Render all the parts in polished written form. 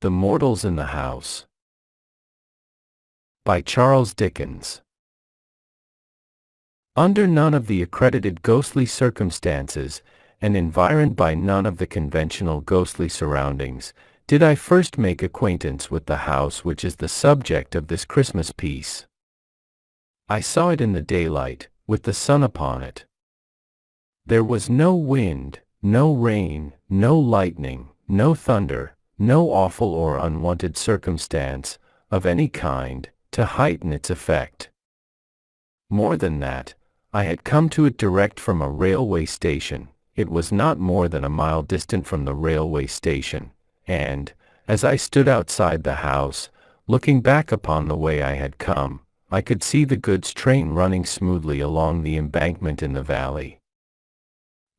The Mortals in the House by Charles Dickens. Under none of the accredited ghostly circumstances, and environed by none of the conventional ghostly surroundings, did I first make acquaintance with the house which is the subject of this Christmas piece. I saw it in the daylight, with the sun upon it. There was no wind, no rain, no lightning, no thunder, no awful or unwonted circumstance, of any kind, to heighten its effect. More than that, I had come to it direct from a railway station. It was not more than a mile distant from the railway station, and, as I stood outside the house, looking back upon the way I had come, I could see the goods train running smoothly along the embankment in the valley.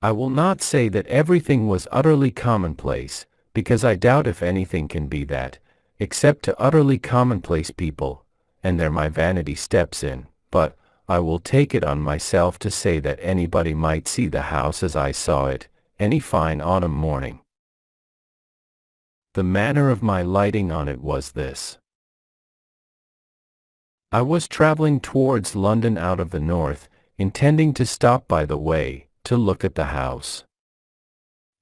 I will not say that everything was utterly commonplace, because I doubt if anything can be that, except to utterly commonplace people, and there my vanity steps in, but I will take it on myself to say that anybody might see the house as I saw it, any fine autumn morning. The manner of my lighting on it was this. I was traveling towards London out of the north, intending to stop by the way, to look at the house.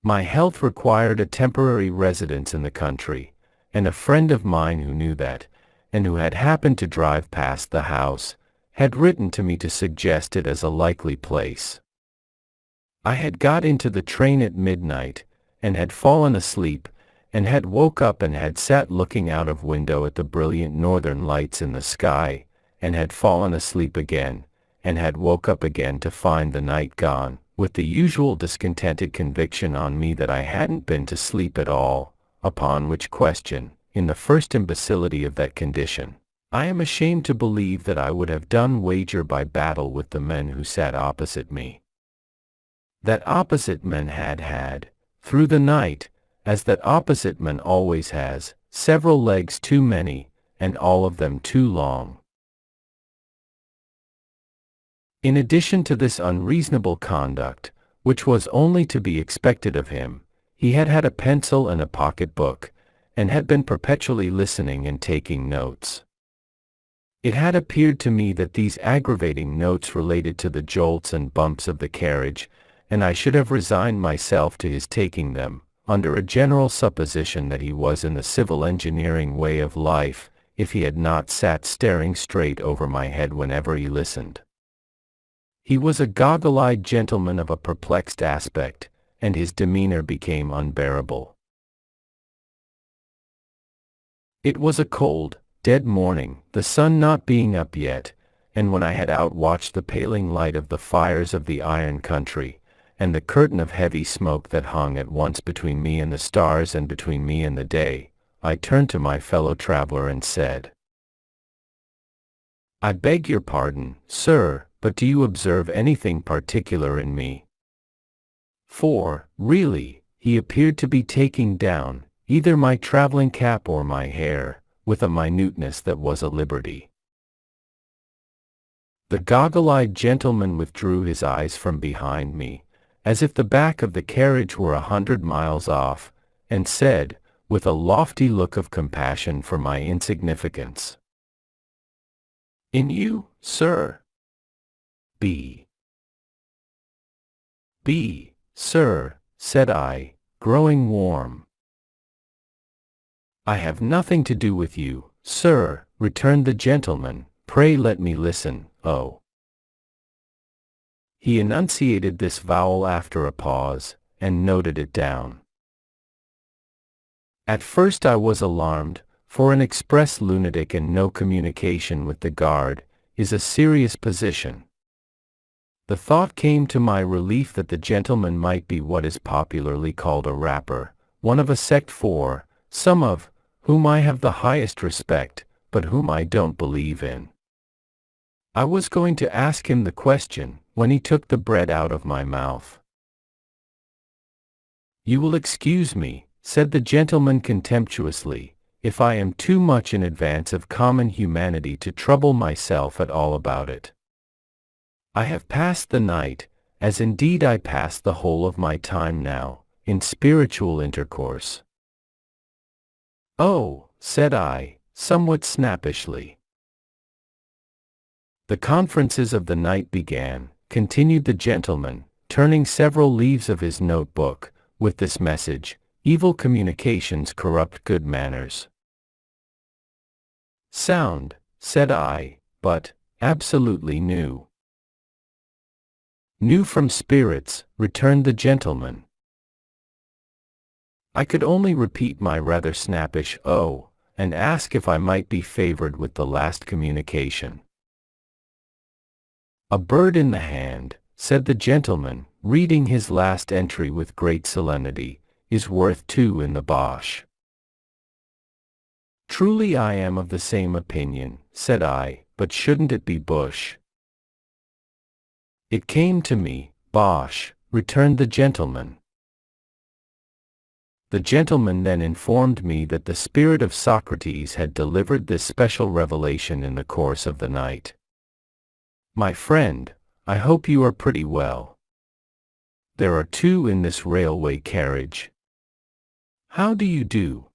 My health required a temporary residence in the country, and a friend of mine who knew that, and who had happened to drive past the house, had written to me to suggest it as a likely place. I had got into the train at midnight, and had fallen asleep, and had woke up and had sat looking out of window at the brilliant northern lights in the sky, and had fallen asleep again, and had woke up again to find the night gone, with the usual discontented conviction on me that I hadn't been to sleep at all, upon which question, in the first imbecility of that condition, I am ashamed to believe that I would have done wager by battle with the men who sat opposite me. That opposite man had, through the night, as that opposite man always has, several legs too many, and all of them too long. In addition to this unreasonable conduct, which was only to be expected of him, he had had a pencil and a pocket-book, and had been perpetually listening and taking notes. It had appeared to me that these aggravating notes related to the jolts and bumps of the carriage, and I should have resigned myself to his taking them, under a general supposition that he was in the civil engineering way of life, if he had not sat staring straight over my head whenever he listened. He was a goggle-eyed gentleman of a perplexed aspect, and his demeanor became unbearable. It was a cold, dead morning, the sun not being up yet, and when I had outwatched the paling light of the fires of the iron country, and the curtain of heavy smoke that hung at once between me and the stars and between me and the day, I turned to my fellow traveler and said, "I beg your pardon, sir, but do you observe anything particular in me?" For, really, he appeared to be taking down, either my traveling cap or my hair, with a minuteness that was a liberty. The goggle-eyed gentleman withdrew his eyes from behind me, as if the back of the carriage were 100 miles off, and said, with a lofty look of compassion for my insignificance, "In you, sir?" B, sir," said I, growing warm. "I have nothing to do with you, sir," returned the gentleman, "pray let me listen, oh." He enunciated this vowel after a pause, and noted it down. At first I was alarmed, for an express lunatic and no communication with the guard, is a serious position. The thought came to my relief that the gentleman might be what is popularly called a rapper, one of a sect for, some of, whom I have the highest respect, but whom I don't believe in. I was going to ask him the question, when he took the bread out of my mouth. "You will excuse me," said the gentleman contemptuously, "if I am too much in advance of common humanity to trouble myself at all about it. I have passed the night, as indeed I pass the whole of my time now, in spiritual intercourse. "Oh," said I, somewhat snappishly. "The conferences of the night began," continued the gentleman, turning several leaves of his notebook, "with this message: evil communications corrupt good manners." "Sound," said I, "but absolutely new." "New from spirits," returned the gentleman. I could only repeat my rather snappish "oh," and ask if I might be favored with the last communication. "A bird in the hand," said the gentleman, reading his last entry with great solemnity, "is worth two in the Bosch." "Truly I am of the same opinion," said I, "but shouldn't it be Bush?" "It came to me, Bosch," returned the gentleman. The gentleman then informed me that the spirit of Socrates had delivered this special revelation in the course of the night. "My friend, I hope you are pretty well. There are two in this railway carriage. How do you do?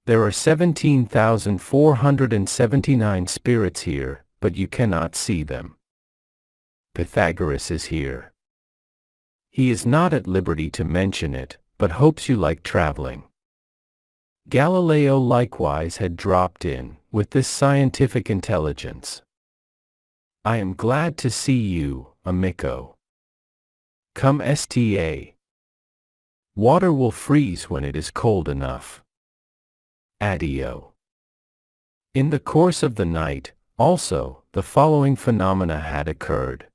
There are 17,479 spirits here, but you cannot see them. Pythagoras is here. He is not at liberty to mention it, but hopes you like traveling. Galileo likewise had dropped in, with this scientific intelligence. I am glad to see you, amico. Come sta. Water will freeze when it is cold enough. Addio." In the course of the night, also, the following phenomena had occurred.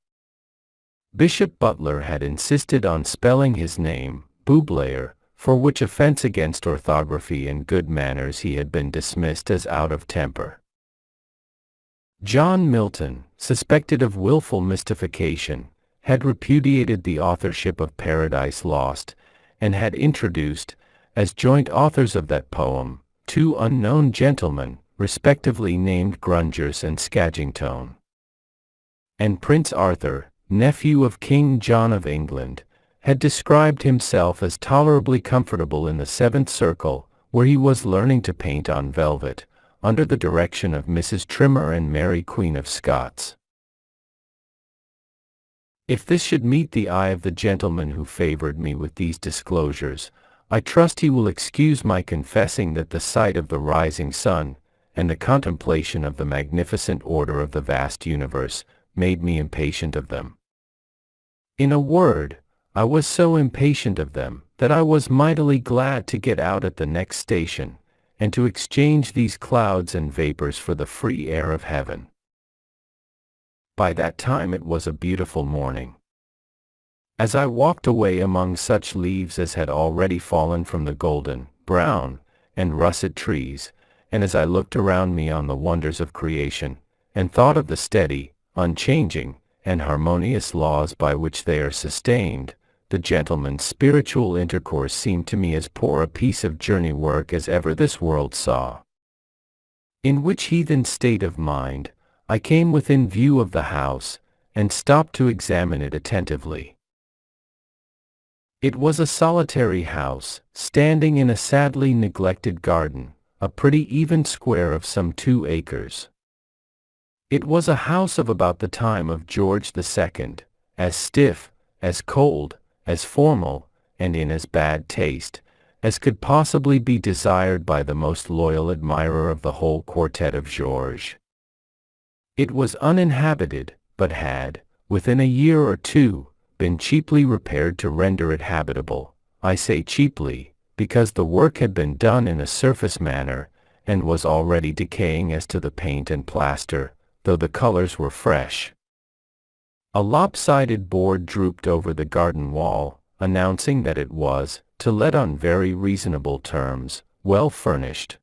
Bishop Butler had insisted on spelling his name, Bublé, for which offense against orthography and good manners he had been dismissed as out of temper. John Milton, suspected of willful mystification, had repudiated the authorship of Paradise Lost, and had introduced, as joint authors of that poem, two unknown gentlemen, respectively named Grungers and Skagingtone. And Prince Arthur, nephew of King John of England, had described himself as tolerably comfortable in the seventh circle, where he was learning to paint on velvet, under the direction of Mrs. Trimmer and Mary Queen of Scots. If this should meet the eye of the gentleman who favored me with these disclosures, I trust he will excuse my confessing that the sight of the rising sun, and the contemplation of the magnificent order of the vast universe, made me impatient of them. In a word, I was so impatient of them, that I was mightily glad to get out at the next station, and to exchange these clouds and vapors for the free air of heaven. By that time it was a beautiful morning. As I walked away among such leaves as had already fallen from the golden, brown, and russet trees, and as I looked around me on the wonders of creation, and thought of the steady, unchanging, and harmonious laws by which they are sustained, the gentleman's spiritual intercourse seemed to me as poor a piece of journey work as ever this world saw. In which heathen state of mind, I came within view of the house, and stopped to examine it attentively. It was a solitary house, standing in a sadly neglected garden, a pretty even square of some 2 acres. It was a house of about the time of George II, as stiff, as cold, as formal, and in as bad taste, as could possibly be desired by the most loyal admirer of the whole quartet of Georges. It was uninhabited, but had, within a year or two, been cheaply repaired to render it habitable. I say cheaply, because the work had been done in a surface manner, and was already decaying as to the paint and plaster, though the colors were fresh. A lopsided board drooped over the garden wall, announcing that it was, to let on very reasonable terms, well furnished.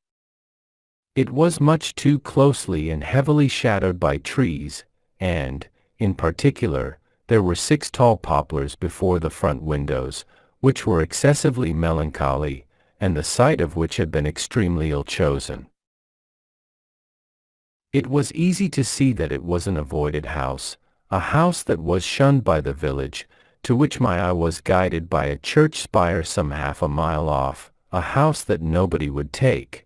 It was much too closely and heavily shadowed by trees, and, in particular, there were 6 tall poplars before the front windows, which were excessively melancholy, and the site of which had been extremely ill chosen. It was easy to see that it was an avoided house, a house that was shunned by the village, to which my eye was guided by a church spire some half a mile off, a house that nobody would take.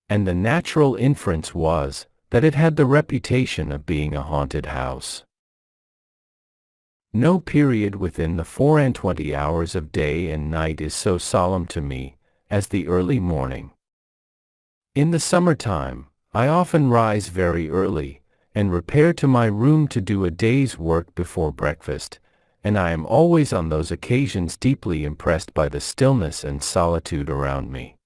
And the natural inference was that it had the reputation of being a haunted house. No period within the 24 hours of day and night is so solemn to me as the early morning. In the summertime, I often rise very early and repair to my room to do a day's work before breakfast, and I am always on those occasions deeply impressed by the stillness and solitude around me.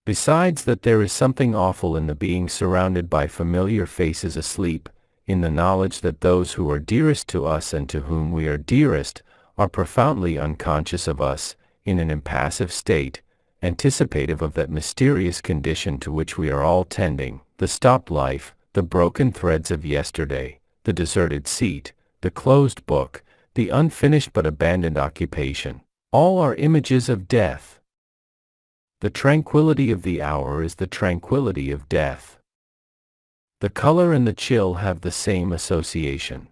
Besides that, there is something awful in the being surrounded by familiar faces asleep, in the knowledge that those who are dearest to us and to whom we are dearest are profoundly unconscious of us, in an impassive state, anticipative of that mysterious condition to which we are all tending, the stopped life, the broken threads of yesterday, the deserted seat, the closed book, the unfinished but abandoned occupation. All are images of death. The tranquility of the hour is the tranquility of death. The color and the chill have the same association.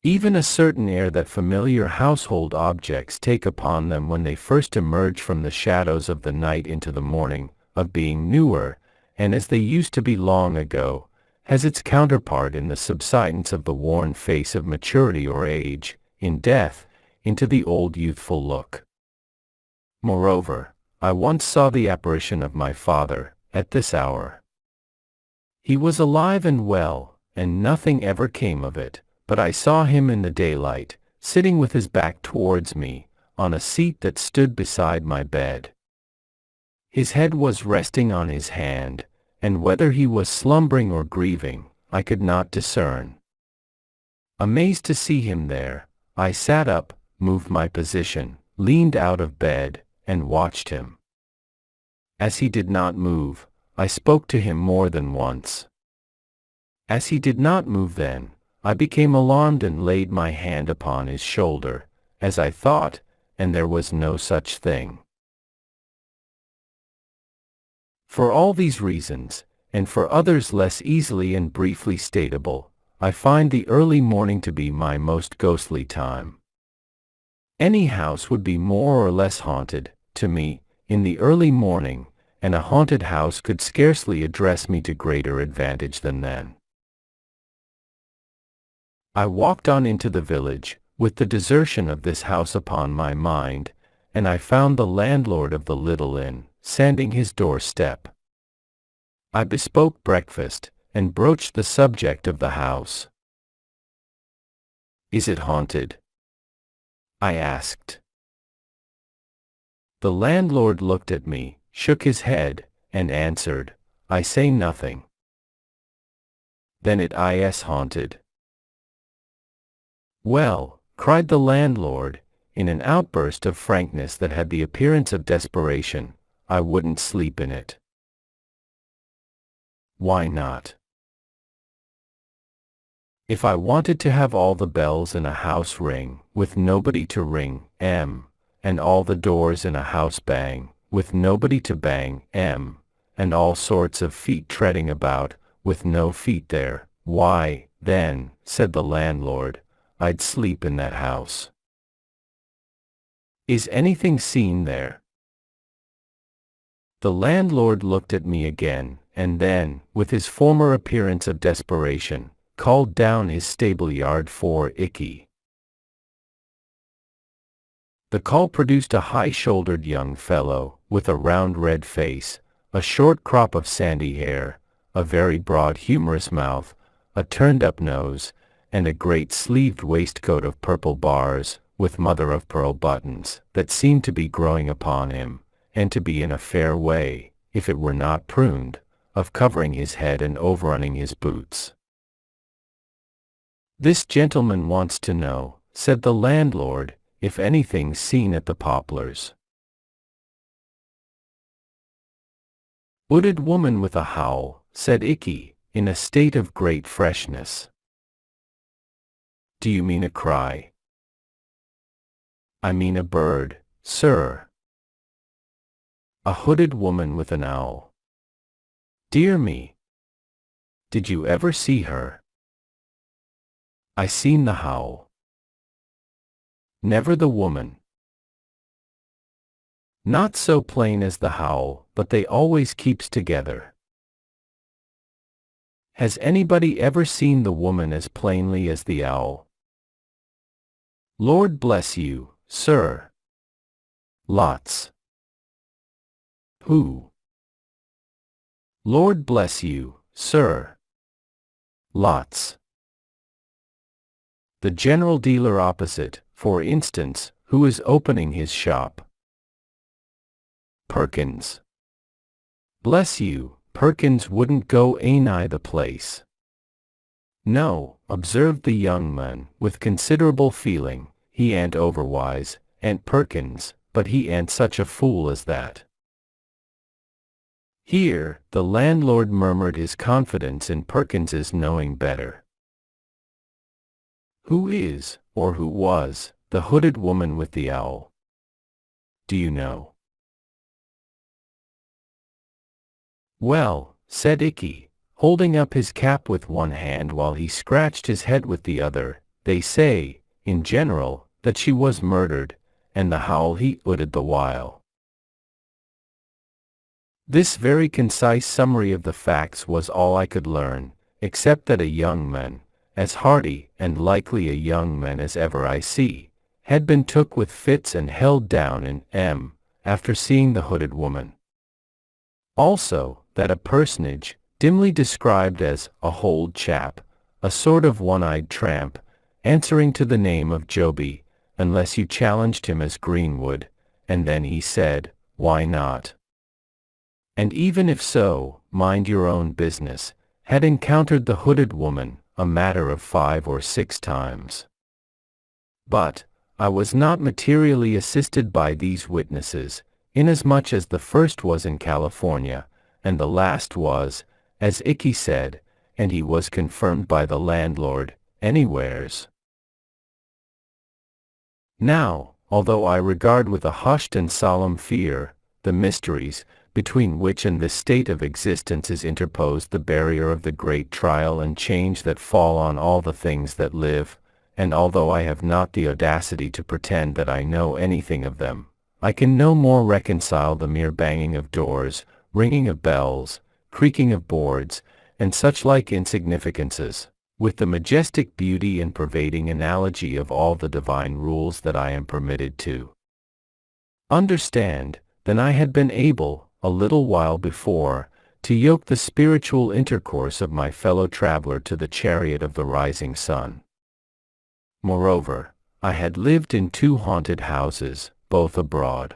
Even a certain air that familiar household objects take upon them when they first emerge from the shadows of the night into the morning, of being newer, and as they used to be long ago, has its counterpart in the subsidence of the worn face of maturity or age, in death, into the old youthful look. Moreover, I once saw the apparition of my father, at this hour. He was alive and well, and nothing ever came of it, but I saw him in the daylight, sitting with his back towards me, on a seat that stood beside my bed. His head was resting on his hand, and whether he was slumbering or grieving, I could not discern. Amazed to see him there, I sat up, moved my position, leaned out of bed, and watched him. As he did not move, I spoke to him more than once. As he did not move then, I became alarmed and laid my hand upon his shoulder, as I thought, and there was no such thing. For all these reasons, and for others less easily and briefly statable, I find the early morning to be my most ghostly time. Any house would be more or less haunted, to me, in the early morning, and a haunted house could scarcely address me to greater advantage than then. I walked on into the village, with the desertion of this house upon my mind, and I found the landlord of the little inn, sanding his doorstep. I bespoke breakfast, and broached the subject of the house. "Is it haunted?" I asked. The landlord looked at me, shook his head, and answered, "I say nothing." "Then it is haunted." "Well," cried the landlord, in an outburst of frankness that had the appearance of desperation, "I wouldn't sleep in it." "Why not?" "If I wanted to have all the bells in a house ring, with nobody to ring, and all the doors in a house bang, with nobody to bang, and all sorts of feet treading about, with no feet there, why, then," said the landlord, "I'd sleep in that house." "Is anything seen there?" The landlord looked at me again, and then, with his former appearance of desperation, called down his stable yard for Icky. The call produced a high-shouldered young fellow, with a round red face, a short crop of sandy hair, a very broad humorous mouth, a turned-up nose, and a great-sleeved waistcoat of purple bars, with mother-of-pearl buttons, that seemed to be growing upon him, and to be in a fair way, if it were not pruned, of covering his head and overrunning his boots. "This gentleman wants to know," said the landlord, "if anything's seen at the Poplars." "Wooded woman with a howl," said Icky, in a state of great freshness. "Do you mean a cry?" "I mean a bird, sir." "A hooded woman with an owl." "Dear me! Did you ever see her?" "I seen the howl." Never the woman. Not so plain as the howl, but they always keeps together. Has anybody ever seen the woman as plainly as the owl? Lord bless you, sir. Lots. Who? Lord bless you, sir. Lots. The general dealer opposite, for instance, who is opening his shop. Perkins. Bless you, Perkins wouldn't go anigh the place. No, observed the young man, with considerable feeling, he ain't overwise, Aunt Perkins, but he ain't such a fool as that. Here, the landlord murmured his confidence in Perkins's knowing better. Who is, or who was, the hooded woman with the owl? Do you know? Well, said Icky, holding up his cap with one hand while he scratched his head with the other, they say, in general, that she was murdered, and the howl he hooded the while. This very concise summary of the facts was all I could learn, except that a young man, as hearty and likely a young man as ever I see, had been took with fits and held down in M, after seeing the hooded woman. Also, that a personage, dimly described as a "hold chap," a sort of one-eyed tramp, answering to the name of Joby, unless you challenged him as Greenwood, and then he said, why not? And even if so, mind your own business, had encountered the hooded woman, a matter of 5 or 6 times. But I was not materially assisted by these witnesses, inasmuch as the first was in California, and the last was, as Icky said, and he was confirmed by the landlord, anywheres. Now, although I regard with a hushed and solemn fear, the mysteries, between which and this state of existence is interposed the barrier of the great trial and change that fall on all the things that live, and although I have not the audacity to pretend that I know anything of them, I can no more reconcile the mere banging of doors, ringing of bells, creaking of boards, and such like insignificances, with the majestic beauty and pervading analogy of all the divine rules that I am permitted to understand, than I had been able, a little while before, to yoke the spiritual intercourse of my fellow traveler to the chariot of the rising sun. Moreover, I had lived in 2 haunted houses, both abroad.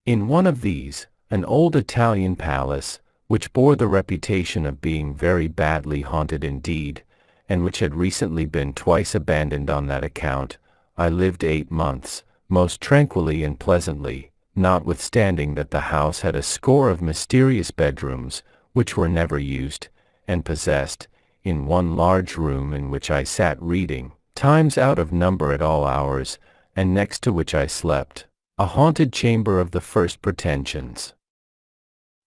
In one of these, an old Italian palace, which bore the reputation of being very badly haunted indeed, and which had recently been twice abandoned on that account, I lived 8 months, most tranquilly and pleasantly, notwithstanding that the house had a score of mysterious bedrooms, which were never used, and possessed, in one large room in which I sat reading, times out of number at all hours, and next to which I slept, a haunted chamber of the first pretensions.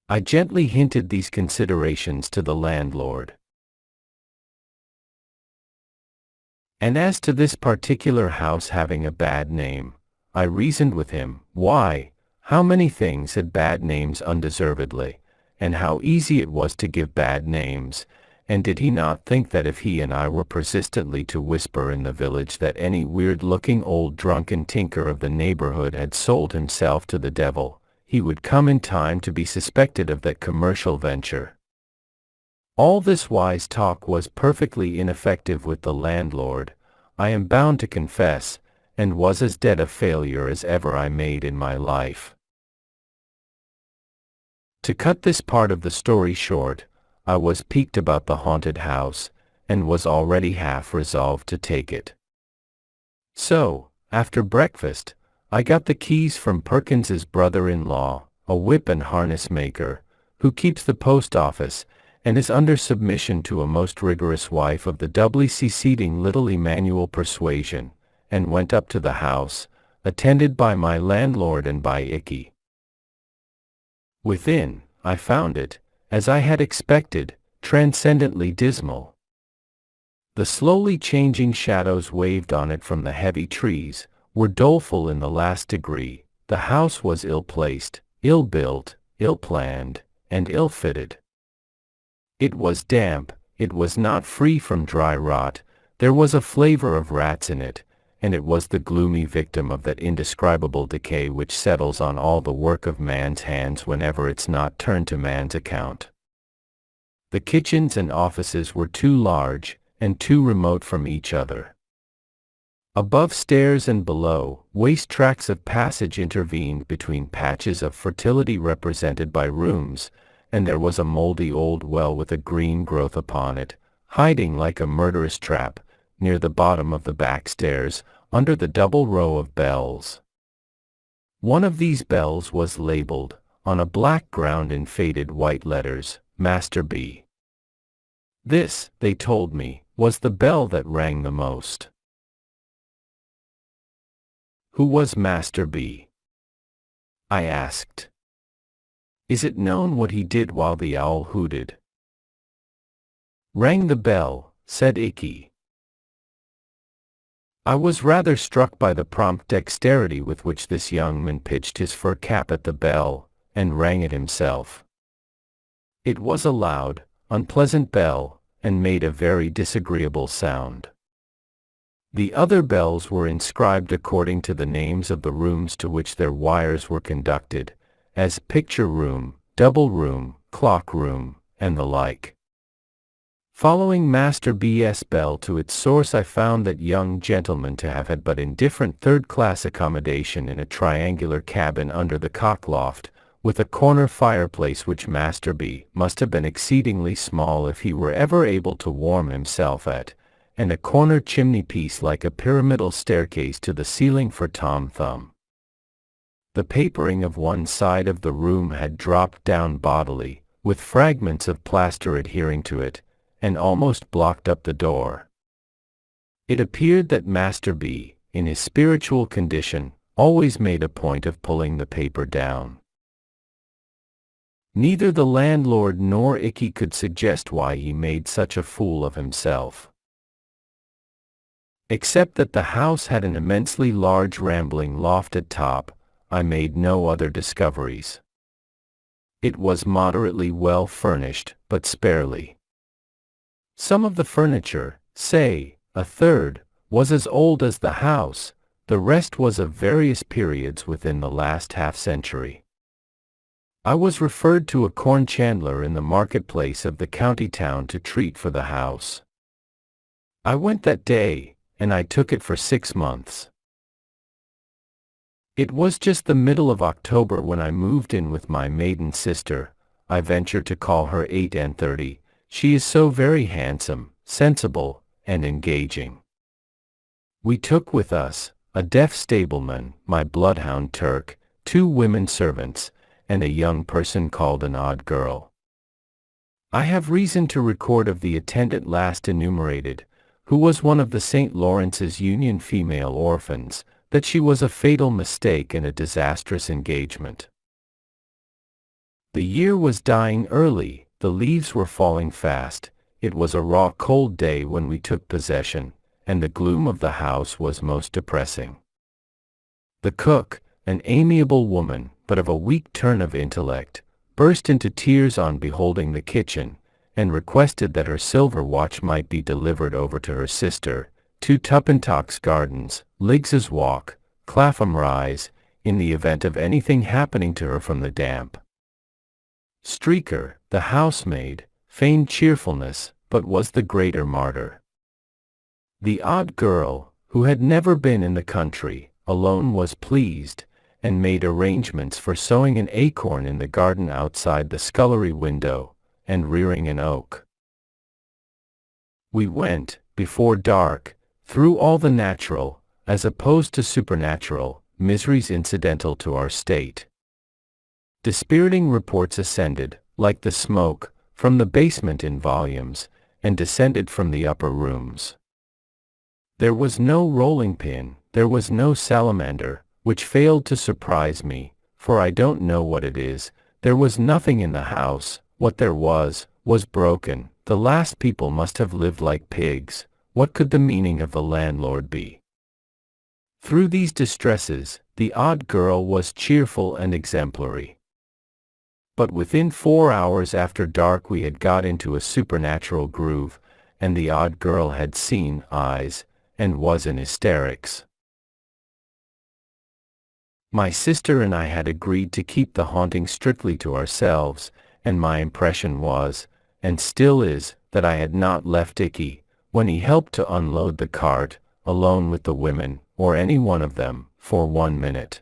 I gently hinted these considerations to the landlord. And as to this particular house having a bad name, I reasoned with him, why, how many things had bad names undeservedly, and how easy it was to give bad names, and did he not think that if he and I were persistently to whisper in the village that any weird-looking old drunken tinker of the neighborhood had sold himself to the devil, he would come in time to be suspected of that commercial venture? All this wise talk was perfectly ineffective with the landlord, I am bound to confess, and was as dead a failure as ever I made in my life. To cut this part of the story short, I was piqued about the haunted house, and was already half resolved to take it. So, after breakfast, I got the keys from Perkins's brother-in-law, a whip and harness maker, who keeps the post office, and is under submission to a most rigorous wife of the doubly seceding little Emmanuel persuasion, and went up to the house, attended by my landlord and by Icky. Within, I found it, as I had expected, transcendently dismal. The slowly changing shadows waved on it from the heavy trees, were doleful in the last degree. The house was ill-placed, ill-built, ill-planned, and ill-fitted. It was damp, it was not free from dry rot, there was a flavor of rats in it, and it was the gloomy victim of that indescribable decay which settles on all the work of man's hands whenever it's not turned to man's account. The kitchens and offices were too large, and too remote from each other. Above stairs and below, waste tracts of passage intervened between patches of fertility represented by rooms, and there was a moldy old well with a green growth upon it, hiding like a murderous trap, near the bottom of the back stairs, under the double row of bells. One of these bells was labeled, on a black ground in faded white letters, Master B. This, they told me, was the bell that rang the most. Who was Master B? I asked. Is it known what he did while the owl hooted? Rang the bell, said Icky. I was rather struck by the prompt dexterity with which this young man pitched his fur cap at the bell, and rang it himself. It was a loud, unpleasant bell, and made a very disagreeable sound. The other bells were inscribed according to the names of the rooms to which their wires were conducted, as picture room, double room, clock room, and the like. Following Master B.'s bell to its source, I found that young gentleman to have had but indifferent third-class accommodation in a triangular cabin under the cockloft, with a corner fireplace which Master B. must have been exceedingly small if he were ever able to warm himself at, and a corner chimney-piece like a pyramidal staircase to the ceiling for Tom Thumb. The papering of one side of the room had dropped down bodily, with fragments of plaster adhering to it, and almost blocked up the door. It appeared that Master B., in his spiritual condition, always made a point of pulling the paper down. Neither the landlord nor Icky could suggest why he made such a fool of himself. Except that the house had an immensely large rambling loft at top, I made no other discoveries. It was moderately well furnished, but sparely. Some of the furniture, say, a third, was as old as the house, the rest was of various periods within the last half-century. I was referred to a corn chandler in the marketplace of the county town to treat for the house. I went that day, and I took it for 6 months. It was just the middle of October when I moved in with my maiden sister. I venture to call her 38. She is so very handsome, sensible, and engaging. We took with us a deaf stableman, my bloodhound Turk, 2 women servants, and a young person called an odd girl. I have reason to record of the attendant last enumerated, who was one of the St. Lawrence's Union female orphans, that she was a fatal mistake and a disastrous engagement. The year was dying early, the leaves were falling fast, it was a raw cold day when we took possession, and the gloom of the house was most depressing. The cook, an amiable woman, but of a weak turn of intellect, burst into tears on beholding the kitchen, and requested that her silver watch might be delivered over to her sister, 2 Tuppentocks Gardens, Liggs's Walk, Clapham Rise, in the event of anything happening to her from the damp. Streaker, the housemaid, feigned cheerfulness, but was the greater martyr. The odd girl, who had never been in the country, alone was pleased, and made arrangements for sowing an acorn in the garden outside the scullery window, and rearing an oak. We went, before dark, through all the natural, as opposed to supernatural, miseries incidental to our state. Dispiriting reports ascended, like the smoke, from the basement in volumes, and descended from the upper rooms. There was no rolling pin, there was no salamander, which failed to surprise me, for I don't know what it is. There was nothing in the house, what there was broken, the last people must have lived like pigs, What could the meaning of the landlord be? Through these distresses, the odd girl was cheerful and exemplary. But within 4 hours after dark we had got into a supernatural groove, and the odd girl had seen eyes, and was in hysterics. My sister and I had agreed to keep the haunting strictly to ourselves, and my impression was, and still is, that I had not left Icky, when he helped to unload the cart, alone with the women, or any one of them, for 1 minute.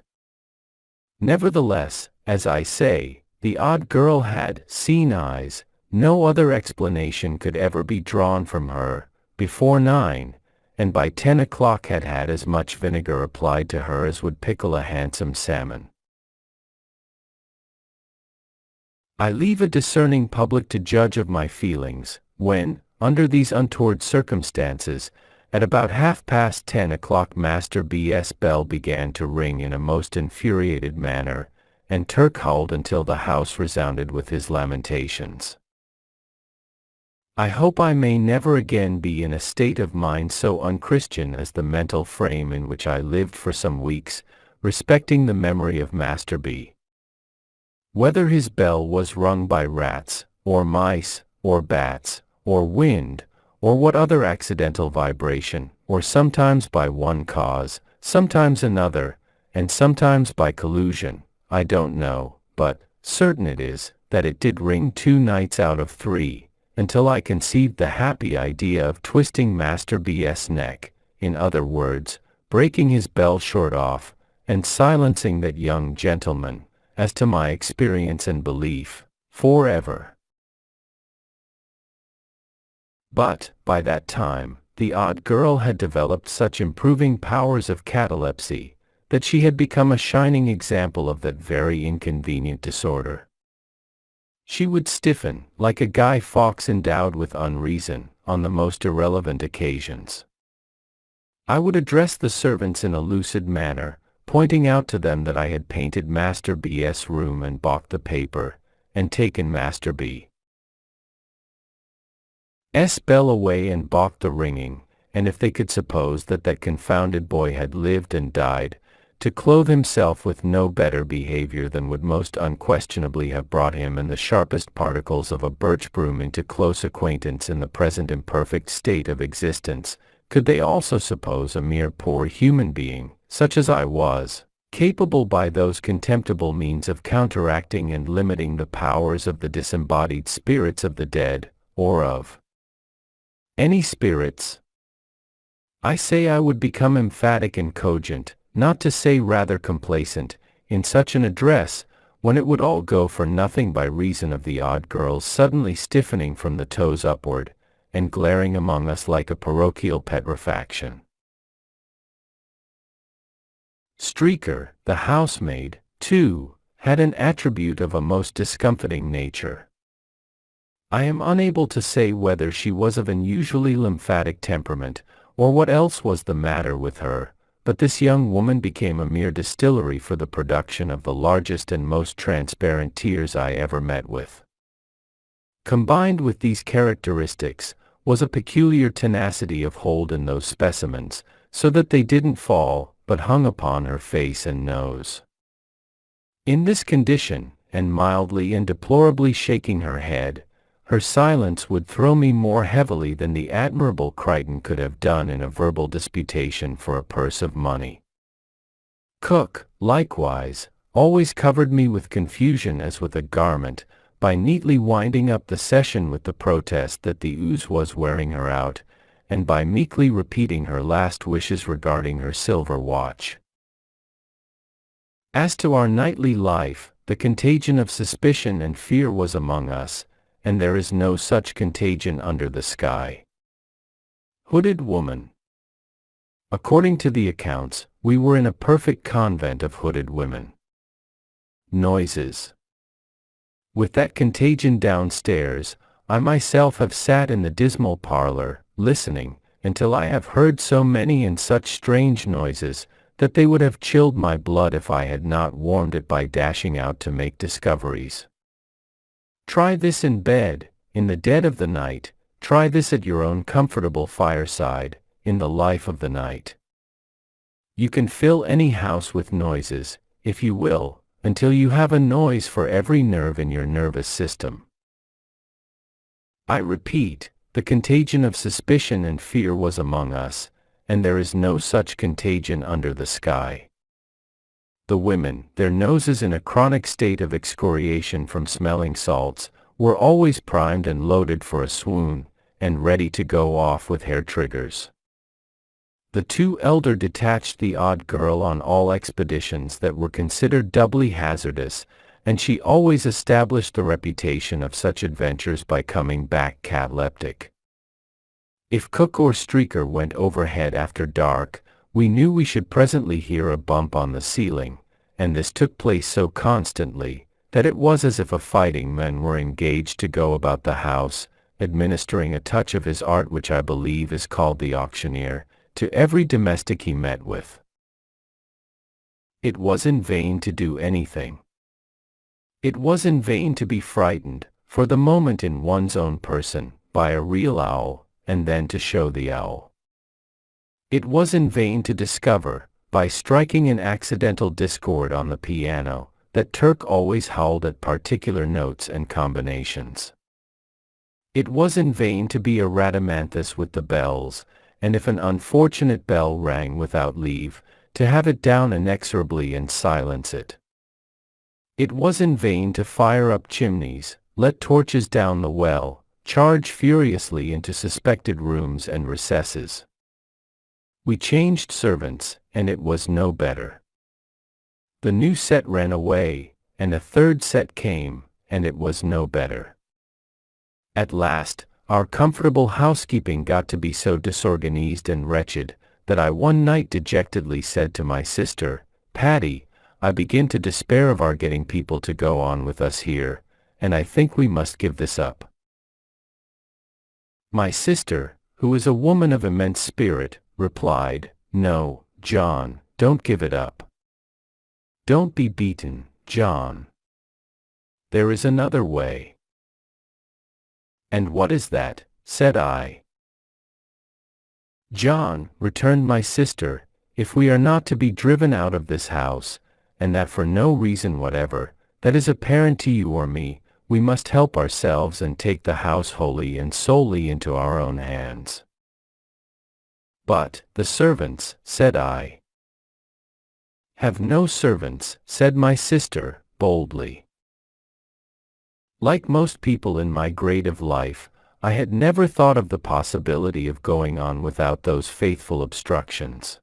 Nevertheless, as I say, the odd girl had seen eyes. No other explanation could ever be drawn from her, before 9, and by 10 o'clock had had as much vinegar applied to her as would pickle a handsome salmon. I leave a discerning public to judge of my feelings, when, under these untoward circumstances, at about 10:30 o'clock Master B.'s bell began to ring in a most infuriated manner, and Turk howled until the house resounded with his lamentations. I hope I may never again be in a state of mind so unchristian as the mental frame in which I lived for some weeks, respecting the memory of Master B. Whether his bell was rung by rats, or mice, or bats, or wind, or what other accidental vibration, or sometimes by one cause, sometimes another, and sometimes by collusion, I don't know, but certain it is that it did ring 2 nights out of 3, until I conceived the happy idea of twisting Master B.'s neck, in other words, breaking his bell short off, and silencing that young gentleman, as to my experience and belief, forever. But, by that time, the odd girl had developed such improving powers of catalepsy, that she had become a shining example of that very inconvenient disorder. She would stiffen, like a Guy Fawkes endowed with unreason, on the most irrelevant occasions. I would address the servants in a lucid manner, pointing out to them that I had painted Master B.'s room and balked the paper, and taken Master B.'s bell away and balked the ringing, and if they could suppose that that confounded boy had lived and died, to clothe himself with no better behavior than would most unquestionably have brought him and the sharpest particles of a birch broom into close acquaintance in the present imperfect state of existence, could they also suppose a mere poor human being, such as I was, capable by those contemptible means of counteracting and limiting the powers of the disembodied spirits of the dead, or of any spirits? I say I would become emphatic and cogent, not to say rather complacent, in such an address, when it would all go for nothing by reason of the odd girl's suddenly stiffening from the toes upward, and glaring among us like a parochial petrifaction. Streaker, the housemaid, too, had an attribute of a most discomfiting nature. I am unable to say whether she was of an usually lymphatic temperament, or what else was the matter with her, but this young woman became a mere distillery for the production of the largest and most transparent tears I ever met with. Combined with these characteristics, was a peculiar tenacity of hold in those specimens, so that they didn't fall, but hung upon her face and nose. In this condition, and mildly and deplorably shaking her head, her silence would throw me more heavily than the admirable Crichton could have done in a verbal disputation for a purse of money. Cook, likewise, always covered me with confusion as with a garment, by neatly winding up the session with the protest that the ooze was wearing her out, and by meekly repeating her last wishes regarding her silver watch. As to our nightly life, the contagion of suspicion and fear was among us, and there is no such contagion under the sky. Hooded woman. According to the accounts, we were in a perfect convent of hooded women. Noises. With that contagion downstairs, I myself have sat in the dismal parlor, listening, until I have heard so many and such strange noises, that they would have chilled my blood if I had not warmed it by dashing out to make discoveries. Try this in bed, in the dead of the night, Try this at your own comfortable fireside, in the life of the night. You can fill any house with noises, if you will, until you have a noise for every nerve in your nervous system. I repeat, the contagion of suspicion and fear was among us, and there is no such contagion under the sky. The women, their noses in a chronic state of excoriation from smelling salts, were always primed and loaded for a swoon, and ready to go off with hair triggers. The two elder detached the odd girl on all expeditions that were considered doubly hazardous, and she always established the reputation of such adventures by coming back cataleptic. If cook or streaker went overhead after dark, we knew we should presently hear a bump on the ceiling, and this took place so constantly, that it was as if a fighting man were engaged to go about the house, administering a touch of his art which I believe is called the auctioneer, to every domestic he met with. It was in vain to do anything. It was in vain to be frightened, for the moment in one's own person, by a real owl, and then to show the owl. It was in vain to discover, by striking an accidental discord on the piano, that Turk always howled at particular notes and combinations. It was in vain to be a Rhadamanthus with the bells, and if an unfortunate bell rang without leave, to have it down inexorably and silence it. It was in vain to fire up chimneys, let torches down the well, charge furiously into suspected rooms and recesses. We changed servants, and it was no better. The new set ran away, and a third set came, and it was no better. At last, our comfortable housekeeping got to be so disorganized and wretched, that I one night dejectedly said to my sister, "Patty, I begin to despair of our getting people to go on with us here, and I think we must give this up." My sister, who is a woman of immense spirit, replied, "No, John, don't give it up. Don't be beaten, John. There is another way." "And what is that?" said I. "John," returned my sister, "if we are not to be driven out of this house, and that for no reason whatever, that is apparent to you or me, we must help ourselves and take the house wholly and solely into our own hands." "But, the servants," said I. "Have no servants," said my sister, boldly. Like most people in my grade of life, I had never thought of the possibility of going on without those faithful obstructions.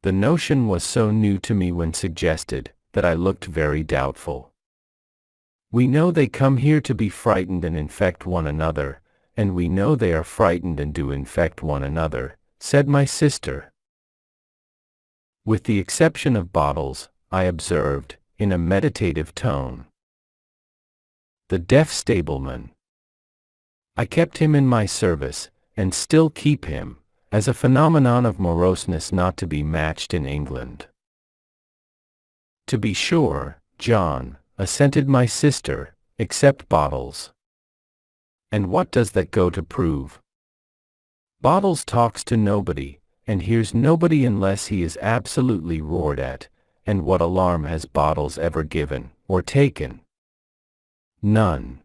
The notion was so new to me when suggested, that I looked very doubtful. "We know they come here to be frightened and infect one another, and we know they are frightened and do infect one another," said my sister. "With the exception of Bottles," I observed, in a meditative tone. "The deaf stableman. I kept him in my service, and still keep him, as a phenomenon of moroseness not to be matched in England." "To be sure, John," assented my sister, "except Bottles. And what does that go to prove? Bottles talks to nobody, and hears nobody unless he is absolutely roared at, and what alarm has Bottles ever given, or taken? None."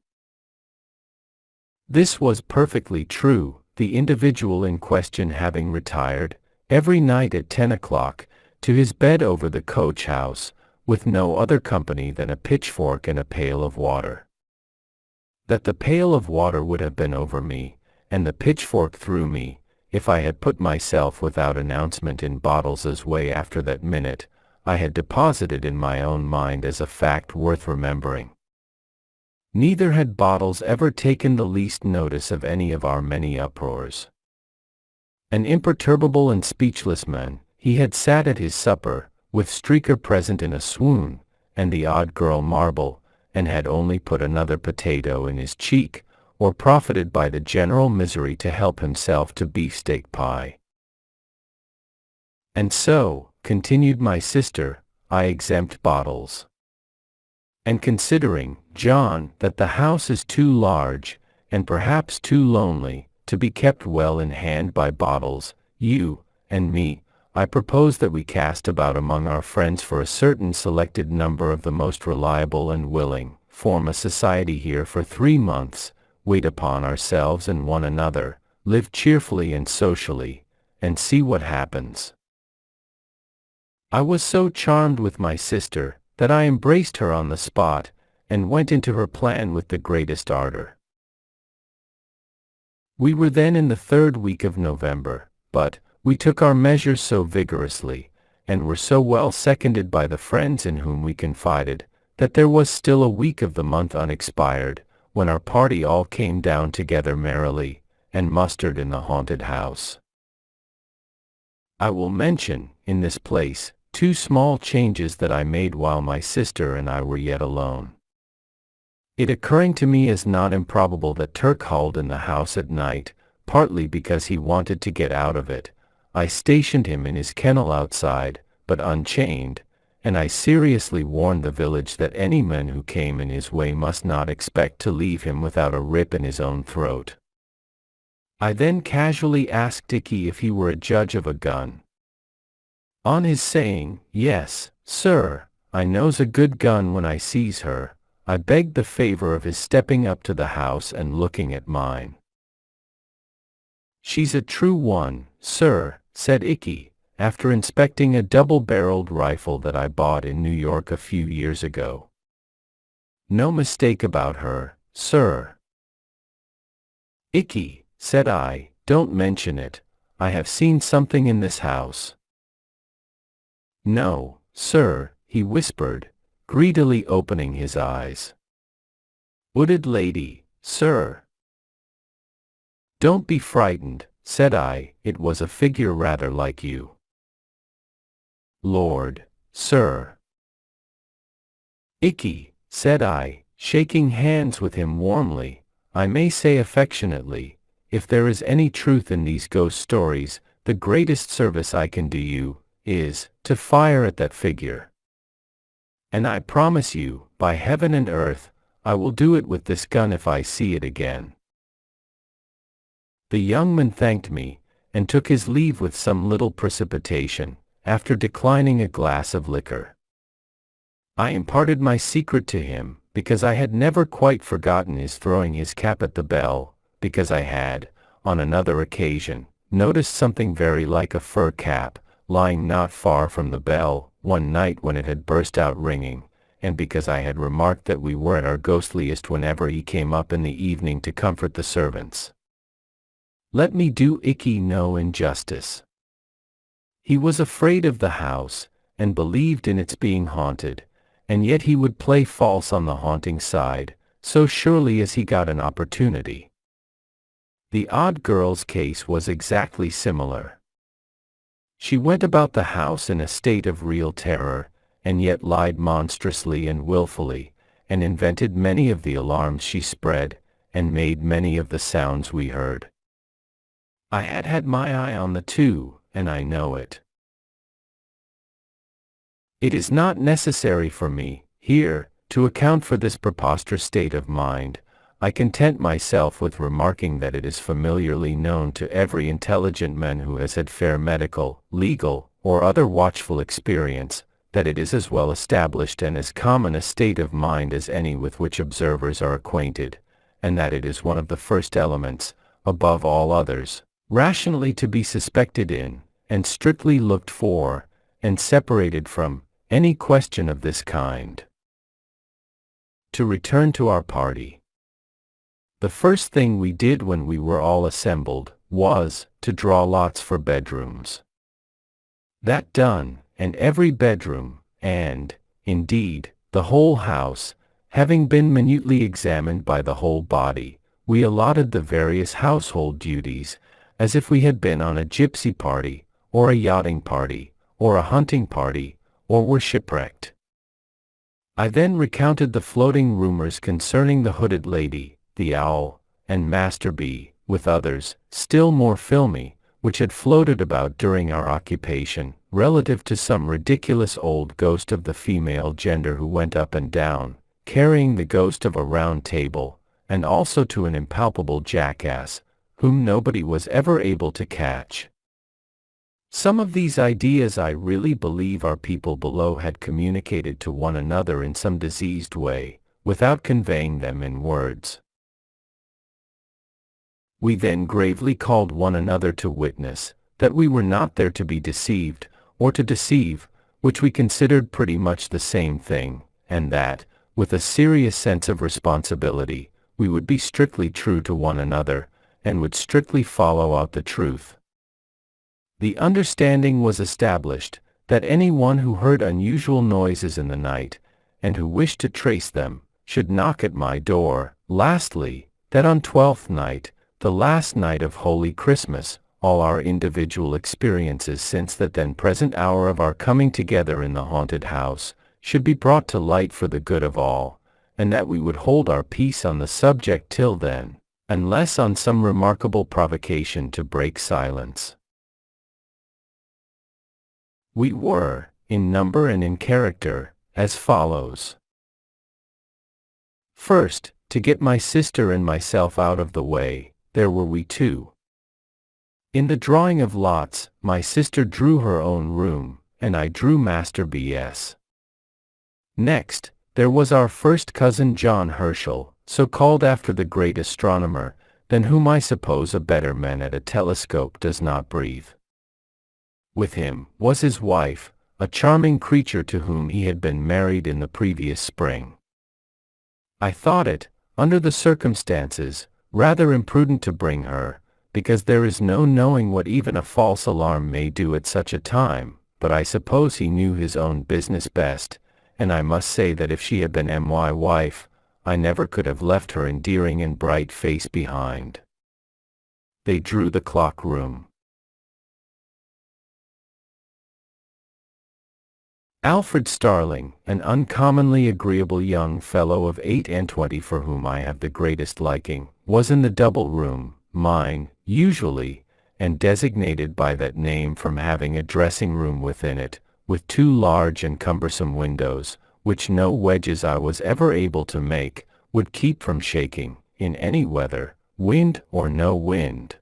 This was perfectly true, the individual in question having retired, every night at 10 o'clock, to his bed over the coach-house, with no other company than a pitchfork and a pail of water. That the pail of water would have been over me, and the pitchfork through me, if I had put myself without announcement in Bottles's way after that minute, I had deposited in my own mind as a fact worth remembering. Neither had Bottles ever taken the least notice of any of our many uproars. An imperturbable and speechless man, he had sat at his supper, with Streaker present in a swoon, and the odd girl Marble, and had only put another potato in his cheek, or profited by the general misery to help himself to beefsteak pie. "And so," continued my sister, "I exempt Bottles. And considering, John, that the house is too large, and perhaps too lonely, to be kept well in hand by bottles, you and me, I propose that we cast about among our friends for a certain selected number of the most reliable and willing, form a society here for 3 months, wait upon ourselves and one another, live cheerfully and socially, and see what happens. I was so charmed with my sister that I embraced her on the spot, and went into her plan with the greatest ardor. We were then in the 3rd week of November, but we took our measures so vigorously, and were so well seconded by the friends in whom we confided, that there was still a week of the month unexpired, when our party all came down together merrily, and mustered in the haunted house. I will mention, in this place, 2 small changes that I made while my sister and I were yet alone. It occurring to me as not improbable that Turk hauled in the house at night, partly because he wanted to get out of it, I stationed him in his kennel outside, but unchained, and I seriously warned the village that any man who came in his way must not expect to leave him without a rip in his own throat. I then casually asked Dicky if he were a judge of a gun. On his saying, "Yes, sir, I knows a good gun when I sees her," I begged the favor of his stepping up to the house and looking at mine. "She's a true one, sir," said Icky, after inspecting a double-barreled rifle that I bought in New York a few years ago. "No mistake about her, sir." "Icky," said I, "don't mention it. I have seen something in this house." "No, sir," he whispered, greedily opening his eyes. "Wooded lady, sir." "Don't be frightened," said I, "it was a figure rather like you." "Lord, sir." "Icky," said I, shaking hands with him warmly, I may say affectionately, "if there is any truth in these ghost stories, the greatest service I can do you is to fire at that figure. And I promise you, by heaven and earth, I will do it with this gun if I see it again." The young man thanked me, and took his leave with some little precipitation, after declining a glass of liquor. I imparted my secret to him, because I had never quite forgotten his throwing his cap at the bell, because I had, on another occasion, noticed something very like a fur cap, lying not far from the bell, one night when it had burst out ringing, and because I had remarked that we were at our ghostliest whenever he came up in the evening to comfort the servants. Let me do Icky no injustice. He was afraid of the house, and believed in its being haunted, and yet he would play false on the haunting side, so surely as he got an opportunity. The odd girl's case was exactly similar. She went about the house in a state of real terror, and yet lied monstrously and willfully, and invented many of the alarms she spread, and made many of the sounds we heard. I had had my eye on the 2, and I know it. It is not necessary for me, here, to account for this preposterous state of mind. I content myself with remarking that it is familiarly known to every intelligent man who has had fair medical, legal, or other watchful experience, that it is as well established and as common a state of mind as any with which observers are acquainted, and that it is one of the first elements, above all others, rationally to be suspected in, and strictly looked for, and separated from, any question of this kind. To return to our party. The first thing we did when we were all assembled, was, to draw lots for bedrooms. That done, and every bedroom, and, indeed, the whole house, having been minutely examined by the whole body, we allotted the various household duties, as if we had been on a gypsy party, or a yachting party, or a hunting party, or were shipwrecked. I then recounted the floating rumors concerning the hooded lady, the owl, and Master B, with others, still more filmy, which had floated about during our occupation, relative to some ridiculous old ghost of the female gender who went up and down, carrying the ghost of a round table, and also to an impalpable jackass, whom nobody was ever able to catch. Some of these ideas I really believe our people below had communicated to one another in some diseased way, without conveying them in words. We then gravely called one another to witness that we were not there to be deceived, or to deceive, which we considered pretty much the same thing, and that, with a serious sense of responsibility, we would be strictly true to one another, and would strictly follow out the truth. The understanding was established that anyone who heard unusual noises in the night, and who wished to trace them, should knock at my door. Lastly, that on 12th night, the last night of Holy Christmas, all our individual experiences since that then present hour of our coming together in the haunted house, should be brought to light for the good of all, and that we would hold our peace on the subject till then, unless on some remarkable provocation to break silence. We were, in number and in character, as follows. First, to get my sister and myself out of the way, there were we two. In the drawing of lots, my sister drew her own room, and I drew Master B.S. Next, there was our first cousin John Herschel, so called after the great astronomer, than whom I suppose a better man at a telescope does not breathe. With him was his wife, a charming creature to whom he had been married in the previous spring. I thought it, under the circumstances, rather imprudent to bring her, because there is no knowing what even a false alarm may do at such a time, but I suppose he knew his own business best, and I must say that if she had been my wife, I never could have left her endearing and bright face behind. They drew the clock room. Alfred Starling, an uncommonly agreeable young fellow of 28, for whom I have the greatest liking, was in the double room, mine, usually, and designated by that name from having a dressing room within it, with two large and cumbersome windows, which no wedges I was ever able to make, would keep from shaking, in any weather, wind or no wind.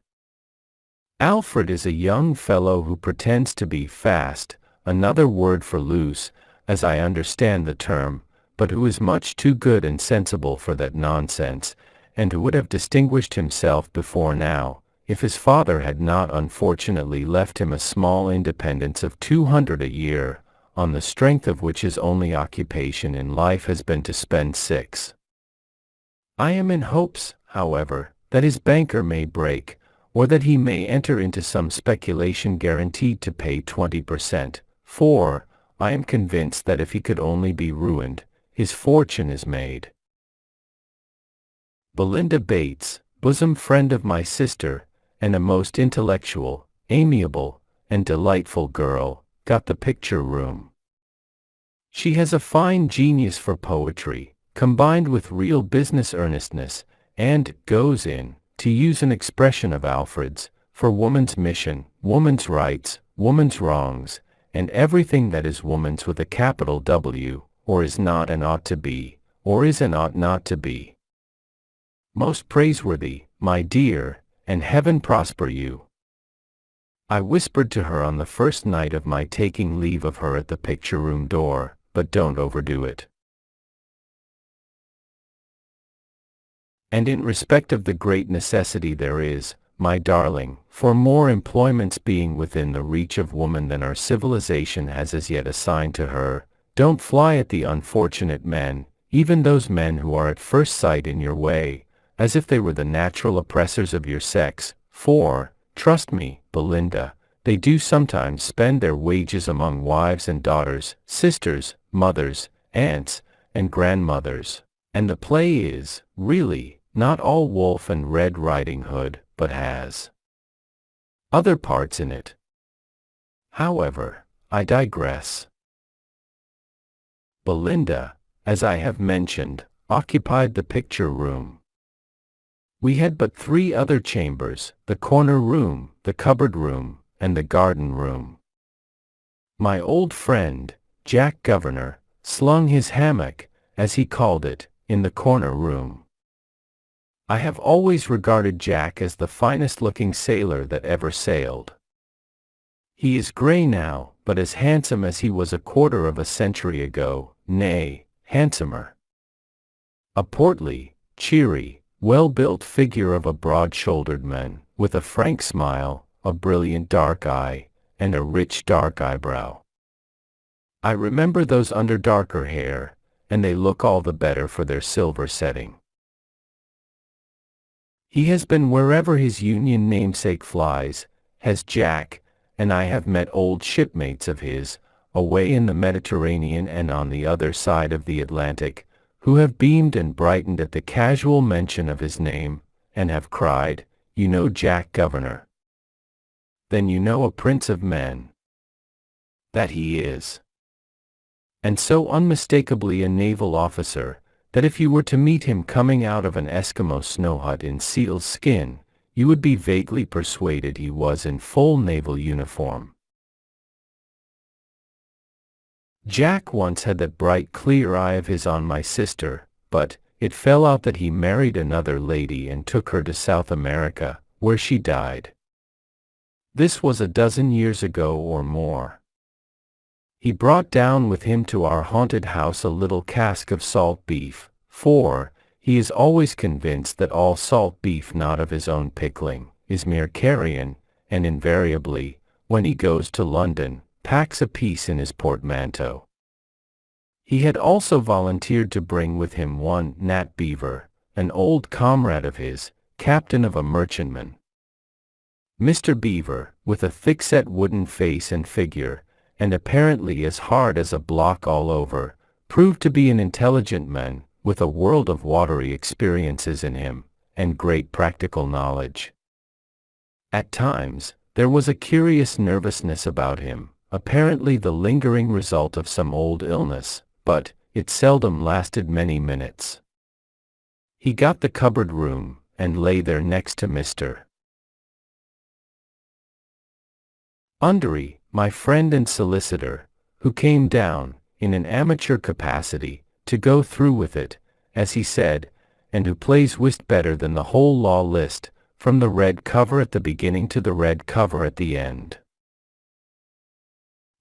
Alfred is a young fellow who pretends to be fast, another word for loose, as I understand the term, but who is much too good and sensible for that nonsense, and who would have distinguished himself before now, if his father had not unfortunately left him a small independence of 200 a year, on the strength of which his only occupation in life has been to spend 6. I am in hopes, however, that his banker may break, or that he may enter into some speculation guaranteed to pay 20%, for, I am convinced that if he could only be ruined, his fortune is made. Belinda Bates, bosom friend of my sister, and a most intellectual, amiable, and delightful girl, got the picture room. She has a fine genius for poetry, combined with real business earnestness, and goes in, to use an expression of Alfred's, for woman's mission, woman's rights, woman's wrongs, and everything that is woman's with a capital W, or is not and ought to be, or is and ought not to be. Most praiseworthy, my dear, and heaven prosper you. I whispered to her on the first night of my taking leave of her at the picture room door, but don't overdo it. And in respect of the great necessity there is, my darling, for more employments being within the reach of woman than our civilization has as yet assigned to her, don't fly at the unfortunate men, even those men who are at first sight in your way, as if they were the natural oppressors of your sex, for, trust me, Belinda, they do sometimes spend their wages among wives and daughters, sisters, mothers, aunts, and grandmothers, and the play is, really, not all Wolf and Red Riding Hood, but has other parts in it. However, I digress. Belinda, as I have mentioned, occupied the picture room. We had but 3 other chambers, the corner room, the cupboard room, and the garden room. My old friend, Jack Governor, slung his hammock, as he called it, in the corner room. I have always regarded Jack as the finest-looking sailor that ever sailed. He is gray now, but as handsome as he was a quarter of a century ago, nay, handsomer. A portly, cheery, well-built figure of a broad-shouldered man, with a frank smile, a brilliant dark eye, and a rich dark eyebrow. I remember those under darker hair, and they look all the better for their silver setting. He has been wherever his Union namesake flies, has Jack, and I have met old shipmates of his, away in the Mediterranean and on the other side of the Atlantic, who have beamed and brightened at the casual mention of his name, and have cried, "You know Jack, Governor? Then you know a prince of men. That he is." And so unmistakably a naval officer, that if you were to meet him coming out of an Eskimo snow hut in seal's skin, you would be vaguely persuaded he was in full naval uniform. Jack once had that bright clear eye of his on my sister, but it fell out that he married another lady and took her to South America, where she died. This was a dozen years ago or more. He brought down with him to our haunted house a little cask of salt beef, for he is always convinced that all salt beef not of his own pickling is mere carrion, and invariably, when he goes to London, packs a piece in his portmanteau. He had also volunteered to bring with him one Nat Beaver, an old comrade of his, captain of a merchantman. Mr. Beaver, with a thick-set wooden face and figure, and apparently as hard as a block all over, proved to be an intelligent man, with a world of watery experiences in him, and great practical knowledge. At times, there was a curious nervousness about him, apparently the lingering result of some old illness, but it seldom lasted many minutes. He got the cupboard room, and lay there next to Mr. Undery, my friend and solicitor, who came down, in an amateur capacity, to go through with it, as he said, and who plays whist better than the whole law list, from the red cover at the beginning to the red cover at the end.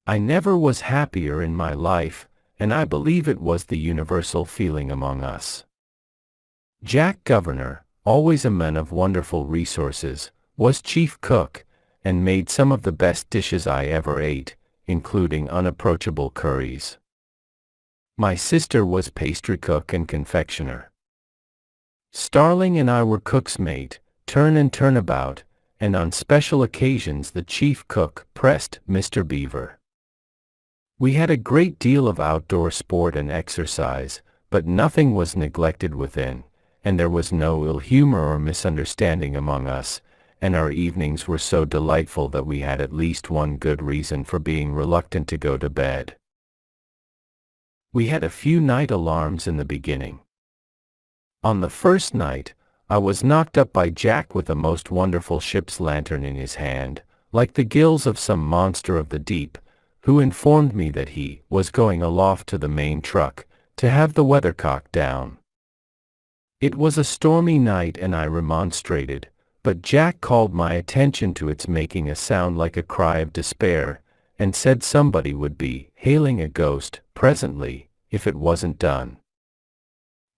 I never was happier in my life, and I believe it was the universal feeling among us. Jack Governor, always a man of wonderful resources, was chief cook, and made some of the best dishes I ever ate, including unapproachable curries. My sister was pastry cook and confectioner. Starling and I were cook's mate, turn and turnabout, and on special occasions the chief cook pressed Mr. Beaver. We had a great deal of outdoor sport and exercise, but nothing was neglected within, and there was no ill humor or misunderstanding among us, and our evenings were so delightful that we had at least one good reason for being reluctant to go to bed. We had a few night alarms in the beginning. On the first night, I was knocked up by Jack with a most wonderful ship's lantern in his hand, like the gills of some monster of the deep, who informed me that he was going aloft to the main truck, to have the weathercock down. It was a stormy night and I remonstrated, but Jack called my attention to its making a sound like a cry of despair, and said somebody would be hailing a ghost presently, if it wasn't done.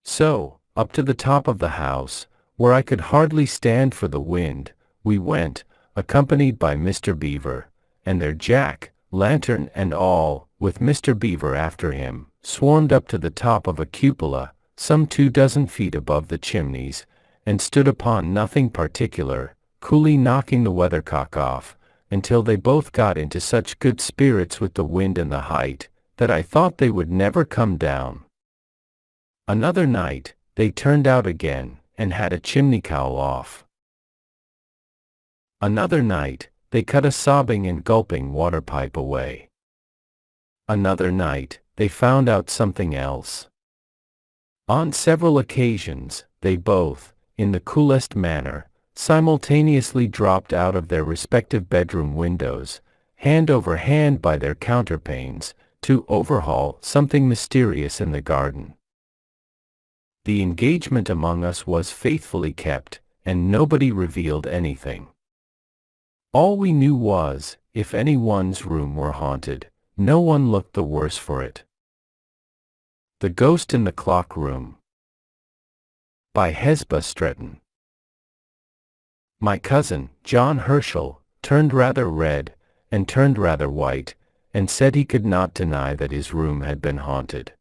So, up to the top of the house, where I could hardly stand for the wind, we went, accompanied by Mr. Beaver, and there Jack, lantern and all, with Mr. Beaver after him, swarmed up to the top of a cupola, some 24 feet above the chimneys, and stood upon nothing particular, coolly knocking the weathercock off, until they both got into such good spirits with the wind and the height, that I thought they would never come down. Another night, they turned out again, and had a chimney cowl off. Another night, they cut a sobbing and gulping water pipe away. Another night, they found out something else. On several occasions, they both, in the coolest manner, simultaneously dropped out of their respective bedroom windows, hand over hand by their counterpanes, to overhaul something mysterious in the garden. The engagement among us was faithfully kept, and nobody revealed anything. All we knew was, if anyone's room were haunted, no one looked the worse for it. The Ghost in the Clock Room, by Hesba Stretton. My cousin, John Herschel, turned rather red, and turned rather white, and said he could not deny that his room had been haunted.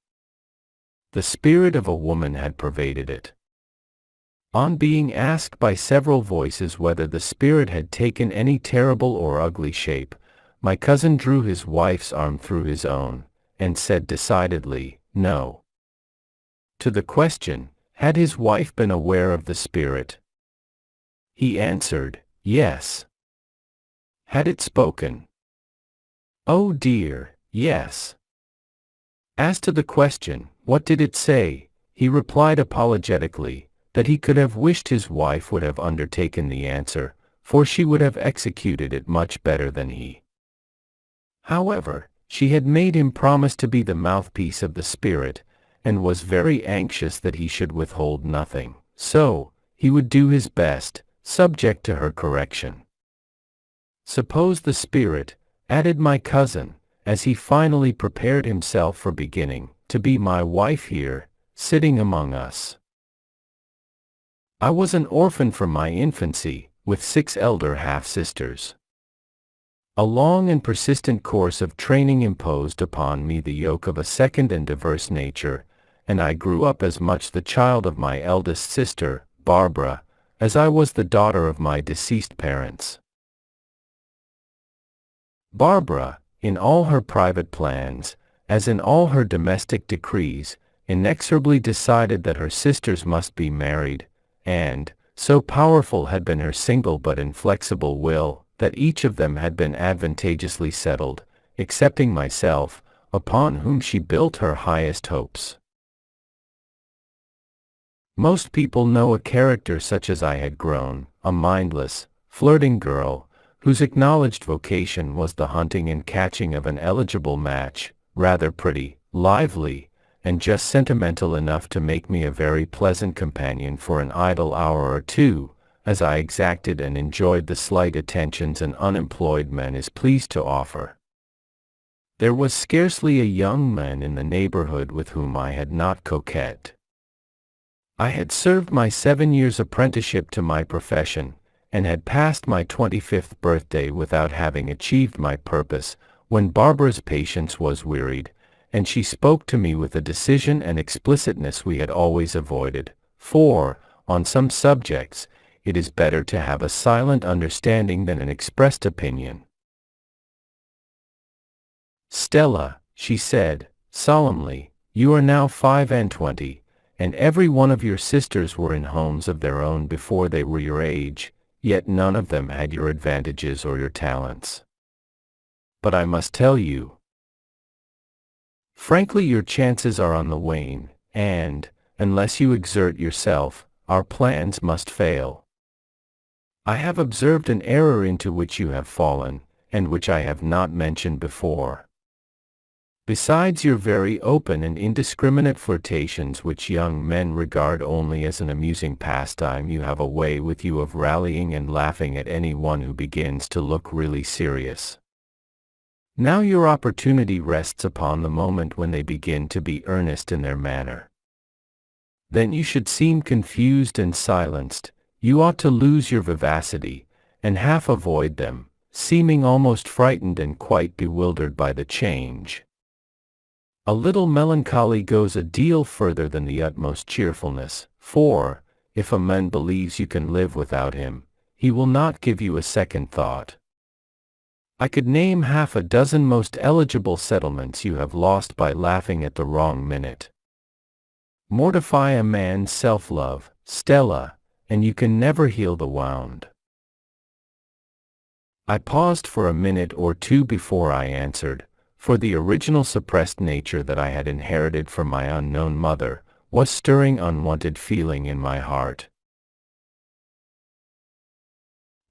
The spirit of a woman had pervaded it. On being asked by several voices whether the spirit had taken any terrible or ugly shape, my cousin drew his wife's arm through his own, and said decidedly, no. To the question, had his wife been aware of the spirit? He answered, yes. Had it spoken? Oh dear, yes. As to the question, what did it say, he replied apologetically, that he could have wished his wife would have undertaken the answer, for she would have executed it much better than he. However, she had made him promise to be the mouthpiece of the spirit, and was very anxious that he should withhold nothing, so he would do his best, subject to her correction. Suppose the spirit, added my cousin, as he finally prepared himself for beginning, to be my wife here, sitting among us. I was an orphan from my infancy, with 6 elder half-sisters. A long and persistent course of training imposed upon me the yoke of a second and diverse nature, and I grew up as much the child of my eldest sister, Barbara, as I was the daughter of my deceased parents. Barbara, in all her private plans, as in all her domestic decrees, inexorably decided that her sisters must be married, and, so powerful had been her single but inflexible will, that each of them had been advantageously settled, excepting myself, upon whom she built her highest hopes. Most people know a character such as I had grown, a mindless, flirting girl, whose acknowledged vocation was the hunting and catching of an eligible match, rather pretty, lively, and just sentimental enough to make me a very pleasant companion for an idle hour or two, as I exacted and enjoyed the slight attentions an unemployed man is pleased to offer. There was scarcely a young man in the neighborhood with whom I had not coquetted. I had served my 7 years' apprenticeship to my profession, and had passed my 25th birthday without having achieved my purpose, when Barbara's patience was wearied, and she spoke to me with a decision and explicitness we had always avoided, for, on some subjects, it is better to have a silent understanding than an expressed opinion. Stella, she said, solemnly, you are now 25, and every one of your sisters were in homes of their own before they were your age, yet none of them had your advantages or your talents. But I must tell you, frankly, your chances are on the wane, and, unless you exert yourself, our plans must fail. I have observed an error into which you have fallen, and which I have not mentioned before. Besides your very open and indiscriminate flirtations which young men regard only as an amusing pastime, you have a way with you of rallying and laughing at any one who begins to look really serious. Now your opportunity rests upon the moment when they begin to be earnest in their manner. Then you should seem confused and silenced, you ought to lose your vivacity, and half avoid them, seeming almost frightened and quite bewildered by the change. A little melancholy goes a deal further than the utmost cheerfulness, for, if a man believes you can live without him, he will not give you a second thought. I could name 6 most eligible settlements you have lost by laughing at the wrong minute. Mortify a man's self-love, Stella, and you can never heal the wound. I paused for a minute or two before I answered, for the original suppressed nature that I had inherited from my unknown mother was stirring unwanted feeling in my heart.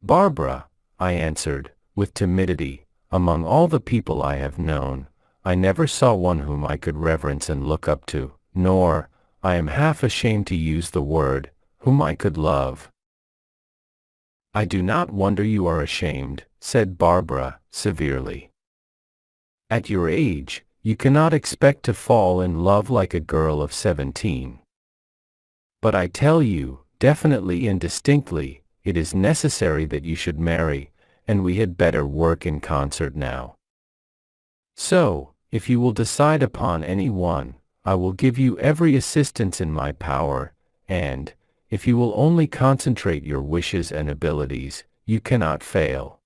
Barbara, I answered, with timidity, among all the people I have known, I never saw one whom I could reverence and look up to, nor, I am half ashamed to use the word, whom I could love. I do not wonder you are ashamed, said Barbara, severely. At your age, you cannot expect to fall in love like a girl of 17. But I tell you, definitely and distinctly, it is necessary that you should marry, and we had better work in concert now. So, if you will decide upon any one, I will give you every assistance in my power, and, if you will only concentrate your wishes and abilities, you cannot fail.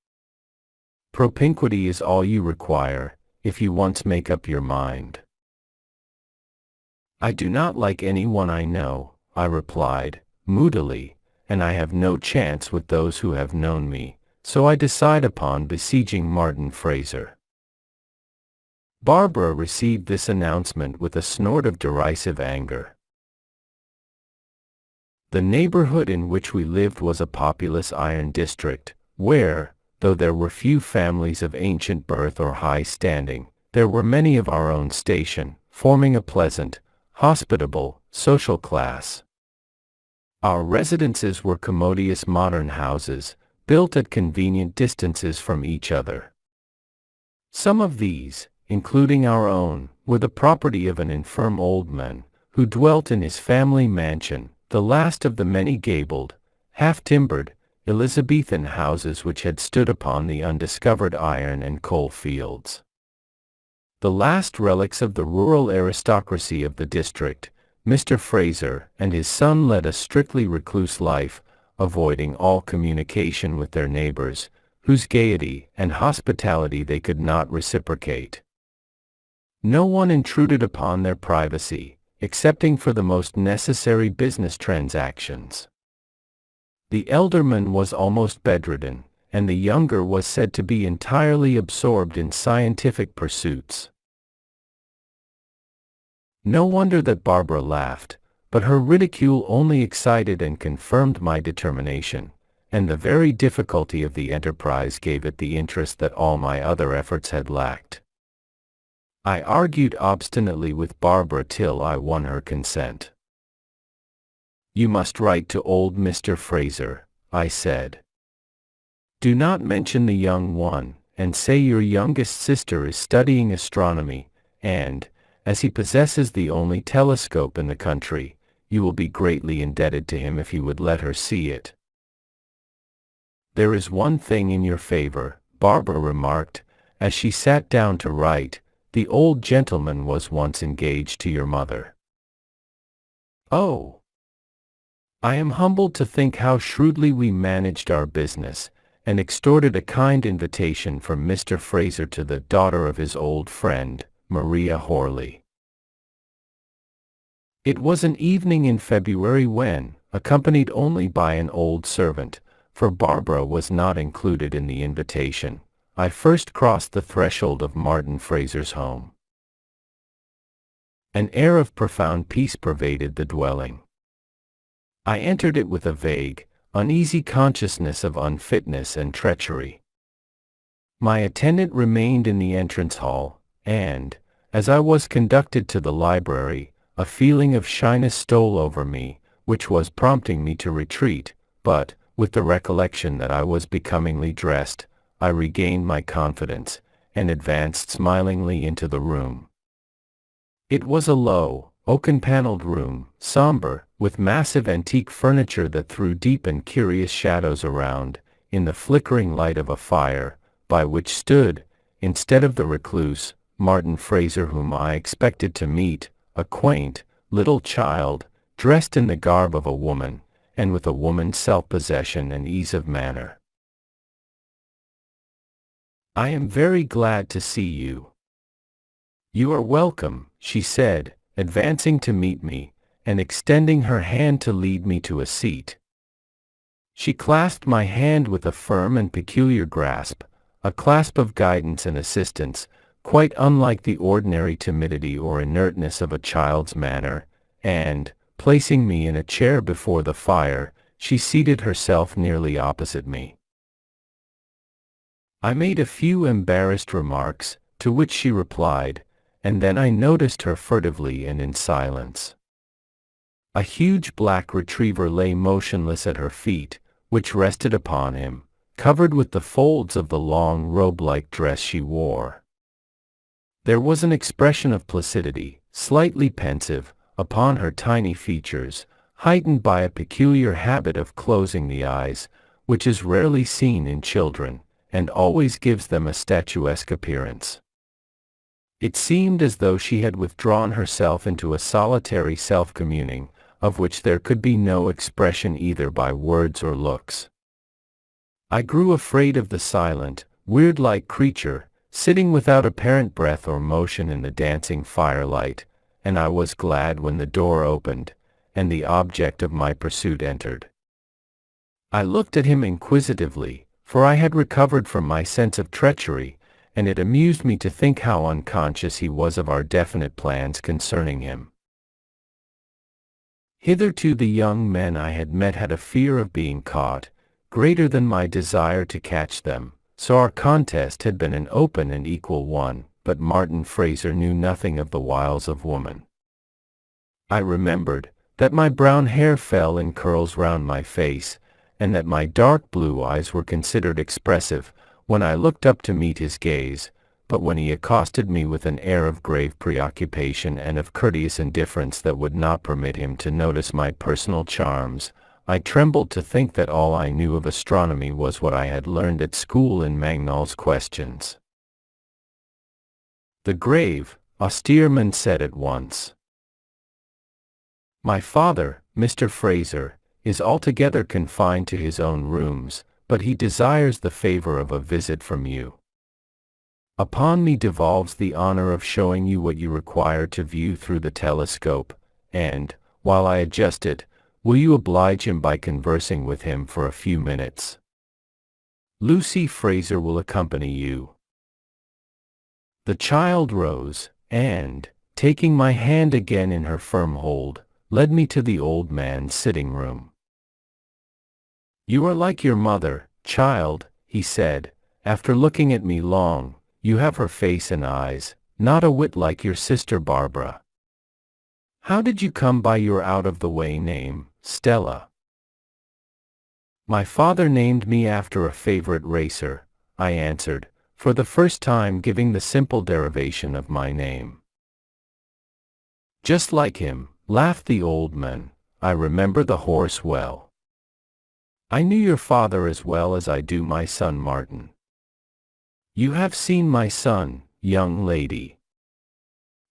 Propinquity is all you require, if you once make up your mind. I do not like anyone I know, I replied, moodily, and I have no chance with those who have known me, so I decide upon besieging Martin Fraser. Barbara received this announcement with a snort of derisive anger. The neighborhood in which we lived was a populous iron district, where, though there were few families of ancient birth or high standing, there were many of our own station, forming a pleasant, hospitable, social class. Our residences were commodious modern houses, built at convenient distances from each other. Some of these, including our own, were the property of an infirm old man, who dwelt in his family mansion, the last of the many gabled, half-timbered, Elizabethan houses which had stood upon the undiscovered iron and coal fields. The last relics of the rural aristocracy of the district, Mr. Fraser and his son led a strictly recluse life, avoiding all communication with their neighbors, whose gaiety and hospitality they could not reciprocate. No one intruded upon their privacy, excepting for the most necessary business transactions. The elder man was almost bedridden, and the younger was said to be entirely absorbed in scientific pursuits. No wonder that Barbara laughed, but her ridicule only excited and confirmed my determination, and the very difficulty of the enterprise gave it the interest that all my other efforts had lacked. I argued obstinately with Barbara till I won her consent. You must write to old Mr. Fraser, I said. Do not mention the young one, and say your youngest sister is studying astronomy, and, as he possesses the only telescope in the country, you will be greatly indebted to him if he would let her see it. There is one thing in your favor, Barbara remarked, as she sat down to write. The old gentleman was once engaged to your mother. Oh! I am humbled to think how shrewdly we managed our business, and extorted a kind invitation from Mr. Fraser to the daughter of his old friend, Maria Horley. It was an evening in February when, accompanied only by an old servant, for Barbara was not included in the invitation, I first crossed the threshold of Martin Fraser's home. An air of profound peace pervaded the dwelling. I entered it with a vague, uneasy consciousness of unfitness and treachery. My attendant remained in the entrance hall, and, as I was conducted to the library, a feeling of shyness stole over me, which was prompting me to retreat, but, with the recollection that I was becomingly dressed, I regained my confidence, and advanced smilingly into the room. It was a low, oaken-paneled room, somber, with massive antique furniture that threw deep and curious shadows around, in the flickering light of a fire, by which stood, instead of the recluse, Martin Fraser whom I expected to meet, a quaint, little child, dressed in the garb of a woman, and with a woman's self-possession and ease of manner. I am very glad to see you. You are welcome, she said, advancing to meet me, and extending her hand to lead me to a seat. She clasped my hand with a firm and peculiar grasp, a clasp of guidance and assistance, quite unlike the ordinary timidity or inertness of a child's manner, and, placing me in a chair before the fire, she seated herself nearly opposite me. I made a few embarrassed remarks, to which she replied, and then I noticed her furtively and in silence. A huge black retriever lay motionless at her feet, which rested upon him, covered with the folds of the long robe-like dress she wore. There was an expression of placidity, slightly pensive, upon her tiny features, heightened by a peculiar habit of closing the eyes, which is rarely seen in children, and always gives them a statuesque appearance. It seemed as though she had withdrawn herself into a solitary self-communing, of which there could be no expression either by words or looks. I grew afraid of the silent, weird-like creature, sitting without apparent breath or motion in the dancing firelight, and I was glad when the door opened, and the object of my pursuit entered. I looked at him inquisitively, for I had recovered from my sense of treachery, and it amused me to think how unconscious he was of our definite plans concerning him. Hitherto the young men I had met had a fear of being caught, greater than my desire to catch them, so our contest had been an open and equal one, but Martin Fraser knew nothing of the wiles of woman. I remembered that my brown hair fell in curls round my face, and that my dark blue eyes were considered expressive when I looked up to meet his gaze, but when he accosted me with an air of grave preoccupation and of courteous indifference that would not permit him to notice my personal charms, I trembled to think that all I knew of astronomy was what I had learned at school in Mangnall's Questions. The grave, austere man said at once, "My father, Mr. Fraser, is altogether confined to his own rooms, but he desires the favor of a visit from you. Upon me devolves the honor of showing you what you require to view through the telescope, and, while I adjust it, will you oblige him by conversing with him for a few minutes? Lucy Fraser will accompany you." The child rose, and, taking my hand again in her firm hold, led me to the old man's sitting room. "You are like your mother, child," he said, after looking at me long. "You have her face and eyes, not a whit like your sister Barbara. How did you come by your out-of-the-way name, Stella?" "My father named me after a favorite racer," I answered, for the first time giving the simple derivation of my name. "Just like him," laughed the old man. "I remember the horse well. I knew your father as well as I do my son Martin." "You have seen my son, young lady."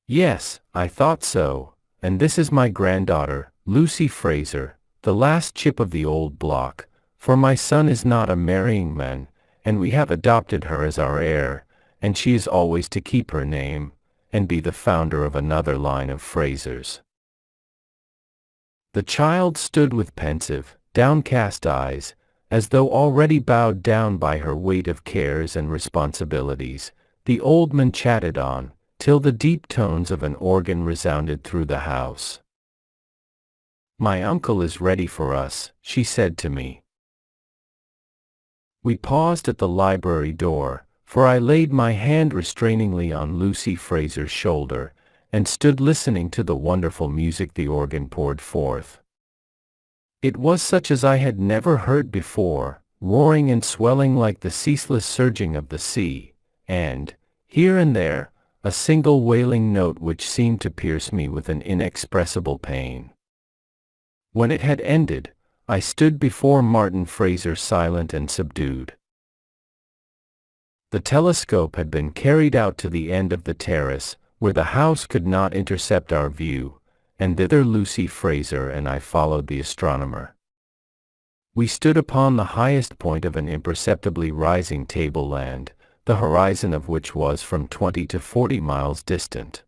"Yes, I thought so, and this is my granddaughter, Lucy Fraser, the last chip of the old block, for my son is not a marrying man, and we have adopted her as our heir, and she is always to keep her name, and be the founder of another line of Frasers." The child stood with pensive, downcast eyes, as though already bowed down by her weight of cares and responsibilities. The old man chatted on, till the deep tones of an organ resounded through the house. "My uncle is ready for us," she said to me. We paused at the library door, for I laid my hand restrainingly on Lucy Fraser's shoulder, and stood listening to the wonderful music the organ poured forth. It was such as I had never heard before, roaring and swelling like the ceaseless surging of the sea, and, here and there, a single wailing note which seemed to pierce me with an inexpressible pain. When it had ended, I stood before Martin Fraser silent and subdued. The telescope had been carried out to the end of the terrace, where the house could not intercept our view, and thither Lucy Fraser and I followed the astronomer. We stood upon the highest point of an imperceptibly rising tableland, the horizon of which was from 20 to 40 miles distant.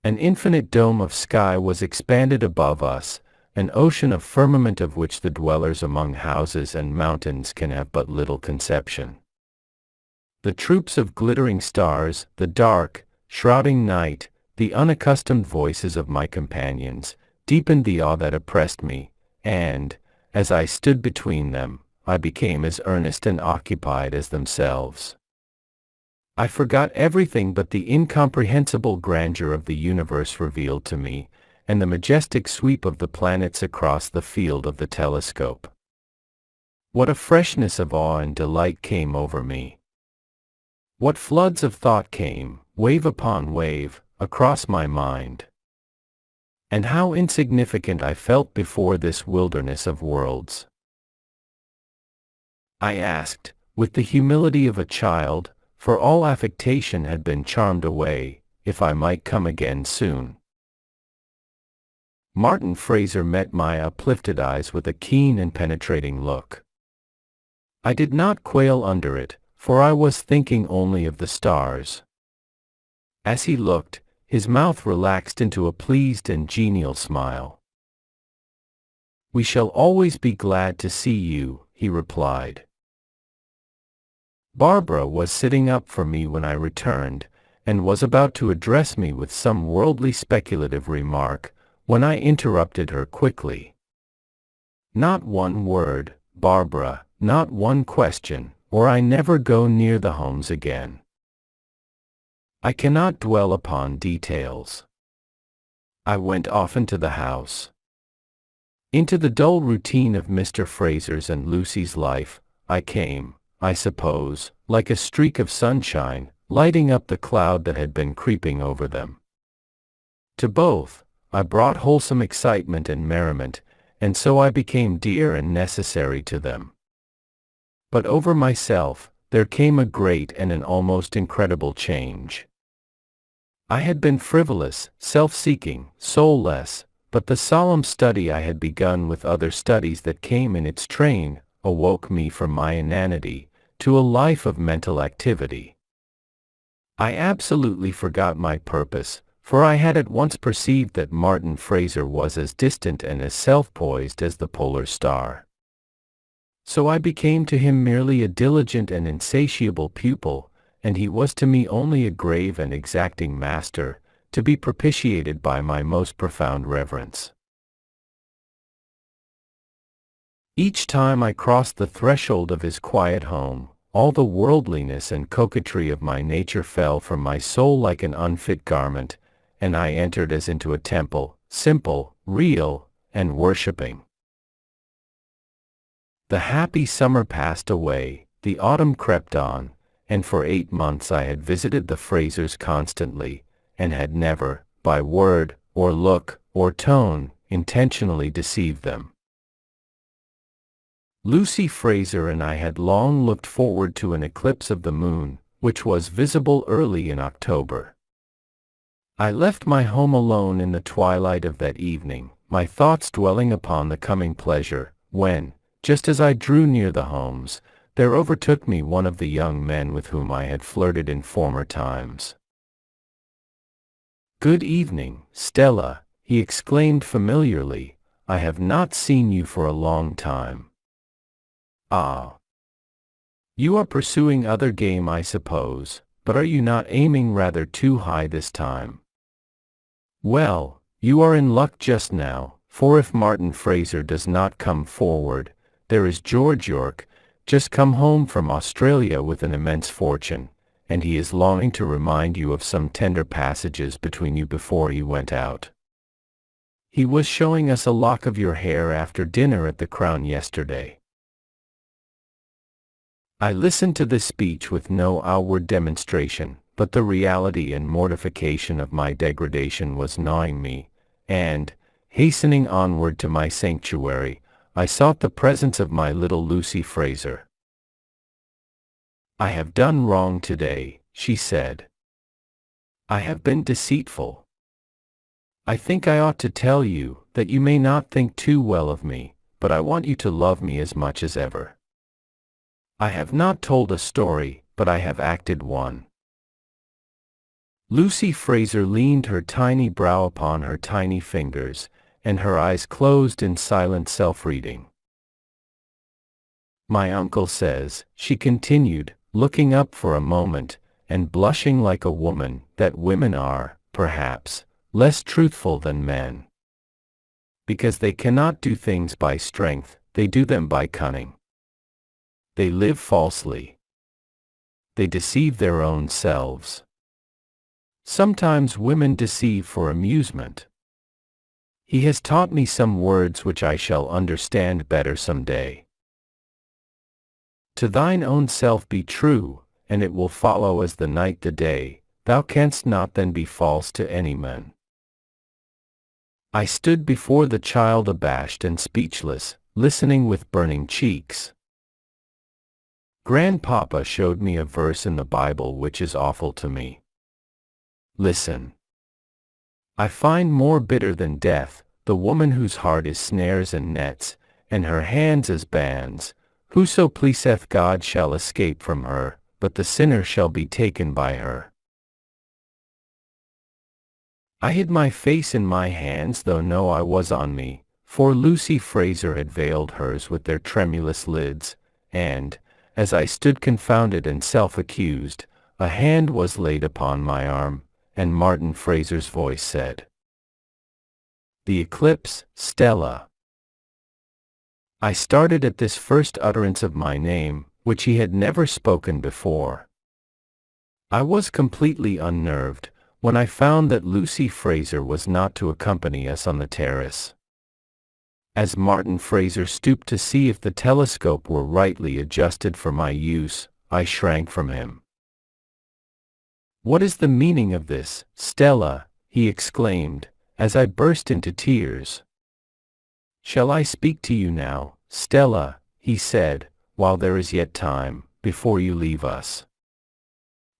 An infinite dome of sky was expanded above us, an ocean of firmament of which the dwellers among houses and mountains can have but little conception. The troops of glittering stars, the dark, shrouding night, the unaccustomed voices of my companions, deepened the awe that oppressed me, and, as I stood between them, I became as earnest and occupied as themselves. I forgot everything but the incomprehensible grandeur of the universe revealed to me, and the majestic sweep of the planets across the field of the telescope. What a freshness of awe and delight came over me! What floods of thought came, wave upon wave, across my mind! And how insignificant I felt before this wilderness of worlds! I asked, with the humility of a child, for all affectation had been charmed away, if I might come again soon. Martin Fraser met my uplifted eyes with a keen and penetrating look. I did not quail under it, for I was thinking only of the stars. As he looked, his mouth relaxed into a pleased and genial smile. "We shall always be glad to see you," he replied. Barbara was sitting up for me when I returned, and was about to address me with some worldly speculative remark, when I interrupted her quickly. "Not one word, Barbara, not one question, or I never go near the Holmes again. I cannot dwell upon details." I went off into the house. Into the dull routine of Mr. Fraser's and Lucy's life, I came, I suppose, like a streak of sunshine, lighting up the cloud that had been creeping over them. To both, I brought wholesome excitement and merriment, and so I became dear and necessary to them. But over myself, there came a great and an almost incredible change. I had been frivolous, self-seeking, soulless, but the solemn study I had begun with other studies that came in its train, awoke me from my inanity, to a life of mental activity. I absolutely forgot my purpose, for I had at once perceived that Martin Fraser was as distant and as self-poised as the polar star. So I became to him merely a diligent and insatiable pupil, and he was to me only a grave and exacting master, to be propitiated by my most profound reverence. Each time I crossed the threshold of his quiet home, all the worldliness and coquetry of my nature fell from my soul like an unfit garment, and I entered as into a temple, simple, real, and worshipping. The happy summer passed away, the autumn crept on, and for 8 months I had visited the Frasers constantly, and had never, by word, or look, or tone, intentionally deceived them. Lucy Fraser and I had long looked forward to an eclipse of the moon, which was visible early in October. I left my home alone in the twilight of that evening, my thoughts dwelling upon the coming pleasure, when, just as I drew near the Holmes, there overtook me one of the young men with whom I had flirted in former times. "Good evening, Stella," he exclaimed familiarly. "I have not seen you for a long time." "Ah. You are pursuing other game, I suppose, but are you not aiming rather too high this time?" "Well, you are in luck just now, for if Martin Fraser does not come forward, there is George York, just come home from Australia with an immense fortune, and he is longing to remind you of some tender passages between you before he went out. He was showing us a lock of your hair after dinner at the Crown yesterday." I listened to this speech with no outward demonstration, but the reality and mortification of my degradation was gnawing me, and, hastening onward to my sanctuary, I sought the presence of my little Lucy Fraser. "I have done wrong today," she said. "I have been deceitful. I think I ought to tell you, that you may not think too well of me, but I want you to love me as much as ever. I have not told a story, but I have acted one." Lucy Fraser leaned her tiny brow upon her tiny fingers, and her eyes closed in silent self-reading. "My uncle says," she continued, looking up for a moment, and blushing like a woman, "that women are, perhaps, less truthful than men. Because they cannot do things by strength, they do them by cunning. They live falsely. They deceive their own selves. Sometimes women deceive for amusement. He has taught me some words which I shall understand better some day. To thine own self be true, and it will follow as the night the day. Thou canst not then be false to any man. I stood before the child abashed and speechless, listening with burning cheeks. Grandpapa showed me a verse in the Bible which is awful to me. Listen. I find more bitter than death, the woman whose heart is snares and nets, and her hands as bands. Whoso pleaseth God shall escape from her, but the sinner shall be taken by her. I hid my face in my hands, though no eye was on me, for Lucy Fraser had veiled hers with their tremulous lids, and, as I stood confounded and self-accused, a hand was laid upon my arm, and Martin Fraser's voice said, "The eclipse, Stella." I started at this first utterance of my name, which he had never spoken before. I was completely unnerved when I found that Lucy Fraser was not to accompany us on the terrace. As Martin Fraser stooped to see if the telescope were rightly adjusted for my use, I shrank from him. "What is the meaning of this, Stella?" he exclaimed, as I burst into tears. "Shall I speak to you now, Stella?" he said, "while there is yet time, before you leave us?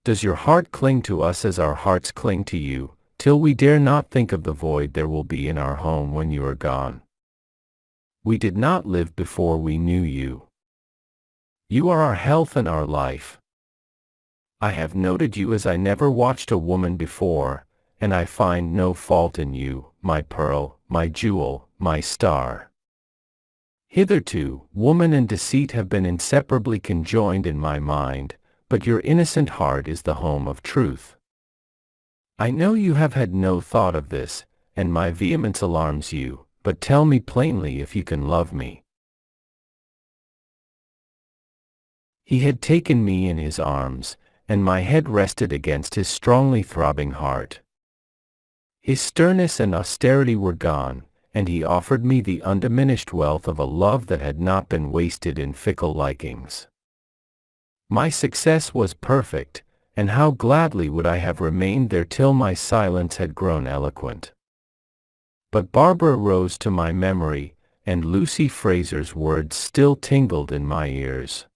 Does your heart cling to us as our hearts cling to you, till we dare not think of the void there will be in our home when you are gone? We did not live before we knew you. You are our health and our life. I have noted you as I never watched a woman before, and I find no fault in you, my pearl, my jewel, my star. Hitherto, woman and deceit have been inseparably conjoined in my mind, but your innocent heart is the home of truth. I know you have had no thought of this, and my vehemence alarms you, but tell me plainly if you can love me." He had taken me in his arms, and my head rested against his strongly throbbing heart. His sternness and austerity were gone, and he offered me the undiminished wealth of a love that had not been wasted in fickle likings. My success was perfect, and how gladly would I have remained there till my silence had grown eloquent. But Barbara rose to my memory, and Lucy Fraser's words still tingled in my ears.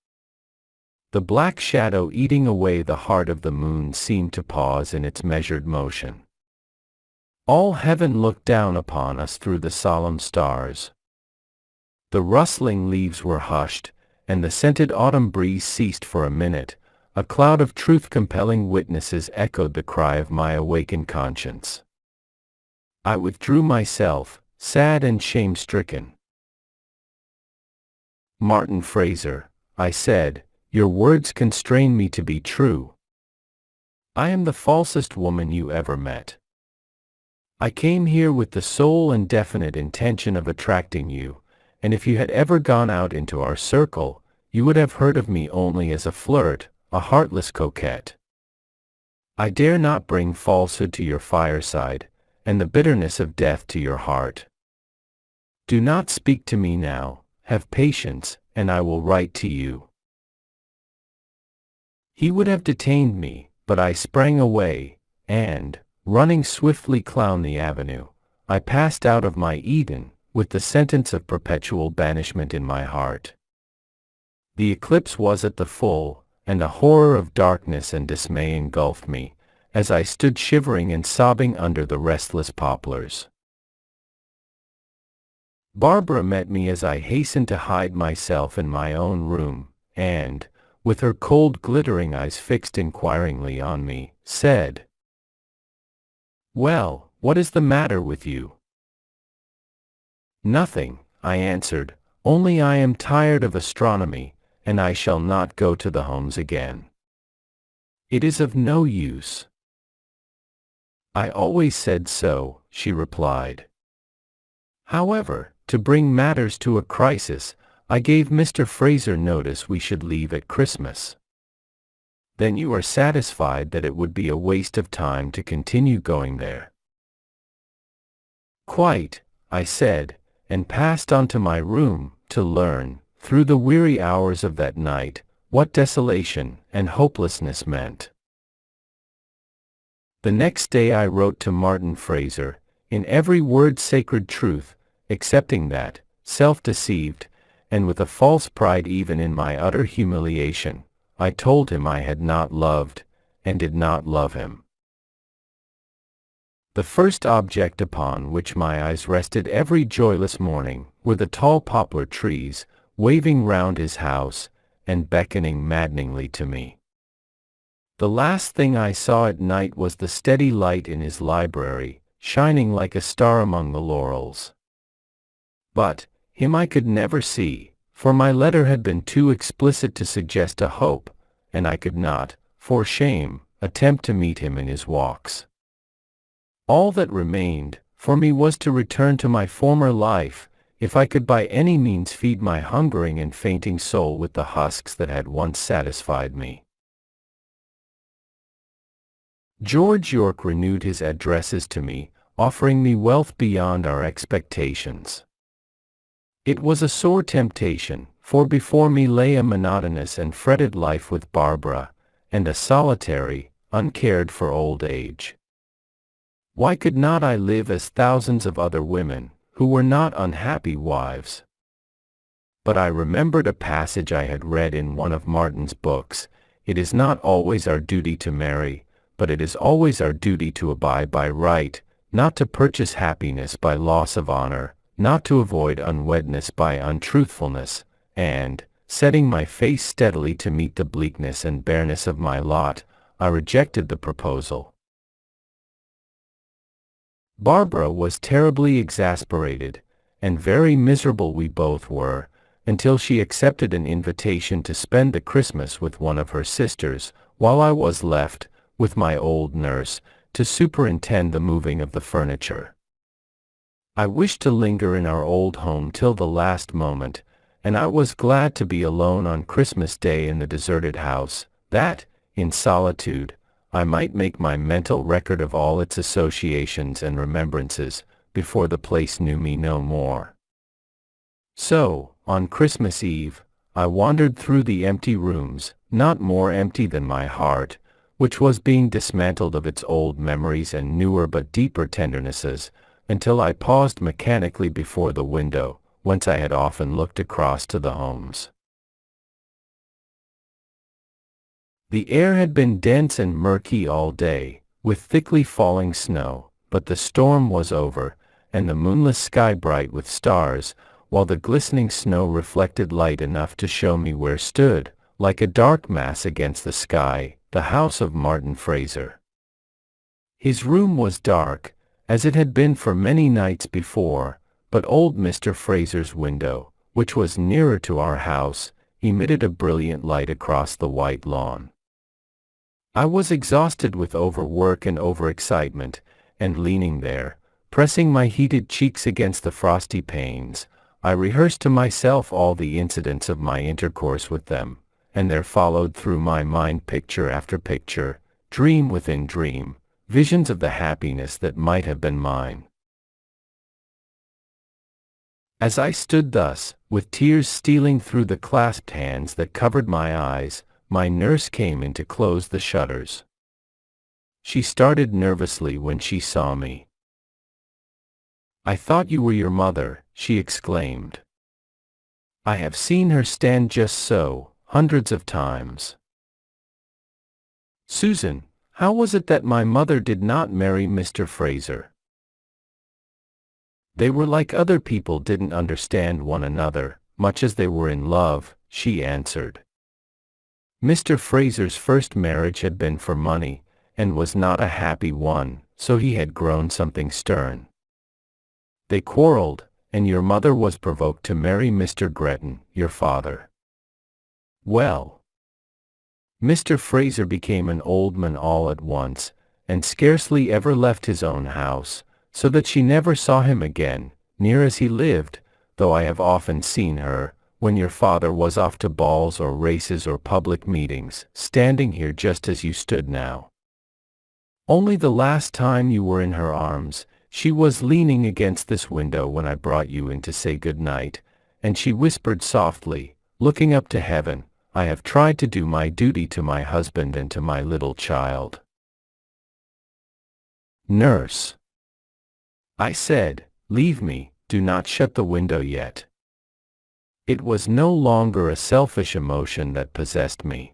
The black shadow eating away the heart of the moon seemed to pause in its measured motion. All heaven looked down upon us through the solemn stars. The rustling leaves were hushed, and the scented autumn breeze ceased for a minute. A cloud of truth-compelling witnesses echoed the cry of my awakened conscience. I withdrew myself, sad and shame-stricken. "Martin Fraser," I said, "your words constrain me to be true. I am the falsest woman you ever met. I came here with the sole and definite intention of attracting you, and if you had ever gone out into our circle, you would have heard of me only as a flirt, a heartless coquette. I dare not bring falsehood to your fireside, and the bitterness of death to your heart. Do not speak to me now, have patience, and I will write to you." He would have detained me, but I sprang away, and, running swiftly down the avenue, I passed out of my Eden, with the sentence of perpetual banishment in my heart. The eclipse was at the full, and a horror of darkness and dismay engulfed me, as I stood shivering and sobbing under the restless poplars. Barbara met me as I hastened to hide myself in my own room, and, with her cold glittering eyes fixed inquiringly on me, said, "Well, what is the matter with you?" "Nothing," I answered, "only I am tired of astronomy, and I shall not go to the Homes again. It is of no use." "I always said so," she replied. However, to bring matters to a crisis, I gave Mr. Fraser notice we should leave at Christmas. "Then you are satisfied that it would be a waste of time to continue going there?" "Quite. I said, and passed on to my room, to learn, through the weary hours of that night, what desolation and hopelessness meant. The next day I wrote to Martin Fraser, in every word sacred truth, excepting that, self-deceived, and with a false pride even in my utter humiliation, I told him I had not loved, and did not love him. The first object upon which my eyes rested every joyless morning were the tall poplar trees, waving round his house, and beckoning maddeningly to me. The last thing I saw at night was the steady light in his library, shining like a star among the laurels. But him I could never see, for my letter had been too explicit to suggest a hope, and I could not, for shame, attempt to meet him in his walks. All that remained for me was to return to my former life, if I could by any means feed my hungering and fainting soul with the husks that had once satisfied me. George York renewed his addresses to me, offering me wealth beyond our expectations. It was a sore temptation, for before me lay a monotonous and fretted life with Barbara, and a solitary, uncared for old age. Why could not I live as thousands of other women, who were not unhappy wives? But I remembered a passage I had read in one of Martin's books: it is not always our duty to marry, but it is always our duty to abide by right, not to purchase happiness by loss of honor, not to avoid unwedness by untruthfulness, and, setting my face steadily to meet the bleakness and bareness of my lot, I rejected the proposal. Barbara was terribly exasperated, and very miserable we both were, until she accepted an invitation to spend the Christmas with one of her sisters, while I was left, with my old nurse, to superintend the moving of the furniture. I wished to linger in our old home till the last moment, and I was glad to be alone on Christmas Day in the deserted house, that, in solitude, I might make my mental record of all its associations and remembrances, before the place knew me no more. So, on Christmas Eve, I wandered through the empty rooms, not more empty than my heart, which was being dismantled of its old memories and newer but deeper tendernesses, until I paused mechanically before the window, whence I had often looked across to the homes. The air had been dense and murky all day, with thickly falling snow, but the storm was over, and the moonless sky bright with stars, while the glistening snow reflected light enough to show me where stood, like a dark mass against the sky, the house of Martin Fraser. His room was dark, as it had been for many nights before, but old Mr. Fraser's window, which was nearer to our house, emitted a brilliant light across the white lawn. I was exhausted with overwork and overexcitement, and leaning there, pressing my heated cheeks against the frosty panes, I rehearsed to myself all the incidents of my intercourse with them, and there followed through my mind picture after picture, dream within dream, visions of the happiness that might have been mine. As I stood thus, with tears stealing through the clasped hands that covered my eyes, my nurse came in to close the shutters. She started nervously when she saw me. "I thought you were your mother," she exclaimed. "I have seen her stand just so, hundreds of times." "Susan, how was it that my mother did not marry Mr. Fraser?" "They were like other people, didn't understand one another, much as they were in love," she answered. "Mr. Fraser's first marriage had been for money, and was not a happy one, so he had grown something stern. They quarreled, and your mother was provoked to marry Mr. Gretton, your father. Well, Mr. Fraser became an old man all at once, and scarcely ever left his own house, so that she never saw him again, near as he lived, though I have often seen her, when your father was off to balls or races or public meetings, standing here just as you stood now. Only the last time you were in her arms, She was leaning against this window when I brought you in to say good night, and she whispered softly, looking up to heaven, "I have tried to do my duty to my husband and to my little child." Nurse. I said, "Leave me, do not shut the window yet." It was no longer a selfish emotion that possessed me.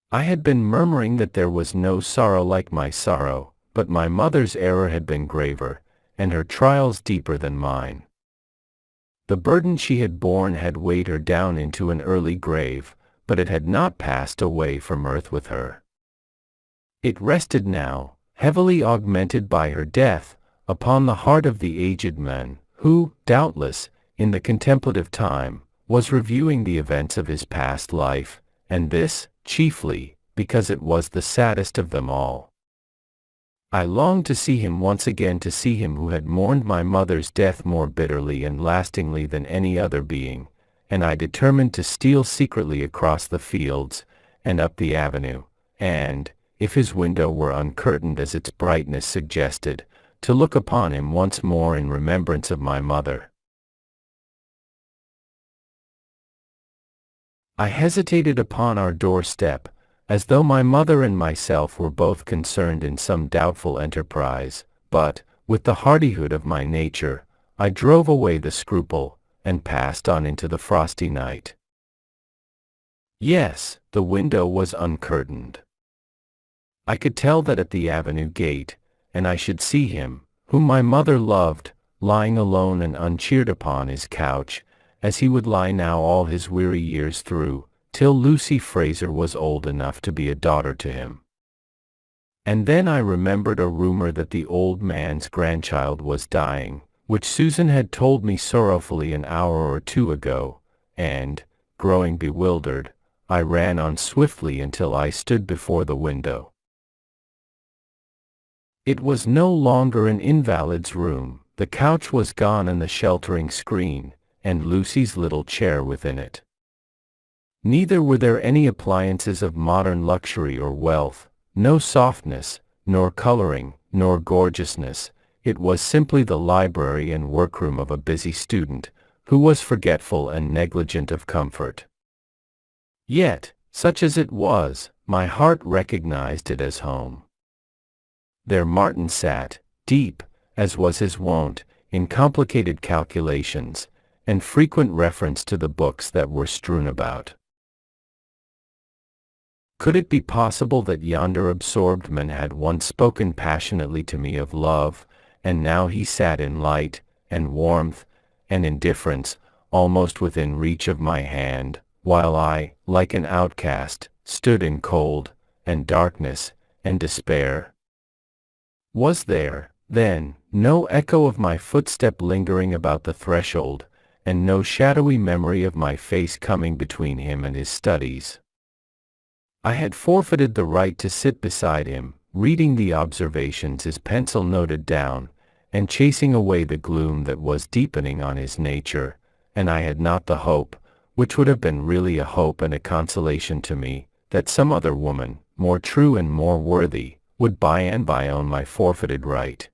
I had been murmuring that there was no sorrow like my sorrow, but my mother's error had been graver, and her trials deeper than mine. The burden she had borne had weighed her down into an early grave, but it had not passed away from earth with her. It rested now, heavily augmented by her death, upon the heart of the aged man, who, doubtless, in the contemplative time, was reviewing the events of his past life, and this, chiefly, because it was the saddest of them all. I longed to see him once again, to see him who had mourned my mother's death more bitterly and lastingly than any other being, and I determined to steal secretly across the fields, and up the avenue, and, if his window were uncurtained as its brightness suggested, to look upon him once more in remembrance of my mother. I hesitated upon our doorstep, as though my mother and myself were both concerned in some doubtful enterprise, but, with the hardihood of my nature, I drove away the scruple, and passed on into the frosty night. Yes, the window was uncurtained. I could tell that at the avenue gate, and I should see him, whom my mother loved, lying alone and uncheered upon his couch, as he would lie now all his weary years through, till Lucy Fraser was old enough to be a daughter to him. And then I remembered a rumor that the old man's grandchild was dying, which Susan had told me sorrowfully an hour or two ago, and, growing bewildered, I ran on swiftly until I stood before the window. It was no longer an invalid's room. The couch was gone and the sheltering screen, and Lucy's little chair within it. Neither were there any appliances of modern luxury or wealth, no softness, nor coloring, nor gorgeousness. It was simply the library and workroom of a busy student, who was forgetful and negligent of comfort. Yet, such as it was, my heart recognized it as home. There Martin sat, deep, as was his wont, in complicated calculations, and frequent reference to the books that were strewn about. Could it be possible that yonder absorbed man had once spoken passionately to me of love, and now he sat in light, and warmth, and indifference, almost within reach of my hand, while I, like an outcast, stood in cold, and darkness, and despair? Was there, then, no echo of my footstep lingering about the threshold, and no shadowy memory of my face coming between him and his studies? I had forfeited the right to sit beside him, reading the observations his pencil noted down, and chasing away the gloom that was deepening on his nature, and I had not the hope, which would have been really a hope and a consolation to me, that some other woman, more true and more worthy, would by and by own my forfeited right.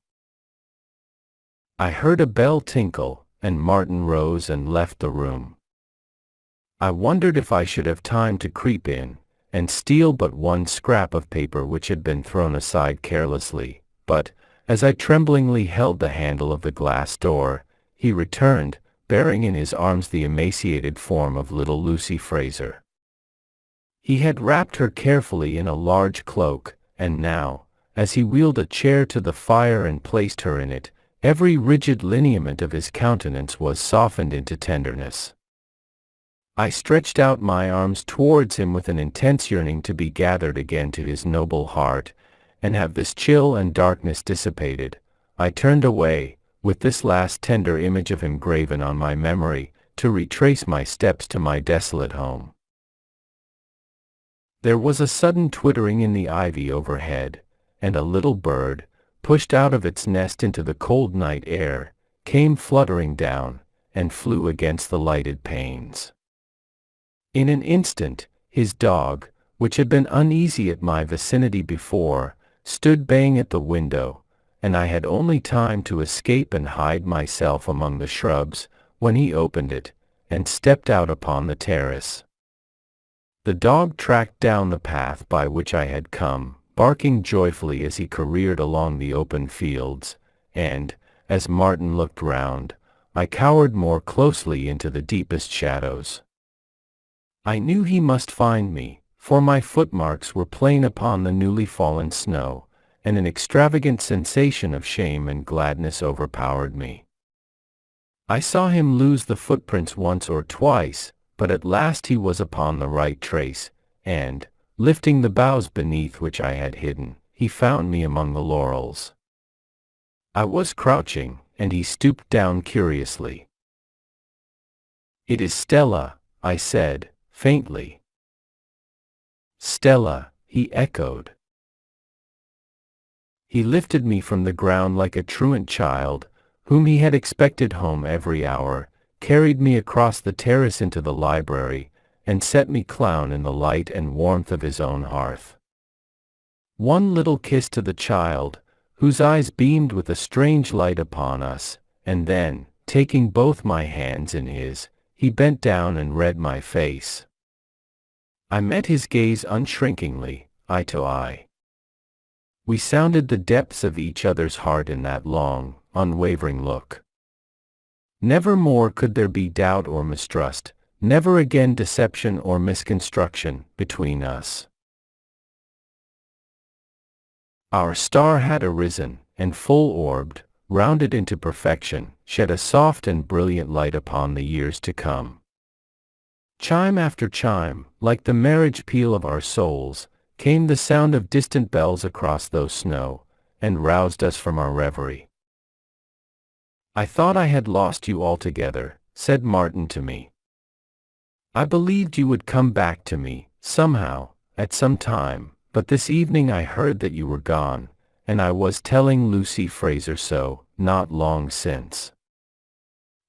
I heard a bell tinkle, and Martin rose and left the room. I wondered if I should have time to creep in, and steal but one scrap of paper which had been thrown aside carelessly, but, as I tremblingly held the handle of the glass door, he returned, bearing in his arms the emaciated form of little Lucy Fraser. He had wrapped her carefully in a large cloak, and now, as he wheeled a chair to the fire and placed her in it, every rigid lineament of his countenance was softened into tenderness. I stretched out my arms towards him with an intense yearning to be gathered again to his noble heart, and have this chill and darkness dissipated. I turned away, with this last tender image of him graven on my memory, to retrace my steps to my desolate home. There was a sudden twittering in the ivy overhead, and a little bird, pushed out of its nest into the cold night air, came fluttering down, and flew against the lighted panes. In an instant, his dog, which had been uneasy at my vicinity before, stood baying at the window, and I had only time to escape and hide myself among the shrubs, when he opened it, and stepped out upon the terrace. The dog tracked down the path by which I had come, barking joyfully as he careered along the open fields, and, as Martin looked round, I cowered more closely into the deepest shadows. I knew he must find me, for my footmarks were plain upon the newly fallen snow, and an extravagant sensation of shame and gladness overpowered me. I saw him lose the footprints once or twice, but at last he was upon the right trace, and, lifting the boughs beneath which I had hidden, he found me among the laurels. I was crouching, and he stooped down curiously. "It is Stella," I said, faintly. "Stella," he echoed. He lifted me from the ground like a truant child, whom he had expected home every hour, carried me across the terrace into the library, and set me clown in the light and warmth of his own hearth. One little kiss to the child, whose eyes beamed with a strange light upon us, and then, taking both my hands in his, he bent down and read my face. I met his gaze unshrinkingly, eye to eye. We sounded the depths of each other's heart in that long, unwavering look. Never more could there be doubt or mistrust, never again deception or misconstruction, between us. Our star had arisen, and full-orbed, rounded into perfection, shed a soft and brilliant light upon the years to come. Chime after chime, like the marriage peal of our souls, came the sound of distant bells across those snow, and roused us from our reverie. "I thought I had lost you altogether," said Martin to me. "I believed you would come back to me, somehow, at some time, but this evening I heard that you were gone, and I was telling Lucy Fraser so, not long since.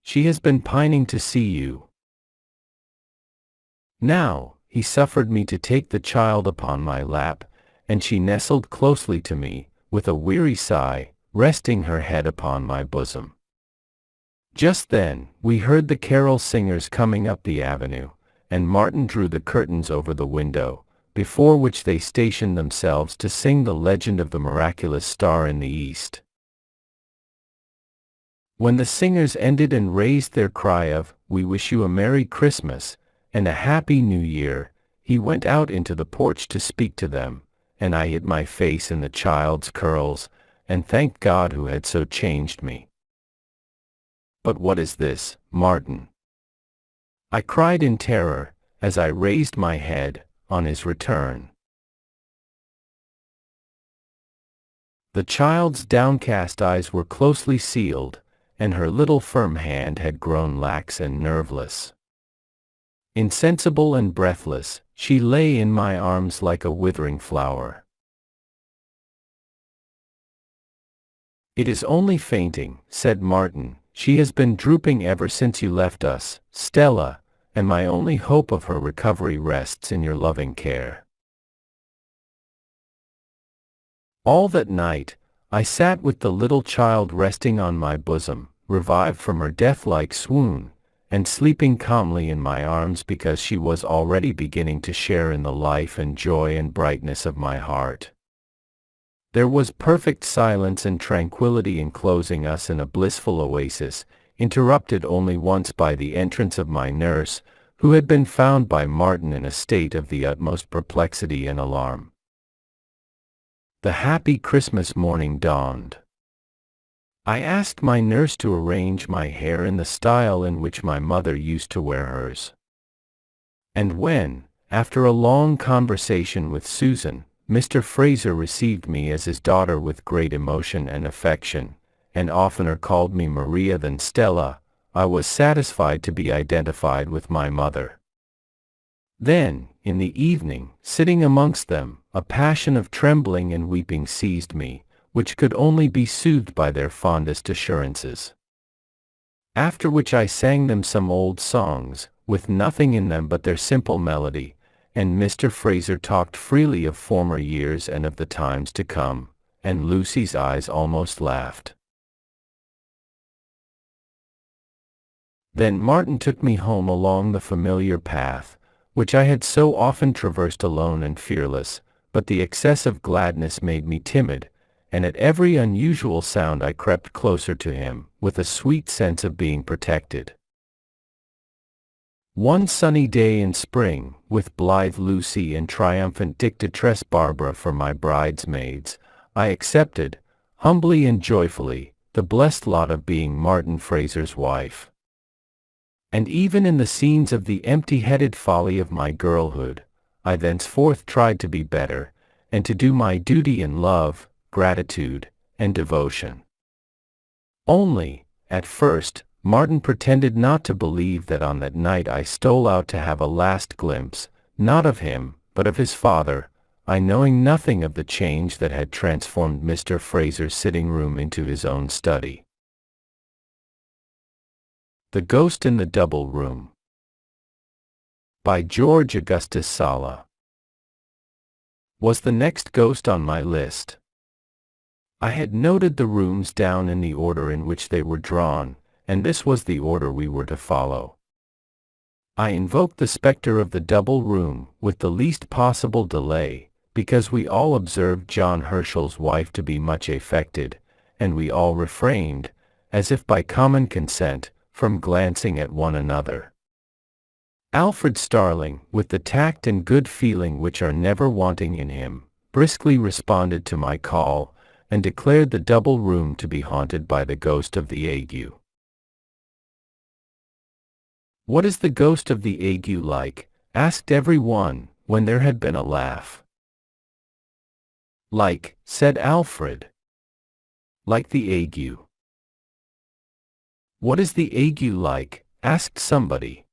She has been pining to see you." Now, he suffered me to take the child upon my lap, and she nestled closely to me, with a weary sigh, resting her head upon my bosom. Just then, we heard the carol singers coming up the avenue, and Martin drew the curtains over the window, before which they stationed themselves to sing the legend of the miraculous star in the east. When the singers ended and raised their cry of, "We wish you a Merry Christmas, and a Happy New Year," he went out into the porch to speak to them, and I hid my face in the child's curls, and thanked God who had so changed me. "But what is this, Martin?" I cried in terror, as I raised my head, on his return. The child's downcast eyes were closely sealed, and her little firm hand had grown lax and nerveless. Insensible and breathless, she lay in my arms like a withering flower. "It is only fainting," said Martin. "She has been drooping ever since you left us, Stella, and my only hope of her recovery rests in your loving care." All that night, I sat with the little child resting on my bosom, revived from her death-like swoon, and sleeping calmly in my arms because she was already beginning to share in the life and joy and brightness of my heart. There was perfect silence and tranquility enclosing us in a blissful oasis, interrupted only once by the entrance of my nurse, who had been found by Martin in a state of the utmost perplexity and alarm. The happy Christmas morning dawned. I asked my nurse to arrange my hair in the style in which my mother used to wear hers. And when, after a long conversation with Susan, Mr. Fraser received me as his daughter with great emotion and affection, and oftener called me Maria than Stella, I was satisfied to be identified with my mother. Then, in the evening, sitting amongst them, a passion of trembling and weeping seized me, which could only be soothed by their fondest assurances. After which I sang them some old songs, with nothing in them but their simple melody, and Mr. Fraser talked freely of former years and of the times to come, and Lucy's eyes almost laughed. Then Martin took me home along the familiar path, which I had so often traversed alone and fearless, but the excess of gladness made me timid, and at every unusual sound I crept closer to him, with a sweet sense of being protected. One sunny day in spring, with blithe Lucy and triumphant dictatress Barbara for my bridesmaids, I accepted, humbly and joyfully, the blessed lot of being Martin Fraser's wife. And even in the scenes of the empty-headed folly of my girlhood, I thenceforth tried to be better, and to do my duty in love, gratitude, and devotion. Only, at first, Martin pretended not to believe that on that night I stole out to have a last glimpse, not of him, but of his father, I knowing nothing of the change that had transformed Mr. Fraser's sitting room into his own study. The Ghost in the Double Room, by George Augustus Sala, was the next ghost on my list. I had noted the rooms down in the order in which they were drawn, and this was the order we were to follow. I invoked the specter of the double room with the least possible delay, because we all observed John Herschel's wife to be much affected, and we all refrained, as if by common consent, from glancing at one another. Alfred Starling, with the tact and good feeling which are never wanting in him, briskly responded to my call, and declared the double room to be haunted by the ghost of the ague. "What is the ghost of the ague like?" asked every one, when there had been a laugh. "Like," said Alfred. "Like the ague." "What is the ague like?" asked somebody.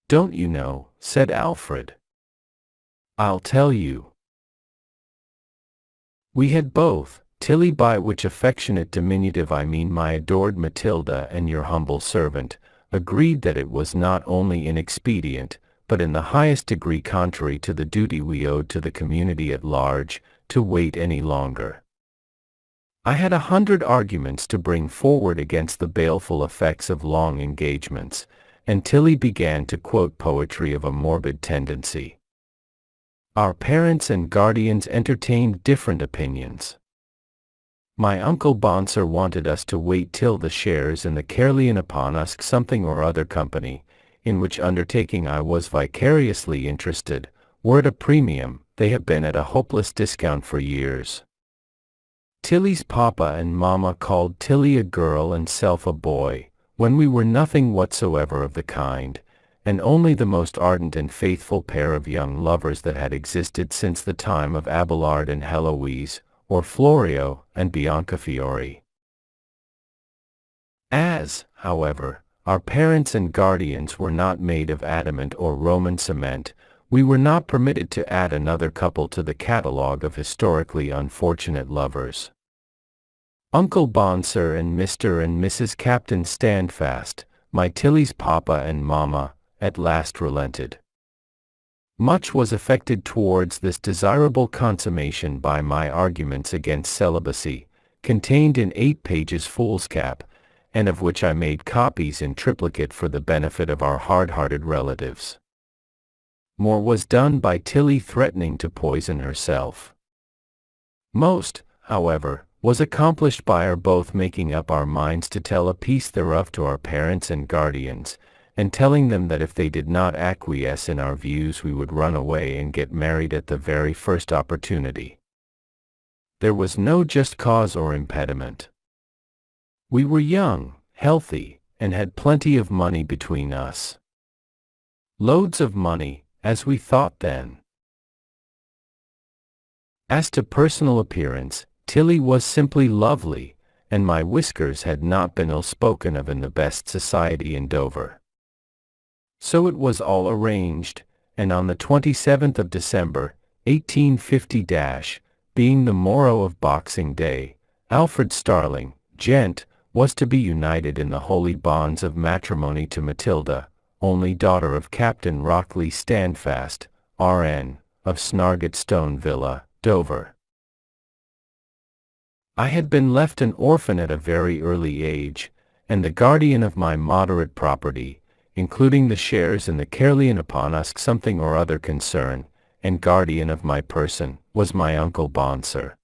"Don't you know?" said Alfred. "I'll tell you." We had both, Tilly, by which affectionate diminutive I mean my adored Matilda and your humble servant, agreed that it was not only inexpedient, but in the highest degree contrary to the duty we owed to the community at large, to wait any longer. I had 100 arguments to bring forward against the baleful effects of long engagements, and Tilly began to quote poetry of a morbid tendency. Our parents and guardians entertained different opinions. My uncle Bonser wanted us to wait till the shares in the Caerleon upon us something or other company, in which undertaking I was vicariously interested, were at a premium. They have been at a hopeless discount for years. Tilly's papa and mamma called Tilly a girl and self a boy, when we were nothing whatsoever of the kind, and only the most ardent and faithful pair of young lovers that had existed since the time of Abelard and Heloise, or Florio and Biancafiore. As, however, our parents and guardians were not made of adamant or Roman cement, we were not permitted to add another couple to the catalogue of historically unfortunate lovers. Uncle Bonser and Mr. and Mrs. Captain Standfast, my Tilly's papa and mamma, at last relented. Much was effected towards this desirable consummation by my arguments against celibacy, contained in 8 pages foolscap, and of which I made copies in triplicate for the benefit of our hard-hearted relatives. More was done by Tilly threatening to poison herself. Most, however, was accomplished by our both making up our minds to tell a piece thereof to our parents and guardians, and telling them that if they did not acquiesce in our views we would run away and get married at the very first opportunity. There was no just cause or impediment. We were young, healthy, and had plenty of money between us. Loads of money, as we thought then. As to personal appearance, Tilly was simply lovely, and my whiskers had not been ill spoken of in the best society in Dover. So it was all arranged, and on the 27th of December, 1850, being the morrow of Boxing Day, Alfred Starling, gent, was to be united in the holy bonds of matrimony to Matilda, only daughter of Captain Rockley Standfast, R.N., of Snarget Stone Villa, Dover. I had been left an orphan at a very early age, and the guardian of my moderate property, including the shares in the Caerleon upon us something or other concern, and guardian of my person, was my uncle Bonser.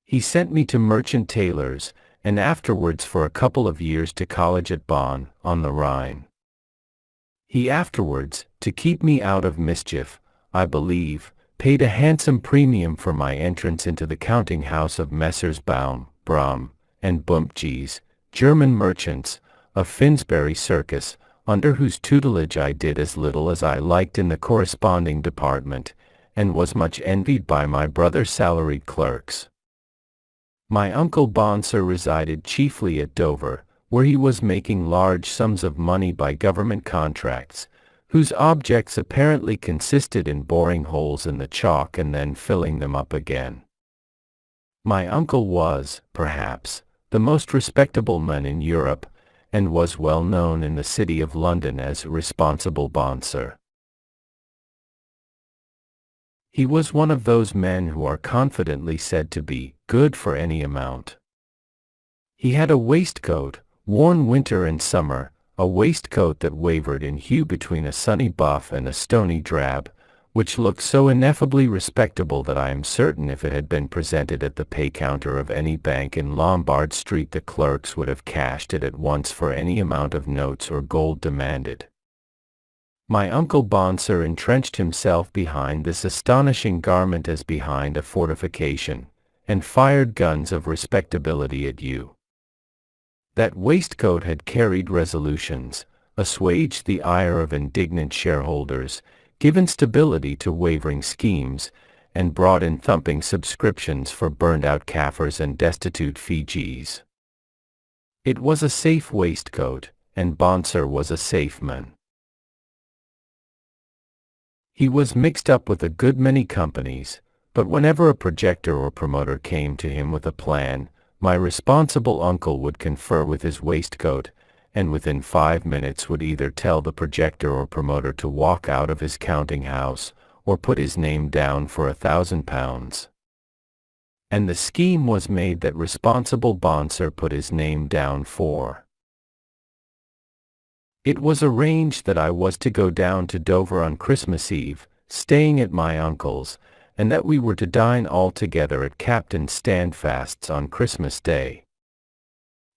He sent me to merchant tailors, and afterwards for a couple of years to college at Bonn, on the Rhine. He afterwards, to keep me out of mischief, I believe, paid a handsome premium for my entrance into the counting house of Messrs. Baum, Brahm, and Bumpjes, German merchants, of Finsbury Circus, under whose tutelage I did as little as I liked in the corresponding department, and was much envied by my brother's salaried clerks. My uncle Bonser resided chiefly at Dover, where he was making large sums of money by government contracts, whose objects apparently consisted in boring holes in the chalk and then filling them up again. My uncle was, perhaps, the most respectable man in Europe, and was well known in the city of London as Responsible Bonser. He was one of those men who are confidently said to be good for any amount. He had a waistcoat, worn winter and summer, a waistcoat that wavered in hue between a sunny buff and a stony drab, which looked so ineffably respectable that I am certain if it had been presented at the pay counter of any bank in Lombard Street the clerks would have cashed it at once for any amount of notes or gold demanded. My uncle Bonser entrenched himself behind this astonishing garment as behind a fortification, and fired guns of respectability at you. That waistcoat had carried resolutions, assuaged the ire of indignant shareholders, given stability to wavering schemes, and brought in thumping subscriptions for burned-out Kaffirs and destitute Fijis. It was a safe waistcoat, and Bonser was a safe man. He was mixed up with a good many companies, but whenever a projector or promoter came to him with a plan, my responsible uncle would confer with his waistcoat, and within 5 minutes would either tell the projector or promoter to walk out of his counting house, or put his name down for £1,000. And the scheme was made that Responsible Bonser put his name down for. It was arranged that I was to go down to Dover on Christmas Eve, staying at my uncle's, and that we were to dine all together at Captain Standfast's on Christmas Day.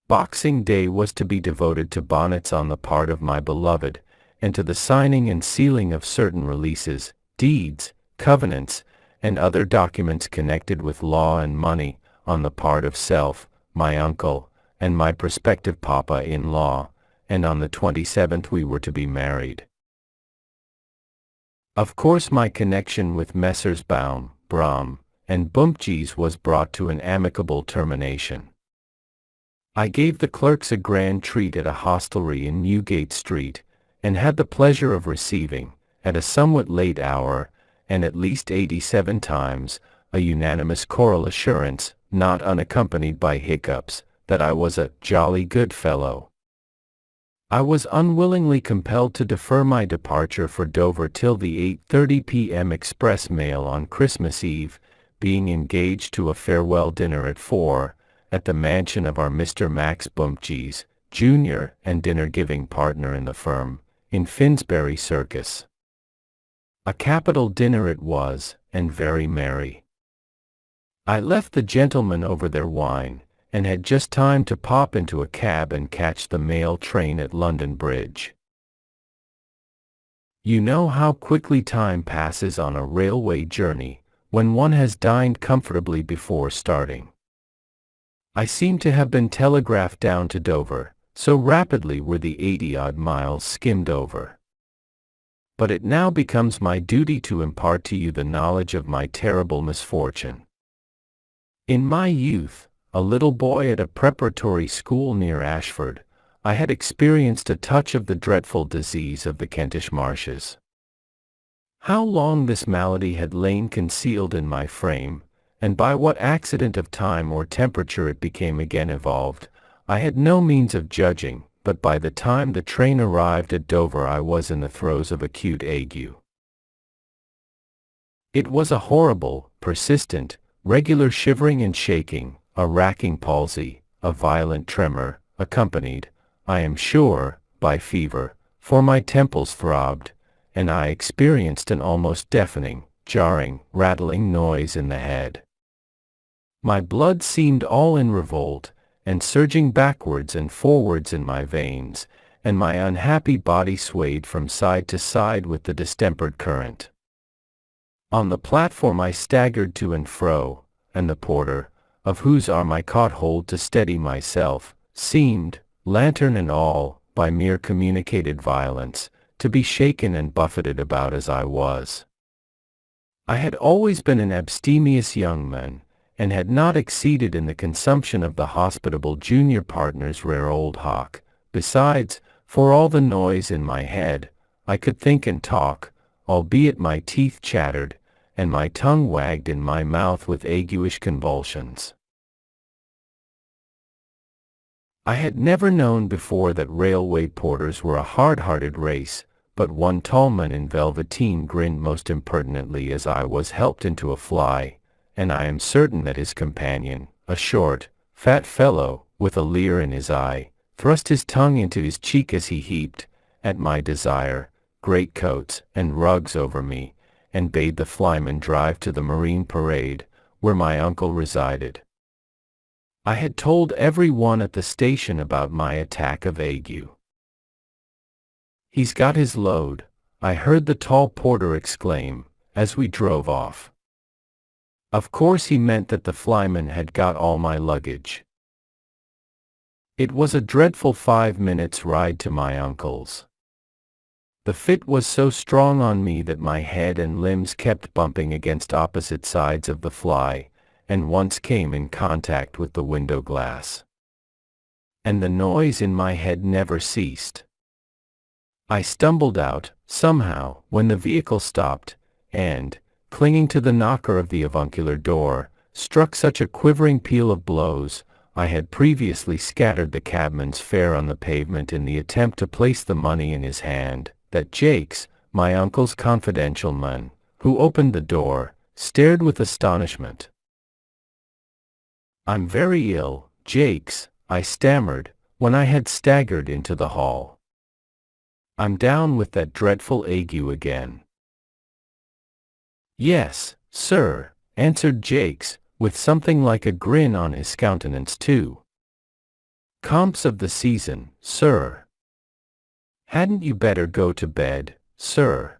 Boxing Day was to be devoted to bonnets on the part of my beloved, and to the signing and sealing of certain releases, deeds, covenants, and other documents connected with law and money, on the part of self, my uncle, and my prospective papa-in-law, and on the 27th we were to be married. Of course my connection with Messrs. Baum, Brahm, and Bumpjes was brought to an amicable termination. I gave the clerks a grand treat at a hostelry in Newgate Street, and had the pleasure of receiving, at a somewhat late hour, and at least 87 times, a unanimous choral assurance, not unaccompanied by hiccups, that I was a jolly good fellow. I was unwillingly compelled to defer my departure for Dover till the 8:30 p.m. express mail on Christmas Eve, being engaged to a farewell dinner at 4, at the mansion of our Mr. Max Bumpjes, Jr., and dinner-giving partner in the firm, in Finsbury Circus. A capital dinner it was, and very merry. I left the gentlemen over their wine, and had just time to pop into a cab and catch the mail train at London Bridge. You know how quickly time passes on a railway journey, when one has dined comfortably before starting. I seem to have been telegraphed down to Dover, so rapidly were the 80-odd miles skimmed over. But it now becomes my duty to impart to you the knowledge of my terrible misfortune. In my youth, a little boy at a preparatory school near Ashford, I had experienced a touch of the dreadful disease of the Kentish marshes. How long this malady had lain concealed in my frame, and by what accident of time or temperature it became again evolved, I had no means of judging, but by the time the train arrived at Dover I was in the throes of acute ague. It was a horrible, persistent, regular shivering and shaking, a racking palsy, a violent tremor, accompanied, I am sure, by fever, for my temples throbbed, and I experienced an almost deafening, jarring, rattling noise in the head. My blood seemed all in revolt, and surging backwards and forwards in my veins, and my unhappy body swayed from side to side with the distempered current. On the platform I staggered to and fro, and the porter, of whose arm I caught hold to steady myself, seemed, lantern and all, by mere communicated violence, to be shaken and buffeted about as I was. I had always been an abstemious young man, and had not exceeded in the consumption of the hospitable junior partner's rare old hock. Besides, for all the noise in my head, I could think and talk, albeit my teeth chattered, and my tongue wagged in my mouth with aguish convulsions. I had never known before that railway porters were a hard-hearted race, but one tall man in velveteen grinned most impertinently as I was helped into a fly, and I am certain that his companion, a short, fat fellow, with a leer in his eye, thrust his tongue into his cheek as he heaped, at my desire, greatcoats and rugs over me, and bade the flyman drive to the Marine Parade, where my uncle resided. I had told every one at the station about my attack of ague. "He's got his load," I heard the tall porter exclaim, as we drove off. Of course he meant that the flyman had got all my luggage. It was a dreadful 5 minutes' ride to my uncle's. The fit was so strong on me that my head and limbs kept bumping against opposite sides of the fly, and once came in contact with the window glass. And the noise in my head never ceased. I stumbled out, somehow, when the vehicle stopped, and, clinging to the knocker of the avuncular door, struck such a quivering peal of blows. I had previously scattered the cabman's fare on the pavement in the attempt to place the money in his hand, that Jakes, my uncle's confidential man, who opened the door, stared with astonishment. "I'm very ill, Jakes," I stammered, when I had staggered into the hall. "I'm down with that dreadful ague again." "Yes, sir," answered Jakes, with something like a grin on his countenance too. "Comps of the season, sir. Hadn't you better go to bed, sir?"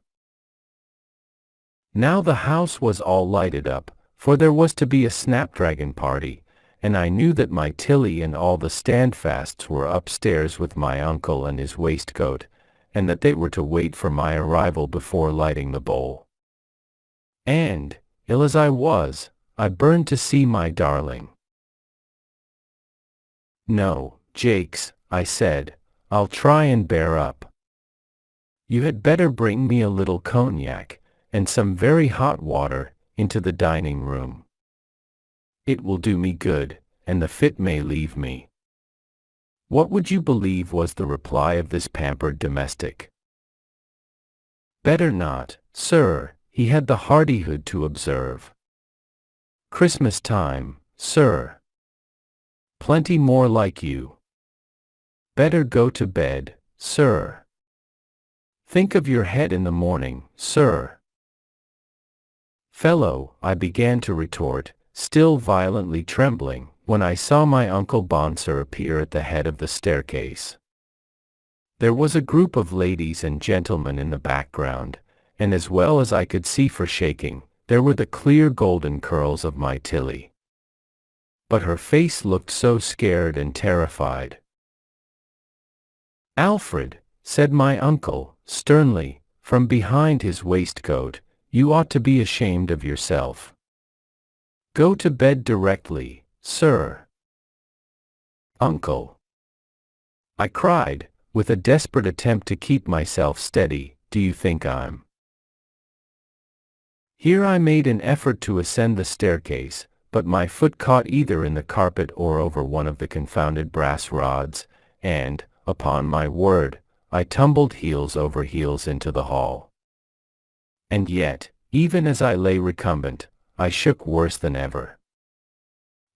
Now the house was all lighted up, for there was to be a snapdragon party, and I knew that my Tilly and all the standfasts were upstairs with my uncle and his waistcoat, and that they were to wait for my arrival before lighting the bowl. And, ill as I was, I burned to see my darling. "No, Jakes," I said, "I'll try and bear up. You had better bring me a little cognac, and some very hot water, into the dining room. It will do me good, and the fit may leave me." What would you believe was the reply of this pampered domestic? "Better not, sir," he had the hardihood to observe. "Christmas time, sir. Plenty more like you. Better go to bed, sir. Think of your head in the morning, sir." "Fellow," I began to retort, still violently trembling, when I saw my Uncle Bonser appear at the head of the staircase. There was a group of ladies and gentlemen in the background, and as well as I could see for shaking, there were the clear golden curls of my Tilly. But her face looked so scared and terrified. "Alfred," said my uncle, sternly, from behind his waistcoat, "you ought to be ashamed of yourself. Go to bed directly, sir." "Uncle," I cried, with a desperate attempt to keep myself steady, "do you think I'm—" Here I made an effort to ascend the staircase, but my foot caught either in the carpet or over one of the confounded brass rods, and, upon my word, I tumbled heels over heels into the hall. And yet, even as I lay recumbent, I shook worse than ever.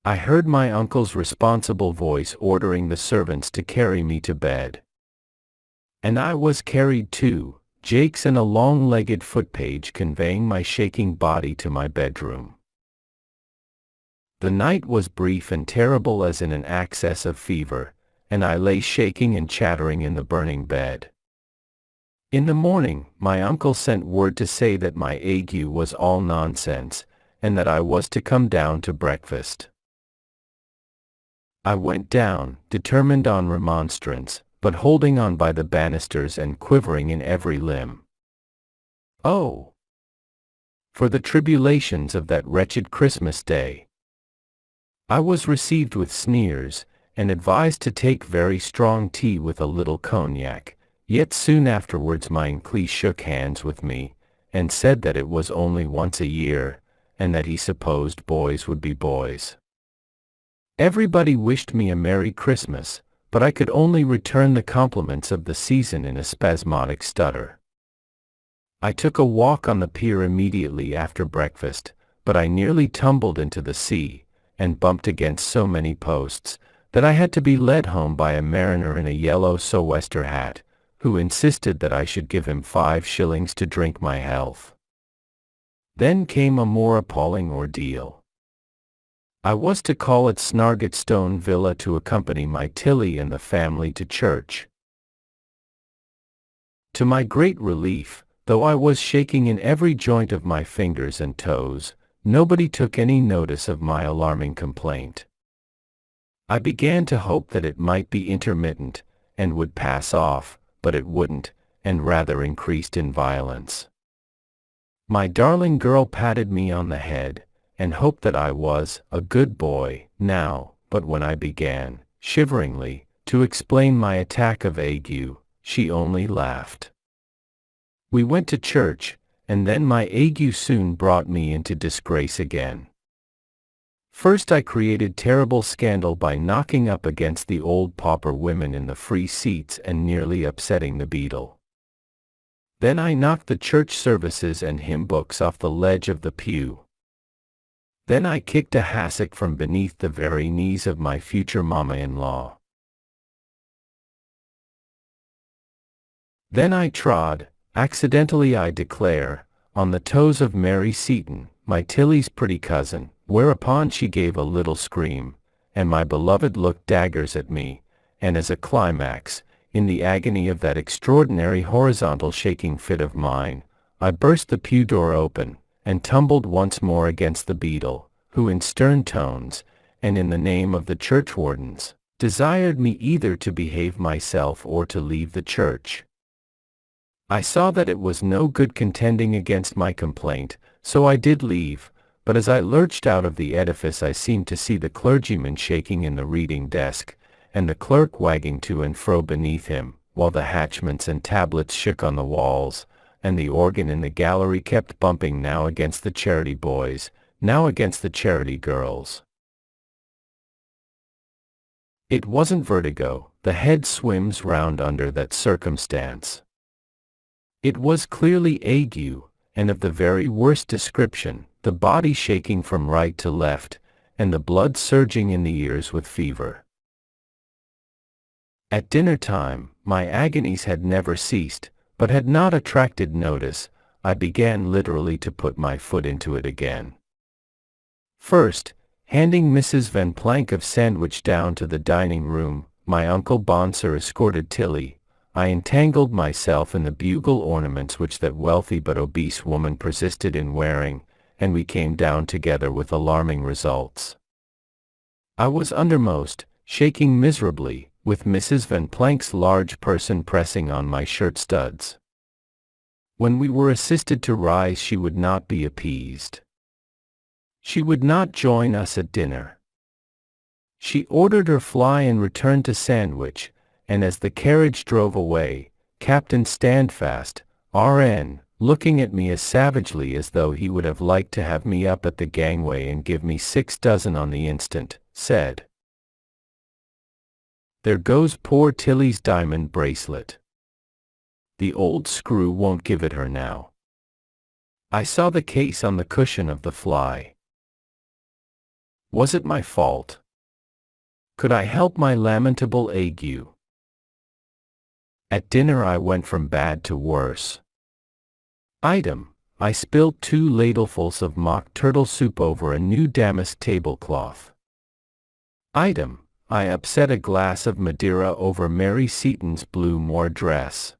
I heard my uncle's responsible voice ordering the servants to carry me to bed. And I was carried too, Jake's and a long-legged footpage conveying my shaking body to my bedroom. The night was brief and terrible as in an access of fever, and I lay shaking and chattering in the burning bed. In the morning, my uncle sent word to say that my ague was all nonsense, and that I was to come down to breakfast. I went down, determined on remonstrance, but holding on by the banisters and quivering in every limb. Oh, for the tribulations of that wretched Christmas day! I was received with sneers, and advised to take very strong tea with a little cognac, yet soon afterwards my uncle shook hands with me, and said that it was only once a year, and that he supposed boys would be boys. Everybody wished me a Merry Christmas, but I could only return the compliments of the season in a spasmodic stutter. I took a walk on the pier immediately after breakfast, but I nearly tumbled into the sea, and bumped against so many posts, that I had to be led home by a mariner in a yellow sou'wester hat, who insisted that I should give him 5 shillings to drink my health. Then came a more appalling ordeal. I was to call at Snargetstone Villa to accompany my Tilly and the family to church. To my great relief, though I was shaking in every joint of my fingers and toes, nobody took any notice of my alarming complaint. I began to hope that it might be intermittent, and would pass off, but it wouldn't, and rather increased in violence. My darling girl patted me on the head, and hoped that I was a good boy now, but when I began, shiveringly, to explain my attack of ague, she only laughed. We went to church, and then my ague soon brought me into disgrace again. First I created terrible scandal by knocking up against the old pauper women in the free seats and nearly upsetting the beadle. Then I knocked the church services and hymn books off the ledge of the pew. Then I kicked a hassock from beneath the very knees of my future mamma-in-law. Then I trod, accidentally I declare, on the toes of Mary Seaton, my Tilly's pretty cousin, whereupon she gave a little scream, and my beloved looked daggers at me, and as a climax, in the agony of that extraordinary horizontal shaking fit of mine, I burst the pew door open, and tumbled once more against the beadle, who in stern tones, and in the name of the churchwardens, desired me either to behave myself or to leave the church. I saw that it was no good contending against my complaint, so I did leave, but as I lurched out of the edifice I seemed to see the clergyman shaking in the reading desk, and the clerk wagging to and fro beneath him, while the hatchments and tablets shook on the walls, and the organ in the gallery kept bumping now against the charity boys, now against the charity girls. It wasn't vertigo, the head swims round under that circumstance. It was clearly ague, and of the very worst description, the body shaking from right to left, and the blood surging in the ears with fever. At dinner time, my agonies had never ceased, but had not attracted notice. I began literally to put my foot into it again. First, handing Mrs. Van Plank of Sandwich down to the dining room, my uncle Bonser escorted Tilly. I entangled myself in the bugle ornaments which that wealthy but obese woman persisted in wearing, and we came down together with alarming results. I was undermost, shaking miserably, with Mrs. Van Plank's large person pressing on my shirt studs. When we were assisted to rise she would not be appeased. She would not join us at dinner. She ordered her fly and returned to Sandwich, and as the carriage drove away, Captain Standfast, R.N., looking at me as savagely as though he would have liked to have me up at the gangway and give me 6 dozen on the instant, said, "There goes poor Tilly's diamond bracelet. The old screw won't give it her now." I saw the case on the cushion of the fly. Was it my fault? Could I help my lamentable ague? At dinner I went from bad to worse. Item: I spilled 2 ladlefuls of mock turtle soup over a new damask tablecloth. Item: I upset a glass of Madeira over Mary Seaton's blue moire dress.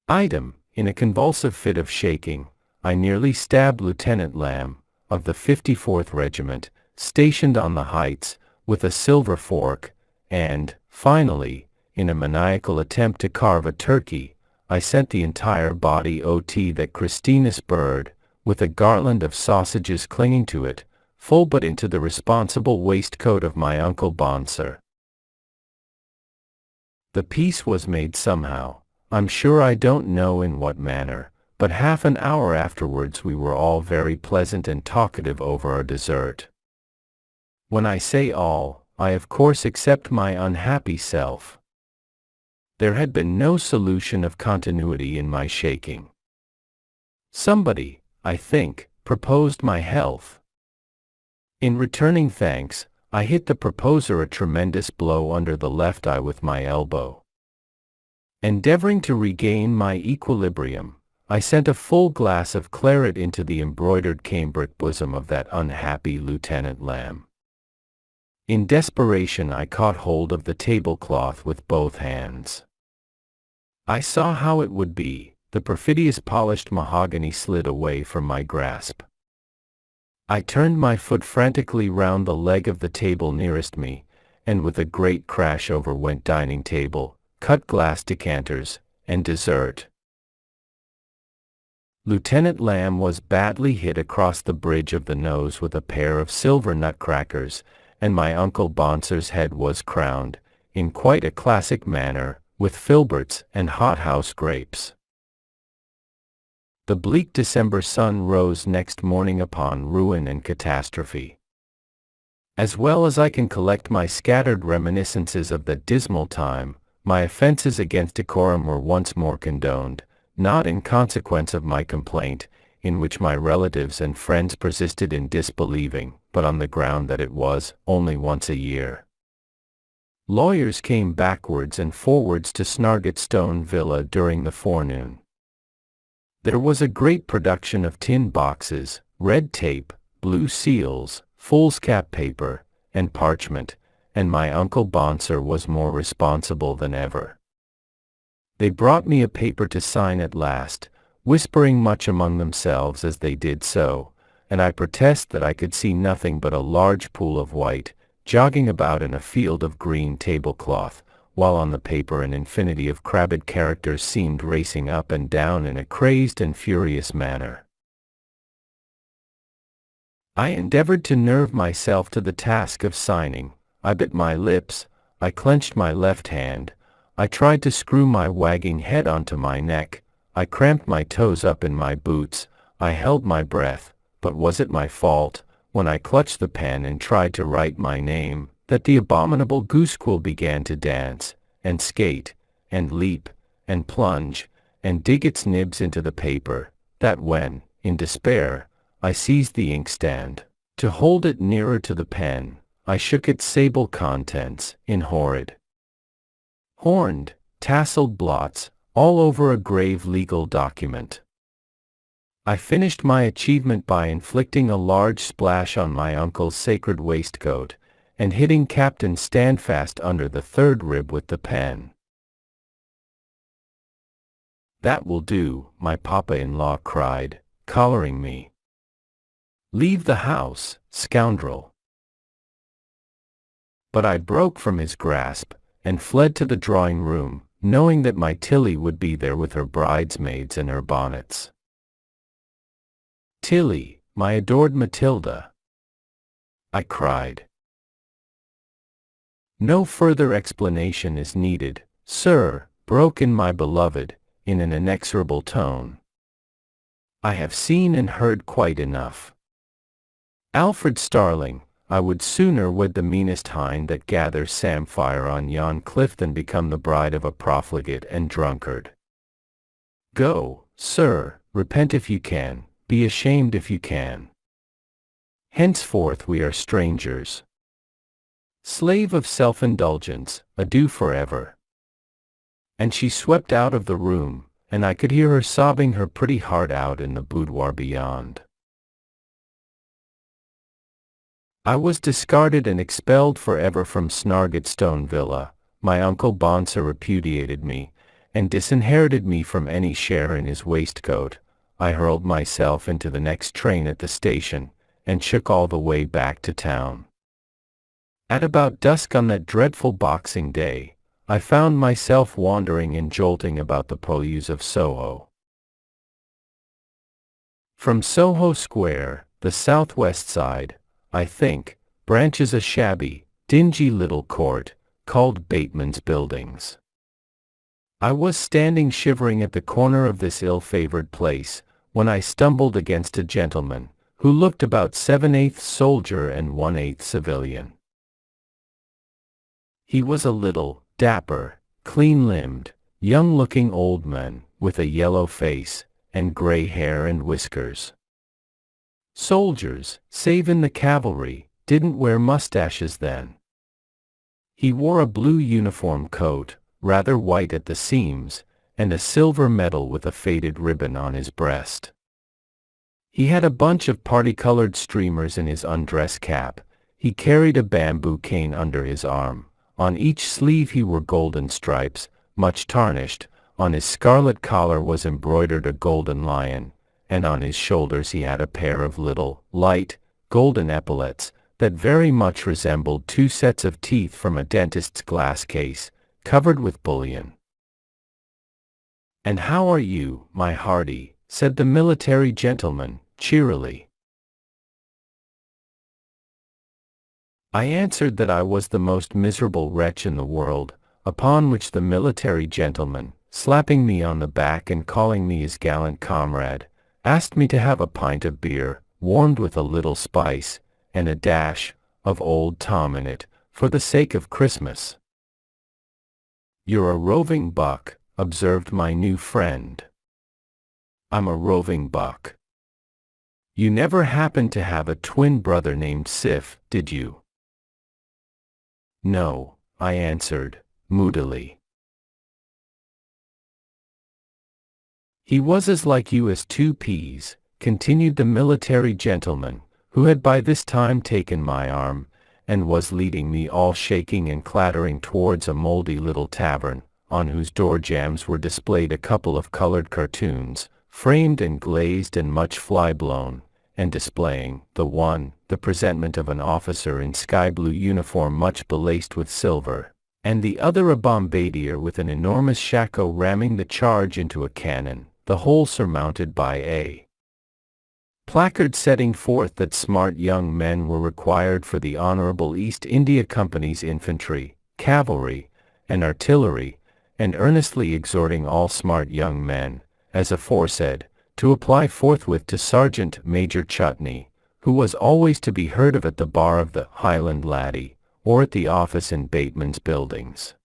Item: in a convulsive fit of shaking, I nearly stabbed Lieutenant Lamb, of the 54th Regiment, stationed on the Heights, with a silver fork, and, finally, in a maniacal attempt to carve a turkey, I sent the entire body OT that Christina's bird, with a garland of sausages clinging to it, full but into the responsible waistcoat of my Uncle Bonser. The peace was made somehow, I'm sure I don't know in what manner, but half an hour afterwards we were all very pleasant and talkative over our dessert. When I say all, I of course except my unhappy self. There had been no solution of continuity in my shaking. Somebody, I think, proposed my health. In returning thanks, I hit the proposer a tremendous blow under the left eye with my elbow. Endeavoring to regain my equilibrium, I sent a full glass of claret into the embroidered cambric bosom of that unhappy Lieutenant Lamb. In desperation I caught hold of the tablecloth with both hands. I saw how it would be, the perfidious polished mahogany slid away from my grasp. I turned my foot frantically round the leg of the table nearest me, and with a great crash over went dining table, cut glass decanters, and dessert. Lieutenant Lamb was badly hit across the bridge of the nose with a pair of silver nutcrackers, and my Uncle Bonser's head was crowned, in quite a classic manner, with filberts and hothouse grapes. The bleak December sun rose next morning upon ruin and catastrophe. As well as I can collect my scattered reminiscences of that dismal time, my offenses against decorum were once more condoned, not in consequence of my complaint, in which my relatives and friends persisted in disbelieving, but on the ground that it was only once a year. Lawyers came backwards and forwards to Snargetstone Villa during the forenoon. There was a great production of tin boxes, red tape, blue seals, foolscap paper, and parchment, and my Uncle Bonser was more responsible than ever. They brought me a paper to sign at last, whispering much among themselves as they did so, and I protest that I could see nothing but a large pool of white, jogging about in a field of green tablecloth, while on the paper an infinity of crabbed characters seemed racing up and down in a crazed and furious manner. I endeavored to nerve myself to the task of signing. I bit my lips, I clenched my left hand, I tried to screw my wagging head onto my neck, I cramped my toes up in my boots, I held my breath, but was it my fault, when I clutched the pen and tried to write my name, that the abominable goosequill began to dance, and skate, and leap, and plunge, and dig its nibs into the paper, that when, in despair, I seized the inkstand, to hold it nearer to the pen, I shook its sable contents, in horrid, horned, tasseled blots, all over a grave legal document. I finished my achievement by inflicting a large splash on my uncle's sacred waistcoat, and hitting Captain Standfast under the third rib with the pen. "That will do," my papa-in-law cried, collaring me. "Leave the house, scoundrel." But I broke from his grasp, and fled to the drawing-room, knowing that my Tilly would be there with her bridesmaids and her bonnets. "Tilly, my adored Matilda!" I cried. "No further explanation is needed, sir," broke in my beloved, in an inexorable tone. "I have seen and heard quite enough. Alfred Starling, I would sooner wed the meanest hind that gathers samphire on yon cliff than become the bride of a profligate and drunkard. Go, sir, repent if you can, be ashamed if you can. Henceforth we are strangers. Slave of self-indulgence, adieu forever." And she swept out of the room, and I could hear her sobbing her pretty heart out in the boudoir beyond. I was discarded and expelled forever from Snargetstone Villa. My uncle Bonser repudiated me, and disinherited me from any share in his waistcoat. I hurled myself into the next train at the station, and shook all the way back to town. At about dusk on that dreadful Boxing Day, I found myself wandering and jolting about the purlieus of Soho. From Soho Square, the southwest side, I think, branches a shabby, dingy little court, called Bateman's Buildings. I was standing shivering at the corner of this ill-favored place, when I stumbled against a gentleman, who looked about 7/8 soldier and 1/8 civilian. He was a little, dapper, clean-limbed, young-looking old man, with a yellow face, and gray hair and whiskers. Soldiers, save in the cavalry, didn't wear mustaches then. He wore a blue uniform coat, rather white at the seams, and a silver medal with a faded ribbon on his breast. He had a bunch of party-colored streamers in his undress cap. He carried a bamboo cane under his arm. On each sleeve he wore golden stripes, much tarnished. On his scarlet collar was embroidered a golden lion, and on his shoulders he had a pair of little, light, golden epaulets, that very much resembled two sets of teeth from a dentist's glass case, covered with bullion. "And how are you, my hearty?" said the military gentleman, cheerily. I answered that I was the most miserable wretch in the world, upon which the military gentleman, slapping me on the back and calling me his gallant comrade, asked me to have a pint of beer, warmed with a little spice, and a dash of Old Tom in it, for the sake of Christmas. "You're a roving buck," observed my new friend. "I'm a roving buck." "You never happened to have a twin brother named Sif, did you?" "No," I answered, moodily. "He was as like you as two peas," continued the military gentleman, who had by this time taken my arm, and was leading me all shaking and clattering towards a moldy little tavern, on whose door jambs were displayed a couple of colored cartoons, framed and glazed and much fly-blown, and displaying, the one, the presentment of an officer in sky-blue uniform much belaced with silver, and the other a bombardier with an enormous shako ramming the charge into a cannon, the whole surmounted by a placard setting forth that smart young men were required for the Honorable East India Company's infantry, cavalry, and artillery, and earnestly exhorting all smart young men, as aforesaid, to apply forthwith to Sergeant Major Chutney, who was always to be heard of at the bar of the Highland Laddie, or at the office in Bateman's Buildings.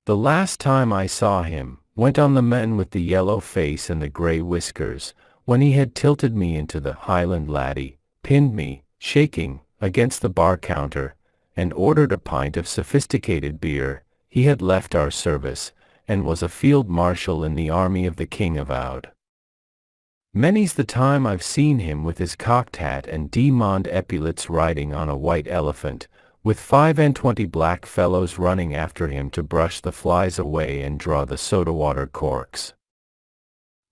"The last time I saw him," went on the man with the yellow face and the gray whiskers, "when he had tilted me into the Highland Laddie, pinned me, shaking, against the bar counter, and ordered a pint of sophisticated beer, he had left our service, and was a field marshal in the army of the King avowed. Many's the time I've seen him with his cocked hat and diamond epaulets riding on a white elephant, with 25 black fellows running after him to brush the flies away and draw the soda-water corks.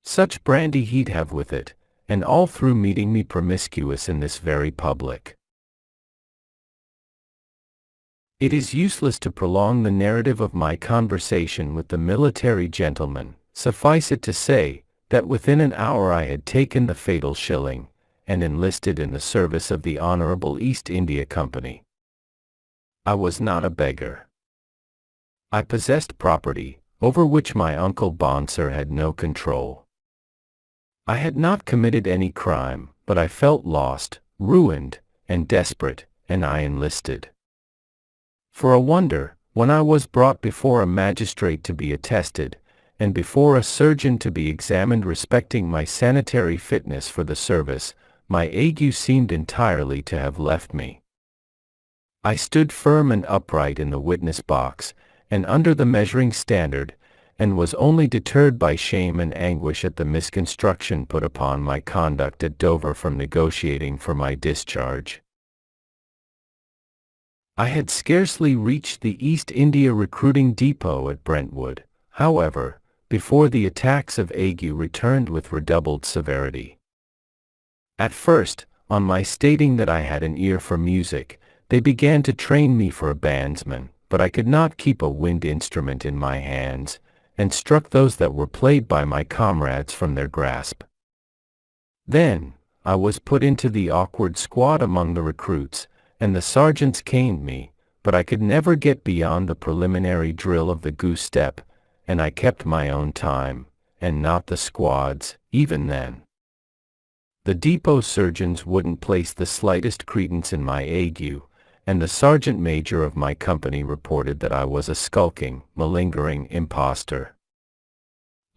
Such brandy he'd have with it, and all through meeting me promiscuous in this very public." It is useless to prolong the narrative of my conversation with the military gentleman. Suffice it to say, that within an hour I had taken the fatal shilling, and enlisted in the service of the Honorable East India Company. I was not a beggar. I possessed property, over which my uncle Bonser had no control. I had not committed any crime, but I felt lost, ruined, and desperate, and I enlisted. For a wonder, when I was brought before a magistrate to be attested, and before a surgeon to be examined respecting my sanitary fitness for the service, my ague seemed entirely to have left me. I stood firm and upright in the witness box, and under the measuring standard, and was only deterred by shame and anguish at the misconstruction put upon my conduct at Dover from negotiating for my discharge. I had scarcely reached the East India recruiting depot at Brentwood, however, before the attacks of ague returned with redoubled severity. At first, on my stating that I had an ear for music, they began to train me for a bandsman, but I could not keep a wind instrument in my hands, and struck those that were played by my comrades from their grasp. Then, I was put into the awkward squad among the recruits, and the sergeants caned me, but I could never get beyond the preliminary drill of the goose step, and I kept my own time, and not the squad's, even then. The depot surgeons wouldn't place the slightest credence in my ague, and the sergeant major of my company reported that I was a skulking, malingering impostor.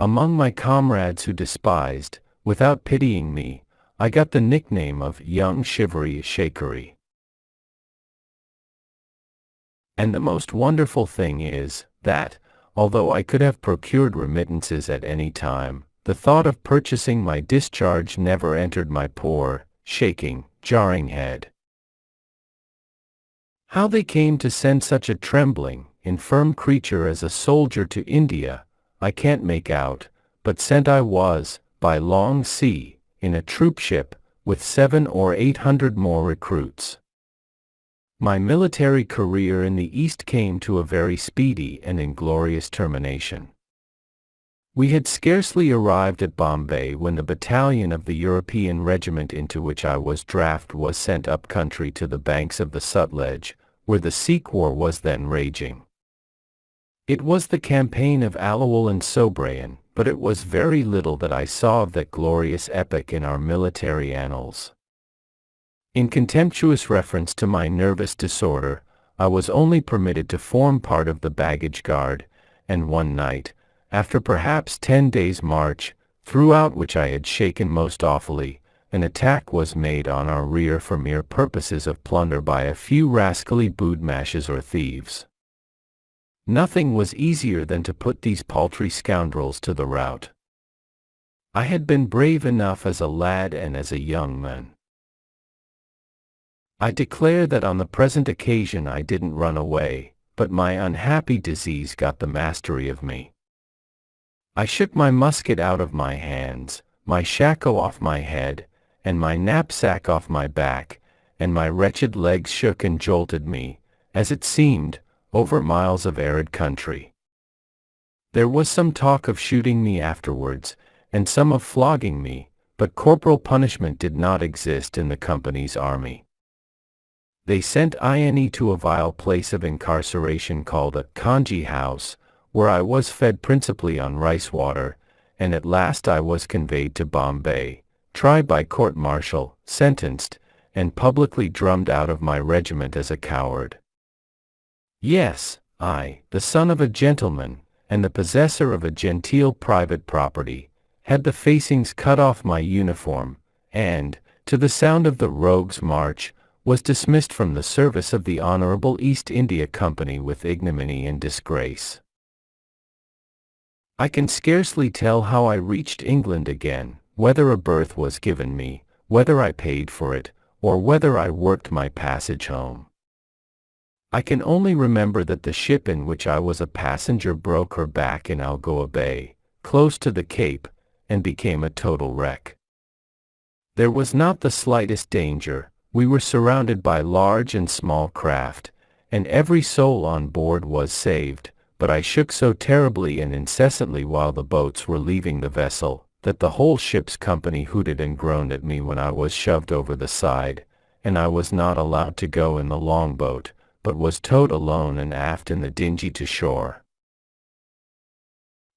Among my comrades who despised, without pitying me, I got the nickname of Young Shivery Shakery. And the most wonderful thing is, that, although I could have procured remittances at any time, the thought of purchasing my discharge never entered my poor, shaking, jarring head. How they came to send such a trembling, infirm creature as a soldier to India, I can't make out, but sent I was, by long sea, in a troop ship, with 700 or 800 more recruits. My military career in the East came to a very speedy and inglorious termination. We had scarcely arrived at Bombay when the battalion of the European regiment into which I was drafted was sent up country to the banks of the Sutlej, where the Sikh war was then raging. It was the campaign of Aliwal and Sobraon, but it was very little that I saw of that glorious epoch in our military annals. In contemptuous reference to my nervous disorder, I was only permitted to form part of the baggage guard, and one night, after perhaps 10 days' march, throughout which I had shaken most awfully, an attack was made on our rear for mere purposes of plunder by a few rascally boodmashes or thieves. Nothing was easier than to put these paltry scoundrels to the rout. I had been brave enough as a lad and as a young man. I declare that on the present occasion I didn't run away, but my unhappy disease got the mastery of me. I shook my musket out of my hands, my shako off my head, and my knapsack off my back, and my wretched legs shook and jolted me, as it seemed, over miles of arid country. There was some talk of shooting me afterwards, and some of flogging me, but corporal punishment did not exist in the company's army. They sent me to a vile place of incarceration called a Kanji house, where I was fed principally on rice water, and at last I was conveyed to Bombay, tried by court-martial, sentenced, and publicly drummed out of my regiment as a coward. Yes, I, the son of a gentleman, and the possessor of a genteel private property, had the facings cut off my uniform, and, to the sound of the Rogues' March, was dismissed from the service of the Honorable East India Company with ignominy and disgrace. I can scarcely tell how I reached England again, whether a berth was given me, whether I paid for it, or whether I worked my passage home. I can only remember that the ship in which I was a passenger broke her back in Algoa Bay, close to the Cape, and became a total wreck. There was not the slightest danger. We were surrounded by large and small craft, and every soul on board was saved, but I shook so terribly and incessantly while the boats were leaving the vessel, that the whole ship's company hooted and groaned at me when I was shoved over the side, and I was not allowed to go in the longboat, but was towed alone and aft in the dingy to shore.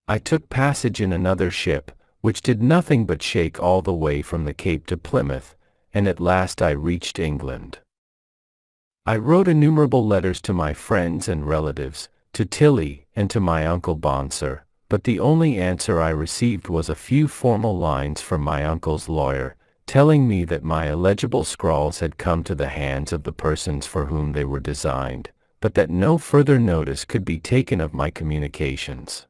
I took passage in another ship, which did nothing but shake all the way from the Cape to Plymouth, and at last I reached England. I wrote innumerable letters to my friends and relatives, to Tilly, and to my uncle Bonser, but the only answer I received was a few formal lines from my uncle's lawyer, telling me that my illegible scrawls had come to the hands of the persons for whom they were designed, but that no further notice could be taken of my communications.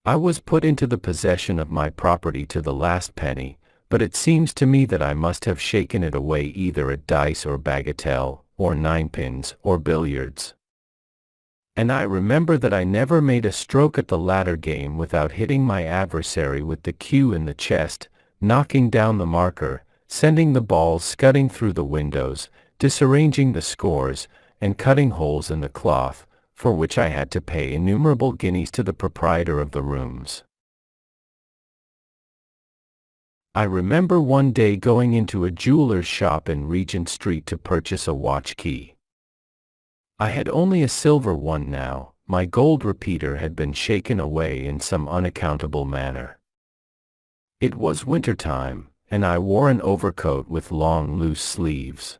I was put into the possession of my property to the last penny, but it seems to me that I must have shaken it away either at dice or bagatelle, or ninepins, or billiards. And I remember that I never made a stroke at the latter game without hitting my adversary with the cue in the chest, knocking down the marker, sending the balls scudding through the windows, disarranging the scores, and cutting holes in the cloth, for which I had to pay innumerable guineas to the proprietor of the rooms. I remember one day going into a jeweler's shop in Regent Street to purchase a watch key. I had only a silver one now. My gold repeater had been shaken away in some unaccountable manner. It was winter time, and I wore an overcoat with long loose sleeves.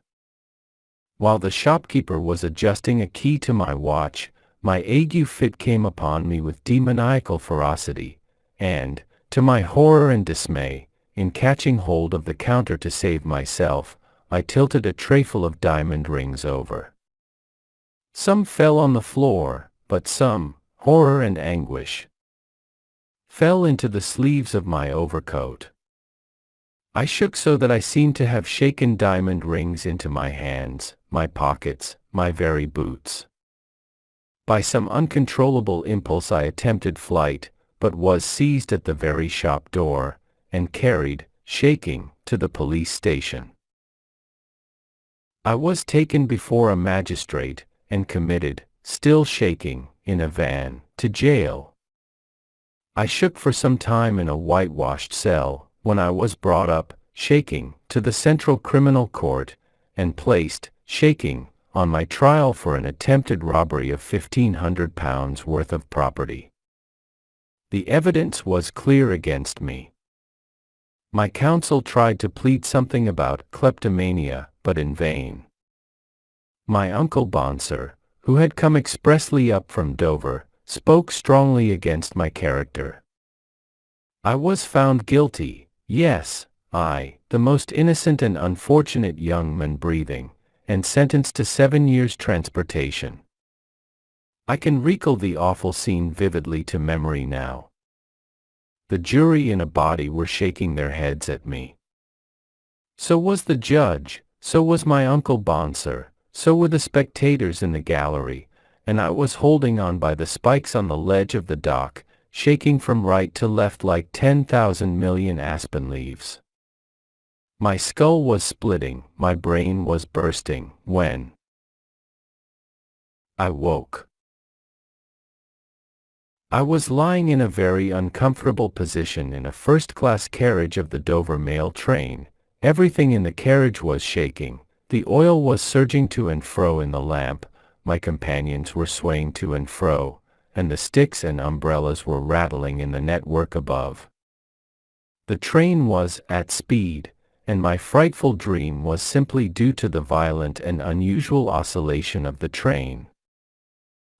While the shopkeeper was adjusting a key to my watch, my ague fit came upon me with demoniacal ferocity, and, to my horror and dismay, in catching hold of the counter to save myself, I tilted a trayful of diamond rings over. Some fell on the floor, but some, horror and anguish, fell into the sleeves of my overcoat. I shook so that I seemed to have shaken diamond rings into my hands, my pockets, my very boots. By some uncontrollable impulse I attempted flight, but was seized at the very shop door, and carried, shaking, to the police station. I was taken before a magistrate, and committed, still shaking, in a van, to jail. I shook for some time in a whitewashed cell, when I was brought up, shaking, to the Central Criminal Court, and placed, shaking, on my trial for an attempted robbery of £1,500 worth of property. The evidence was clear against me. My counsel tried to plead something about kleptomania, but in vain. My uncle Bonser, who had come expressly up from Dover, spoke strongly against my character. I was found guilty, yes, I, the most innocent and unfortunate young man breathing, and sentenced to 7 years' transportation. I can recall the awful scene vividly to memory now. The jury in a body were shaking their heads at me. So was the judge, so was my uncle Bonser, so were the spectators in the gallery, and I was holding on by the spikes on the ledge of the dock, shaking from right to left like 10,000 million aspen leaves. My skull was splitting, my brain was bursting, when I woke. I was lying in a very uncomfortable position in a first-class carriage of the Dover mail train. Everything in the carriage was shaking. The oil was surging to and fro in the lamp, my companions were swaying to and fro, and the sticks and umbrellas were rattling in the network above. The train was at speed, and my frightful dream was simply due to the violent and unusual oscillation of the train.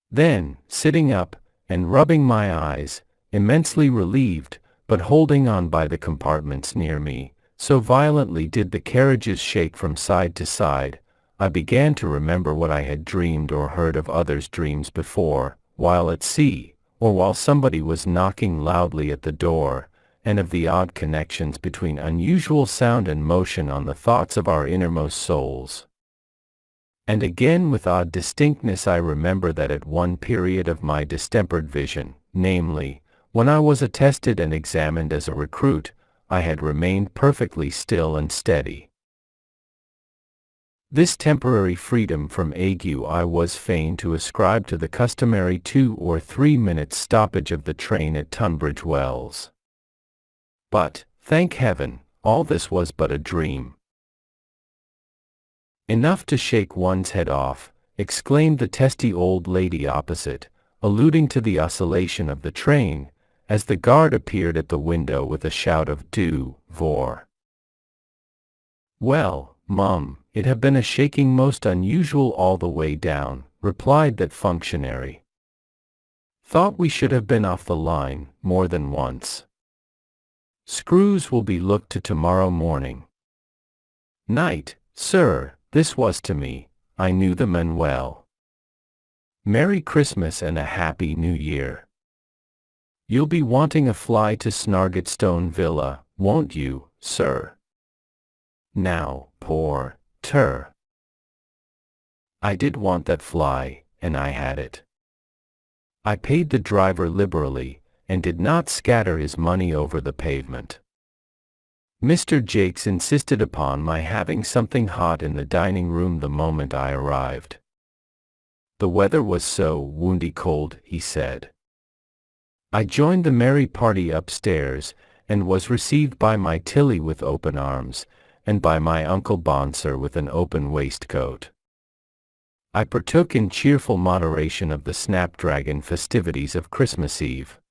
Then, sitting up, and rubbing my eyes, immensely relieved, but holding on by the compartments near me, so violently did the carriages shake from side to side, I began to remember what I had dreamed or heard of others' dreams before, while at sea, or while somebody was knocking loudly at the door, and of the odd connections between unusual sound and motion on the thoughts of our innermost souls. And again with odd distinctness I remember that at one period of my distempered vision, namely, when I was attested and examined as a recruit, I had remained perfectly still and steady. This temporary freedom from ague I was fain to ascribe to the customary 2 or 3 minutes stoppage of the train at Tunbridge Wells. But, thank heaven, all this was but a dream. Enough to shake one's head off, exclaimed the testy old lady opposite, alluding to the oscillation of the train, as the guard appeared at the window with a shout of "Du vor." "Well, mum, it have been a shaking most unusual all the way down," replied that functionary. Thought we should have been off the line more than once. Screws will be looked to tomorrow morning. Night, sir, this was to me. I knew the men well. Merry Christmas and a Happy New Year. You'll be wanting a fly to Snargetstone Villa, won't you, sir? Now, poor Tur. I did want that fly, and I had it. I paid the driver liberally, and did not scatter his money over the pavement. Mr. Jakes insisted upon my having something hot in the dining room the moment I arrived. The weather was so woundy cold, he said. I joined the merry party upstairs, and was received by my Tilly with open arms, and by my Uncle Bonser with an open waistcoat. I partook in cheerful moderation of the Snapdragon festivities of Christmas Eve.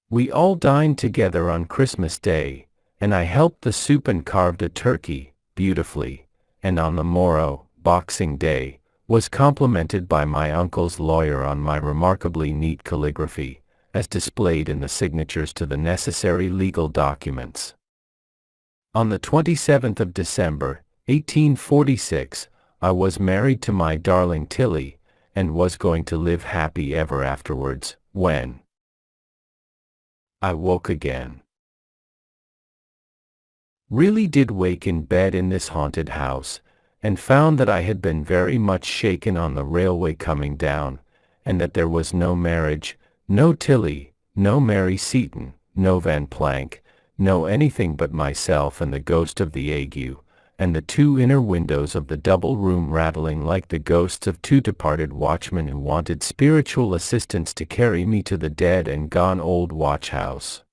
We all dined together on Christmas Day, and I helped the soup and carved a turkey, beautifully, and on the morrow, Boxing Day, was complimented by my uncle's lawyer on my remarkably neat calligraphy, as displayed in the signatures to the necessary legal documents. On the 27th of December, 1846, I was married to my darling Tilly, and was going to live happy ever afterwards, when I woke again. Really did wake in bed in this haunted house, and found that I had been very much shaken on the railway coming down, and that there was no marriage, no Tilly, no Mary Seaton, no Van Plank, no anything but myself and the ghost of the ague, and the two inner windows of the double room rattling like the ghosts of two departed watchmen who wanted spiritual assistance to carry me to the dead and gone old watch house.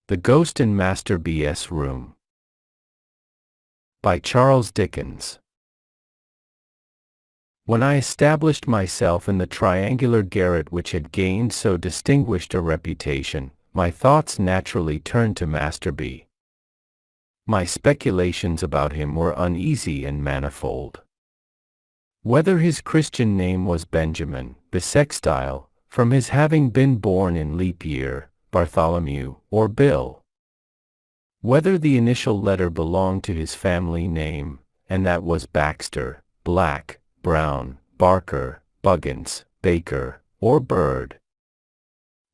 The Ghost in Master B.'s Room, by Charles Dickens. When I established myself in the triangular garret which had gained so distinguished a reputation, my thoughts naturally turned to Master B. My speculations about him were uneasy and manifold. Whether his Christian name was Benjamin, Bisextile, from his having been born in leap year, Bartholomew, or Bill. Whether the initial letter belonged to his family name, and that was Baxter, Black, Brown, Barker, Buggins, Baker, or Bird.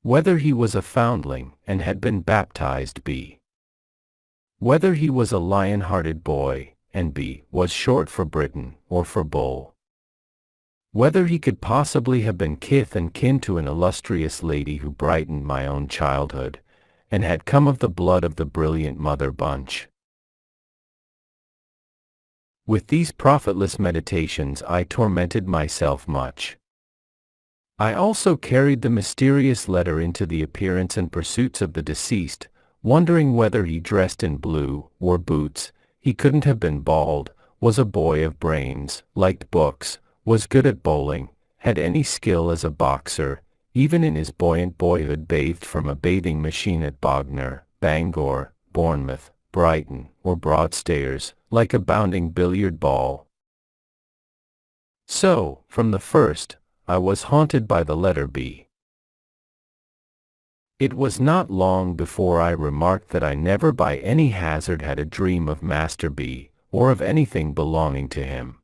Whether he was a foundling, and had been baptized B. Whether he was a lion-hearted boy, and B. was short for Britain, or for Bull. Whether he could possibly have been kith and kin to an illustrious lady who brightened my own childhood, and had come of the blood of the brilliant Mother Bunch. With these profitless meditations I tormented myself much. I also carried the mysterious letter into the appearance and pursuits of the deceased, wondering whether he dressed in blue, wore boots, he couldn't have been bald, was a boy of brains, liked books, was good at bowling, had any skill as a boxer, even in his buoyant boyhood bathed from a bathing machine at Bognor, Bangor, Bournemouth, Brighton, or Broadstairs, like a bounding billiard ball. So, from the first, I was haunted by the letter B. It was not long before I remarked that I never by any hazard had a dream of Master B, or of anything belonging to him.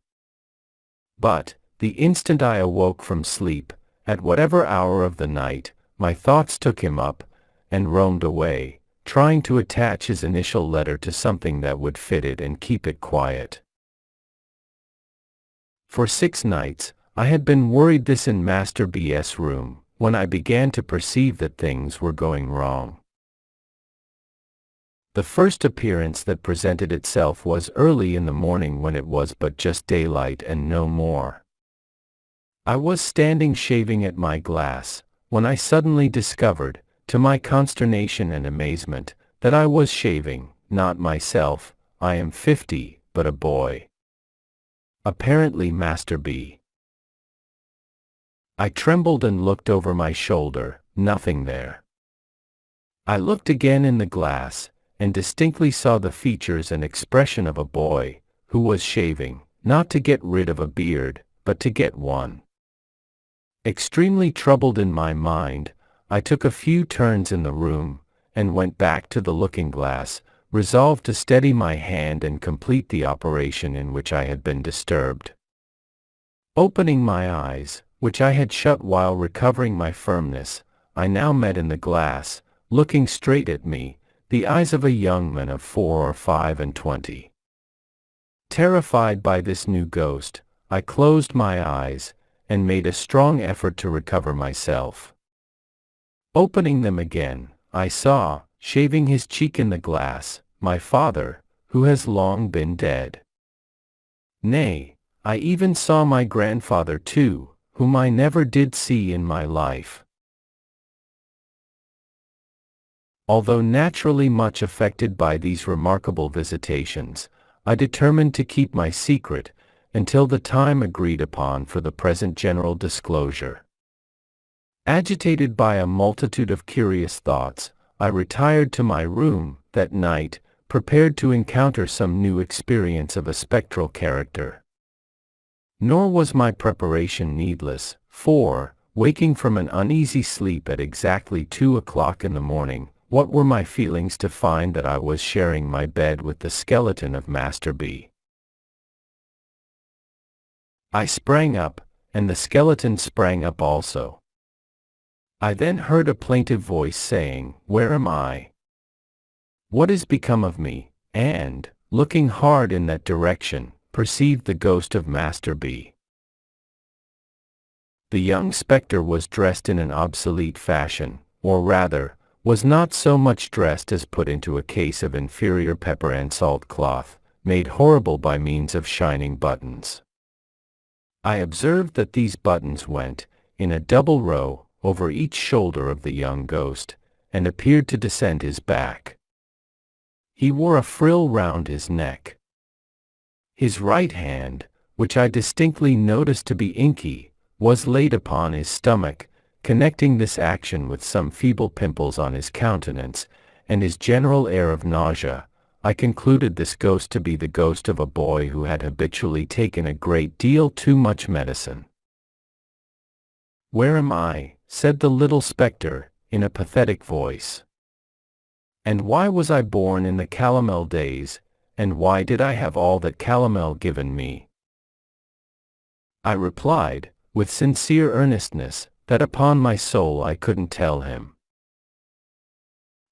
But, the instant I awoke from sleep, at whatever hour of the night, my thoughts took him up, and roamed away, trying to attach his initial letter to something that would fit it and keep it quiet. For 6 nights, I had been worried this in Master B.'s room, when I began to perceive that things were going wrong. The first appearance that presented itself was early in the morning when it was but just daylight and no more. I was standing shaving at my glass, when I suddenly discovered, to my consternation and amazement, that I was shaving, not myself, I am 50, but a boy. Apparently Master B. I trembled and looked over my shoulder, nothing there. I looked again in the glass, and distinctly saw the features and expression of a boy, who was shaving, not to get rid of a beard, but to get one. Extremely troubled in my mind, I took a few turns in the room, and went back to the looking-glass, resolved to steady my hand and complete the operation in which I had been disturbed. Opening my eyes, which I had shut while recovering my firmness, I now met in the glass, looking straight at me, the eyes of a young man of 4 or 25. Terrified by this new ghost, I closed my eyes, and made a strong effort to recover myself. Opening them again, I saw, shaving his cheek in the glass, my father, who has long been dead. Nay, I even saw my grandfather too, whom I never did see in my life. Although naturally much affected by these remarkable visitations, I determined to keep my secret, until the time agreed upon for the present general disclosure. Agitated by a multitude of curious thoughts, I retired to my room that night, prepared to encounter some new experience of a spectral character. Nor was my preparation needless, for, waking from an uneasy sleep at exactly 2 o'clock in the morning, what were my feelings to find that I was sharing my bed with the skeleton of Master B. I sprang up, and the skeleton sprang up also. I then heard a plaintive voice saying, "Where am I? What is become of me?" and, looking hard in that direction, perceived the ghost of Master B. The young spectre was dressed in an obsolete fashion, or rather, was not so much dressed as put into a case of inferior pepper and salt cloth, made horrible by means of shining buttons. I observed that these buttons went, in a double row, over each shoulder of the young ghost, and appeared to descend his back. He wore a frill round his neck. His right hand, which I distinctly noticed to be inky, was laid upon his stomach, connecting this action with some feeble pimples on his countenance, and his general air of nausea. I concluded this ghost to be the ghost of a boy who had habitually taken a great deal too much medicine. "Where am I?" said the little spectre, in a pathetic voice. "And why was I born in the calomel days, and why did I have all that calomel given me?" I replied, with sincere earnestness, that upon my soul I couldn't tell him.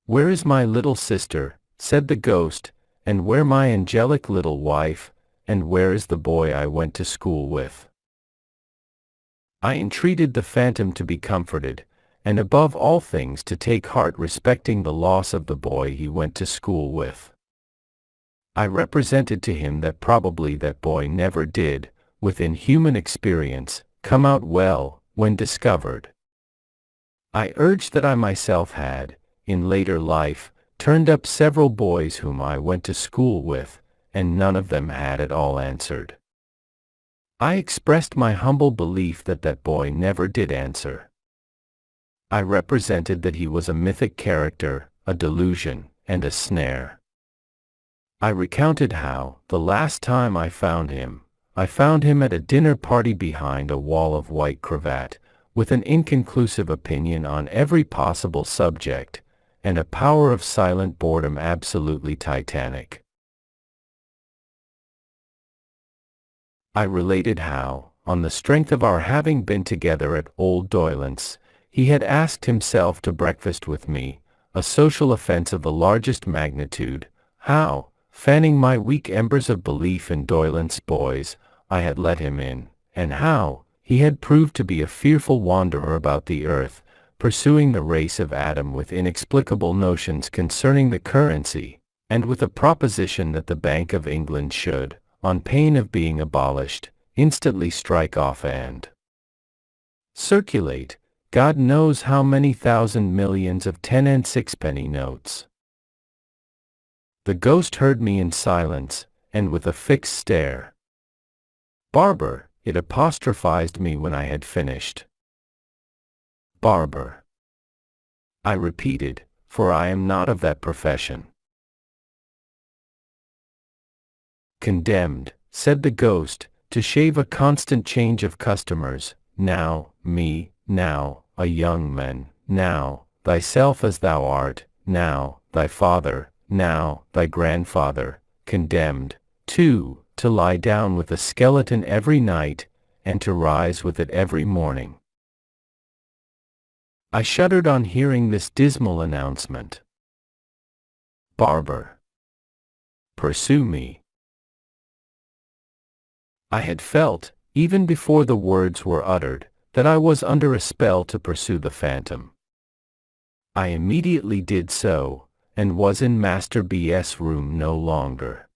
"Where is my little sister?" said the ghost, "and where my angelic little wife, and where is the boy I went to school with?" I entreated the phantom to be comforted, and above all things to take heart respecting the loss of the boy he went to school with. I represented to him that probably that boy never did, within human experience, come out well, when discovered. I urged that I myself had, in later life, turned up several boys whom I went to school with, and none of them had at all answered. I expressed my humble belief that that boy never did answer. I represented that he was a mythic character, a delusion, and a snare. I recounted how, the last time I found him at a dinner party behind a wall of white cravat, with an inconclusive opinion on every possible subject, and a power of silent boredom absolutely titanic. I related how, on the strength of our having been together at Old Doylant's, he had asked himself to breakfast with me, a social offense of the largest magnitude, how, fanning my weak embers of belief in Doylant's boys, I had let him in, and how, he had proved to be a fearful wanderer about the earth, pursuing the race of Adam with inexplicable notions concerning the currency, and with a proposition that the Bank of England should, on pain of being abolished, instantly strike off and circulate, God knows how many thousand millions of 10 and 6-penny notes. The ghost heard me in silence, and with a fixed stare. "Barber," it apostrophized me when I had finished. Barber, I repeated, for I am not of that profession. Condemned, said the ghost, to shave a constant change of customers, now, me, now, a young man, now, thyself as thou art, now, thy father, now, thy grandfather, condemned, too, to lie down with a skeleton every night, and to rise with it every morning. I shuddered on hearing this dismal announcement. Barber, pursue me. I had felt, even before the words were uttered, that I was under a spell to pursue the phantom. I immediately did so, and was in Master B.'s room no longer.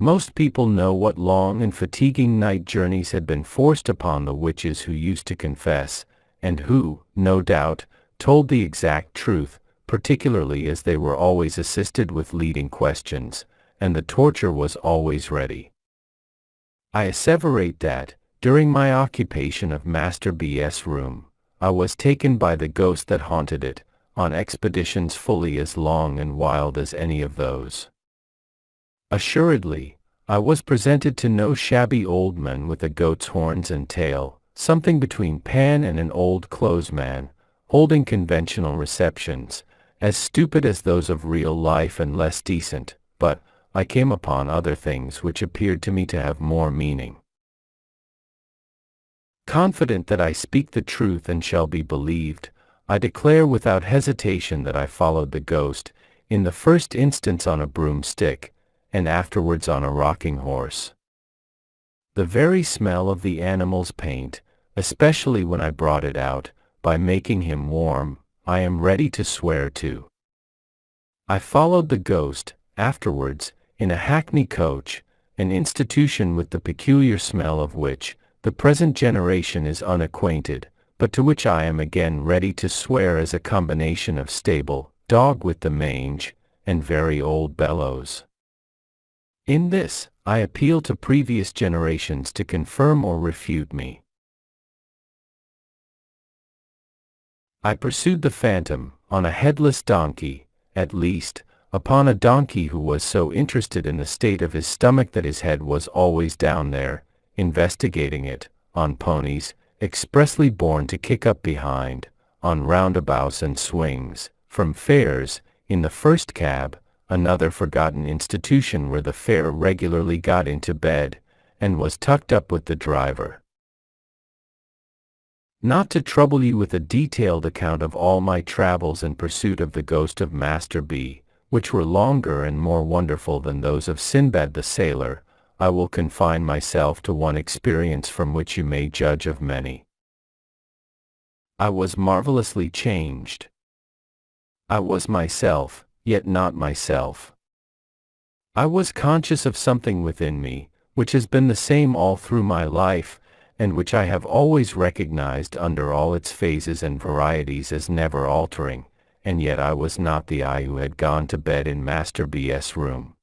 Most people know what long and fatiguing night journeys had been forced upon the witches who used to confess, and who, no doubt, told the exact truth, particularly as they were always assisted with leading questions, and the torture was always ready. I asseverate that, during my occupation of Master B.'s room, I was taken by the ghost that haunted it, on expeditions fully as long and wild as any of those. Assuredly, I was presented to no shabby old man with a goat's horns and tail, something between Pan and an old clothes man, holding conventional receptions, as stupid as those of real life and less decent, but I came upon other things which appeared to me to have more meaning. Confident that I speak the truth and shall be believed, I declare without hesitation that I followed the ghost, in the first instance on a broomstick, and afterwards on a rocking horse. The very smell of the animal's paint, especially when I brought it out, by making him warm, I am ready to swear to. I followed the ghost, afterwards, in a hackney coach, an institution with the peculiar smell of which the present generation is unacquainted, but to which I am again ready to swear as a combination of stable, dog with the mange, and very old bellows. In this, I appeal to previous generations to confirm or refute me. I pursued the phantom, on a headless donkey, at least, upon a donkey who was so interested in the state of his stomach that his head was always down there, investigating it, on ponies, expressly born to kick up behind, on roundabouts and swings, from fairs, in the first cab, another forgotten institution where the fare regularly got into bed, and was tucked up with the driver. Not to trouble you with a detailed account of all my travels in pursuit of the ghost of Master B, which were longer and more wonderful than those of Sinbad the sailor, I will confine myself to one experience from which you may judge of many. I was marvelously changed. I was myself, yet not myself. I was conscious of something within me, which has been the same all through my life, and which I have always recognized under all its phases and varieties as never altering, and yet I was not the I who had gone to bed in Master B.'s room.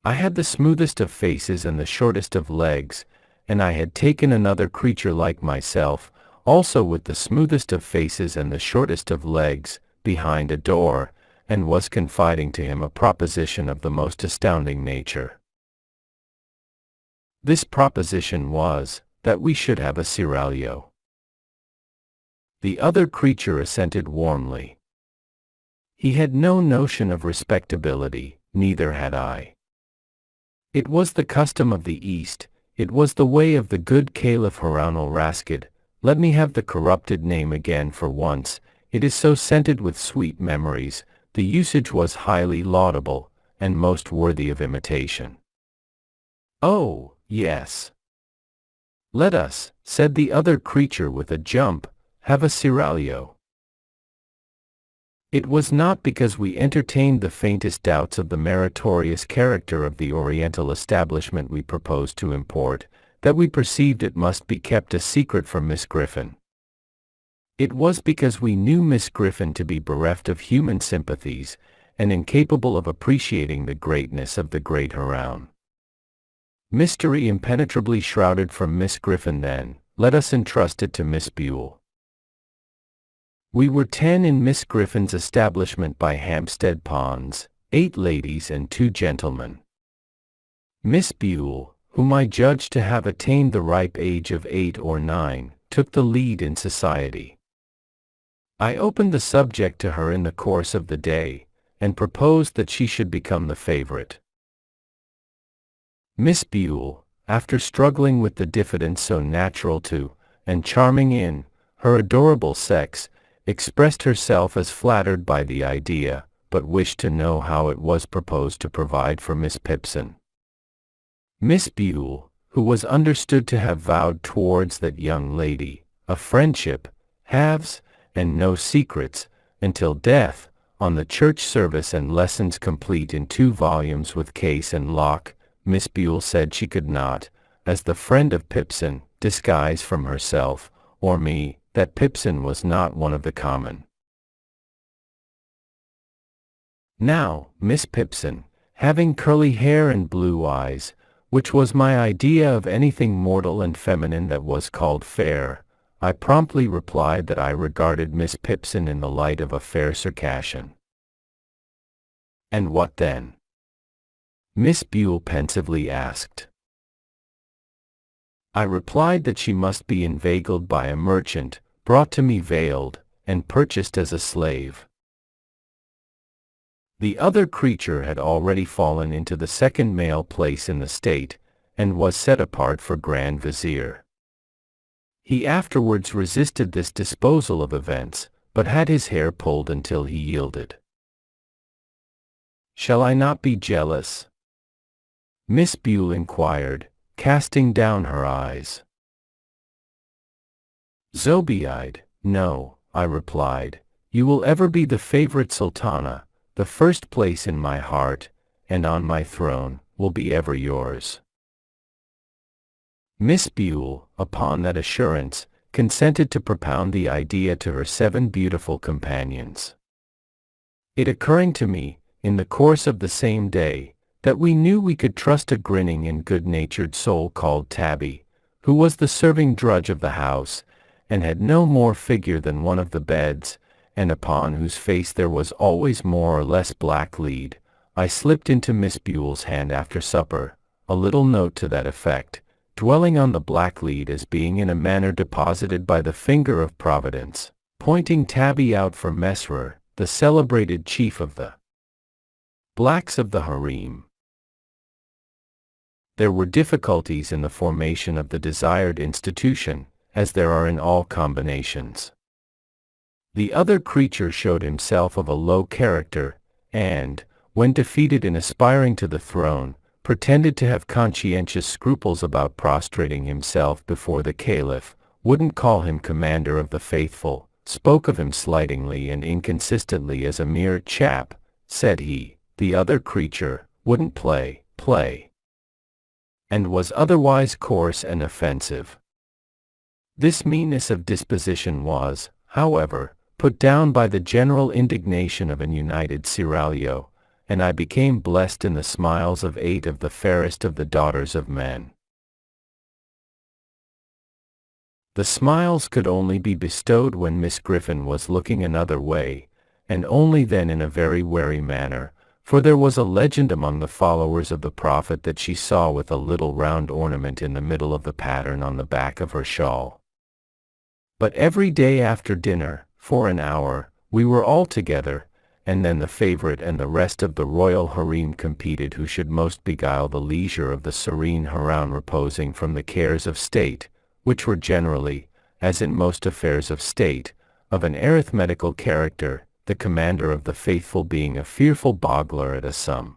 I had the smoothest of faces and the shortest of legs, and I had taken another creature like myself, also with the smoothest of faces and the shortest of legs, behind a door, and was confiding to him a proposition of the most astounding nature. This proposition was, that we should have a seraglio. The other creature assented warmly. He had no notion of respectability, neither had I. It was the custom of the East, it was the way of the good Caliph Harun al-Rashid. Let me have the corrupted name again for once, it is so scented with sweet memories. The usage was highly laudable, and most worthy of imitation. Oh, yes. Let us, said the other creature with a jump, have a seraglio. It was not because we entertained the faintest doubts of the meritorious character of the Oriental establishment we proposed to import, that we perceived it must be kept a secret from Miss Griffin. It was because we knew Miss Griffin to be bereft of human sympathies, and incapable of appreciating the greatness of the great Harun. Mystery impenetrably shrouded from Miss Griffin then, let us entrust it to Miss Buell. We were 10 in Miss Griffin's establishment by Hampstead Ponds, 8 ladies and 2 gentlemen. Miss Buell, whom I judged to have attained the ripe age of 8 or 9, took the lead in society. I opened the subject to her in the course of the day, and proposed that she should become the favorite. Miss Buell, after struggling with the diffidence so natural to, and charming in, her adorable sex, expressed herself as flattered by the idea, but wished to know how it was proposed to provide for Miss Pipson. Miss Buell, who was understood to have vowed towards that young lady, a friendship, halves, and no secrets, until death, on the church service and lessons complete in 2 volumes with case and lock, Miss Buell said she could not, as the friend of Pipson, disguise from herself, or me, that Pipson was not one of the common. Now, Miss Pipson, having curly hair and blue eyes, which was my idea of anything mortal and feminine that was called fair, I promptly replied that I regarded Miss Pipson in the light of a fair Circassian. And what then? Miss Buell pensively asked. I replied that she must be inveigled by a merchant, brought to me veiled, and purchased as a slave. The other creature had already fallen into the second male place in the state, and was set apart for Grand Vizier. He afterwards resisted this disposal of events, but had his hair pulled until he yielded. Shall I not be jealous? Miss Buell inquired, casting down her eyes. Zobeide, no, I replied, you will ever be the favorite sultana, the first place in my heart, and on my throne, will be ever yours. Miss Buell, upon that assurance, consented to propound the idea to her 7 beautiful companions. It occurring to me, in the course of the same day, that we knew we could trust a grinning and good-natured soul called Tabby, who was the serving drudge of the house, and had no more figure than one of the beds, and upon whose face there was always more or less black lead, I slipped into Miss Buell's hand after supper, a little note to that effect, dwelling on the black lead as being in a manner deposited by the finger of Providence, pointing Tabby out for Mesrer, the celebrated chief of the blacks of the harem. There were difficulties in the formation of the desired institution, as there are in all combinations. The other creature showed himself of a low character, and, when defeated in aspiring to the throne, pretended to have conscientious scruples about prostrating himself before the caliph, wouldn't call him commander of the faithful, spoke of him slightingly and inconsistently as a mere chap, said he. The other creature wouldn't play, and was otherwise coarse and offensive. This meanness of disposition was, however, put down by the general indignation of an united seraglio, and I became blessed in the smiles of 8 of the fairest of the daughters of men. The smiles could only be bestowed when Miss Griffin was looking another way, and only then in a very wary manner, for there was a legend among the followers of the Prophet that she saw with a little round ornament in the middle of the pattern on the back of her shawl. But every day after dinner, for an hour, we were all together, and then the favorite and the rest of the royal harem competed who should most beguile the leisure of the serene Haroun reposing from the cares of state, which were generally, as in most affairs of state, of an arithmetical character, the commander of the faithful being a fearful boggler at a sum.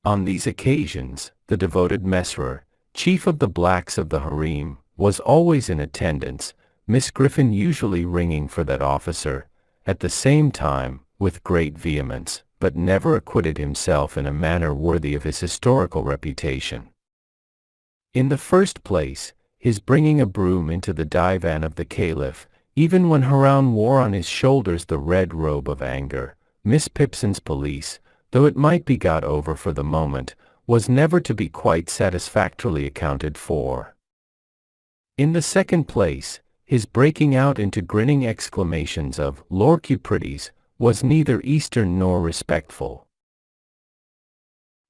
On these occasions, the devoted Mesrer, chief of the blacks of the harem, was always in attendance, Miss Griffin usually ringing for that officer, at the same time, with great vehemence, but never acquitted himself in a manner worthy of his historical reputation. In the first place, his bringing a broom into the divan of the caliph, even when Haroun wore on his shoulders the red robe of anger, Miss Pipson's police, though it might be got over for the moment, was never to be quite satisfactorily accounted for. In the second place, his breaking out into grinning exclamations of "Lork, you pretties," was neither Eastern nor respectful.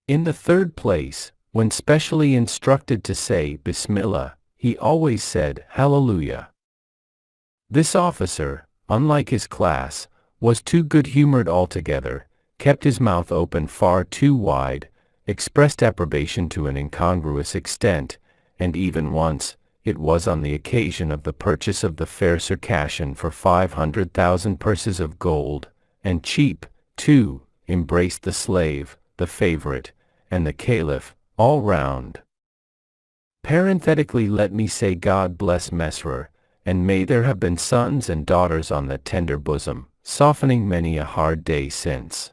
In the third place, when specially instructed to say Bismillah, he always said Hallelujah. This officer, unlike his class, was too good-humored altogether, kept his mouth open far too wide, expressed approbation to an incongruous extent, and even once, it was on the occasion of the purchase of the fair Circassian for 500,000 purses of gold, and cheap, too, embraced the slave, the favorite, and the caliph, all round. Parenthetically, let me say God bless Mesrer, and may there have been sons and daughters on that tender bosom, softening many a hard day since.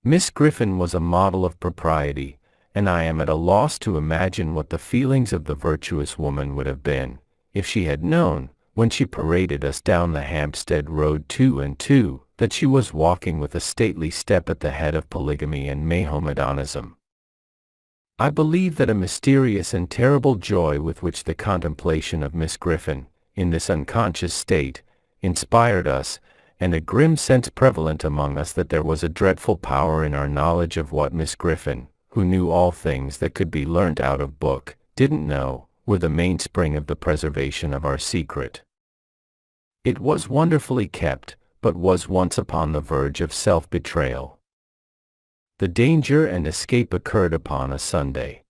Miss Griffin was a model of propriety, and I am at a loss to imagine what the feelings of the virtuous woman would have been, if she had known, when she paraded us down the Hampstead Road 2 and 2, that she was walking with a stately step at the head of polygamy and Mahomedanism. I believe that a mysterious and terrible joy with which the contemplation of Miss Griffin, in this unconscious state, inspired us, and a grim sense prevalent among us that there was a dreadful power in our knowledge of what Miss Griffin, who knew all things that could be learnt out of book, didn't know, were the mainspring of the preservation of our secret. It was wonderfully kept, but was once upon the verge of self-betrayal. The danger and escape occurred upon a Sunday.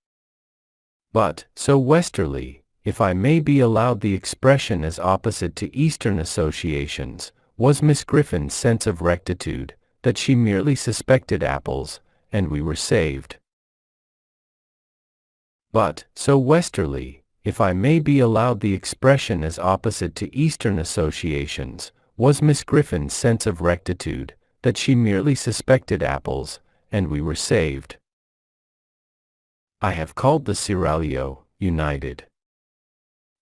But, so westerly, if I may be allowed the expression as opposite to Eastern associations, was Miss Griffin's sense of rectitude, that she merely suspected apples, and we were saved. But, so westerly, if I may be allowed the expression as opposite to Eastern associations, was Miss Griffin's sense of rectitude, that she merely suspected apples, and we were saved. I have called the Seraglio united.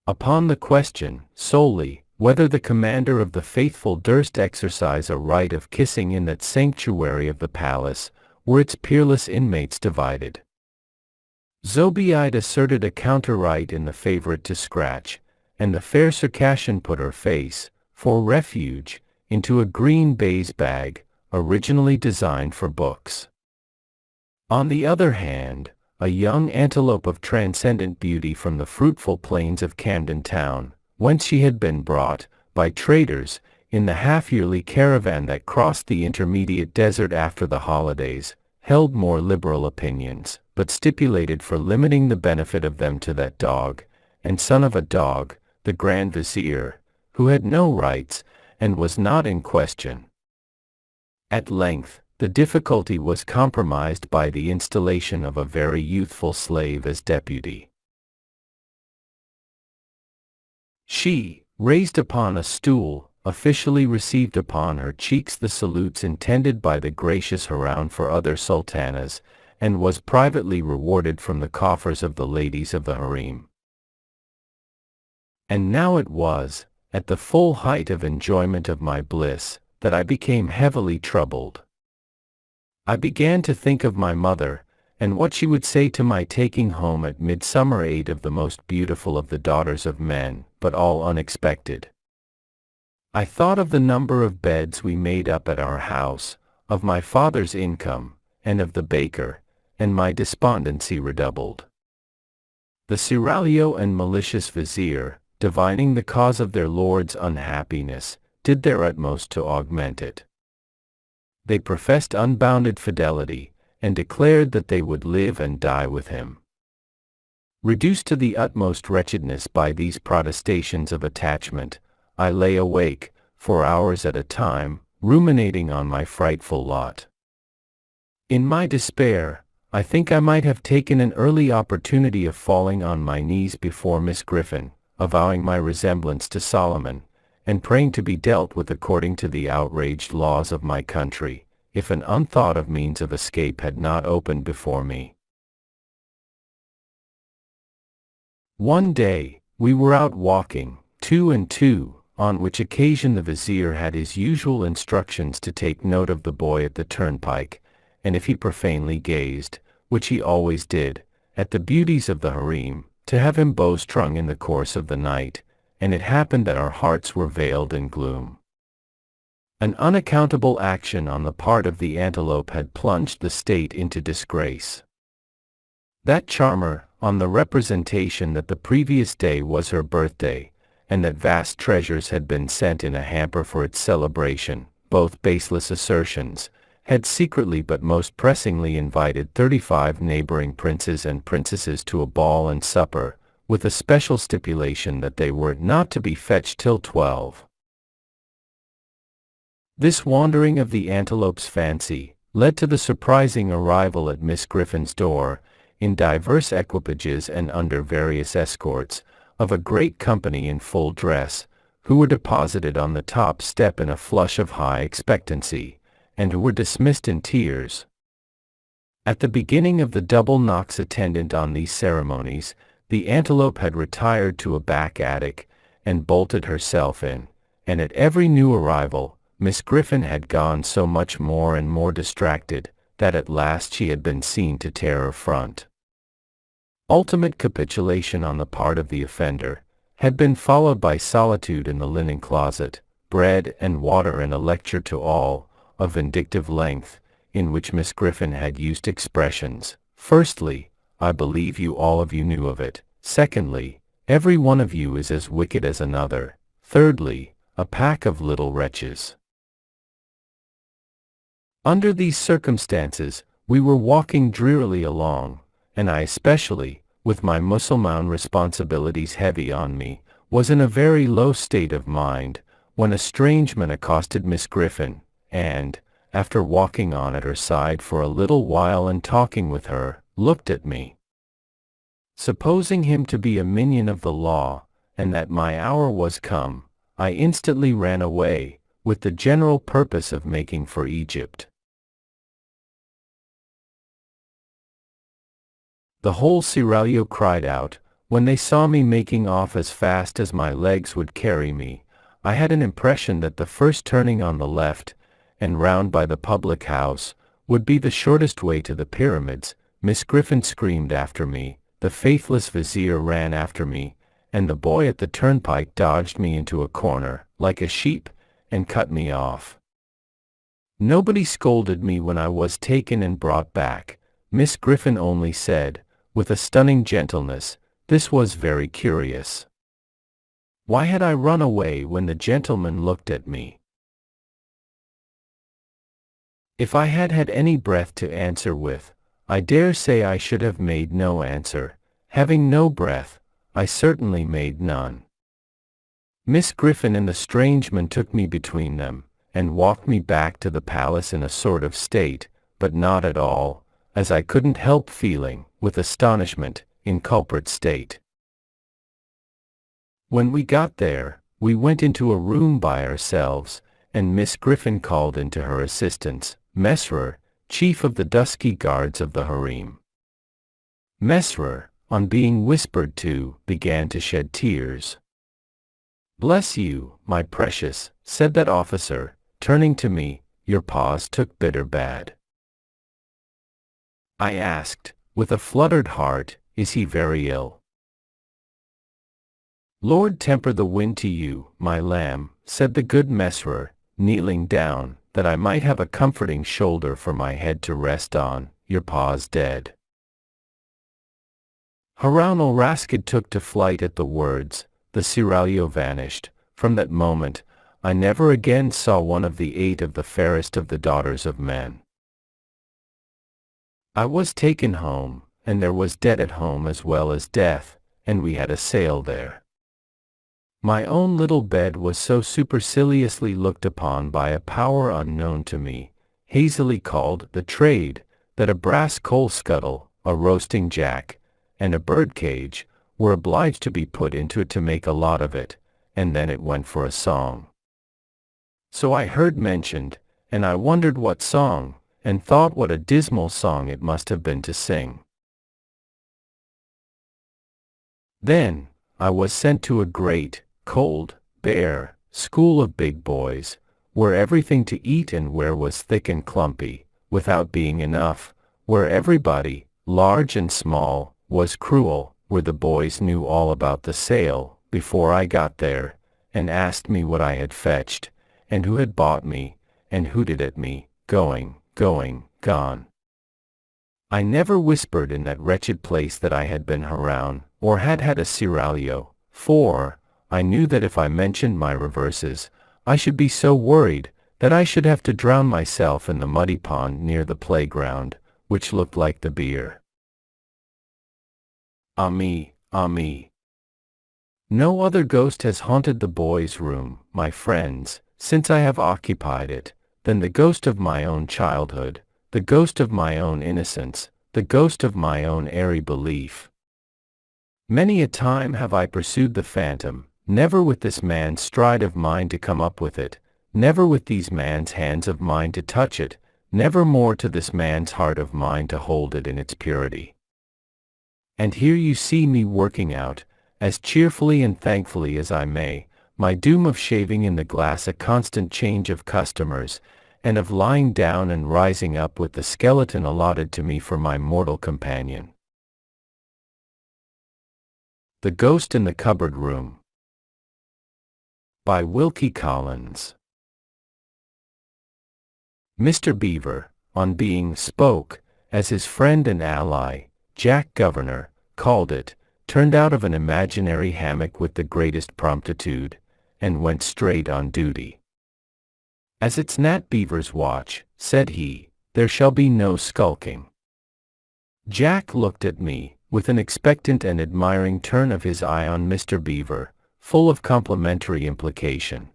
Upon the question, solely, whether the commander of the faithful durst exercise a right of kissing in that sanctuary of the palace, were its peerless inmates divided. Zobeide asserted a counter-right in the favorite to scratch, and the fair Circassian put her face, for refuge, into a green baize bag, originally designed for books. On the other hand, a young antelope of transcendent beauty from the fruitful plains of Camden Town, whence she had been brought, by traders, in the half-yearly caravan that crossed the intermediate desert after the holidays, held more liberal opinions, but stipulated for limiting the benefit of them to that dog, and son of a dog, the Grand Vizier, who had no rights, and was not in question. At length, the difficulty was compromised by the installation of a very youthful slave as deputy. She, raised upon a stool, officially received upon her cheeks the salutes intended by the gracious Haroun for other sultanas, and was privately rewarded from the coffers of the ladies of the harem. And now it was, at the full height of enjoyment of my bliss, that I became heavily troubled. I began to think of my mother, and what she would say to my taking home at midsummer 8 of the most beautiful of the daughters of men, but all unexpected. I thought of the number of beds we made up at our house, of my father's income, and of the baker, and my despondency redoubled. The Seraglio and malicious vizier, divining the cause of their lord's unhappiness, did their utmost to augment it. They professed unbounded fidelity, and declared that they would live and die with him. Reduced to the utmost wretchedness by these protestations of attachment, I lay awake, for hours at a time, ruminating on my frightful lot. In my despair, I think I might have taken an early opportunity of falling on my knees before Miss Griffin, avowing my resemblance to Solomon, and praying to be dealt with according to the outraged laws of my country, if an unthought of means of escape had not opened before me. One day, we were out walking, 2 and 2, on which occasion the vizier had his usual instructions to take note of the boy at the turnpike, and if he profanely gazed, which he always did, at the beauties of the harem, to have him bowstrung in the course of the night, and it happened that our hearts were veiled in gloom. An unaccountable action on the part of the antelope had plunged the state into disgrace. That charmer, on the representation that the previous day was her birthday, and that vast treasures had been sent in a hamper for its celebration, both baseless assertions, had secretly but most pressingly invited 35 neighboring princes and princesses to a ball and supper, with a special stipulation that they were not to be fetched till 12. This wandering of the antelope's fancy led to the surprising arrival at Miss Griffin's door, in diverse equipages and under various escorts, of a great company in full dress, who were deposited on the top step in a flush of high expectancy, and who were dismissed in tears. At the beginning of the double knocks attendant on these ceremonies, the antelope had retired to a back attic, and bolted herself in, and at every new arrival, Miss Griffin had gone so much more and more distracted, that at last she had been seen to tear her front. Ultimate capitulation on the part of the offender had been followed by solitude in the linen closet, bread and water and a lecture to all, of vindictive length, in which Miss Griffin had used expressions. Firstly, I believe you all of you knew of it. Secondly, every one of you is as wicked as another. Thirdly, a pack of little wretches. Under these circumstances, we were walking drearily along, and I especially, with my Mussulman responsibilities heavy on me, was in a very low state of mind, when a strange man accosted Miss Griffin, and, after walking on at her side for a little while and talking with her, looked at me. Supposing him to be a minion of the law, and that my hour was come, I instantly ran away, with the general purpose of making for Egypt. The whole seraglio cried out, when they saw me making off as fast as my legs would carry me. I had an impression that the first turning on the left, and round by the public house, would be the shortest way to the pyramids. Miss Griffin screamed after me, the faithless vizier ran after me, and the boy at the turnpike dodged me into a corner, like a sheep, and cut me off. Nobody scolded me when I was taken and brought back. Miss Griffin only said, with a stunning gentleness, this was very curious. Why had I run away when the gentleman looked at me? If I had had any breath to answer with, I dare say I should have made no answer. Having no breath, I certainly made none. Miss Griffin and the strange man took me between them, and walked me back to the palace in a sort of state, but not at all, as I couldn't help feeling, with astonishment, in culprit state. When we got there, we went into a room by ourselves, and Miss Griffin called into her assistance, Mesrer, chief of the dusky guards of the harem. Mesrer, on being whispered to, began to shed tears. "Bless you, my precious," said that officer, turning to me, "your paws took bitter bad." I asked, with a fluttered heart, "Is he very ill?" "Lord temper the wind to you, my lamb," said the good Mesrer, kneeling down, that I might have a comforting shoulder for my head to rest on. "Your pa's dead." Harun al-Rashid took to flight at the words. The seraglio vanished. From that moment, I never again saw one of the 8 of the fairest of the daughters of men. I was taken home, and there was debt at home as well as death, and we had a sale there. My own little bed was so superciliously looked upon by a power unknown to me, hazily called the trade, that a brass coal scuttle, a roasting jack, and a bird cage, were obliged to be put into it to make a lot of it, and then it went for a song. So I heard mentioned, and I wondered what song, and thought what a dismal song it must have been to sing. Then, I was sent to a great, cold, bare, school of big boys, where everything to eat and wear was thick and clumpy, without being enough, where everybody, large and small, was cruel, where the boys knew all about the sale before I got there, and asked me what I had fetched, and who had bought me, and hooted at me, going, gone. I never whispered in that wretched place that I had been around, or had had a seraglio, for I knew that if I mentioned my reverses, I should be so worried that I should have to drown myself in the muddy pond near the playground, which looked like the beer. Ah me, ah me. No other ghost has haunted the boys' room, my friends, since I have occupied it, than the ghost of my own childhood, the ghost of my own innocence, the ghost of my own airy belief. Many a time have I pursued the phantom, never with this man's stride of mine to come up with it, never with these man's hands of mine to touch it, never more to this man's heart of mine to hold it in its purity. And here you see me working out, as cheerfully and thankfully as I may, my doom of shaving in the glass a constant change of customers, and of lying down and rising up with the skeleton allotted to me for my mortal companion. The Ghost in the Cupboard Room, by Wilkie Collins. Mr. Beaver, on being spoke, as his friend and ally, Jack Governor, called it, turned out of an imaginary hammock with the greatest promptitude, and went straight on duty. As it's Nat Beaver's watch, said he, there shall be no skulking. Jack looked at me, with an expectant and admiring turn of his eye on Mr. Beaver, full of complimentary implication.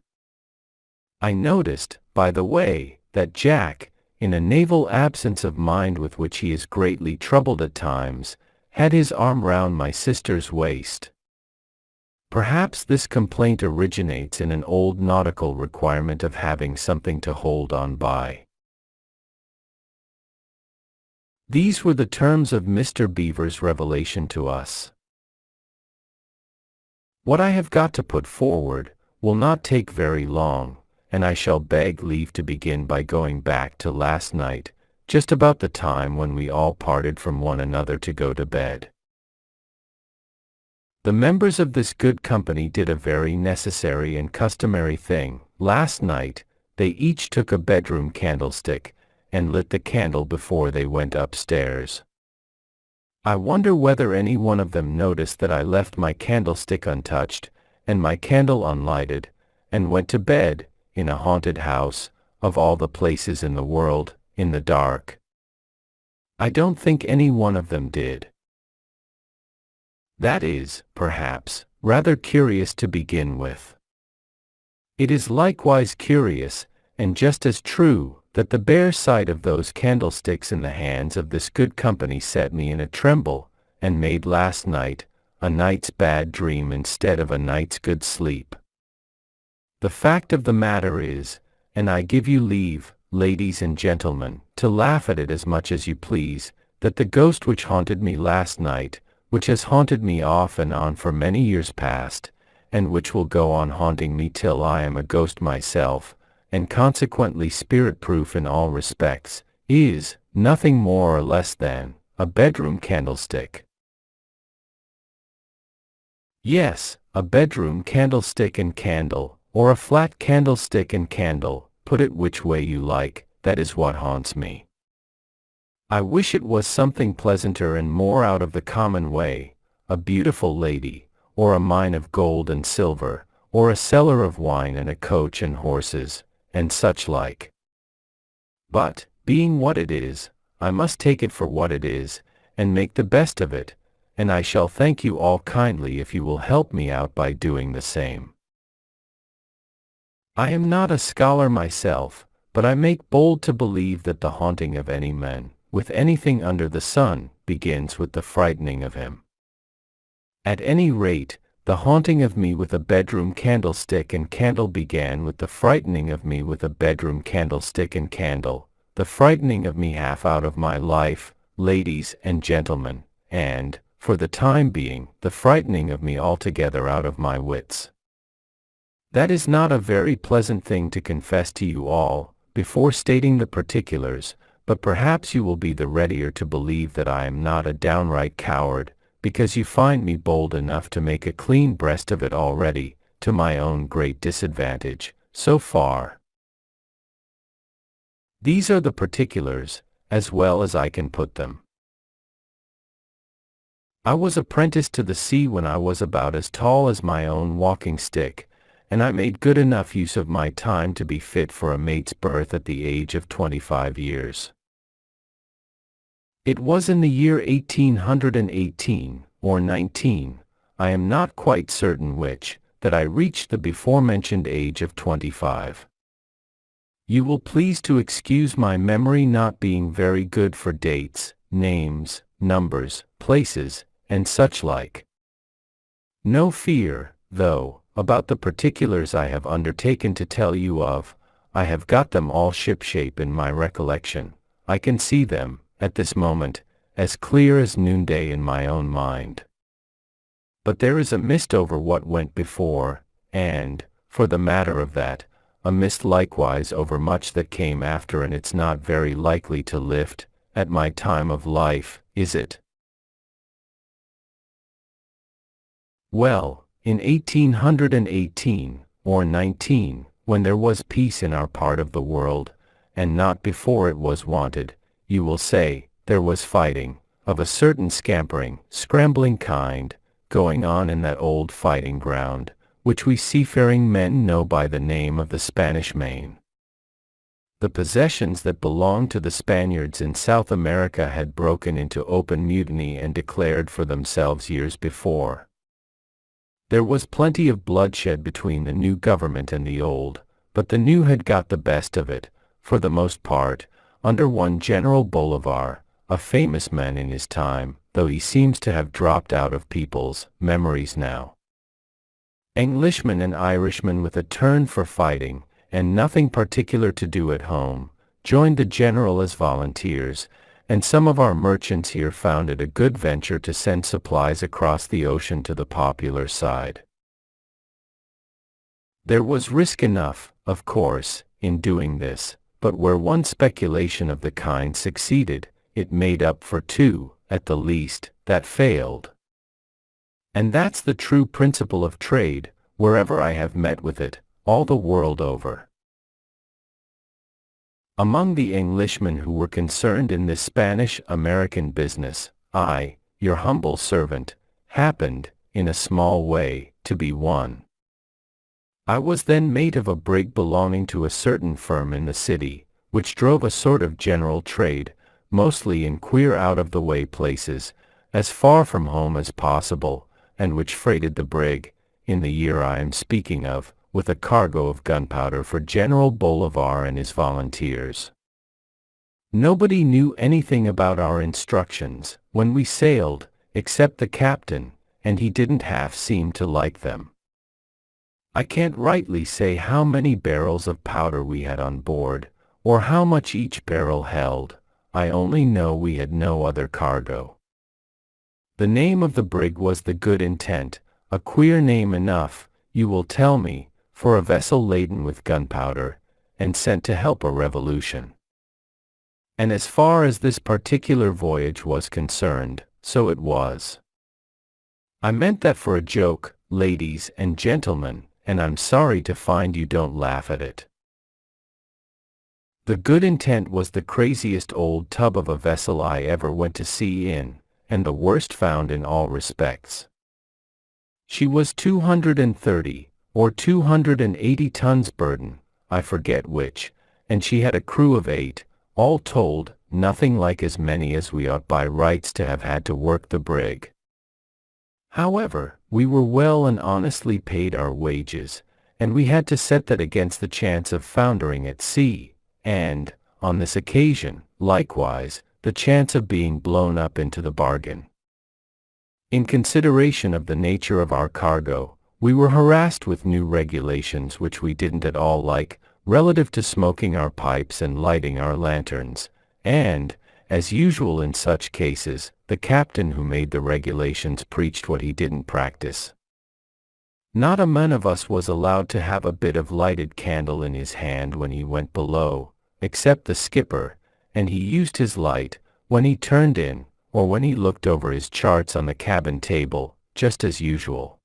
I noticed, by the way, that Jack, in a naval absence of mind with which he is greatly troubled at times, had his arm round my sister's waist. Perhaps this complaint originates in an old nautical requirement of having something to hold on by. These were the terms of Mr. Beaver's revelation to us. What I have got to put forward will not take very long, and I shall beg leave to begin by going back to last night, just about the time when we all parted from one another to go to bed. The members of this good company did a very necessary and customary thing. Last night, they each took a bedroom candlestick, and lit the candle before they went upstairs. I wonder whether any one of them noticed that I left my candlestick untouched, and my candle unlighted, and went to bed, in a haunted house, of all the places in the world, in the dark. I don't think any one of them did. That is, perhaps, rather curious to begin with. It is likewise curious, and just as true, that the bare sight of those candlesticks in the hands of this good company set me in a tremble, and made last night a night's bad dream instead of a night's good sleep. The fact of the matter is, and I give you leave, ladies and gentlemen, to laugh at it as much as you please, that the ghost which haunted me last night, which has haunted me off and on for many years past, and which will go on haunting me till I am a ghost myself, and consequently spirit-proof in all respects, is nothing more or less than a bedroom candlestick. Yes, a bedroom candlestick and candle, or a flat candlestick and candle, put it which way you like, that is what haunts me. I wish it was something pleasanter and more out of the common way, a beautiful lady, or a mine of gold and silver, or a cellar of wine and a coach and horses, and such like. But, being what it is, I must take it for what it is, and make the best of it, and I shall thank you all kindly if you will help me out by doing the same. I am not a scholar myself, but I make bold to believe that the haunting of any man, with anything under the sun, begins with the frightening of him. At any rate, the haunting of me with a bedroom candlestick and candle began with the frightening of me with a bedroom candlestick and candle, the frightening of me half out of my life, ladies and gentlemen, and, for the time being, the frightening of me altogether out of my wits. That is not a very pleasant thing to confess to you all, before stating the particulars, but perhaps you will be the readier to believe that I am not a downright coward, because you find me bold enough to make a clean breast of it already, to my own great disadvantage, so far. These are the particulars, as well as I can put them. I was apprenticed to the sea when I was about as tall as my own walking stick, and I made good enough use of my time to be fit for a mate's berth at the age of 25 years. It was in the year 1818, or 19, I am not quite certain which, that I reached the before-mentioned age of 25. You will please to excuse my memory not being very good for dates, names, numbers, places, and such like. No fear, though, about the particulars I have undertaken to tell you of. I have got them all shipshape in my recollection. I can see them, at this moment, as clear as noonday in my own mind. But there is a mist over what went before, and, for the matter of that, a mist likewise over much that came after, and it's not very likely to lift, at my time of life, is it? Well, in 1818, or 19, when there was peace in our part of the world, and not before it was wanted, you will say, there was fighting, of a certain scampering, scrambling kind, going on in that old fighting ground, which we seafaring men know by the name of the Spanish Main. The possessions that belonged to the Spaniards in South America had broken into open mutiny and declared for themselves years before. There was plenty of bloodshed between the new government and the old, but the new had got the best of it, for the most part, under one General Bolivar, a famous man in his time, though he seems to have dropped out of people's memories now. Englishmen and Irishmen with a turn for fighting, and nothing particular to do at home, joined the general as volunteers, and some of our merchants here found it a good venture to send supplies across the ocean to the popular side. There was risk enough, of course, in doing this, but where one speculation of the kind succeeded, it made up for two, at the least, that failed. And that's the true principle of trade, wherever I have met with it, all the world over. Among the Englishmen who were concerned in this Spanish-American business, I, your humble servant, happened, in a small way, to be one. I was then mate of a brig belonging to a certain firm in the city, which drove a sort of general trade, mostly in queer out-of-the-way places, as far from home as possible, and which freighted the brig, in the year I am speaking of, with a cargo of gunpowder for General Bolivar and his volunteers. Nobody knew anything about our instructions, when we sailed, except the captain, and he didn't half seem to like them. I can't rightly say how many barrels of powder we had on board, or how much each barrel held. I only know we had no other cargo. The name of the brig was the Good Intent, a queer name enough, you will tell me, for a vessel laden with gunpowder, and sent to help a revolution. And as far as this particular voyage was concerned, so it was. I meant that for a joke, ladies and gentlemen, and I'm sorry to find you don't laugh at it. The Good Intent was the craziest old tub of a vessel I ever went to sea in, and the worst found in all respects. She was 230, or 280 tons burden, I forget which, and she had a crew of 8, all told, nothing like as many as we ought by rights to have had to work the brig. However, we were well and honestly paid our wages, and we had to set that against the chance of foundering at sea, and, on this occasion, likewise, the chance of being blown up into the bargain. In consideration of the nature of our cargo, we were harassed with new regulations which we didn't at all like, relative to smoking our pipes and lighting our lanterns, and, as usual in such cases, the captain who made the regulations preached what he didn't practice. Not a man of us was allowed to have a bit of lighted candle in his hand when he went below, except the skipper, and he used his light when he turned in, or when he looked over his charts on the cabin table, just as usual.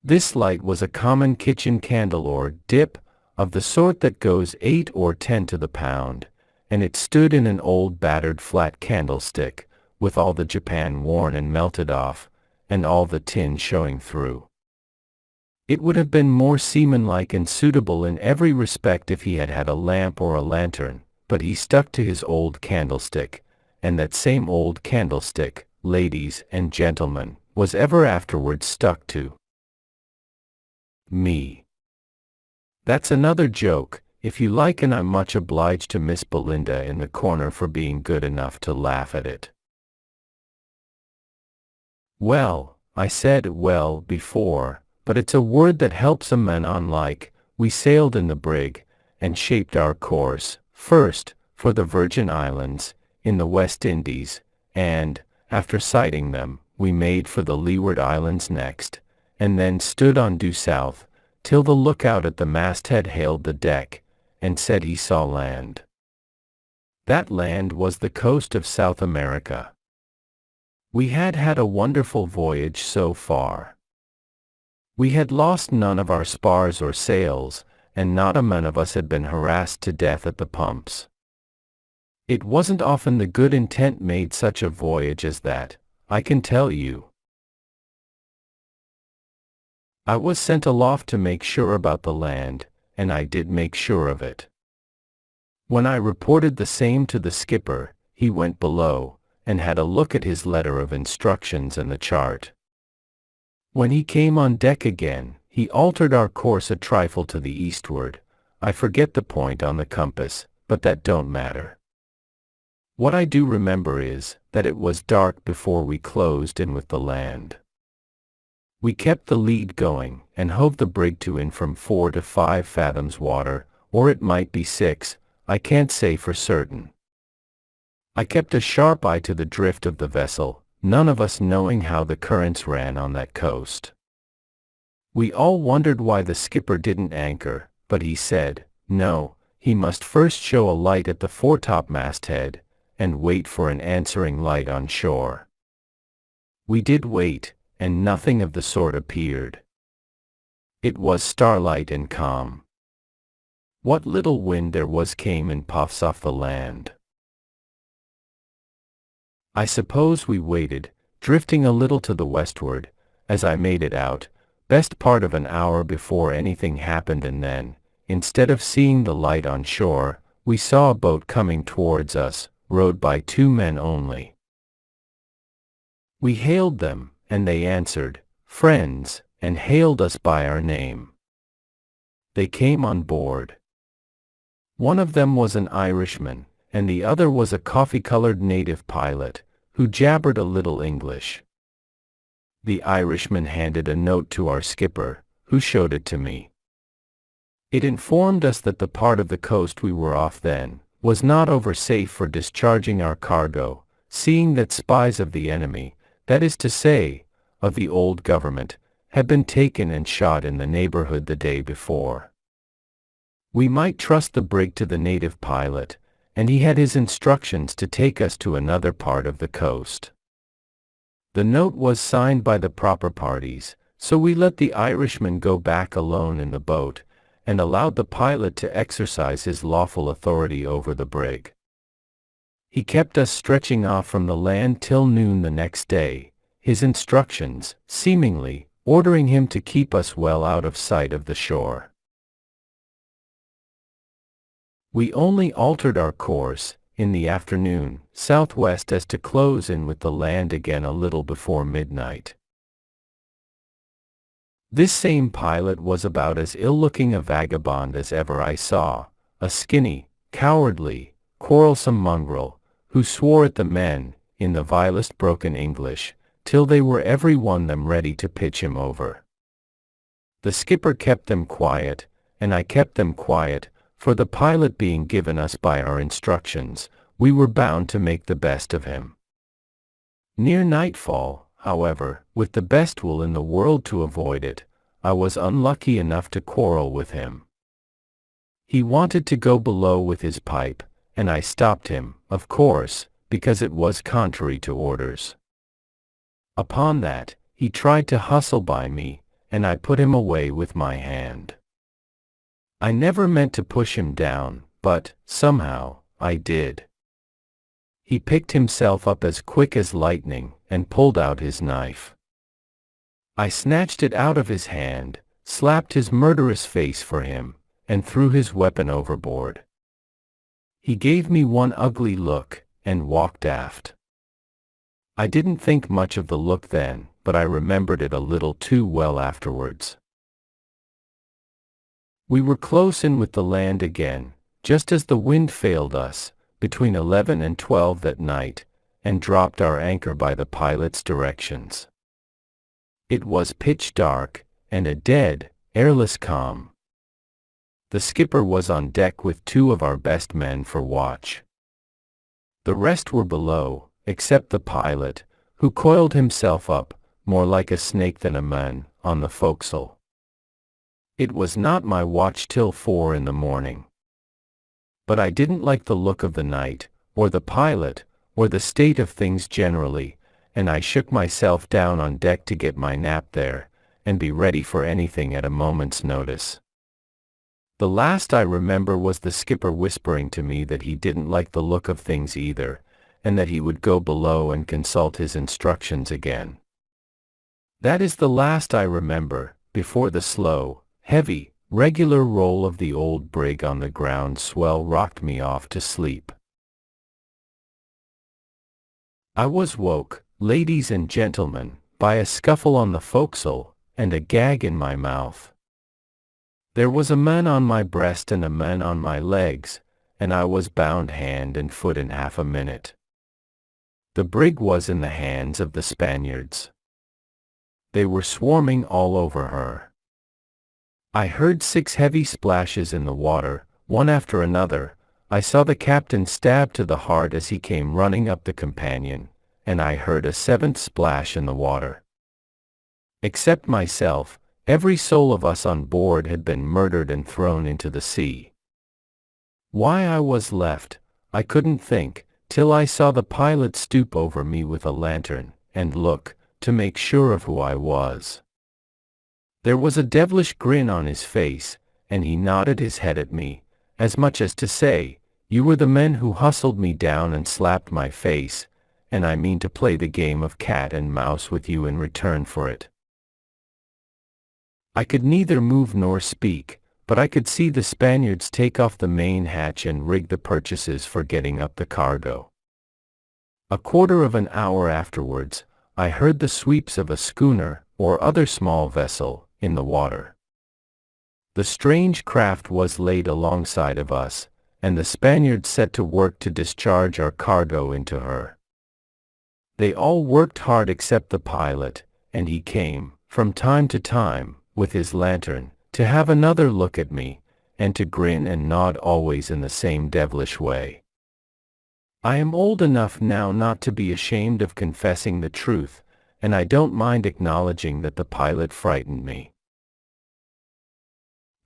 This light was a common kitchen candle or dip, of the sort that goes 8 or 10 to the pound, and it stood in an old battered flat candlestick, with all the Japan worn and melted off, and all the tin showing through. It would have been more seamanlike and suitable in every respect if he had had a lamp or a lantern, but he stuck to his old candlestick, and that same old candlestick, ladies and gentlemen, was ever afterwards stuck to me. That's another joke, if you like, and I'm much obliged to Miss Belinda in the corner for being good enough to laugh at it. Well, I said well before, but it's a word that helps a man on. Like, we sailed in the brig, and shaped our course, first, for the Virgin Islands, in the West Indies, and, after sighting them, we made for the Leeward Islands next, and then stood on due south, till the lookout at the masthead hailed the deck, and said he saw land. That land was the coast of South America. We had had a wonderful voyage so far. We had lost none of our spars or sails, and not a man of us had been harassed to death at the pumps. It wasn't often the good intent made such a voyage as that, I can tell you. I was sent aloft to make sure about the land, and I did make sure of it. When I reported the same to the skipper, he went below, and had a look at his letter of instructions and the chart. When he came on deck again, he altered our course a trifle to the eastward. I forget the point on the compass, but that don't matter. What I do remember is, that it was dark before we closed in with the land. We kept the lead going, and hove the brig to in from 4 to 5 fathoms water, or it might be 6, I can't say for certain. I kept a sharp eye to the drift of the vessel, none of us knowing how the currents ran on that coast. We all wondered why the skipper didn't anchor, but he said, no, he must first show a light at the foretop masthead, and wait for an answering light on shore. We did wait, and nothing of the sort appeared. It was starlight and calm. What little wind there was came in puffs off the land. I suppose we waited, drifting a little to the westward, as I made it out, best part of an hour before anything happened, and then, instead of seeing the light on shore, we saw a boat coming towards us, rowed by 2 men only. We hailed them, and they answered, friends, and hailed us by our name. They came on board. One of them was an Irishman, and the other was a coffee-colored native pilot, who jabbered a little English. The Irishman handed a note to our skipper, who showed it to me. It informed us that the part of the coast we were off then was not over safe for discharging our cargo, seeing that spies of the enemy, that is to say, of the old government, had been taken and shot in the neighborhood the day before. We might trust the brig to the native pilot, and he had his instructions to take us to another part of the coast. The note was signed by the proper parties, so we let the Irishman go back alone in the boat, and allowed the pilot to exercise his lawful authority over the brig. He kept us stretching off from the land till noon the next day, his instructions, seemingly, ordering him to keep us well out of sight of the shore. We only altered our course, in the afternoon, southwest as to close in with the land again a little before midnight. This same pilot was about as ill-looking a vagabond as ever I saw, a skinny, cowardly, quarrelsome mongrel, who swore at the men, in the vilest broken English, till they were every one them ready to pitch him over. The skipper kept them quiet, and I kept them quiet, for the pilot being given us by our instructions, we were bound to make the best of him. Near nightfall, however, with the best will in the world to avoid it, I was unlucky enough to quarrel with him. He wanted to go below with his pipe, and I stopped him, of course, because it was contrary to orders. Upon that, he tried to hustle by me, and I put him away with my hand. I never meant to push him down, but, somehow, I did. He picked himself up as quick as lightning, and pulled out his knife. I snatched it out of his hand, slapped his murderous face for him, and threw his weapon overboard. He gave me one ugly look, and walked aft. I didn't think much of the look then, but I remembered it a little too well afterwards. We were close in with the land again, just as the wind failed us, between 11 and 12 that night, and dropped our anchor by the pilot's directions. It was pitch dark, and a dead, airless calm. The skipper was on deck with 2 of our best men for watch. The rest were below, except the pilot, who coiled himself up, more like a snake than a man, on the forecastle. It was not my watch till 4 in the morning. But I didn't like the look of the night, or the pilot, or the state of things generally, and I shook myself down on deck to get my nap there, and be ready for anything at a moment's notice. The last I remember was the skipper whispering to me that he didn't like the look of things either, and that he would go below and consult his instructions again. That is the last I remember, before the slow, heavy, regular roll of the old brig on the ground swell rocked me off to sleep. I was woke, ladies and gentlemen, by a scuffle on the forecastle, and a gag in my mouth. There was a man on my breast and a man on my legs, and I was bound hand and foot in half a minute. The brig was in the hands of the Spaniards. They were swarming all over her. I heard 6 heavy splashes in the water, one after another. I saw the captain stabbed to the heart as he came running up the companion, and I heard a 7th splash in the water. Except myself, every soul of us on board had been murdered and thrown into the sea. Why I was left, I couldn't think, till I saw the pilot stoop over me with a lantern, and look, to make sure of who I was. There was a devilish grin on his face, and he nodded his head at me, as much as to say, "You were the men who hustled me down and slapped my face, and I mean to play the game of cat and mouse with you in return for it." I could neither move nor speak, but I could see the Spaniards take off the main hatch and rig the purchases for getting up the cargo. A quarter of an hour afterwards, I heard the sweeps of a schooner, or other small vessel, in the water. The strange craft was laid alongside of us, and the Spaniards set to work to discharge our cargo into her. They all worked hard except the pilot, and he came, from time to time, with his lantern, to have another look at me, and to grin and nod always in the same devilish way. I am old enough now not to be ashamed of confessing the truth, and I don't mind acknowledging that the pilot frightened me.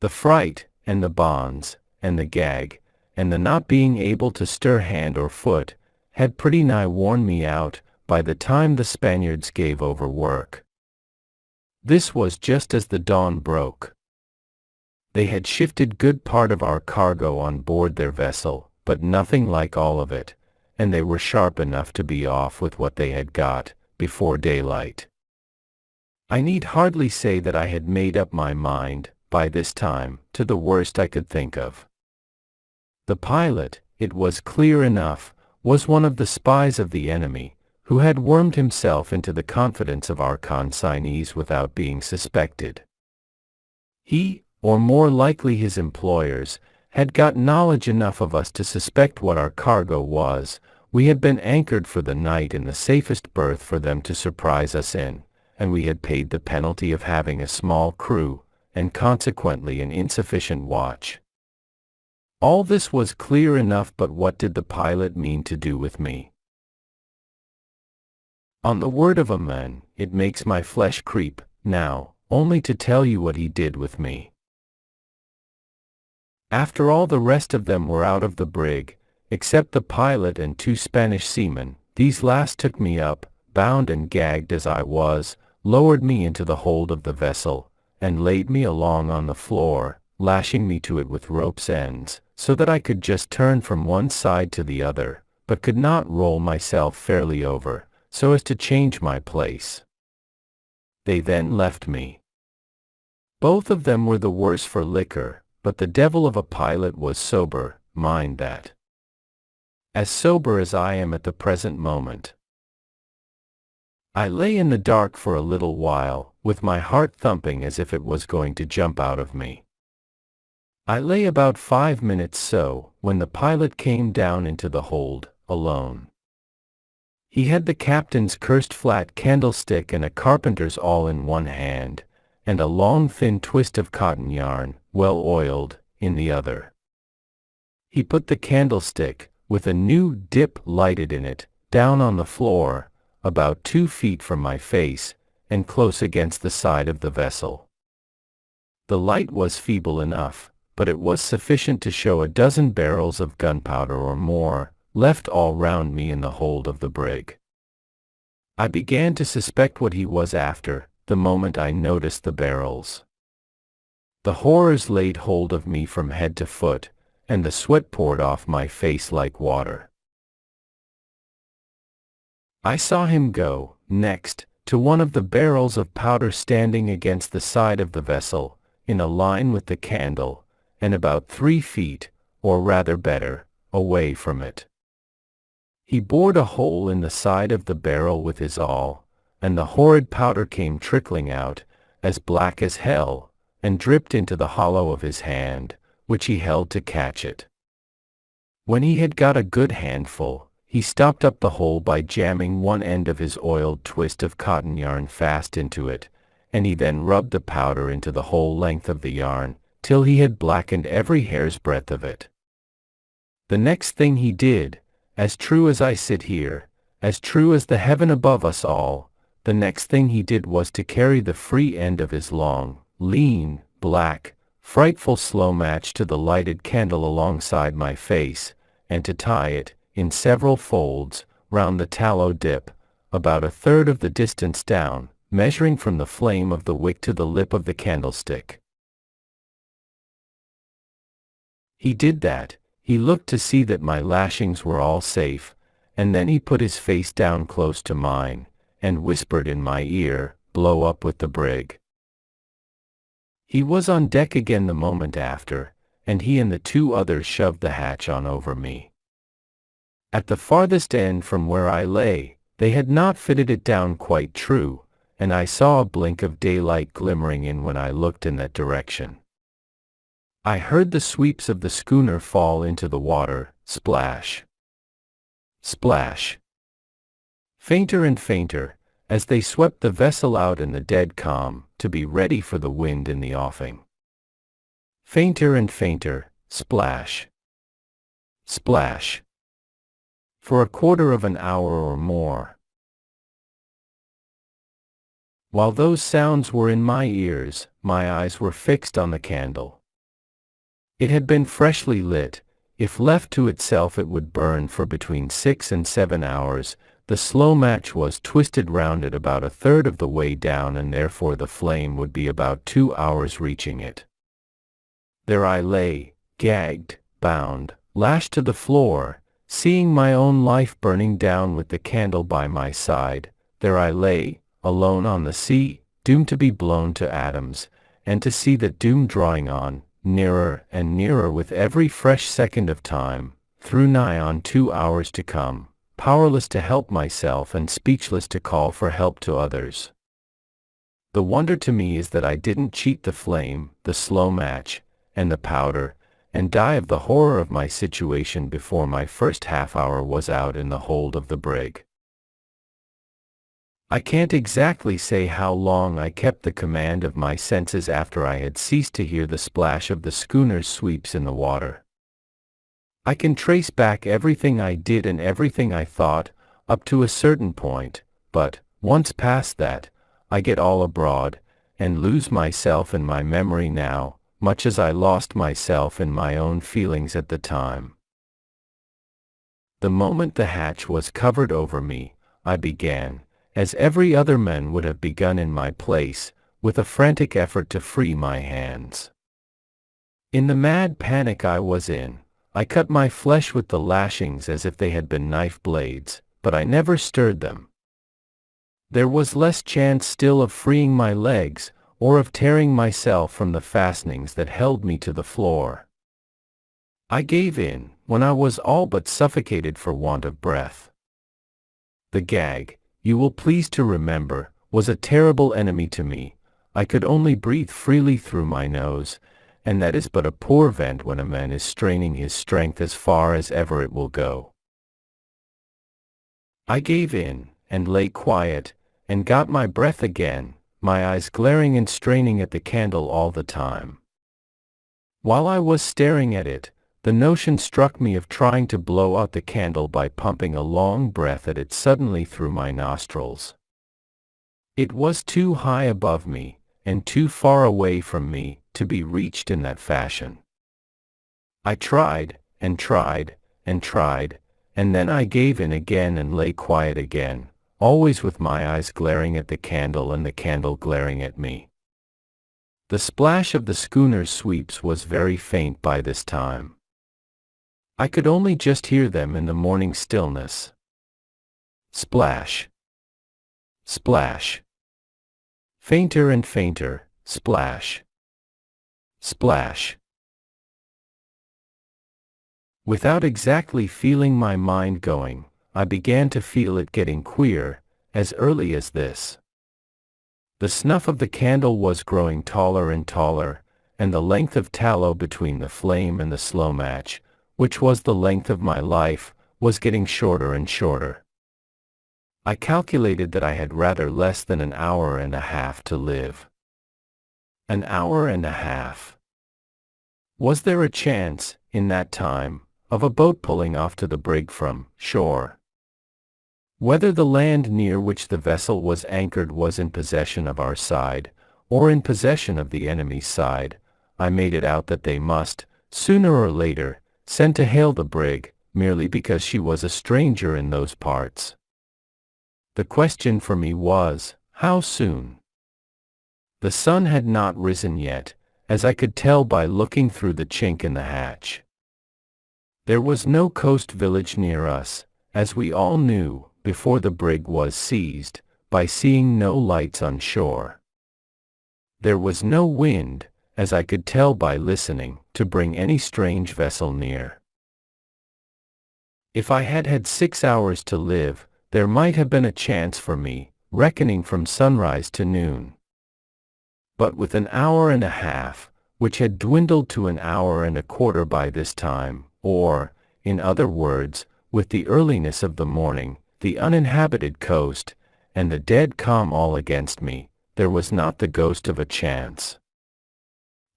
The fright, and the bonds, and the gag, and the not being able to stir hand or foot, had pretty nigh worn me out, by the time the Spaniards gave over work. This was just as the dawn broke. They had shifted good part of our cargo on board their vessel, but nothing like all of it, and they were sharp enough to be off with what they had got, before daylight. I need hardly say that I had made up my mind, by this time, to the worst I could think of. The pilot, it was clear enough, was one of the spies of the enemy, who had wormed himself into the confidence of our consignees without being suspected. He, or more likely his employers, had got knowledge enough of us to suspect what our cargo was. We had been anchored for the night in the safest berth for them to surprise us in, and we had paid the penalty of having a small crew, and consequently an insufficient watch. All this was clear enough, but what did the pilot mean to do with me? On the word of a man, it makes my flesh creep, now, only to tell you what he did with me. After all the rest of them were out of the brig, except the pilot and 2 Spanish seamen, these last took me up, bound and gagged as I was, lowered me into the hold of the vessel, and laid me along on the floor, lashing me to it with rope's ends, so that I could just turn from one side to the other, but could not roll myself fairly over, so as to change my place. They then left me. Both of them were the worse for liquor, but the devil of a pilot was sober, mind that. As sober as I am at the present moment. I lay in the dark for a little while, with my heart thumping as if it was going to jump out of me. I lay about 5 minutes so, when the pilot came down into the hold, alone. He had the captain's cursed flat candlestick and a carpenter's awl in one hand, and a long thin twist of cotton yarn, well oiled, in the other. He put the candlestick, with a new dip lighted in it, down on the floor, about 2 feet from my face, and close against the side of the vessel. The light was feeble enough, but it was sufficient to show a dozen barrels of gunpowder or more, left all round me in the hold of the brig. I began to suspect what he was after, the moment I noticed the barrels. The horrors laid hold of me from head to foot, and the sweat poured off my face like water. I saw him go, next, to one of the barrels of powder standing against the side of the vessel, in a line with the candle, and about 3 feet, or rather better, away from it. He bored a hole in the side of the barrel with his awl, and the horrid powder came trickling out, as black as hell, and dripped into the hollow of his hand, which he held to catch it. When he had got a good handful, he stopped up the hole by jamming one end of his oiled twist of cotton yarn fast into it, and he then rubbed the powder into the whole length of the yarn, till he had blackened every hair's breadth of it. The next thing he did, as true as I sit here, as true as the heaven above us all, the next thing he did was to carry the free end of his long, lean, black, frightful slow match to the lighted candle alongside my face, and to tie it, in several folds, round the tallow dip, about 1/3 of the distance down, measuring from the flame of the wick to the lip of the candlestick. He did that. He looked to see that my lashings were all safe, and then he put his face down close to mine, and whispered in my ear, "Blow up with the brig." He was on deck again the moment after, and he and the 2 others shoved the hatch on over me. At the farthest end from where I lay, they had not fitted it down quite true, and I saw a blink of daylight glimmering in when I looked in that direction. I heard the sweeps of the schooner fall into the water, splash, splash. Fainter and fainter, as they swept the vessel out in the dead calm, to be ready for the wind in the offing. Fainter and fainter, splash, splash. For a quarter of an hour or more. While those sounds were in my ears, my eyes were fixed on the candle. It had been freshly lit. If left to itself it would burn for between 6 and 7 hours. The slow match was twisted round it about 1/3 of the way down, and therefore the flame would be about 2 hours reaching it. There I lay, gagged, bound, lashed to the floor, seeing my own life burning down with the candle by my side. There I lay, alone on the sea, doomed to be blown to atoms, and to see that doom drawing on, nearer and nearer with every fresh second of time, through nigh on 2 hours to come, powerless to help myself and speechless to call for help to others. The wonder to me is that I didn't cheat the flame, the slow match, and the powder, and die of the horror of my situation before my first half-hour was out in the hold of the brig. I can't exactly say how long I kept the command of my senses after I had ceased to hear the splash of the schooner's sweeps in the water. I can trace back everything I did and everything I thought, up to a certain point, but, once past that, I get all abroad, and lose myself in my memory now, much as I lost myself in my own feelings at the time. The moment the hatch was covered over me, I began, as every other man would have begun in my place, with a frantic effort to free my hands. In the mad panic I was in, I cut my flesh with the lashings as if they had been knife blades, but I never stirred them. There was less chance still of freeing my legs, or of tearing myself from the fastenings that held me to the floor. I gave in, when I was all but suffocated for want of breath. The gag, you will please to remember, was a terrible enemy to me. I could only breathe freely through my nose, and that is but a poor vent when a man is straining his strength as far as ever it will go. I gave in, and lay quiet, and got my breath again, my eyes glaring and straining at the candle all the time. While I was staring at it, the notion struck me of trying to blow out the candle by pumping a long breath at it suddenly through my nostrils. It was too high above me, and too far away from me, to be reached in that fashion. I tried, and tried, and tried, and then I gave in again and lay quiet again, always with my eyes glaring at the candle and the candle glaring at me. The splash of the schooner's sweeps was very faint by this time. I could only just hear them in the morning stillness. Splash. Splash. Fainter and fainter, splash. Splash. Without exactly feeling my mind going, I began to feel it getting queer, as early as this. The snuff of the candle was growing taller and taller, and the length of tallow between the flame and the slow match, which was the length of my life, was getting shorter and shorter. I calculated that I had rather less than an hour and a half to live. An hour and a half. Was there a chance, in that time, of a boat pulling off to the brig from shore? Whether the land near which the vessel was anchored was in possession of our side, or in possession of the enemy's side, I made it out that they must, sooner or later, send to hail the brig, merely because she was a stranger in those parts. The question for me was, how soon? The sun had not risen yet, as I could tell by looking through the chink in the hatch. There was no coast village near us, as we all knew, before the brig was seized, by seeing no lights on shore. There was no wind, as I could tell by listening, to bring any strange vessel near. If I had had 6 hours to live, there might have been a chance for me, reckoning from sunrise to noon. But with an hour and a half, which had dwindled to an hour and a quarter by this time, or, in other words, with the earliness of the morning, the uninhabited coast, and the dead calm all against me, there was not the ghost of a chance.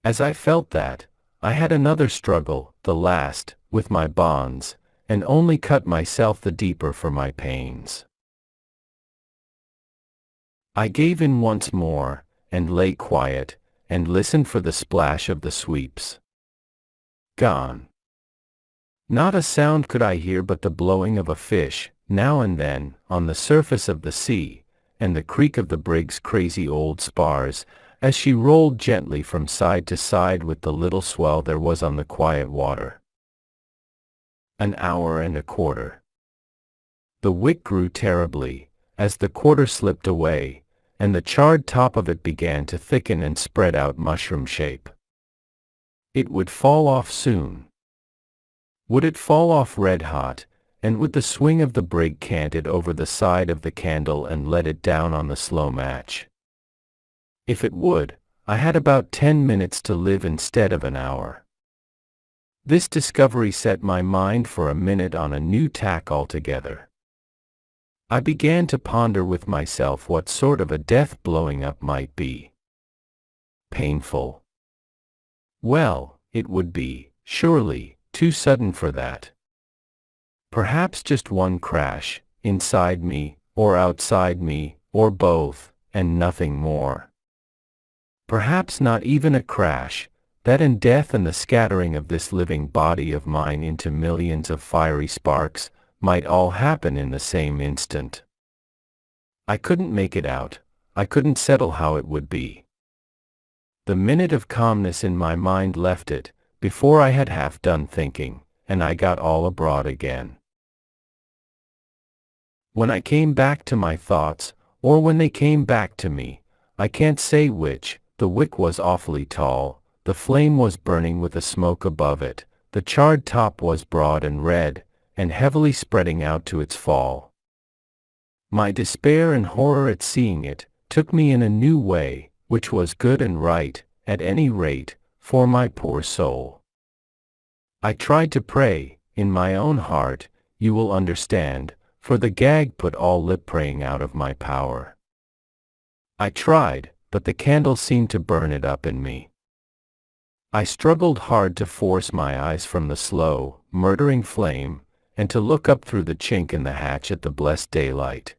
As I felt that, I had another struggle, the last, with my bonds, and only cut myself the deeper for my pains. I gave in once more, and lay quiet, and listened for the splash of the sweeps. Gone. Not a sound could I hear but the blowing of a fish, now and then, on the surface of the sea, and the creak of the brig's crazy old spars, as she rolled gently from side to side with the little swell there was on the quiet water. An hour and a quarter. The wick grew terribly, as the quarter slipped away, and the charred top of it began to thicken and spread out mushroom shape. It would fall off soon. Would it fall off red hot, and would the swing of the brig cant it over the side of the candle and let it down on the slow match? If it would, I had about 10 minutes to live instead of an hour. This discovery set my mind for a minute on a new tack altogether. I began to ponder with myself what sort of a death blowing up might be. Painful. Well, it would be, surely, too sudden for that. Perhaps just one crash, inside me, or outside me, or both, and nothing more. Perhaps not even a crash, that in death and the scattering of this living body of mine into millions of fiery sparks, might all happen in the same instant. I couldn't make it out. I couldn't settle how it would be. The minute of calmness in my mind left it, before I had half done thinking, and I got all abroad again. When I came back to my thoughts, or when they came back to me, I can't say which, the wick was awfully tall, the flame was burning with a smoke above it, the charred top was broad and red, and heavily spreading out to its fall. My despair and horror at seeing it, took me in a new way, which was good and right, at any rate, for my poor soul. I tried to pray, in my own heart, you will understand, for the gag put all lip praying out of my power. I tried, but the candle seemed to burn it up in me. I struggled hard to force my eyes from the slow, murdering flame, and to look up through the chink in the hatch at the blessed daylight.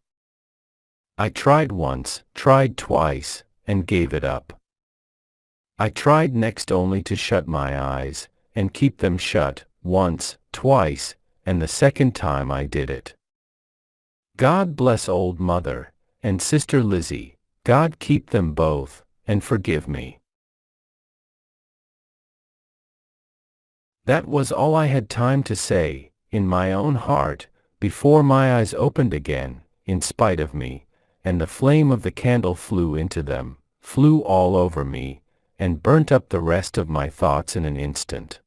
I tried once, tried twice, and gave it up. I tried next only to shut my eyes, and keep them shut, once, twice, and the second time I did it. God bless old mother, and Sister Lizzie, God keep them both, and forgive me. That was all I had time to say, in my own heart, before my eyes opened again, in spite of me, and the flame of the candle flew into them, flew all over me, and burnt up the rest of my thoughts in an instant.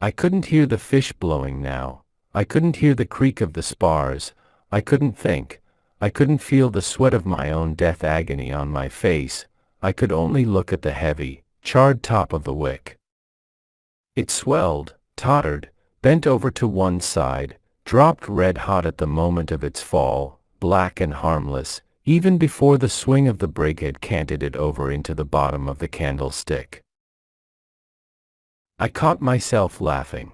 I couldn't hear the fish blowing now, I couldn't hear the creak of the spars, I couldn't think, I couldn't feel the sweat of my own death agony on my face, I could only look at the heavy, charred top of the wick. It swelled, tottered, bent over to one side, dropped red hot at the moment of its fall, black and harmless, even before the swing of the brig had canted it over into the bottom of the candlestick. I caught myself laughing.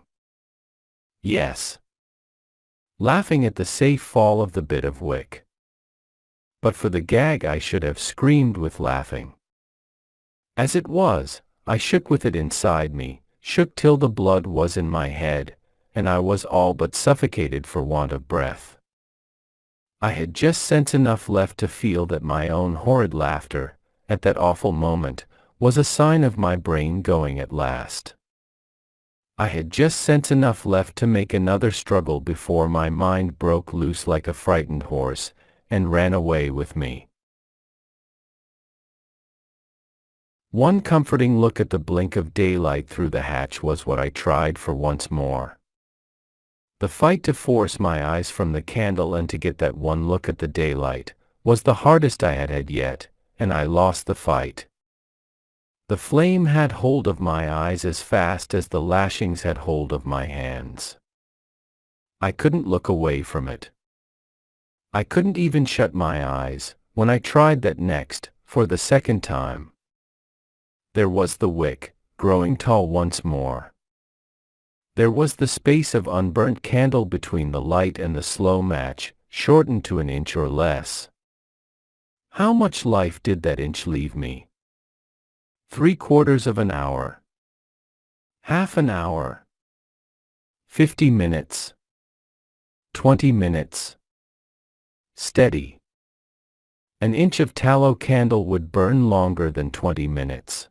Yes. Laughing at the safe fall of the bit of wick. But for the gag I should have screamed with laughing. As it was, I shook with it inside me, shook till the blood was in my head, and I was all but suffocated for want of breath. I had just sense enough left to feel that my own horrid laughter, at that awful moment, was a sign of my brain going at last. I had just sense enough left to make another struggle before my mind broke loose like a frightened horse, and ran away with me. One comforting look at the blink of daylight through the hatch was what I tried for once more. The fight to force my eyes from the candle and to get that one look at the daylight was the hardest I had had yet, and I lost the fight. The flame had hold of my eyes as fast as the lashings had hold of my hands. I couldn't look away from it. I couldn't even shut my eyes, when I tried that next, for the second time. There was the wick, growing tall once more. There was the space of unburnt candle between the light and the slow match, shortened to an inch or less. How much life did that inch leave me? 3/4 of an hour. Half an hour. 50 minutes. 20 minutes. Steady. An inch of tallow candle would burn longer than 20 minutes.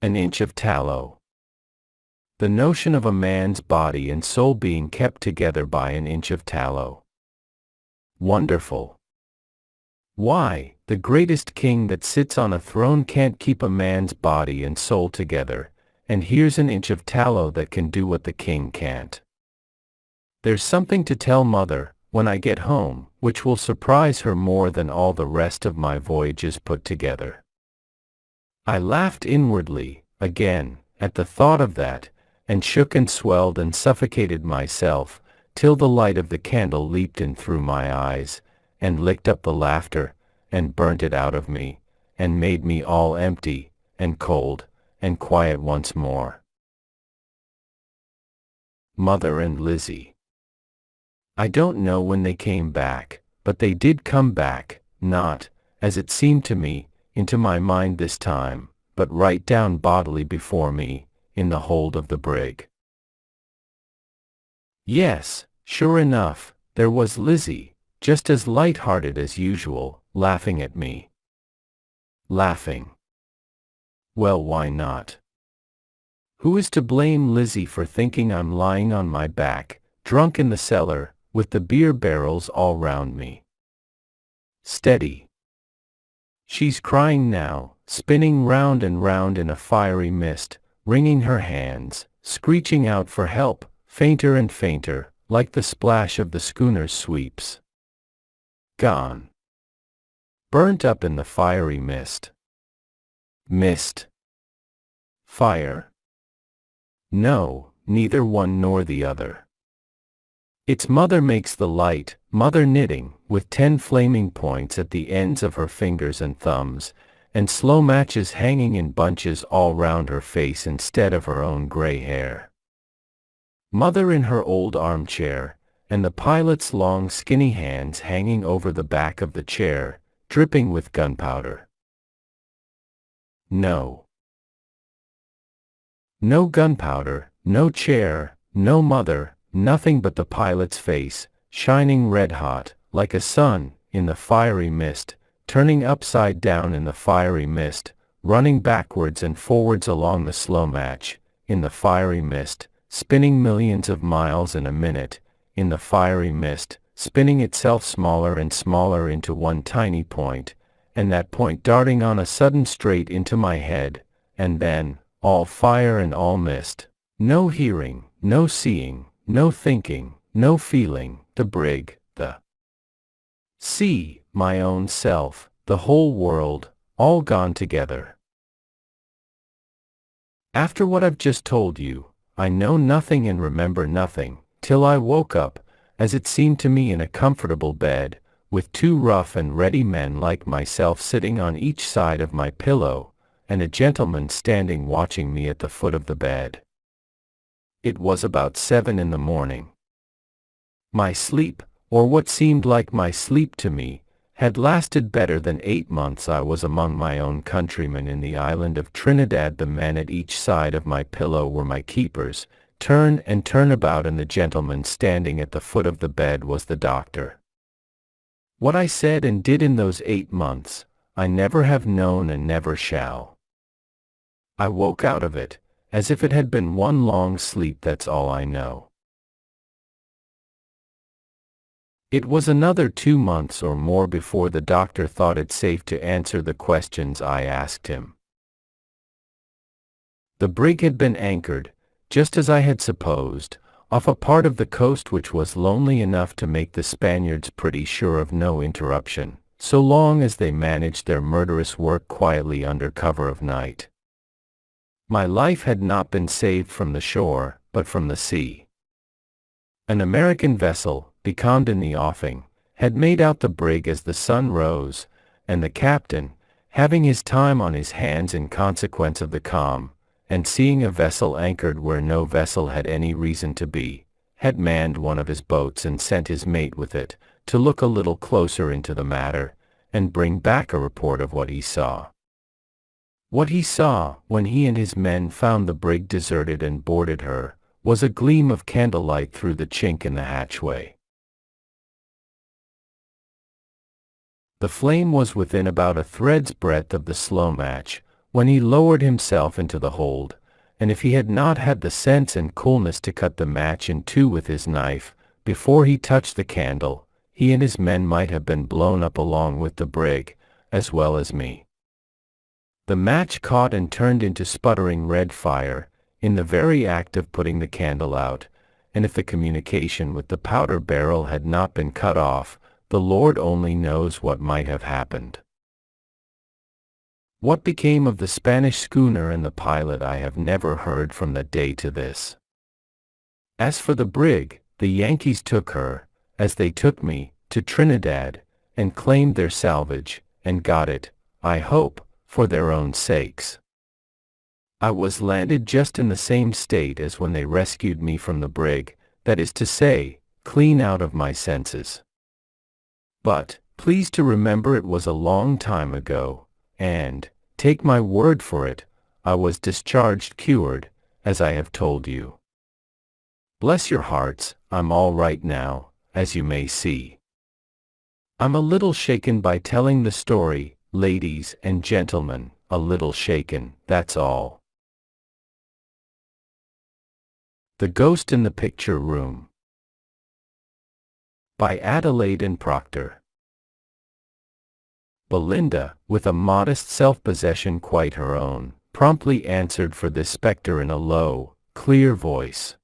An inch of tallow. The notion of a man's body and soul being kept together by an inch of tallow. Wonderful. Why, the greatest king that sits on a throne can't keep a man's body and soul together, and here's an inch of tallow that can do what the king can't. There's something to tell Mother, when I get home, which will surprise her more than all the rest of my voyages put together. I laughed inwardly, again, at the thought of that, and shook and swelled and suffocated myself, till the light of the candle leaped in through my eyes, and licked up the laughter, and burnt it out of me, and made me all empty, and cold, and quiet once more. Mother and Lizzie. I don't know when they came back, but they did come back, not, as it seemed to me, into my mind this time, but right down bodily before me, in the hold of the brig. Yes, sure enough, there was Lizzie, just as light-hearted as usual, laughing at me. Laughing. Well, why not? Who is to blame Lizzie for thinking I'm lying on my back, drunk in the cellar, with the beer barrels all round me? Steady. She's crying now, spinning round and round in a fiery mist, wringing her hands, screeching out for help, fainter and fainter, like the splash of the schooner's sweeps. Gone. Burnt up in the fiery mist. Mist. Fire. No, neither one nor the other. Its mother makes the light, mother knitting, with 10 flaming points at the ends of her fingers and thumbs, and slow matches hanging in bunches all round her face instead of her own gray hair. Mother in her old armchair, and the pilot's long skinny hands hanging over the back of the chair, dripping with gunpowder. No. No gunpowder, no chair, no mother, nothing but the pilot's face, shining red-hot, like a sun, in the fiery mist, turning upside down in the fiery mist, running backwards and forwards along the slow match, in the fiery mist, spinning millions of miles in a minute, in the fiery mist, spinning itself smaller and smaller into one tiny point, and that point darting on a sudden straight into my head, and then, all fire and all mist, no hearing, no seeing, no thinking, no feeling, the brig, the sea, my own self, the whole world, all gone together. After what I've just told you, I know nothing and remember nothing, till I woke up, as it seemed to me in a comfortable bed, with 2 rough and ready men like myself sitting on each side of my pillow, and a gentleman standing watching me at the foot of the bed. It was about 7 in the morning. My sleep, or what seemed like my sleep to me, had lasted better than 8 months. I was among my own countrymen in the island of Trinidad. The men at each side of my pillow were my keepers, turn and turn about, and the gentleman standing at the foot of the bed was the doctor. What I said and did in those 8 months, I never have known and never shall. I woke out of it, as if it had been one long sleep. That's all I know. It was another 2 months or more before the doctor thought it safe to answer the questions I asked him. The brig had been anchored, just as I had supposed, off a part of the coast which was lonely enough to make the Spaniards pretty sure of no interruption, so long as they managed their murderous work quietly under cover of night. My life had not been saved from the shore, but from the sea. An American vessel, becalmed in the offing, had made out the brig as the sun rose, and the captain, having his time on his hands in consequence of the calm, and seeing a vessel anchored where no vessel had any reason to be, had manned one of his boats and sent his mate with it, to look a little closer into the matter, and bring back a report of what he saw. What he saw, when he and his men found the brig deserted and boarded her, was a gleam of candlelight through the chink in the hatchway. The flame was within about a thread's breadth of the slow match, when he lowered himself into the hold, and if he had not had the sense and coolness to cut the match in 2 with his knife, before he touched the candle, he and his men might have been blown up along with the brig, as well as me. The match caught and turned into sputtering red fire, in the very act of putting the candle out, and if the communication with the powder barrel had not been cut off, the Lord only knows what might have happened. What became of the Spanish schooner and the pilot I have never heard from that day to this. As for the brig, the Yankees took her, as they took me, to Trinidad, and claimed their salvage, and got it, I hope, for their own sakes. I was landed just in the same state as when they rescued me from the brig, that is to say, clean out of my senses. But, please to remember it was a long time ago, and, take my word for it, I was discharged cured, as I have told you. Bless your hearts, I'm all right now, as you may see. I'm a little shaken by telling the story, ladies and gentlemen, a little shaken, that's all. The Ghost in the Picture Room, by Adelaide and Proctor. Belinda, with a modest self-possession quite her own, promptly answered for this spectre in a low, clear voice.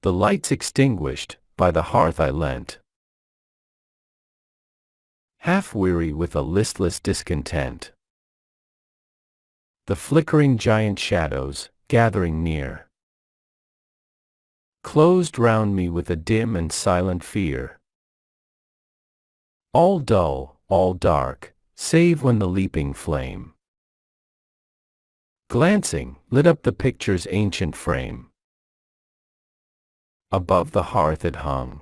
The lights extinguished, by the hearth I leant, half weary with a listless discontent. The flickering giant shadows, gathering near, closed round me with a dim and silent fear. All dull, all dark, save when the leaping flame, glancing, lit up the picture's ancient frame. Above the hearth it hung.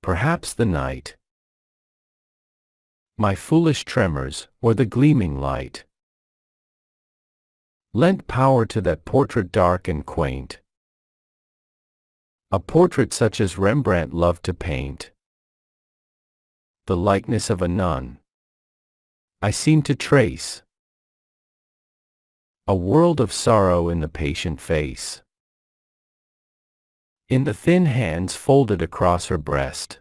Perhaps the night, my foolish tremors, or the gleaming light, lent power to that portrait dark and quaint, a portrait such as Rembrandt loved to paint. The likeness of a nun, I seemed to trace, a world of sorrow in the patient face, in the thin hands folded across her breast.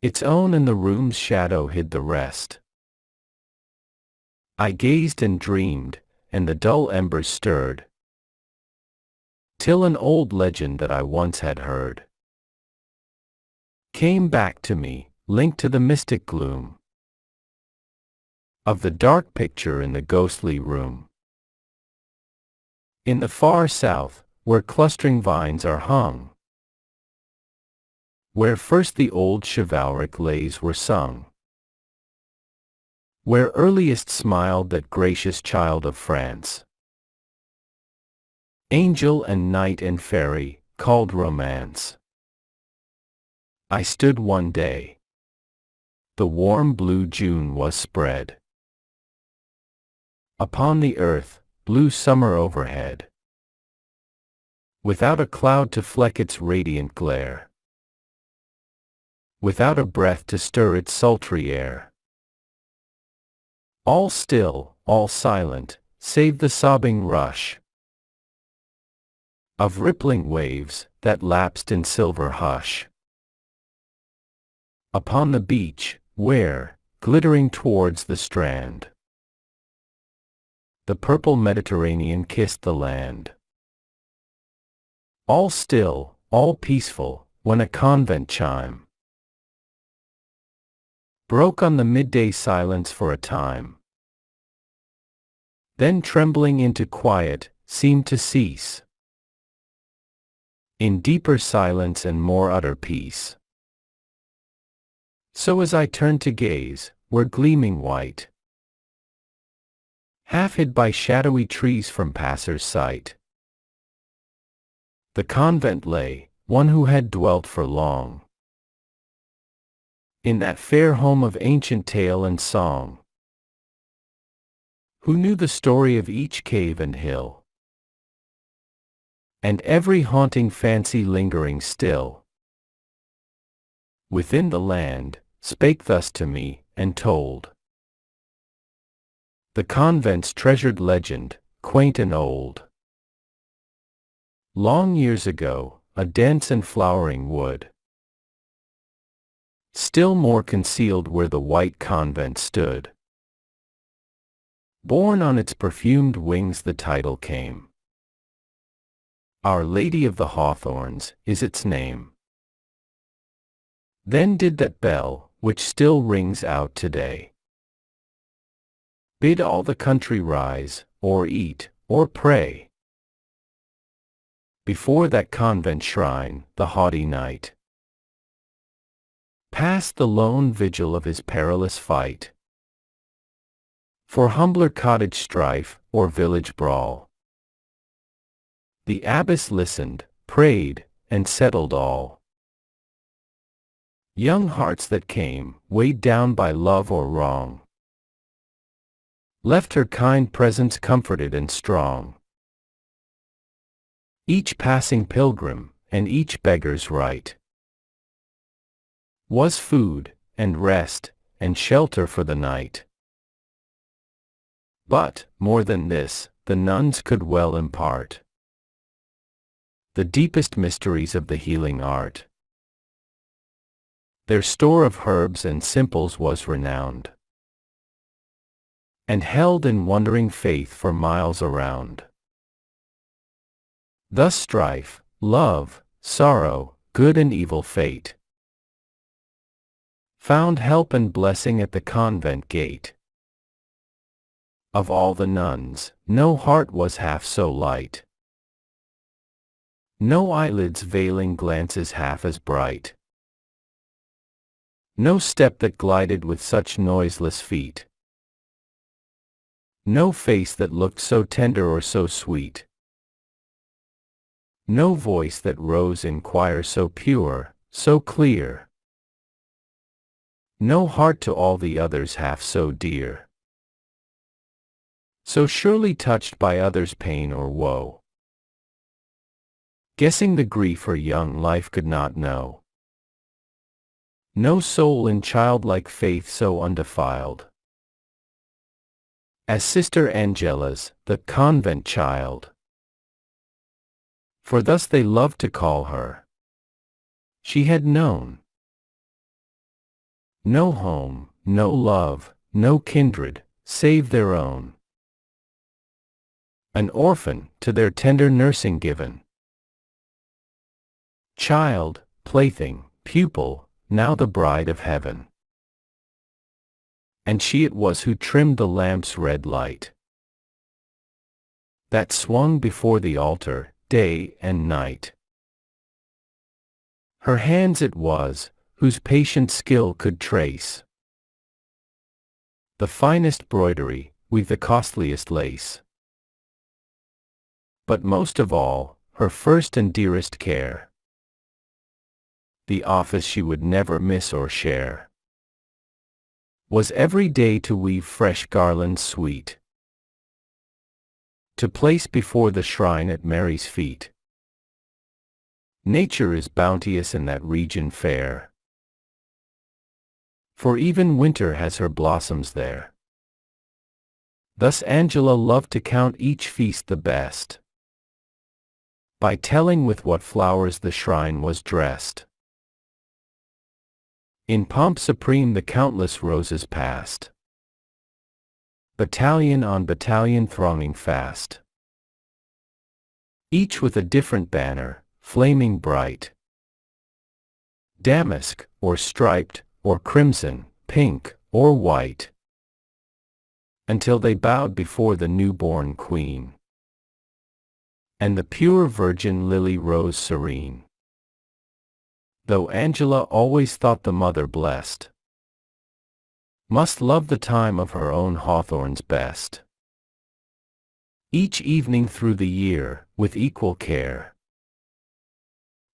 Its own and the room's shadow hid the rest. I gazed and dreamed, and the dull embers stirred, till an old legend that I once had heard came back to me, linked to the mystic gloom of the dark picture in the ghostly room. In the far south, where clustering vines are hung, where first the old chivalric lays were sung, where earliest smiled that gracious child of France, angel and knight and fairy, called romance. I stood one day. The warm blue June was spread upon the earth, blue summer overhead, without a cloud to fleck its radiant glare, without a breath to stir its sultry air. All still, all silent, save the sobbing rush of rippling waves, that lapsed in silver hush, upon the beach, where, glittering towards the strand, the purple Mediterranean kissed the land. All still, all peaceful, when a convent chime broke on the midday silence for a time, then trembling into quiet, seemed to cease in deeper silence and more utter peace. So as I turned to gaze, where gleaming white, half hid by shadowy trees from passers' sight, the convent lay, one who had dwelt for long in that fair home of ancient tale and song, who knew the story of each cave and hill, and every haunting fancy lingering still within the land, spake thus to me, and told the convent's treasured legend, quaint and old. Long years ago, a dense and flowering wood, still more concealed where the white convent stood, borne on its perfumed wings the title came. Our Lady of the Hawthorns is its name. Then did that bell, which still rings out today, bid all the country rise, or eat, or pray, before that convent shrine. The haughty knight passed the lone vigil of his perilous fight, for humbler cottage strife, or village brawl. The abbess listened, prayed, and settled all. young hearts that came, weighed down by love or wrong, left her kind presence comforted and strong. Each passing pilgrim, and each beggar's right, was food, and rest, and shelter for the night. But, more than this, the nuns could well impart the deepest mysteries of the healing art. Their store of herbs and simples was renowned, and held in wondering faith for miles around. Thus strife, love, sorrow, good and evil fate, found help and blessing at the convent gate. Of all the nuns, no heart was half so light, no eyelids veiling glances half as bright, no step that glided with such noiseless feet, no face that looked so tender or so sweet, no voice that rose in choir so pure, so clear, no heart to all the others half so dear, so surely touched by others' pain or woe, guessing the grief her young life could not know. No soul in childlike faith so undefiled as Sister Angela's, the convent child. For thus they loved to call her. She had known no home, no love, no kindred, save their own. An orphan, to their tender nursing given. Child, plaything, pupil, now the bride of heaven. And she it was who trimmed the lamp's red light, that swung before the altar, day and night. Her hands it was, whose patient skill could trace the finest broidery, weave the costliest lace. But most of all, her first and dearest care, the office she would never miss or share, was every day to weave fresh garlands sweet, to place before the shrine at Mary's feet. Nature is bounteous in that region fair, for even winter has her blossoms there. Thus Angela loved to count each feast the best, by telling with what flowers the shrine was dressed. In pomp supreme the countless roses passed, battalion on battalion thronging fast, each with a different banner, flaming bright, damask, or striped, or crimson, pink, or white, until they bowed before the newborn queen, and the pure virgin lily rose serene. Though Angela always thought the mother blessed must love the time of her own hawthorns best. Each evening through the year, with equal care,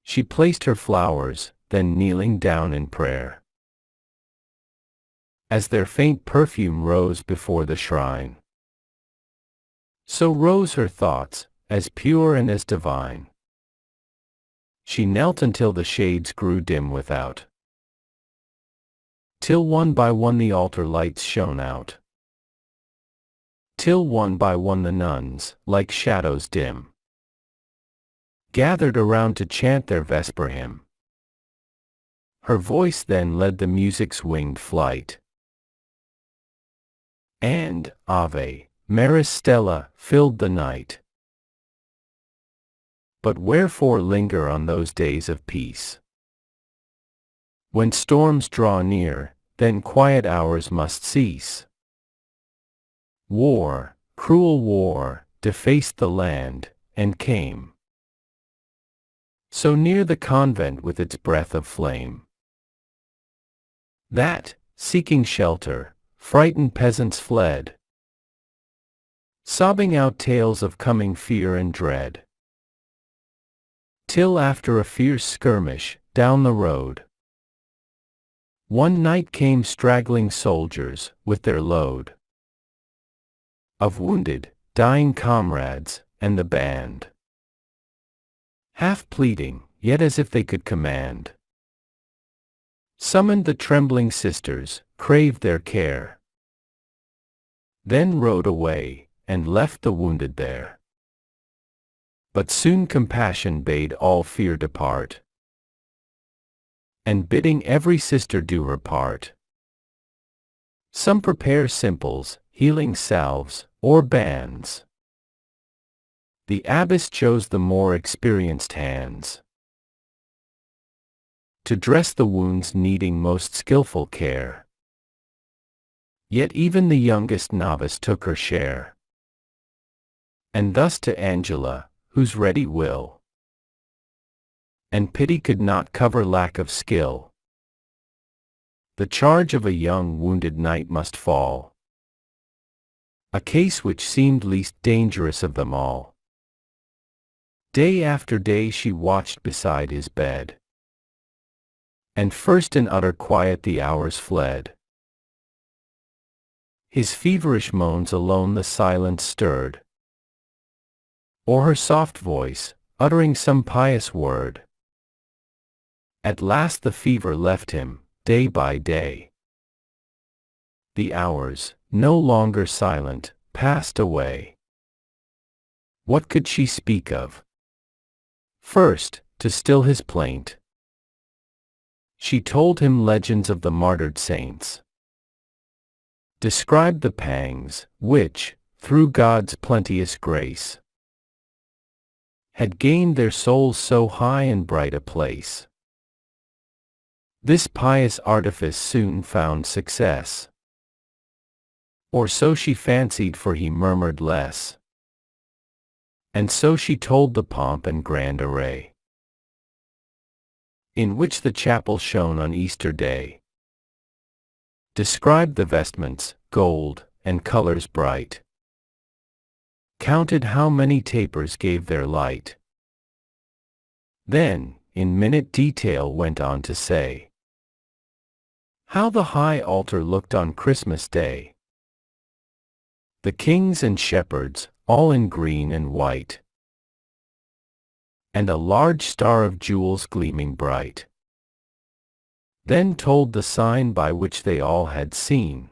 she placed her flowers, then kneeling down in prayer, as their faint perfume rose before the shrine, so rose her thoughts, as pure and as divine. She knelt until the shades grew dim without, till one by one the altar lights shone out, till one by one the nuns, like shadows dim, gathered around to chant their vesper hymn. Her voice then led the music's winged flight, and Ave Maris Stella filled the night. But wherefore linger on those days of peace? When storms draw near, then quiet hours must cease. War, cruel war, defaced the land, and came so near the convent with its breath of flame, that, seeking shelter, frightened peasants fled, sobbing out tales of coming fear and dread. Till after a fierce skirmish, down the road, One night came straggling soldiers, with their load of wounded, dying comrades, and the band, half pleading, yet as if they could command, summoned the trembling sisters, craved their care, then rode away, and left the wounded there. But soon compassion bade all fear depart, and bidding every sister do her part, some prepare simples, healing salves, or bands. The abbess chose the more experienced hands, to dress the wounds needing most skillful care. Yet even the youngest novice took her share. And thus to Angela, whose ready will and pity could not cover lack of skill, the charge of a young wounded knight must fall, a case which seemed least dangerous of them all. Day after day she watched beside his bed, and first in utter quiet the hours fled. His feverish moans alone the silence stirred, or her soft voice, uttering some pious word. At last the fever left him, day by day. The hours, no longer silent, passed away. What could she speak of? First, to still his plaint, she told him legends of the martyred saints, described the pangs, which, through God's plenteous grace, had gained their souls so high and bright a place. This pious artifice soon found success, or so she fancied, for he murmured less. And so she told the pomp and grand array, in which the chapel shone on Easter Day, described the vestments, gold, and colors bright, counted how many tapers gave their light. Then, in minute detail went on to say, how the high altar looked on Christmas Day. The kings and shepherds, all in green and white, and a large star of jewels gleaming bright. Then told the sign by which they all had seen,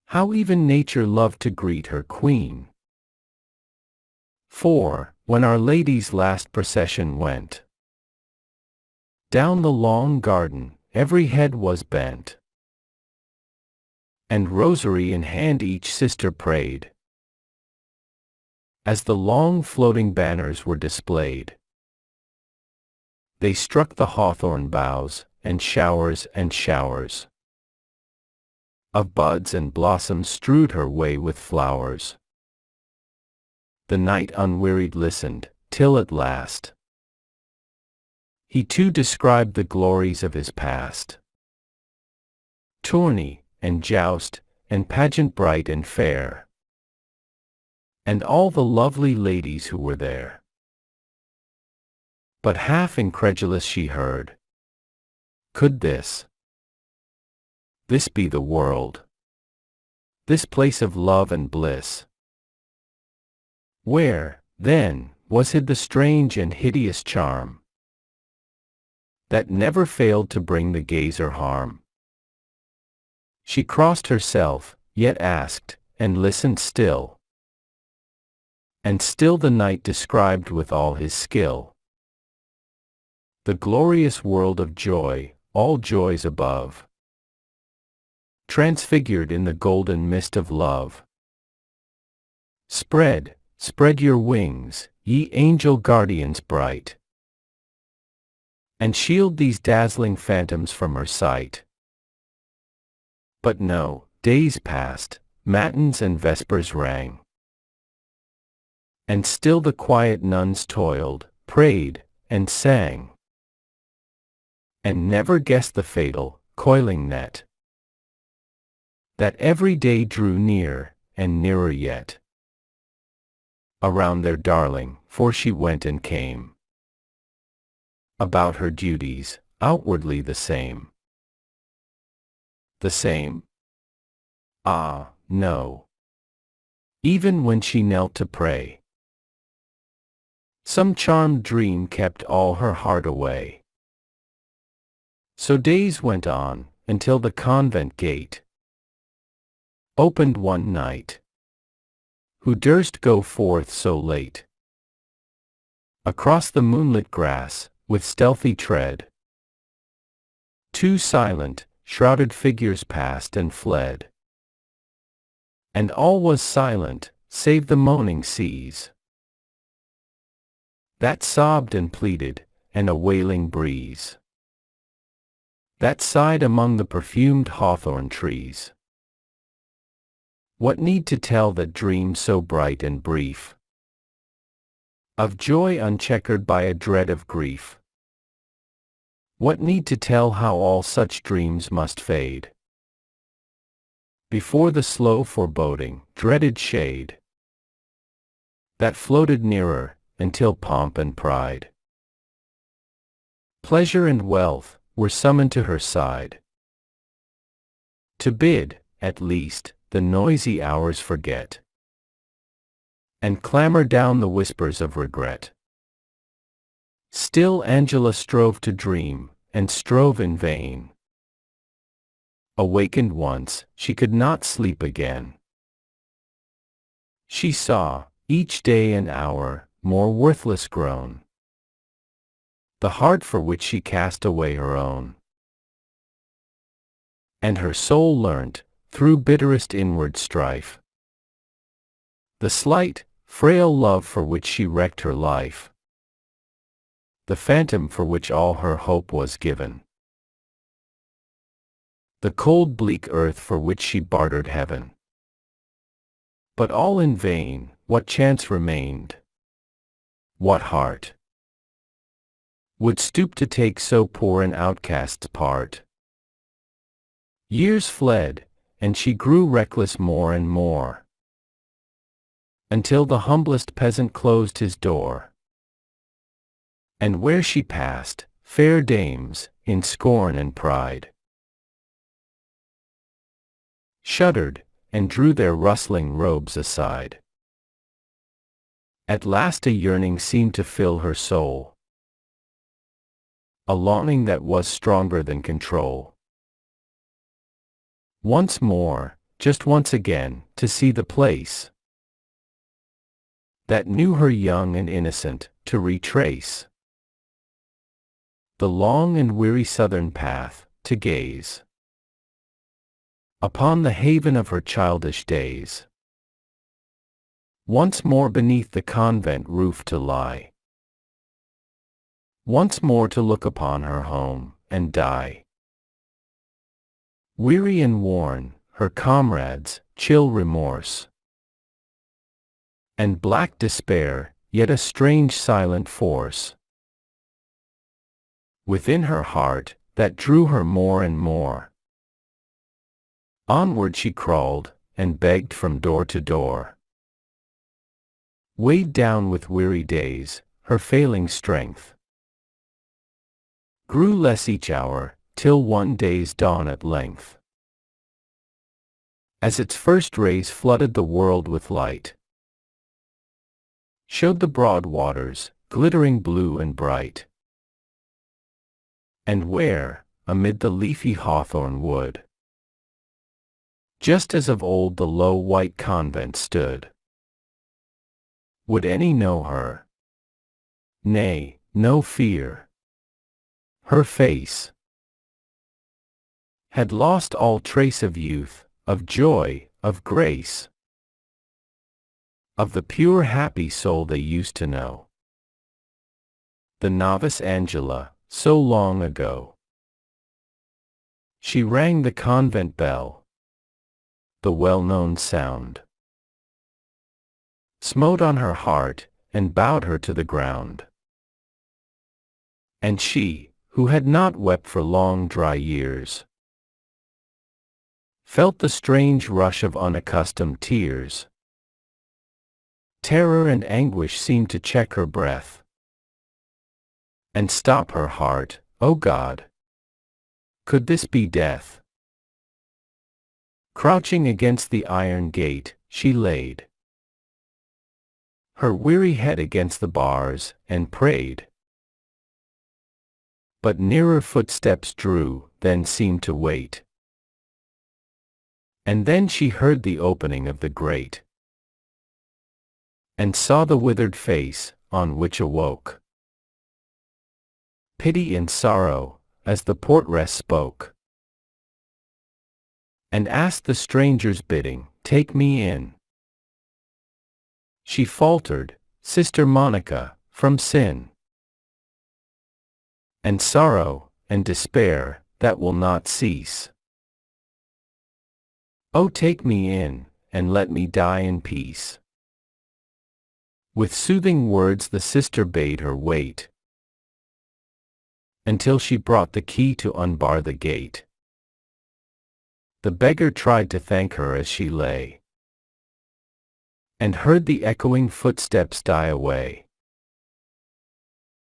how even nature loved to greet her queen. For, when Our Lady's last procession went down the long garden, every head was bent, and rosary in hand each sister prayed, as the long floating banners were displayed. They struck the hawthorn boughs, and showers of buds and blossoms strewed her way with flowers. The knight unwearied listened, till at last he too described the glories of his past. Tourney, and joust, and pageant bright and fair, and all the lovely ladies who were there. But half incredulous she heard, could this be the world, this place of love and bliss? Where, then, was hid the strange and hideous charm that never failed to bring the gazer harm? She crossed herself, yet asked, and listened still. And still the knight described with all his skill the glorious world of joy, all joys above, transfigured in the golden mist of love. Spread, spread your wings, ye angel guardians bright, and shield these dazzling phantoms from her sight. But no, days passed, matins and vespers rang, and still the quiet nuns toiled, prayed, and sang, and never guessed the fatal, coiling net, that every day drew near, and nearer yet, around their darling, for she went and came about her duties, outwardly the same. The same? Ah, no. Even when she knelt to pray, some charmed dream kept all her heart away. So days went on, until the convent gate opened one night. Who durst go forth so late? Across the moonlit grass, with stealthy tread, two silent, shrouded figures passed and fled. And all was silent, save the moaning seas that sobbed and pleaded, and a wailing breeze that sighed among the perfumed hawthorn trees. What need to tell that dream so bright and brief, of joy uncheckered by a dread of grief? What need to tell how all such dreams must fade before the slow foreboding, dreaded shade that floated nearer, until pomp and pride, pleasure and wealth, were summoned to her side, to bid, at least, the noisy hours forget, and clamor down the whispers of regret. Still Angela strove to dream, and strove in vain. Awakened once, she could not sleep again. She saw, each day and hour, more worthless grown the heart for which she cast away her own. And her soul learnt, through bitterest inward strife, the slight, frail love for which she wrecked her life, the phantom for which all her hope was given, the cold bleak earth for which she bartered heaven. But all in vain. What chance remained? What heart would stoop to take so poor an outcast's part? Years fled, and she grew reckless more and more, until the humblest peasant closed his door. And where she passed, fair dames, in scorn and pride, shuddered, and drew their rustling robes aside. At last a yearning seemed to fill her soul, a longing that was stronger than control. Once more, just once again, to see the place that knew her young and innocent, to retrace the long and weary southern path, to gaze upon the haven of her childish days. Once more beneath the convent roof to lie, once more to look upon her home, and die. Weary and worn, her comrades, chill remorse, and black despair, yet a strange silent force within her heart, that drew her more and more. Onward she crawled, and begged from door to door. Weighed down with weary days, her failing strength grew less each hour, till one day's dawn at length, as its first rays flooded the world with light, showed the broad waters, glittering blue and bright. And where, amid the leafy hawthorn wood, just as of old the low white convent stood, would any know her? Nay, no fear. Her face had lost all trace of youth, of joy, of grace, of the pure happy soul they used to know. The novice Angela, so long ago. She rang the convent bell. The well-known sound smote on her heart, and bowed her to the ground. And she, who had not wept for long dry years, felt the strange rush of unaccustomed tears. Terror and anguish seemed to check her breath, and stop her heart. O God, could this be death? Crouching against the iron gate, she laid her weary head against the bars, and prayed. But nearer footsteps drew, then seemed to wait. And then she heard the opening of the grate, and saw the withered face, on which awoke pity and sorrow, as the portress spoke, and asked the stranger's bidding, "Take me in." She faltered, "Sister Monica, from sin and sorrow, and despair, that will not cease. Oh, take me in, and let me die in peace." With soothing words the sister bade her wait, until she brought the key to unbar the gate. The beggar tried to thank her as she lay, and heard the echoing footsteps die away.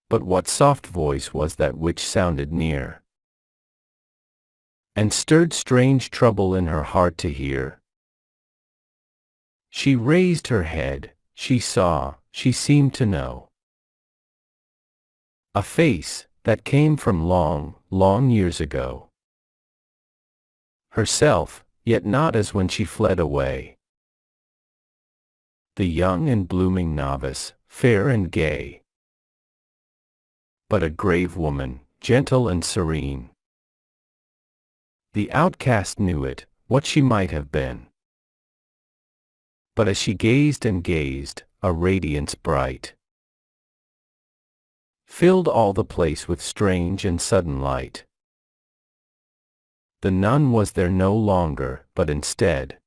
But what soft voice was that which sounded near, and stirred strange trouble in her heart to hear? She raised her head, she saw, she seemed to know a face that came from long, long years ago. Herself, yet not as when she fled away. The young and blooming novice, fair and gay, but a grave woman, gentle and serene. The outcast knew it, what she might have been. But as she gazed and gazed, a radiance bright filled all the place with strange and sudden light. The nun was there no longer, but instead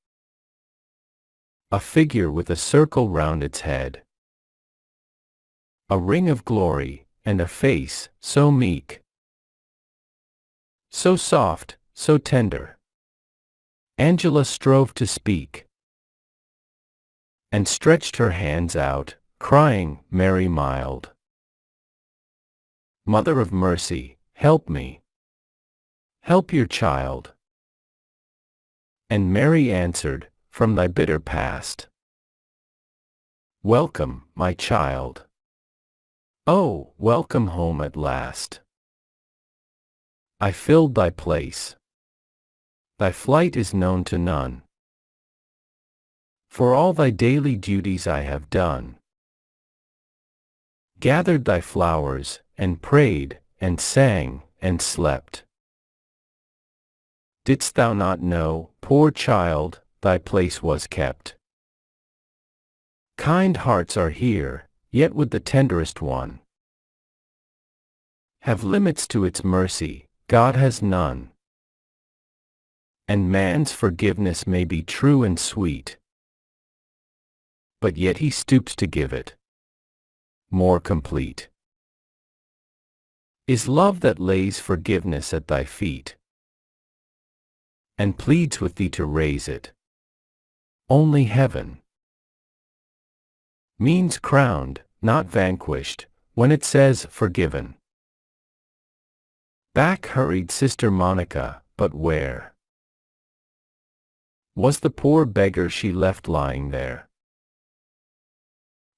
a figure with a circle round its head, a ring of glory, and a face so meek, so soft, so tender. Angela strove to speak, and stretched her hands out, crying, "Mary mild, Mother of mercy, help me. Help your child." And Mary answered, "From thy bitter past, welcome, my child. Oh, welcome home at last. I filled thy place. Thy flight is known to none. For all thy daily duties I have done. Gathered thy flowers, and prayed, and sang, and slept. Didst thou not know, poor child, thy place was kept? Kind hearts are here, yet would the tenderest one have limits to its mercy. God has none. And man's forgiveness may be true and sweet, but yet he stoops to give it more complete. Is love that lays forgiveness at thy feet, and pleads with thee to raise it. Only heaven means crowned, not vanquished, when it says forgiven. Back hurried Sister Monica, but where was the poor beggar she left lying there?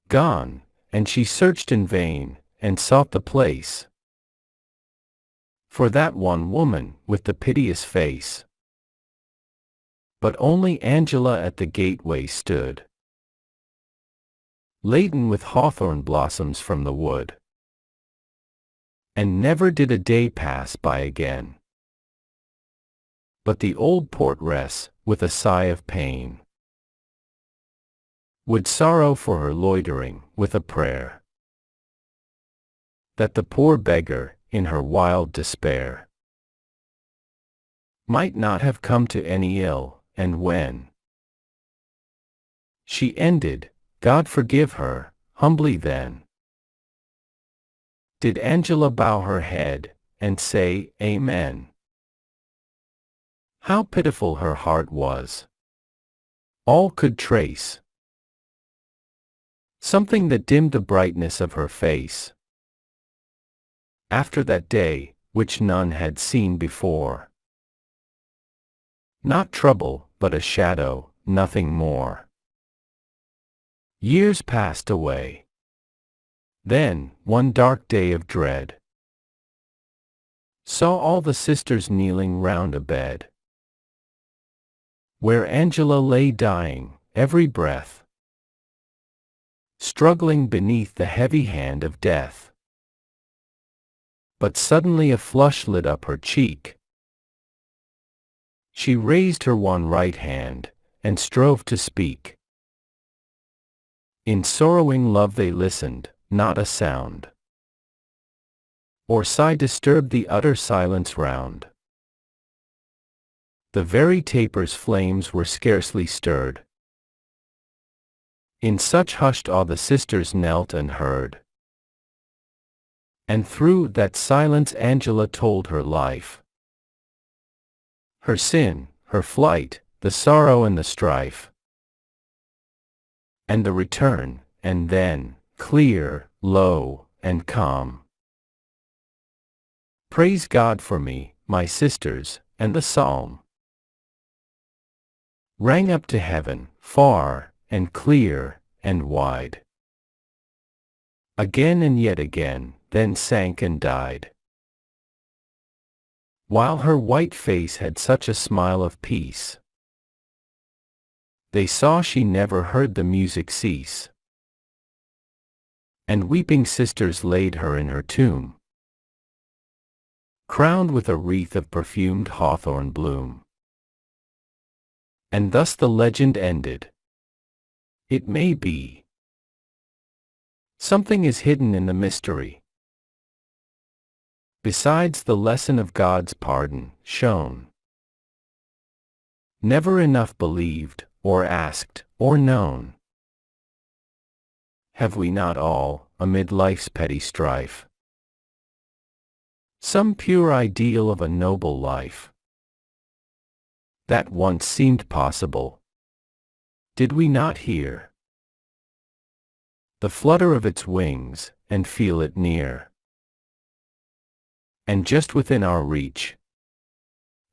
Gone, and she searched in vain, and sought the place for that one woman with the piteous face. But only Angela at the gateway stood, laden with hawthorn blossoms from the wood. And never did a day pass by again, but the old portress, with a sigh of pain, would sorrow for her loitering, with a prayer that the poor beggar, in her wild despair, might not have come to any ill. And when she ended, God forgive her, humbly then did Angela bow her head, and say, Amen. How pitiful her heart was! All could trace something that dimmed the brightness of her face. After that day, which none had seen before, not trouble, but a shadow, nothing more. Years passed away. Then, one dark day of dread, saw all the sisters kneeling round a bed, where Angela lay dying, every breath struggling beneath the heavy hand of death. But suddenly a flush lit up her cheek. She raised her one right hand, and strove to speak. In sorrowing love they listened, not a sound or sigh disturbed the utter silence round. The very taper's flames were scarcely stirred. In such hushed awe the sisters knelt and heard. And through that silence Angela told her life, her sin, her flight, the sorrow and the strife, and the return, and then, clear, low, and calm, praise God for me, my sisters, and the psalm rang up to heaven, far, and clear, and wide. Again and yet again, then sank and died. While her white face had such a smile of peace, they saw she never heard the music cease. And weeping sisters laid her in her tomb, crowned with a wreath of perfumed hawthorn bloom. And thus the legend ended. It may be something is hidden in the mystery, besides the lesson of God's pardon, shown. Never enough believed, or asked, or known. Have we not all, amid life's petty strife, some pure ideal of a noble life that once seemed possible? Did we not hear the flutter of its wings, and feel it near? And just within our reach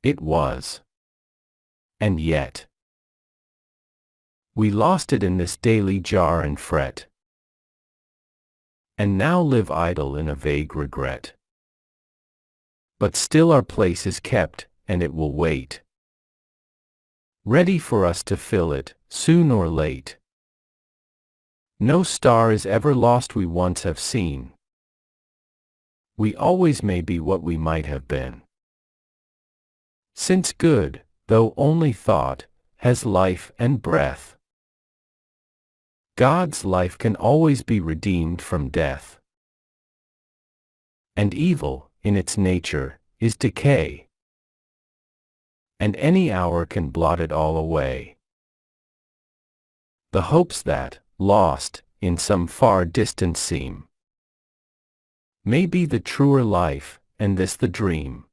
it was. And yet we lost it in this daily jar and fret, and now live idle in a vague regret. But still our place is kept, and it will wait, ready for us to fill it, soon or late. No star is ever lost we once have seen. We always may be what we might have been. Since good, though only thought, has life and breath, God's life can always be redeemed from death. And evil, in its nature, is decay, and any hour can blot it all away. The hopes that, lost, in some far distance seem, may be the truer life, and this the dream.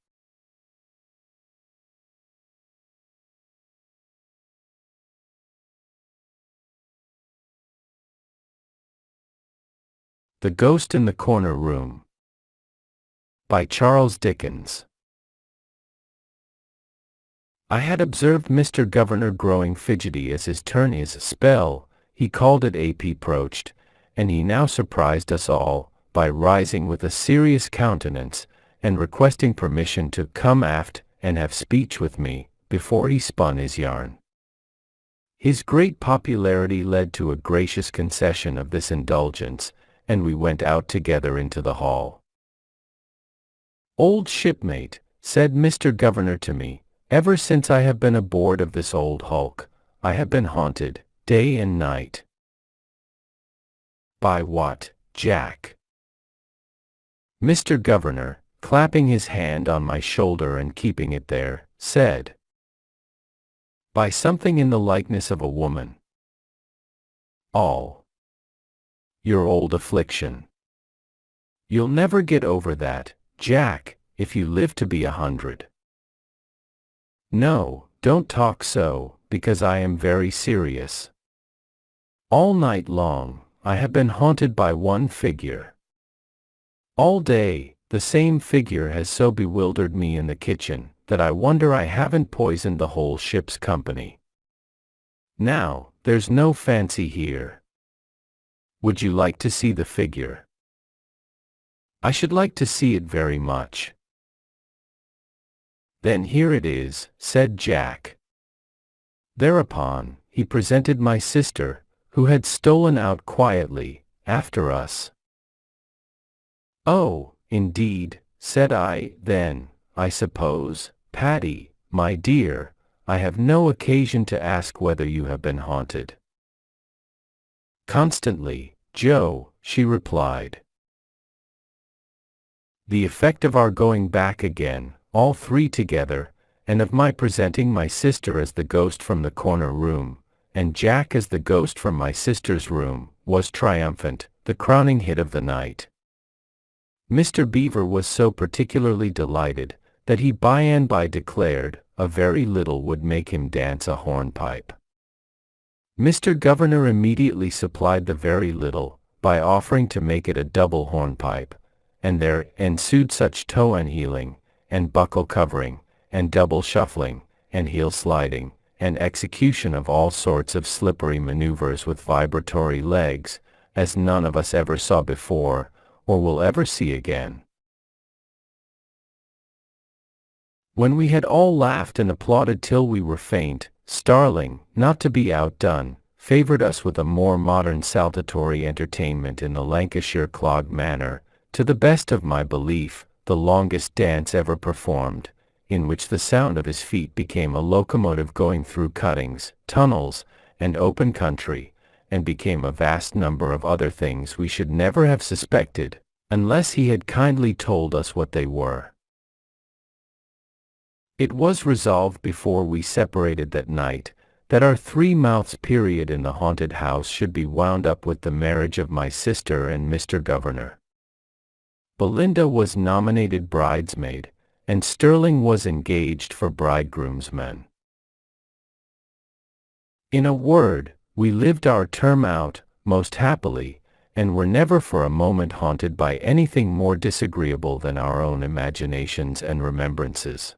The Ghost in the Corner Room, by Charles Dickens. I had observed Mr. Governor growing fidgety as his turn is spell, he called it approached, and he now surprised us all, by rising with a serious countenance, and requesting permission to come aft, and have speech with me, before he spun his yarn. His great popularity led to a gracious concession of this indulgence, and we went out together into the hall. "Old shipmate," said Mr. Governor to me, "ever since I have been aboard of this old hulk, I have been haunted, day and night." "By what, Jack?" Mr. Governor, clapping his hand on my shoulder and keeping it there, said, "By something in the likeness of a woman." "All your old affliction. You'll never get over that, Jack, if you live to be 100. No, don't talk so, because I am very serious. All night long, I have been haunted by one figure. All day, the same figure has so bewildered me in the kitchen, that I wonder I haven't poisoned the whole ship's company. Now, there's no fancy here. Would you like to see the figure? I should like to see it very much. Then here it is, said Jack. Thereupon, he presented my sister, who had stolen out quietly, after us. Oh, indeed, said I, then, I suppose, Patty, my dear, I have no occasion to ask whether you have been haunted. Constantly, Joe, she replied. The effect of our going back again, all three together, and of my presenting my sister as the ghost from the corner room, and Jack as the ghost from my sister's room, was triumphant, the crowning hit of the night. Mr. Beaver was so particularly delighted, that he by and by declared, a very little would make him dance a hornpipe. Mr. Governor immediately supplied the very little, by offering to make it a double hornpipe, and there ensued such toe unheeling, and buckle covering, and double shuffling, and heel sliding, and execution of all sorts of slippery maneuvers with vibratory legs, as none of us ever saw before, or will ever see again. When we had all laughed and applauded till we were faint, Starling, not to be outdone, favored us with a more modern saltatory entertainment in the Lancashire clog manner, to the best of my belief, the longest dance ever performed, in which the sound of his feet became a locomotive going through cuttings, tunnels, and open country, and became a vast number of other things we should never have suspected, unless he had kindly told us what they were. It was resolved before we separated that night, that our 3 months period in the haunted house should be wound up with the marriage of my sister and Mr. Governor. Belinda was nominated bridesmaid, and Sterling was engaged for bridegroomsman. In a word, we lived our term out, most happily, and were never for a moment haunted by anything more disagreeable than our own imaginations and remembrances.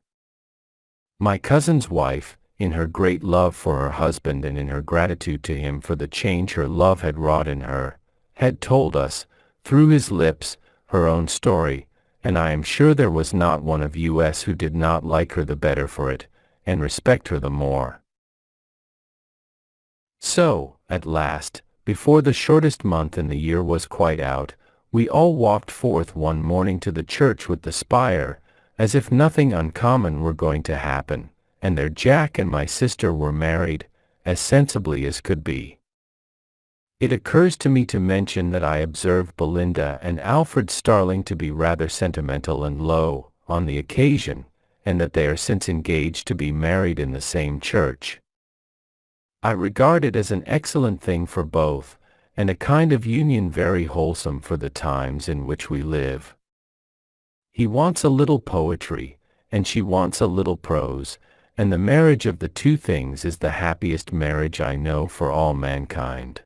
My cousin's wife, in her great love for her husband and in her gratitude to him for the change her love had wrought in her, had told us, through his lips, her own story, and I am sure there was not one of us who did not like her the better for it, and respect her the more. So, at last, before the shortest month in the year was quite out, we all walked forth one morning to the church with the spire, as if nothing uncommon were going to happen, and there Jack and my sister were married, as sensibly as could be. It occurs to me to mention that I observed Belinda and Alfred Starling to be rather sentimental and low, on the occasion, and that they are since engaged to be married in the same church. I regard it as an excellent thing for both, and a kind of union very wholesome for the times in which we live. He wants a little poetry, and she wants a little prose, and the marriage of the two things is the happiest marriage I know for all mankind.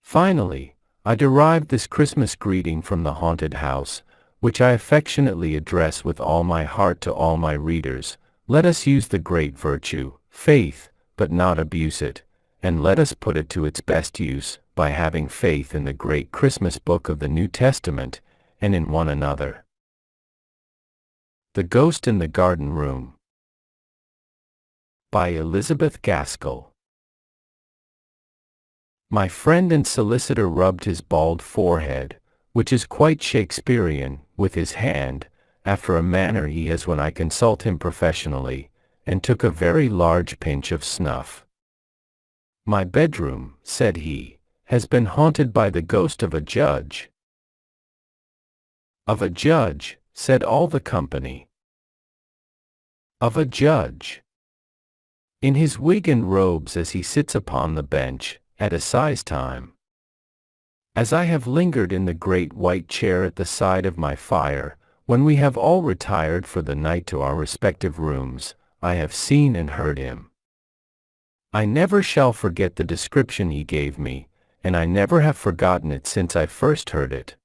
Finally, I derived this Christmas greeting from the haunted house, which I affectionately address with all my heart to all my readers. Let us use the great virtue, faith, but not abuse it, and let us put it to its best use, by having faith in the great Christmas book of the New Testament, and in one another. The Ghost in the Garden Room, by Elizabeth Gaskell. My friend and solicitor rubbed his bald forehead, which is quite Shakespearean, with his hand, after a manner he has when I consult him professionally, and took a very large pinch of snuff. My bedroom, said he, has been haunted by the ghost of a judge. Of a judge, said all the company. Of a judge. In his wig and robes as he sits upon the bench, at assize time. As I have lingered in the great white chair at the side of my fire, when we have all retired for the night to our respective rooms, I have seen and heard him. I never shall forget the description he gave me, and I never have forgotten it since I first heard it.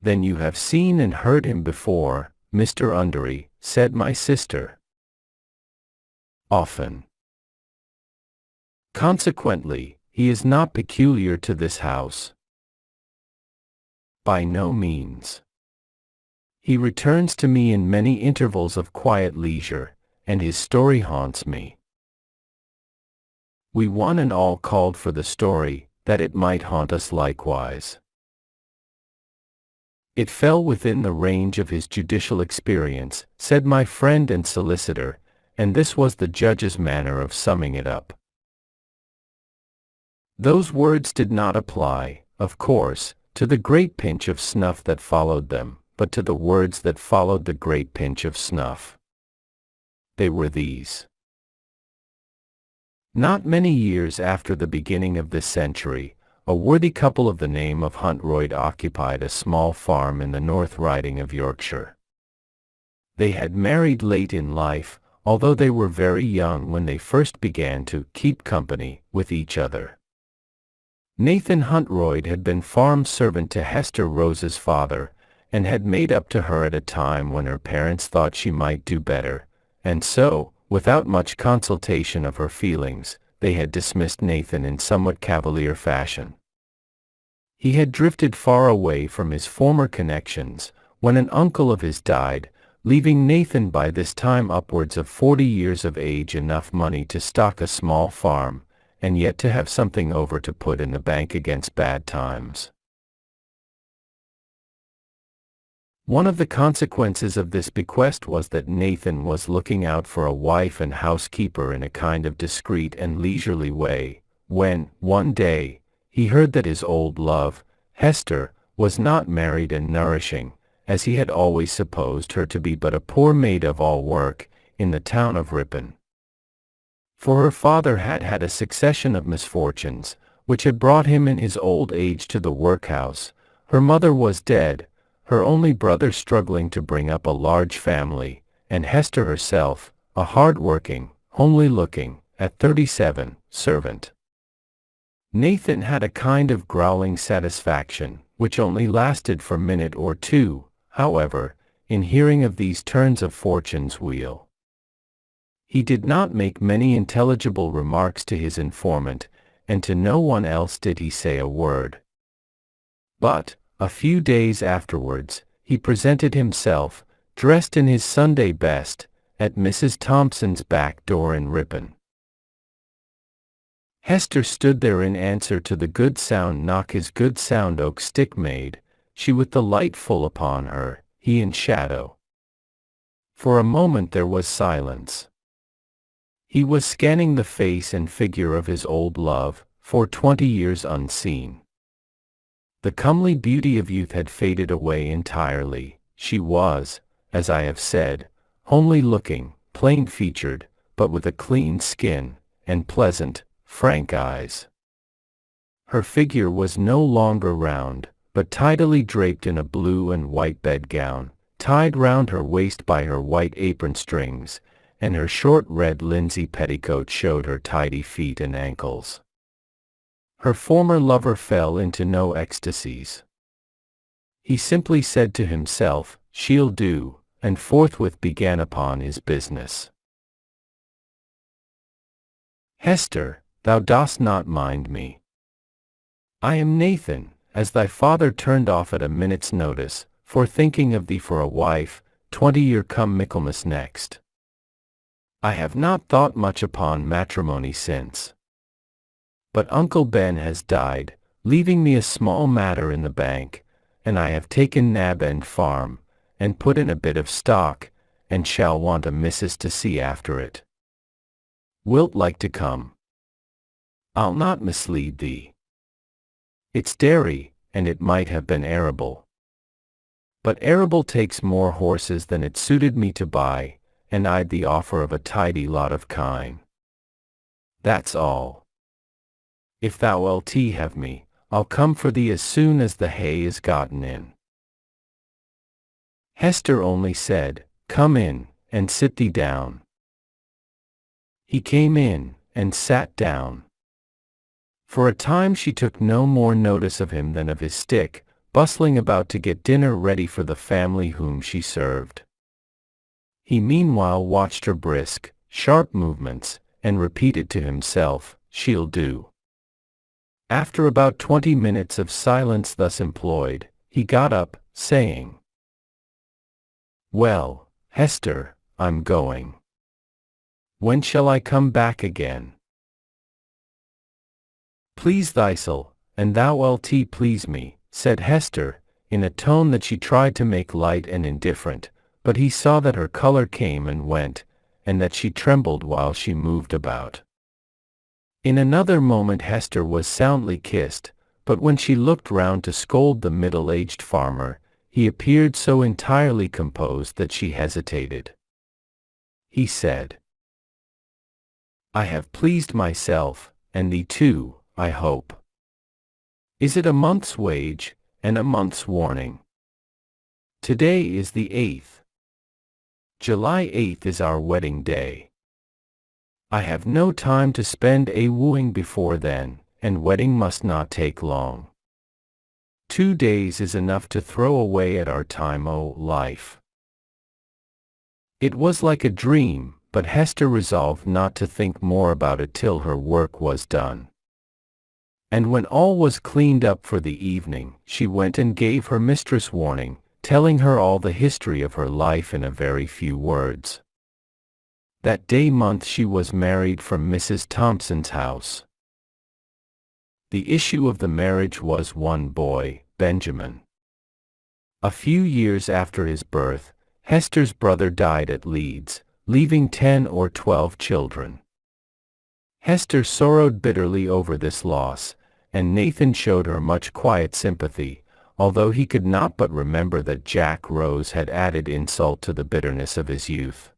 Then you have seen and heard him before, Mr. Undery, said my sister. often. Consequently, he is not peculiar to this house. By no means. He returns to me in many intervals of quiet leisure, and his story haunts me. We one and all called for the story, that it might haunt us likewise. It fell within the range of his judicial experience, said my friend and solicitor, and this was the judge's manner of summing it up. Those words did not apply, of course, to the great pinch of snuff that followed them, but to the words that followed the great pinch of snuff. They were these. Not many years after the beginning of this century, a worthy couple of the name of Huntroyd occupied a small farm in the North Riding of Yorkshire. They had married late in life, although they were very young when they first began to keep company with each other. Nathan Huntroyd had been farm servant to Hester Rose's father, and had made up to her at a time when her parents thought she might do better, and so, without much consultation of her feelings, they had dismissed Nathan in somewhat cavalier fashion. He had drifted far away from his former connections, when an uncle of his died, leaving Nathan by this time upwards of 40 years of age enough money to stock a small farm, and yet to have something over to put in the bank against bad times. One of the consequences of this bequest was that Nathan was looking out for a wife and housekeeper in a kind of discreet and leisurely way, when, one day, he heard that his old love, Hester, was not married and nourishing, as he had always supposed her to be, but a poor maid of all work, in the town of Ripon. For her father had had a succession of misfortunes, which had brought him in his old age to the workhouse. Her mother was dead, her only brother struggling to bring up a large family, and Hester herself, a hard-working, homely-looking, at 37, servant. Nathan had a kind of growling satisfaction, which only lasted for a minute or two, however, in hearing of these turns of fortune's wheel. He did not make many intelligible remarks to his informant, and to no one else did he say a word. But, a few days afterwards, he presented himself, dressed in his Sunday best, at Mrs. Thompson's back door in Ripon. Hester stood there in answer to the good sound knock his good sound oak stick made, she with the light full upon her, he in shadow. For a moment there was silence. He was scanning the face and figure of his old love, for 20 years unseen. The comely beauty of youth had faded away entirely. She was, as I have said, homely-looking, plain-featured, but with a clean skin, and pleasant, frank eyes. Her figure was no longer round, but tidily draped in a blue and white bedgown, tied round her waist by her white apron strings, and her short red linsey petticoat showed her tidy feet and ankles. Her former lover fell into no ecstasies. He simply said to himself, "She'll do," and forthwith began upon his business. "Hester, thou dost not mind me. I am Nathan, as thy father turned off at a minute's notice, for thinking of thee for a wife, 20 year come Michaelmas next. I have not thought much upon matrimony since. But Uncle Ben has died, leaving me a small matter in the bank, and I have taken Nab End Farm, and put in a bit of stock, and shall want a missus to see after it. Wilt like to come? I'll not mislead thee. It's dairy, and it might have been arable. But arable takes more horses than it suited me to buy, and I'd the offer of a tidy lot of kine. That's all. If thou wilt have me, I'll come for thee as soon as the hay is gotten in." Hester only said, "Come in, and sit thee down." He came in, and sat down. For a time she took no more notice of him than of his stick, bustling about to get dinner ready for the family whom she served. He meanwhile watched her brisk, sharp movements, and repeated to himself, "She'll do." After about 20 minutes of silence thus employed, he got up, saying, "Well, Hester, I'm going. When shall I come back again?" "Please thyself, and thou wilt please me," said Hester, in a tone that she tried to make light and indifferent, but he saw that her color came and went, and that she trembled while she moved about. In another moment Hester was soundly kissed, but when she looked round to scold the middle-aged farmer, he appeared so entirely composed that she hesitated. He said, "I have pleased myself, and thee too, I hope. Is it a month's wage, and a month's warning? Today is the 8th. July 8th is our wedding day. I have no time to spend a wooing before then, and wedding must not take long. 2 days is enough to throw away at our time o' life." It was like a dream, but Hester resolved not to think more about it till her work was done. And when all was cleaned up for the evening, she went and gave her mistress warning, telling her all the history of her life in a very few words. That day month she was married from Mrs. Thompson's house. The issue of the marriage was one boy, Benjamin. A few years after his birth, Hester's brother died at Leeds, leaving 10 or 12 children. Hester sorrowed bitterly over this loss, and Nathan showed her much quiet sympathy, although he could not but remember that Jack Rose had added insult to the bitterness of his youth.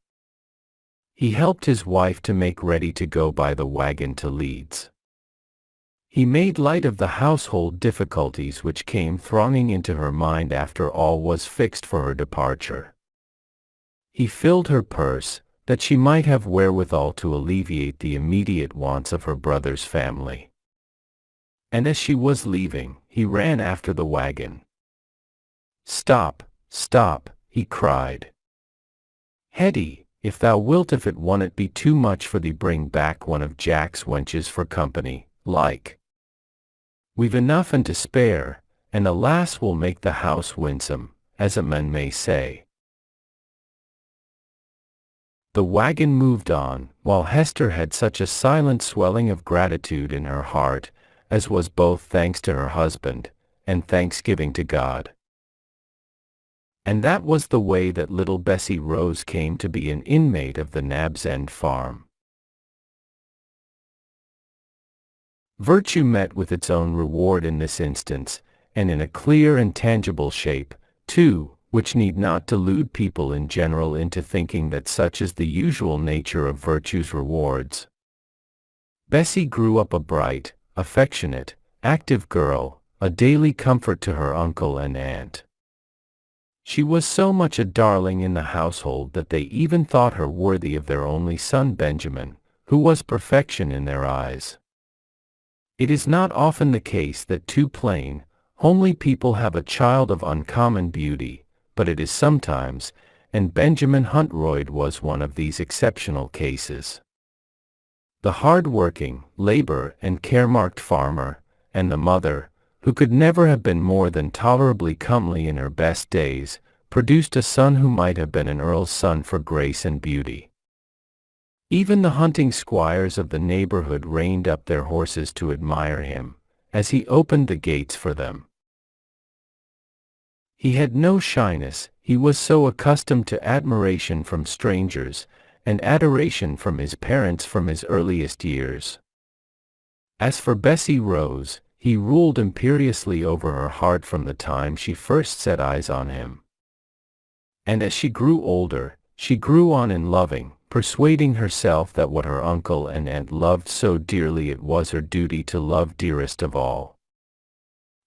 He helped his wife to make ready to go by the wagon to Leeds. He made light of the household difficulties which came thronging into her mind after all was fixed for her departure. He filled her purse, that she might have wherewithal to alleviate the immediate wants of her brother's family. And as she was leaving, he ran after the wagon. "Stop, stop," he cried. "Hetty, if thou wilt, if it wonn't be too much for thee, bring back one of Jack's wenches for company, like. We've enough and to spare, and a lass will make the house winsome, as a man may say." The wagon moved on, while Hester had such a silent swelling of gratitude in her heart, as was both thanks to her husband, and thanksgiving to God. And that was the way that little Bessie Rose came to be an inmate of the Nab's End farm. Virtue met with its own reward in this instance, and in a clear and tangible shape, too, which need not delude people in general into thinking that such is the usual nature of virtue's rewards. Bessie grew up a bright, affectionate, active girl, a daily comfort to her uncle and aunt. She was so much a darling in the household that they even thought her worthy of their only son Benjamin, who was perfection in their eyes. It is not often the case that two plain, homely people have a child of uncommon beauty, but it is sometimes, and Benjamin Huntroyd was one of these exceptional cases. The hard-working, labor and care-marked farmer, and the mother, who could never have been more than tolerably comely in her best days, produced a son who might have been an earl's son for grace and beauty. Even the hunting squires of the neighborhood reined up their horses to admire him, as he opened the gates for them. He had no shyness, he was so accustomed to admiration from strangers, and adoration from his parents from his earliest years. As for Bessie Rose, he ruled imperiously over her heart from the time she first set eyes on him. And as she grew older, she grew on in loving, persuading herself that what her uncle and aunt loved so dearly it was her duty to love dearest of all.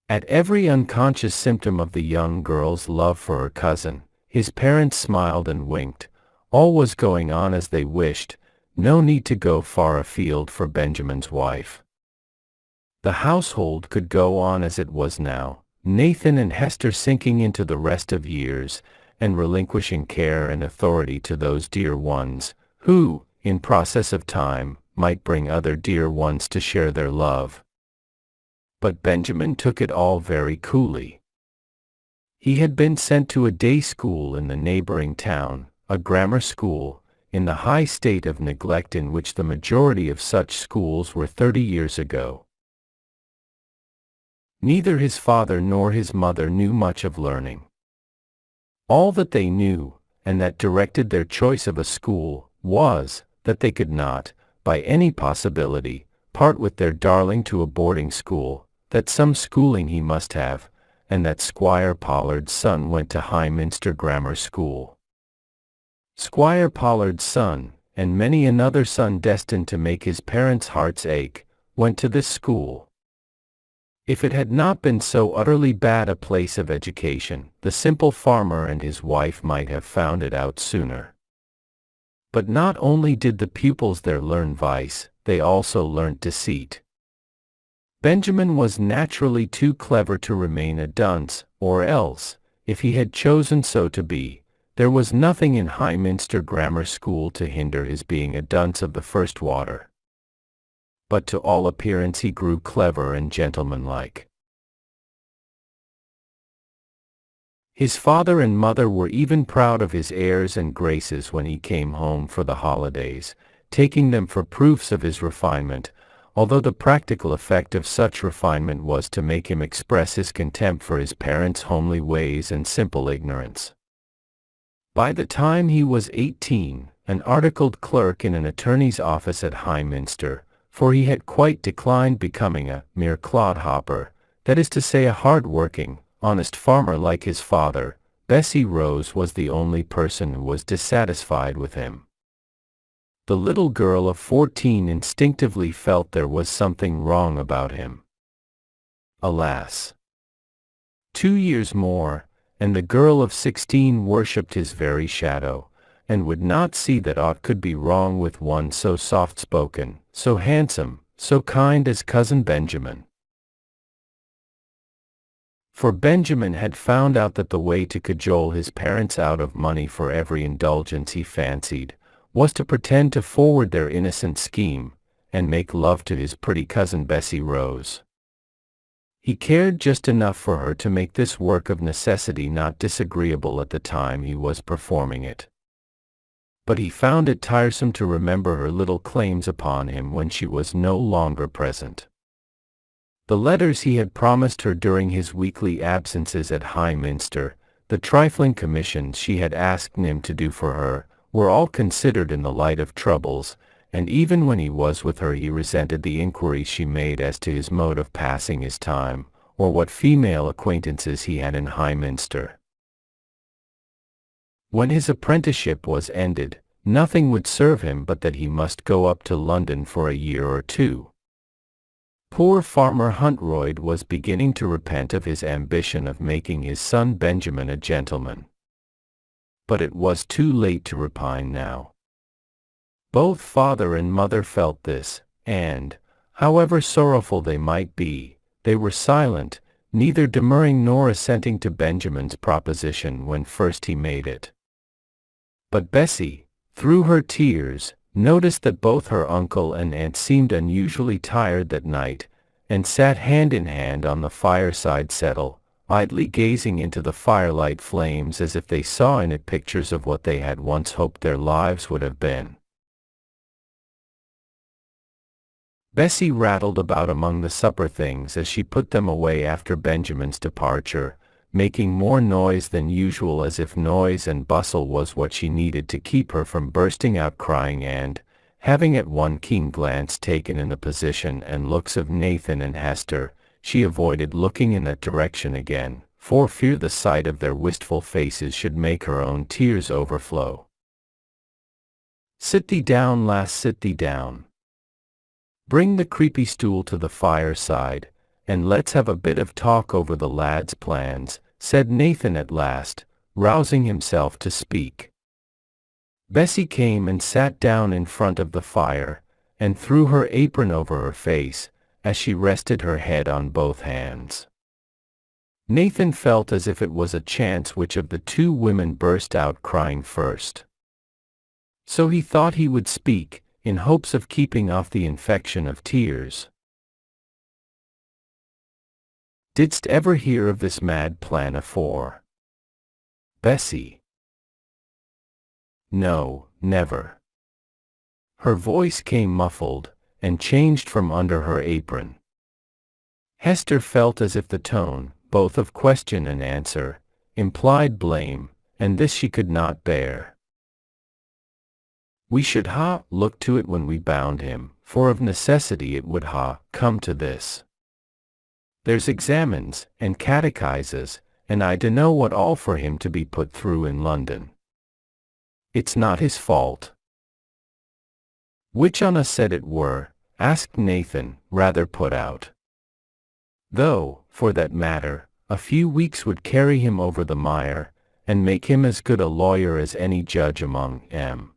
At every unconscious symptom of the young girl's love for her cousin, his parents smiled and winked. All was going on as they wished, no need to go far afield for Benjamin's wife. The household could go on as it was now, Nathan and Hester sinking into the rest of years, and relinquishing care and authority to those dear ones, who, in process of time, might bring other dear ones to share their love. But Benjamin took it all very coolly. He had been sent to a day school in the neighboring town, a grammar school, in the high state of neglect in which the majority of such schools were 30 years ago. Neither his father nor his mother knew much of learning. All that they knew, and that directed their choice of a school, was that they could not, by any possibility, part with their darling to a boarding school, that some schooling he must have, and that Squire Pollard's son went to Highminster Grammar School. Squire Pollard's son, and many another son destined to make his parents' hearts ache, went to this school. If it had not been so utterly bad a place of education, the simple farmer and his wife might have found it out sooner. But not only did the pupils there learn vice, they also learnt deceit. Benjamin was naturally too clever to remain a dunce, or else, if he had chosen so to be, there was nothing in Highminster Grammar School to hinder his being a dunce of the first water. But to all appearance he grew clever and gentlemanlike. His father and mother were even proud of his airs and graces when he came home for the holidays, taking them for proofs of his refinement, although the practical effect of such refinement was to make him express his contempt for his parents' homely ways and simple ignorance. By the time he was 18, an articled clerk in an attorney's office at Highminster, for he had quite declined becoming a mere clodhopper, that is to say a hard-working, honest farmer like his father, Bessie Rose was the only person who was dissatisfied with him. The little girl of 14 instinctively felt there was something wrong about him. Alas! 2 years more, and the girl of 16 worshipped his very shadow, and would not see that aught could be wrong with one so soft-spoken, so handsome, so kind as Cousin Benjamin. For Benjamin had found out that the way to cajole his parents out of money for every indulgence he fancied, was to pretend to forward their innocent scheme, and make love to his pretty cousin Bessie Rose. He cared just enough for her to make this work of necessity not disagreeable at the time he was performing it. But he found it tiresome to remember her little claims upon him when she was no longer present. The letters he had promised her during his weekly absences at Highminster, the trifling commissions she had asked him to do for her, were all considered in the light of troubles, and even when he was with her he resented the inquiries she made as to his mode of passing his time, or what female acquaintances he had in Highminster. When his apprenticeship was ended, nothing would serve him but that he must go up to London for a year or two. Poor Farmer Huntroyd was beginning to repent of his ambition of making his son Benjamin a gentleman. But it was too late to repine now. Both father and mother felt this, and, however sorrowful they might be, they were silent, neither demurring nor assenting to Benjamin's proposition when first he made it. But Bessie, through her tears, noticed that both her uncle and aunt seemed unusually tired that night, and sat hand in hand on the fireside settle, idly gazing into the firelight flames as if they saw in it pictures of what they had once hoped their lives would have been. Bessie rattled about among the supper things as she put them away after Benjamin's departure, making more noise than usual as if noise and bustle was what she needed to keep her from bursting out crying and, having at one keen glance taken in the position and looks of Nathan and Hester, she avoided looking in that direction again, for fear the sight of their wistful faces should make her own tears overflow. "Sit thee down, lass, sit thee down. Bring the creepy stool to the fireside, and let's have a bit of talk over the lad's plans," said Nathan at last, rousing himself to speak. Bessie came and sat down in front of the fire, and threw her apron over her face, as she rested her head on both hands. Nathan felt as if it was a chance which of the two women burst out crying first. So he thought he would speak, in hopes of keeping off the infection of tears. Didst ever hear of this mad plan afore, Bessie? No, never. Her voice came muffled, and changed from under her apron. Hester felt as if the tone, both of question and answer, implied blame, and this she could not bear. We should look to it when we bound him, for of necessity it would come to this. There's examines, and catechizes, and I dunno what all for him to be put through in London. It's not his fault. Which on us said it were? Asked Nathan, rather put out. Though, for that matter, a few weeks would carry him over the mire, and make him as good a lawyer as any judge among 'em.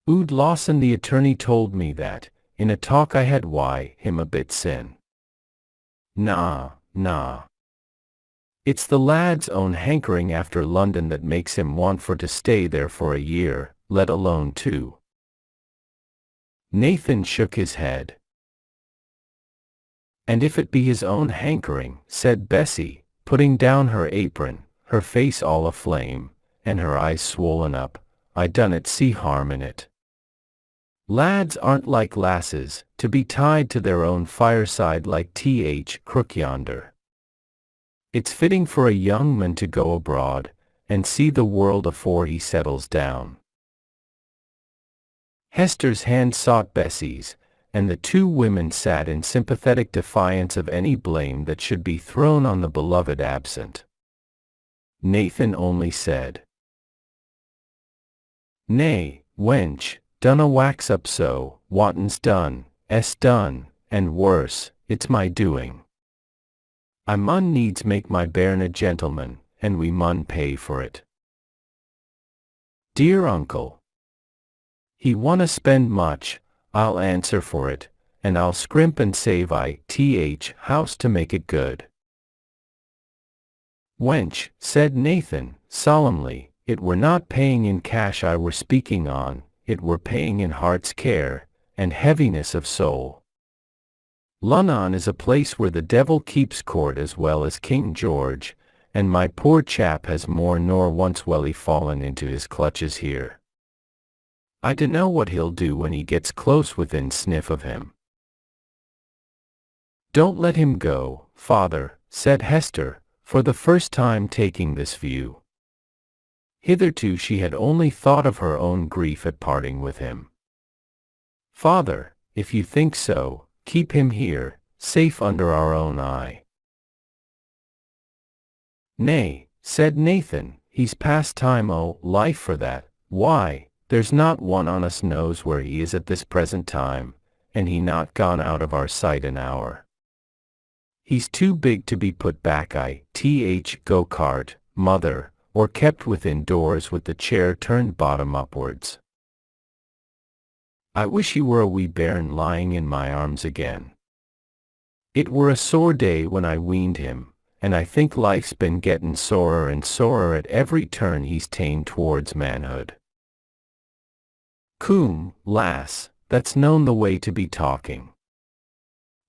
Ood Lawson the attorney told me that, in a talk I had him a bit sin. Nah. It's the lad's own hankering after London that makes him want for to stay there for a year, let alone 2. Nathan shook his head. And if it be his own hankering, said Bessie, putting down her apron, her face all aflame, and her eyes swollen up, I dunnot see harm in it. Lads aren't like lasses, to be tied to their own fireside like Crook yonder. It's fitting for a young man to go abroad, and see the world afore he settles down. Hester's hand sought Bessie's, and the 2 women sat in sympathetic defiance of any blame that should be thrown on the beloved absent. Nathan only said, Nay, wench, dunna wax up so, whatten's done, done, and worse, it's my doing. I mun needs make my bairn a gentleman, and we mun pay for it. Dear uncle, he wunna spend much, I'll answer for it, and I'll scrimp and save house to make it good. Wench, said Nathan, solemnly, it were not paying in cash I were speaking on, it were paying in heart's care, and heaviness of soul. Lunnon is a place where the devil keeps court as well as King George, and my poor chap has more nor once welly fallen into his clutches here. I dunno what he'll do when he gets close within sniff of him. Don't let him go, father, said Hester, for the first time taking this view. Hitherto she had only thought of her own grief at parting with him. Father, if you think so, keep him here, safe under our own eye. Nay, said Nathan, he's past time o' life for that. Why, there's not one on us knows where he is at this present time, and he not gone out of our sight an hour. He's too big to be put back go-cart, mother, or kept within doors with the chair turned bottom upwards. I wish he were a wee bairn lying in my arms again. It were a sore day when I weaned him, and I think life's been gettin' sorer and sorer at every turn he's ta'en towards manhood. Coom, lass, that's known the way to be talking.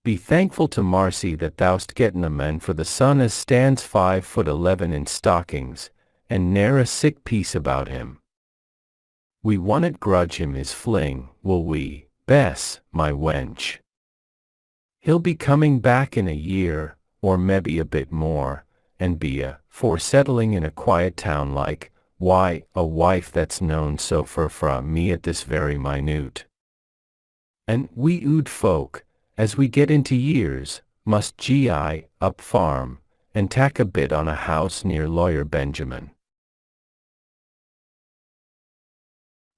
Be thankful to Marcy that thou'st getten a man for the son as stands 5'11" in stockings, and ne'er a sick piece about him. We wunnot grudge him his fling, will we, Bess, my wench? He'll be coming back in a year, or mebbe a bit more, and be for settling in a quiet town like, a wife that's known so fur fra me at this very minute. And we ood folk, as we get into years, must up farm, and tack a bit on a house near Lawyer Benjamin.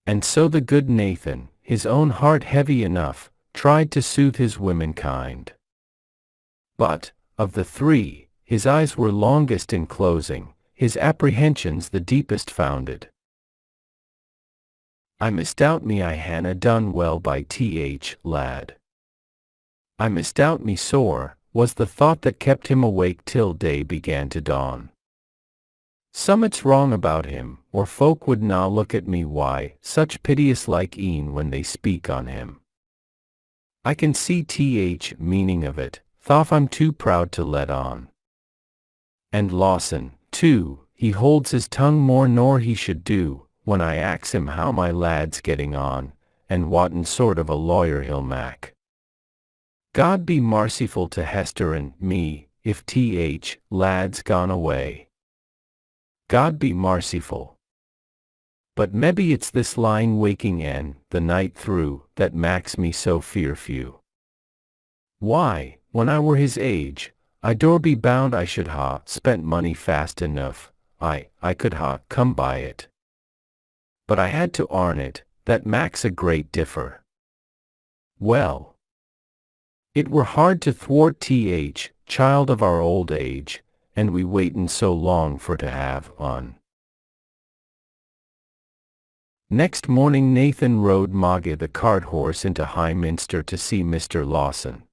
And so the good Nathan, his own heart heavy enough, tried to soothe his womenkind. But, of the 3, his eyes were longest in closing, his apprehensions the deepest founded. I misdoubt me I hanna done well by lad. I misdoubt me sore, was the thought that kept him awake till day began to dawn. Summat's wrong about him, or folk would na look at me why, such piteous like een when they speak on him. I can see meaning of it, though I'm too proud to let on. And Lawson, too, he holds his tongue more nor he should do, when I ax him how my lad's getting on, and whatten sort of a lawyer he'll mak. God be marciful to Hester and me, if lad's gone away. God be marciful. But mebbe it's this lying waking the night through, that maks me so fearfew. Why, when I were his age, I dor be bound I should ha spent money fast enough, I could ha come by it. But I had to arn it, that maks a great differ. Well, it were hard to thwart child of our old age, and we waitin' so long for to have on. Next morning Nathan rode Moggy the cart horse into High Minster to see Mr. Lawson.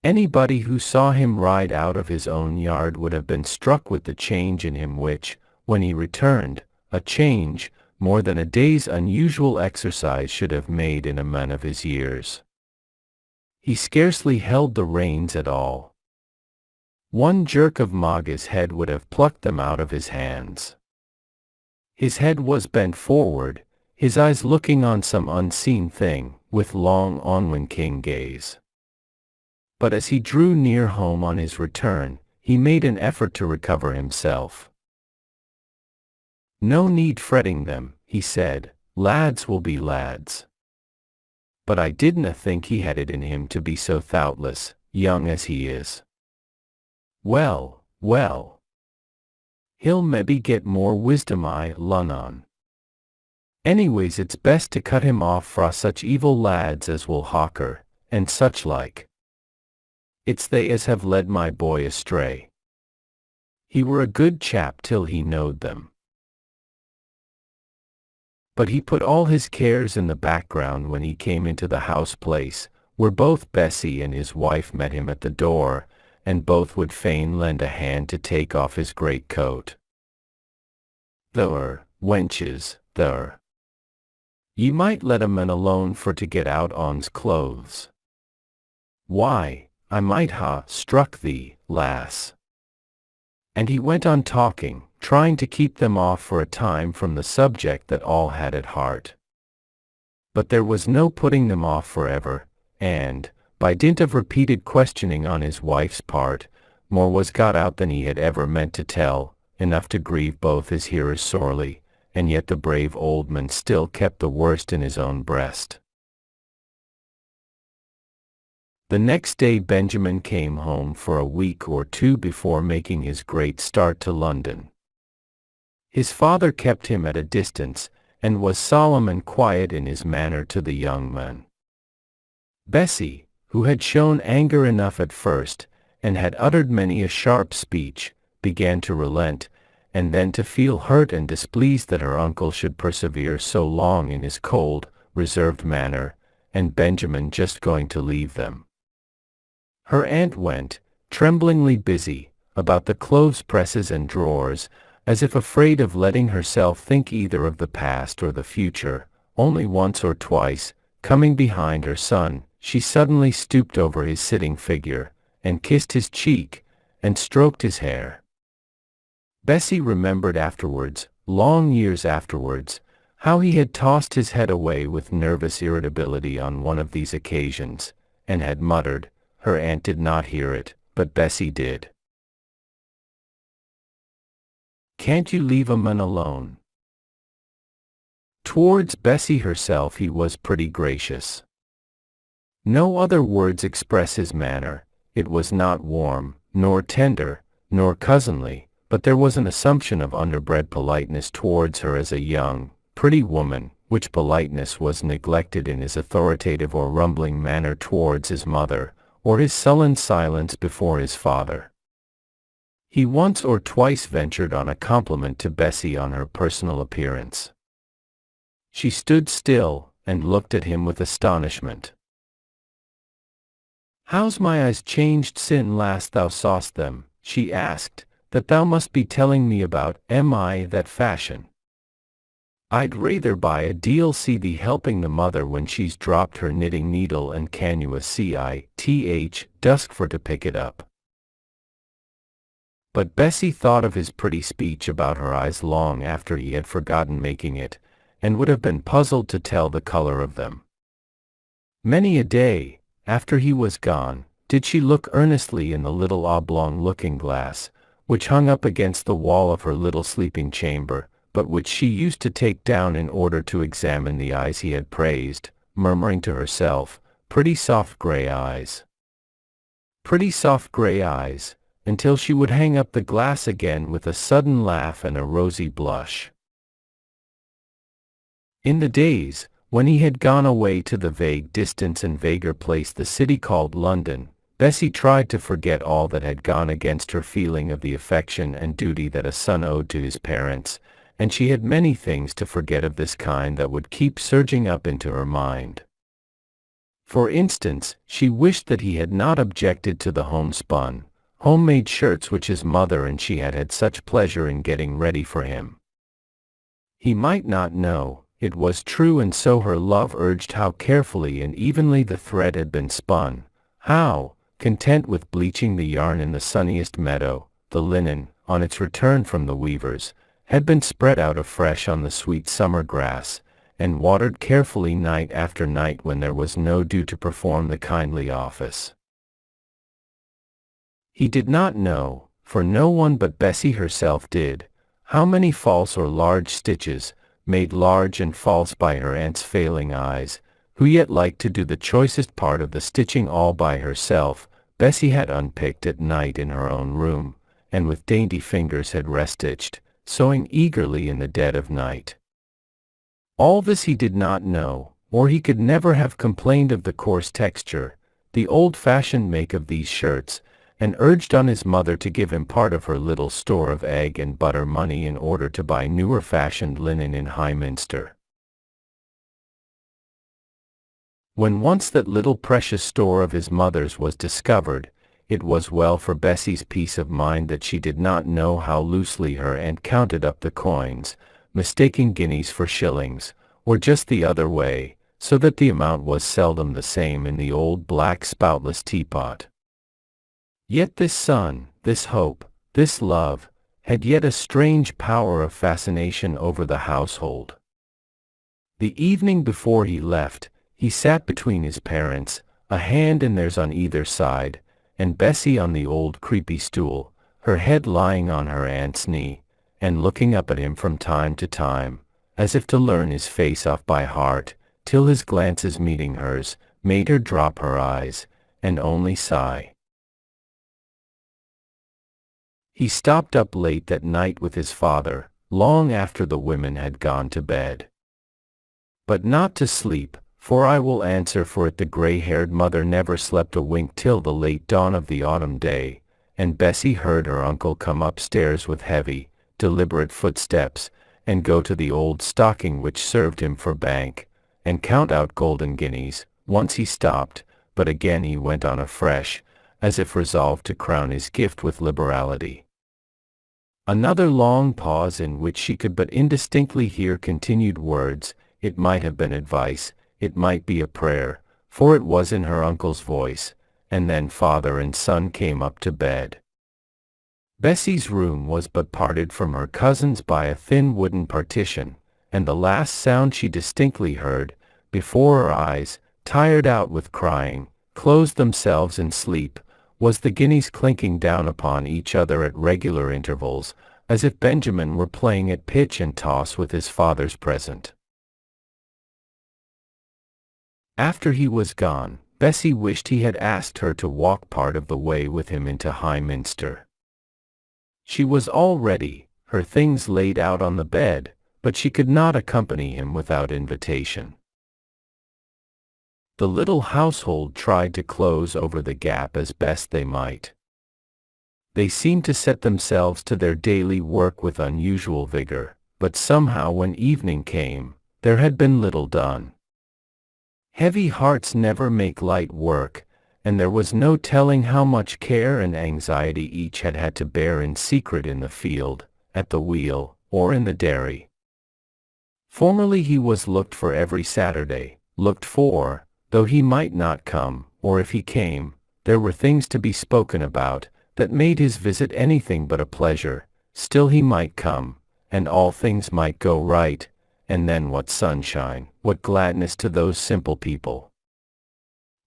Anybody who saw him ride out of his own yard would have been struck with the change in him which, when he returned, a change, more than a day's unusual exercise should have made in a man of his years. He scarcely held the reins at all. One jerk of Moggy's head would have plucked them out of his hands. His head was bent forward, his eyes looking on some unseen thing, with long onwinking gaze. But as he drew near home on his return, he made an effort to recover himself. No need fretting them, he said, lads will be lads. But I didna think he had it in him to be so thoughtless, young as he is. Well, well. He'll maybe get more wisdom I lun on. Anyways it's best to cut him off fra such evil lads as will hawker, and such like. It's they as have led my boy astray. He were a good chap till he knowed them. But he put all his cares in the background when he came into the house place, where both Bessie and his wife met him at the door, and both would fain lend a hand to take off his great coat. "Thur, wenches, thur. Ye might let a man alone for to get out on's clothes. Why, I might ha struck thee, lass." And he went on talking, trying to keep them off for a time from the subject that all had at heart. But there was no putting them off forever, and, by dint of repeated questioning on his wife's part, more was got out than he had ever meant to tell, enough to grieve both his hearers sorely, and yet the brave old man still kept the worst in his own breast. The next day Benjamin came home for a week or two before making his great start to London. His father kept him at a distance, and was solemn and quiet in his manner to the young man. Bessie, who had shown anger enough at first, and had uttered many a sharp speech, began to relent, and then to feel hurt and displeased that her uncle should persevere so long in his cold, reserved manner, and Benjamin just going to leave them. Her aunt went, tremblingly busy, about the clothes presses and drawers, as if afraid of letting herself think either of the past or the future. Only once or twice, coming behind her son, she suddenly stooped over his sitting figure, and kissed his cheek, and stroked his hair. Bessie remembered afterwards, long years afterwards, how he had tossed his head away with nervous irritability on one of these occasions, and had muttered. Her aunt did not hear it, but Bessie did. "Can't you leave a man alone?" Towards Bessie herself he was pretty gracious. No other words express his manner. It was not warm, nor tender, nor cousinly, but there was an assumption of underbred politeness towards her as a young, pretty woman, which politeness was neglected in his authoritative or rumbling manner towards his mother, or his sullen silence before his father. He once or twice ventured on a compliment to Bessie on her personal appearance. She stood still, and looked at him with astonishment. "How's my eyes changed sin last thou saw'st them?" she asked, that thou must be telling me about, am I that fashion? I'd rather buy a deal see thee helping the mother when she's dropped her knitting needle and can you a cith dusk for to pick it up. But Bessie thought of his pretty speech about her eyes long after he had forgotten making it, and would have been puzzled to tell the color of them. Many a day, after he was gone, did she look earnestly in the little oblong looking-glass, which hung up against the wall of her little sleeping chamber, but which she used to take down in order to examine the eyes he had praised, murmuring to herself, "Pretty soft gray eyes. Pretty soft gray eyes," until she would hang up the glass again with a sudden laugh and a rosy blush. In the days when he had gone away to the vague distance and vaguer place the city called London, Bessie tried to forget all that had gone against her feeling of the affection and duty that a son owed to his parents, and she had many things to forget of this kind that would keep surging up into her mind. For instance, she wished that he had not objected to the homespun, homemade shirts which his mother and she had had such pleasure in getting ready for him. He might not know, it was true, and so her love urged how carefully and evenly the thread had been spun, how, content with bleaching the yarn in the sunniest meadow, the linen, on its return from the weavers, had been spread out afresh on the sweet summer grass, and watered carefully night after night when there was no dew to perform the kindly office. He did not know, for no one but Bessie herself did, how many false or large stitches, made large and false by her aunt's failing eyes, who yet liked to do the choicest part of the stitching all by herself, Bessie had unpicked at night in her own room, and with dainty fingers had restitched, sewing eagerly in the dead of night. All this he did not know, or he could never have complained of the coarse texture, the old-fashioned make of these shirts, and urged on his mother to give him part of her little store of egg and butter money in order to buy newer-fashioned linen in Highminster. When once that little precious store of his mother's was discovered, it was well for Bessie's peace of mind that she did not know how loosely her aunt counted up the coins, mistaking guineas for shillings, or just the other way, so that the amount was seldom the same in the old black spoutless teapot. Yet this son, this hope, this love, had yet a strange power of fascination over the household. The evening before he left, he sat between his parents, a hand in theirs on either side, and Bessie on the old creepy stool, her head lying on her aunt's knee, and looking up at him from time to time, as if to learn his face off by heart, till his glances meeting hers, made her drop her eyes, and only sigh. He stopped up late that night with his father, long after the women had gone to bed. But not to sleep, for I will answer for it the gray-haired mother never slept a wink till the late dawn of the autumn day, and Bessie heard her uncle come upstairs with heavy, deliberate footsteps, and go to the old stocking which served him for bank, and count out golden guineas. Once he stopped, but again he went on afresh, as if resolved to crown his gift with liberality. Another long pause in which she could but indistinctly hear continued words. It might have been advice, it might be a prayer, for it was in her uncle's voice, and then father and son came up to bed. Bessie's room was but parted from her cousin's by a thin wooden partition, and the last sound she distinctly heard, before her eyes, tired out with crying, closed themselves in sleep, was the guineas clinking down upon each other at regular intervals, as if Benjamin were playing at pitch and toss with his father's present. After he was gone, Bessie wished he had asked her to walk part of the way with him into Highminster. She was all ready, her things laid out on the bed, but she could not accompany him without invitation. The little household tried to close over the gap as best they might. They seemed to set themselves to their daily work with unusual vigor, but somehow when evening came, there had been little done. Heavy hearts never make light work, and there was no telling how much care and anxiety each had to bear in secret in the field, at the wheel, or in the dairy. Formerly he was looked for every Saturday, looked for, though he might not come, or if he came, there were things to be spoken about, that made his visit anything but a pleasure. Still he might come, and all things might go right, and then what sunshine, what gladness to those simple people.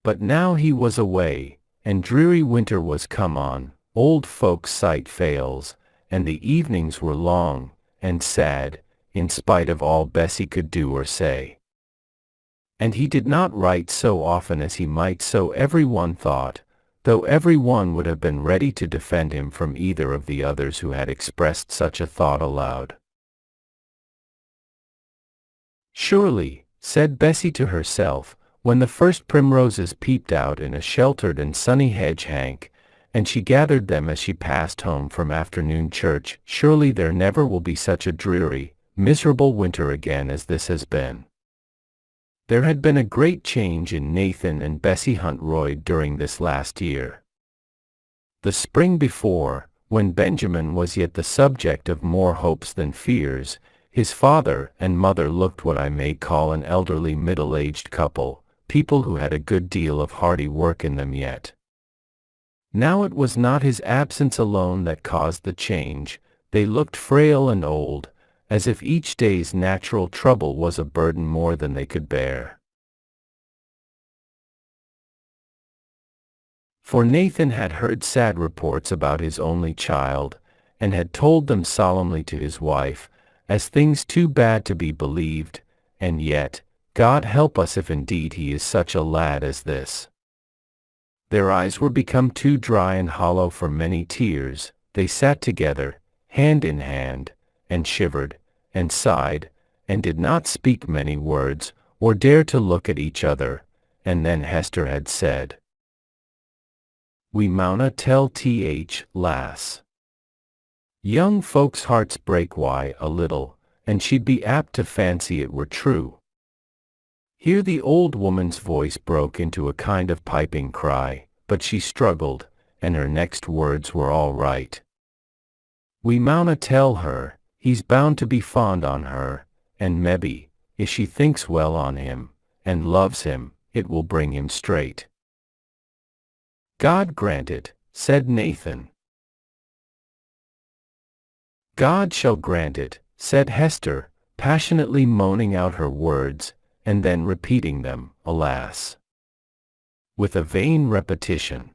But now he was away, and dreary winter was come on, old folks' sight fails, and the evenings were long, and sad, in spite of all Bessie could do or say. And he did not write so often as he might, so every one thought, though every one would have been ready to defend him from either of the others who had expressed such a thought aloud. Surely, said Bessie to herself, when the first primroses peeped out in a sheltered and sunny hedge-hank, and she gathered them as she passed home from afternoon church, surely there never will be such a dreary, miserable winter again as this has been. There had been a great change in Nathan and Bessie Huntroyd during this last year. The spring before, when Benjamin was yet the subject of more hopes than fears, his father and mother looked what I may call an elderly middle-aged couple, people who had a good deal of hearty work in them yet. Now it was not his absence alone that caused the change. They looked frail and old, as if each day's natural trouble was a burden more than they could bear. For Nathan had heard sad reports about his only child, and had told them solemnly to his wife, as things too bad to be believed, and yet, God help us if indeed he is such a lad as this. Their eyes were become too dry and hollow for many tears. They sat together, hand in hand, and shivered, and sighed, and did not speak many words, or dare to look at each other, and then Hester had said, "We mauna tell th, lass. Young folks' hearts break a little, and she'd be apt to fancy it were true." Here the old woman's voice broke into a kind of piping cry, but she struggled, and her next words were all right. "We mauna tell her, he's bound to be fond on her, and mebbe, if she thinks well on him, and loves him, it will bring him straight." "God grant it," said Nathan. "God shall grant it," said Hester, passionately moaning out her words, and then repeating them, alas, with a vain repetition.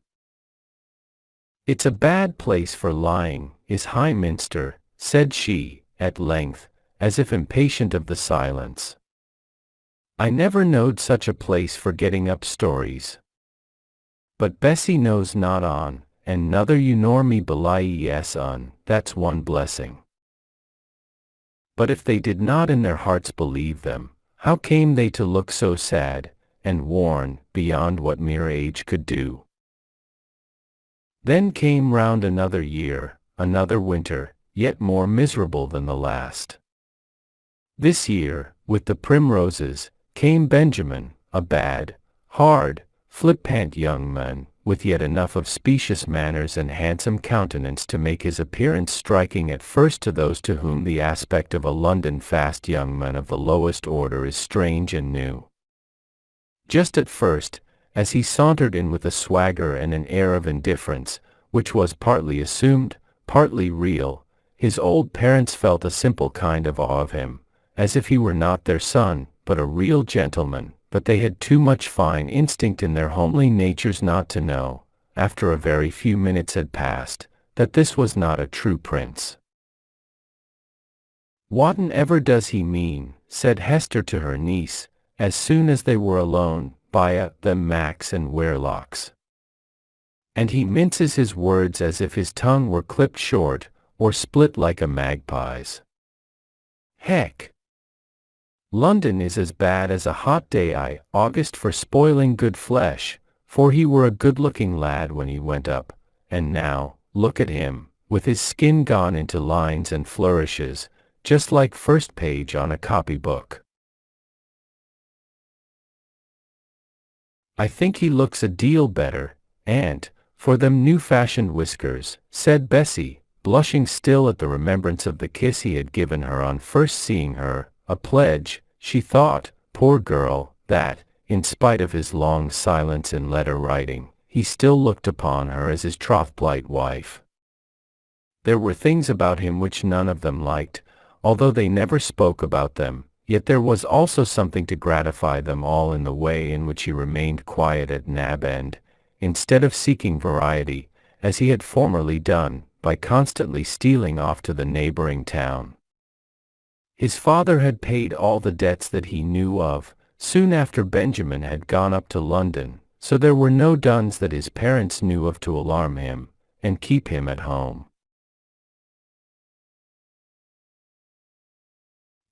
"It's a bad place for lying, is Highminster," said she, at length, as if impatient of the silence. "I never knowed such a place for getting up stories. But Bessie knows not on, and nother you nor me belie yes on, that's one blessing." But if they did not in their hearts believe them, how came they to look so sad, and worn, beyond what mere age could do? Then came round another year, another winter, yet more miserable than the last. This year, with the primroses, came Benjamin, a bad, hard, flippant young man, with yet enough of specious manners and handsome countenance to make his appearance striking at first to those to whom the aspect of a London fast young man of the lowest order is strange and new. Just at first, as he sauntered in with a swagger and an air of indifference, which was partly assumed, partly real, his old parents felt a simple kind of awe of him, as if he were not their son, but a real gentleman. But they had too much fine instinct in their homely natures not to know, after a very few minutes had passed, that this was not a true prince. "Whatten ever does he mean," said Hester to her niece, as soon as they were alone, "by them Max and Werelocks? And he minces his words as if his tongue were clipped short, or split like a magpie's. Heck! London is as bad as a hot day August for spoiling good flesh, for he were a good-looking lad when he went up, and now, look at him, with his skin gone into lines and flourishes, just like first page on a copybook." I think he looks a deal better, Aunt, for them new-fashioned whiskers, said Bessie, blushing still at the remembrance of the kiss he had given her on first seeing her, a pledge, she thought, poor girl, that, in spite of his long silence in letter-writing, he still looked upon her as his troth-plight wife. There were things about him which none of them liked, although they never spoke about them, yet there was also something to gratify them all in the way in which he remained quiet at Nab End, instead of seeking variety, as he had formerly done, by constantly stealing off to the neighboring town. His father had paid all the debts that he knew of, soon after Benjamin had gone up to London, so there were no duns that his parents knew of to alarm him, and keep him at home.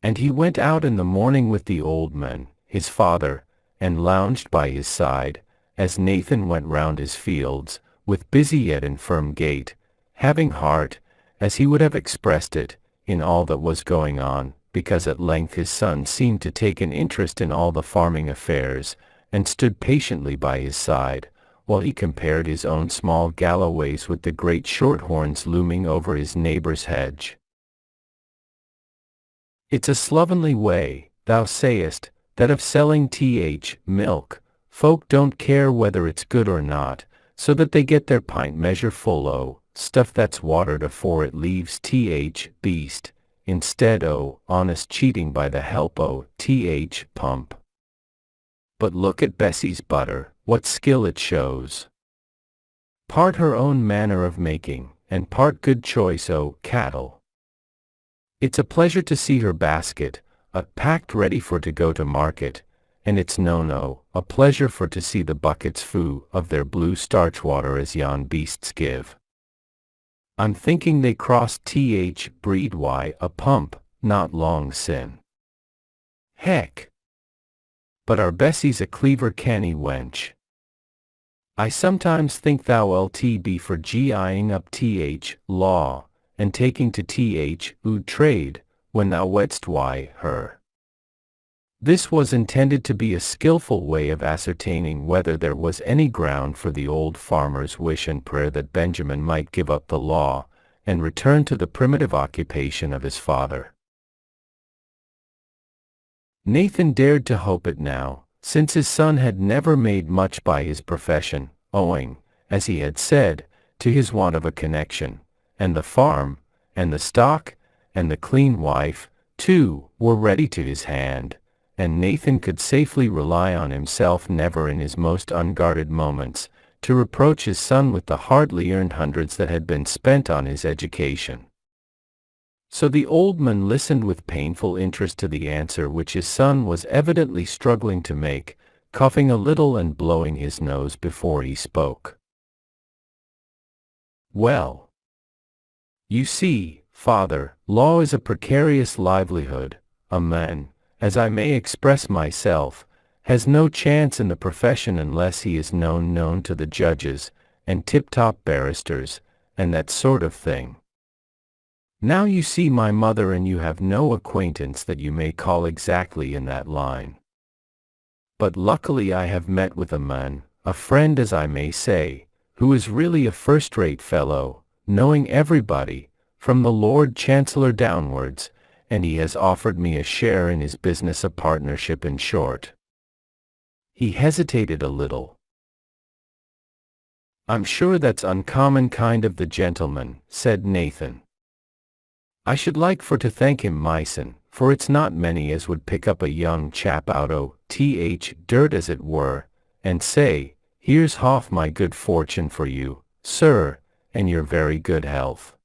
And he went out in the morning with the old man, his father, and lounged by his side, as Nathan went round his fields, with busy yet infirm gait, having heart, as he would have expressed it, in all that was going on, because at length his son seemed to take an interest in all the farming affairs, and stood patiently by his side, while he compared his own small Galloways with the great shorthorns looming over his neighbor's hedge. It's a slovenly way, thou sayest, that of selling milk. Folk don't care whether it's good or not, so that they get their pint measure full o' stuff that's watered afore it leaves beast, instead o' honest cheating by the help o' pump. But look at Bessie's butter, what skill it shows. Part her own manner of making, and part good choice o' cattle. It's a pleasure to see her basket, packed ready for to go to market, and it's a pleasure for to see the buckets full of their blue starch water as yon beasts give. I'm thinking they crossed breed a pump, not long sin. Heck! But our Bessie's a clever canny wench. I sometimes think thou lt be for gieing up law, and taking to trade, when thou wedst her. This was intended to be a skillful way of ascertaining whether there was any ground for the old farmer's wish and prayer that Benjamin might give up the law, and return to the primitive occupation of his father. Nathan dared to hope it now, since his son had never made much by his profession, owing, as he had said, to his want of a connection, and the farm, and the stock, and the clean wife, too, were ready to his hand, and Nathan could safely rely on himself never in his most unguarded moments, to reproach his son with the hardly earned hundreds that had been spent on his education. So the old man listened with painful interest to the answer which his son was evidently struggling to make, coughing a little and blowing his nose before he spoke. Well, you see, father, law is a precarious livelihood. A man, as I may express myself, has no chance in the profession unless he is known to the judges, and tip-top barristers, and that sort of thing. Now you see my mother and you have no acquaintance that you may call exactly in that line. But luckily I have met with a man, a friend as I may say, who is really a first-rate fellow, knowing everybody, from the Lord Chancellor downwards, and he has offered me a share in his business, a partnership in short. He hesitated a little. I'm sure that's uncommon kind of the gentleman, said Nathan. I should like for to thank him myson, for it's not many as would pick up a young chap out o' dirt as it were, and say, here's half my good fortune for you, sir, and your very good health.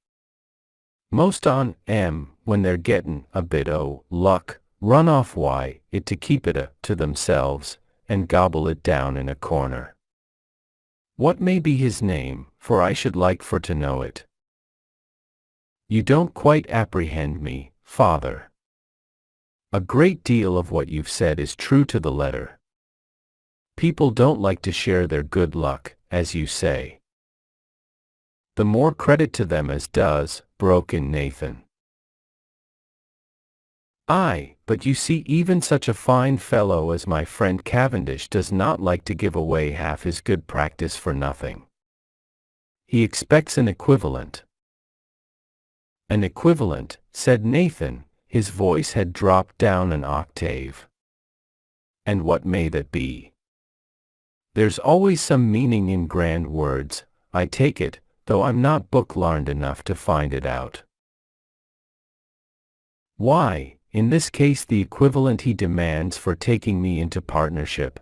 Most on 'em, when they're gettin' a bit o' luck, run off it to keep it to themselves, and gobble it down in a corner. What may be his name, for I should like for to know it? You don't quite apprehend me, father. A great deal of what you've said is true to the letter. People don't like to share their good luck, as you say. The more credit to them as does, broke in Nathan. Aye, but you see, even such a fine fellow as my friend Cavendish does not like to give away half his good practice for nothing. He expects an equivalent. An equivalent, said Nathan. His voice had dropped down an octave. And what may that be? There's always some meaning in grand words, I take it, though I'm not book-learned enough to find it out. Why, in this case the equivalent he demands for taking me into partnership,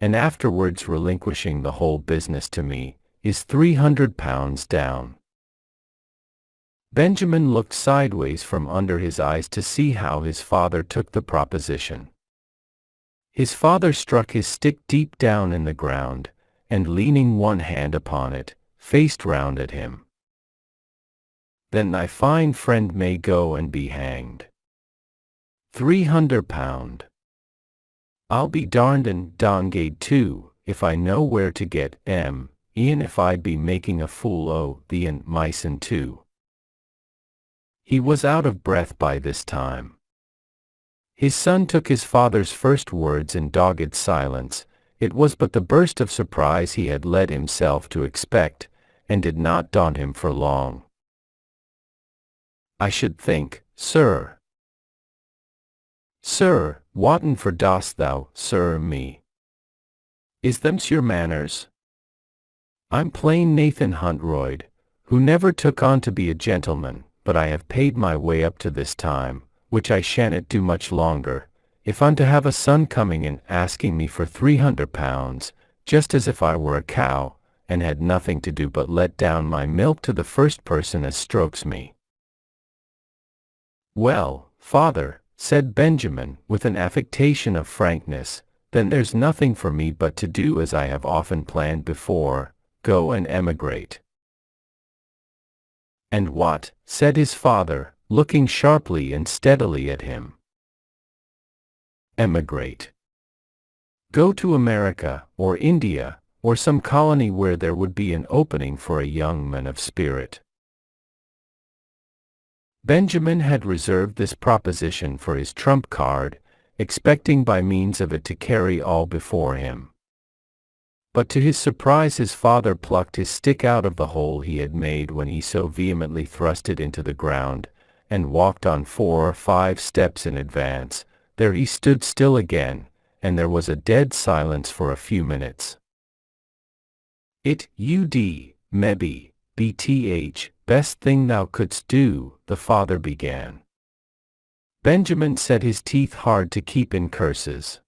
and afterwards relinquishing the whole business to me, is £300 down. Benjamin looked sideways from under his eyes to see how his father took the proposition. His father struck his stick deep down in the ground, and leaning one hand upon it, faced round at him. Then thy fine friend may go and be hanged. £300. I'll be darned and dongade too, if I know where to get e'en if I be making a fool o' thee and my son too. He was out of breath by this time. His son took his father's first words in dogged silence. It was but the burst of surprise he had led himself to expect, and did not daunt him for long. I should think, sir. Sir, whatten for dost thou, sir, me? Is them's your manners? I'm plain Nathan Huntroyd, who never took on to be a gentleman, but I have paid my way up to this time, which I shan't do much longer, if I'm to have a son coming and asking me for £300, just as if I were a cow, and had nothing to do but let down my milk to the first person as strokes me. Well, father, said Benjamin, with an affectation of frankness, then there's nothing for me but to do as I have often planned before, go and emigrate. And what? Said his father, looking sharply and steadily at him. Emigrate. Go to America, or India, or some colony where there would be an opening for a young man of spirit. Benjamin had reserved this proposition for his trump card, expecting by means of it to carry all before him. But to his surprise his father plucked his stick out of the hole he had made when he so vehemently thrust it into the ground, and walked on 4 or 5 steps in advance. There he stood still again, and there was a dead silence for a few minutes. It ud, maybe, bth, best thing thou couldst do, the father began. Benjamin set his teeth hard to keep in curses.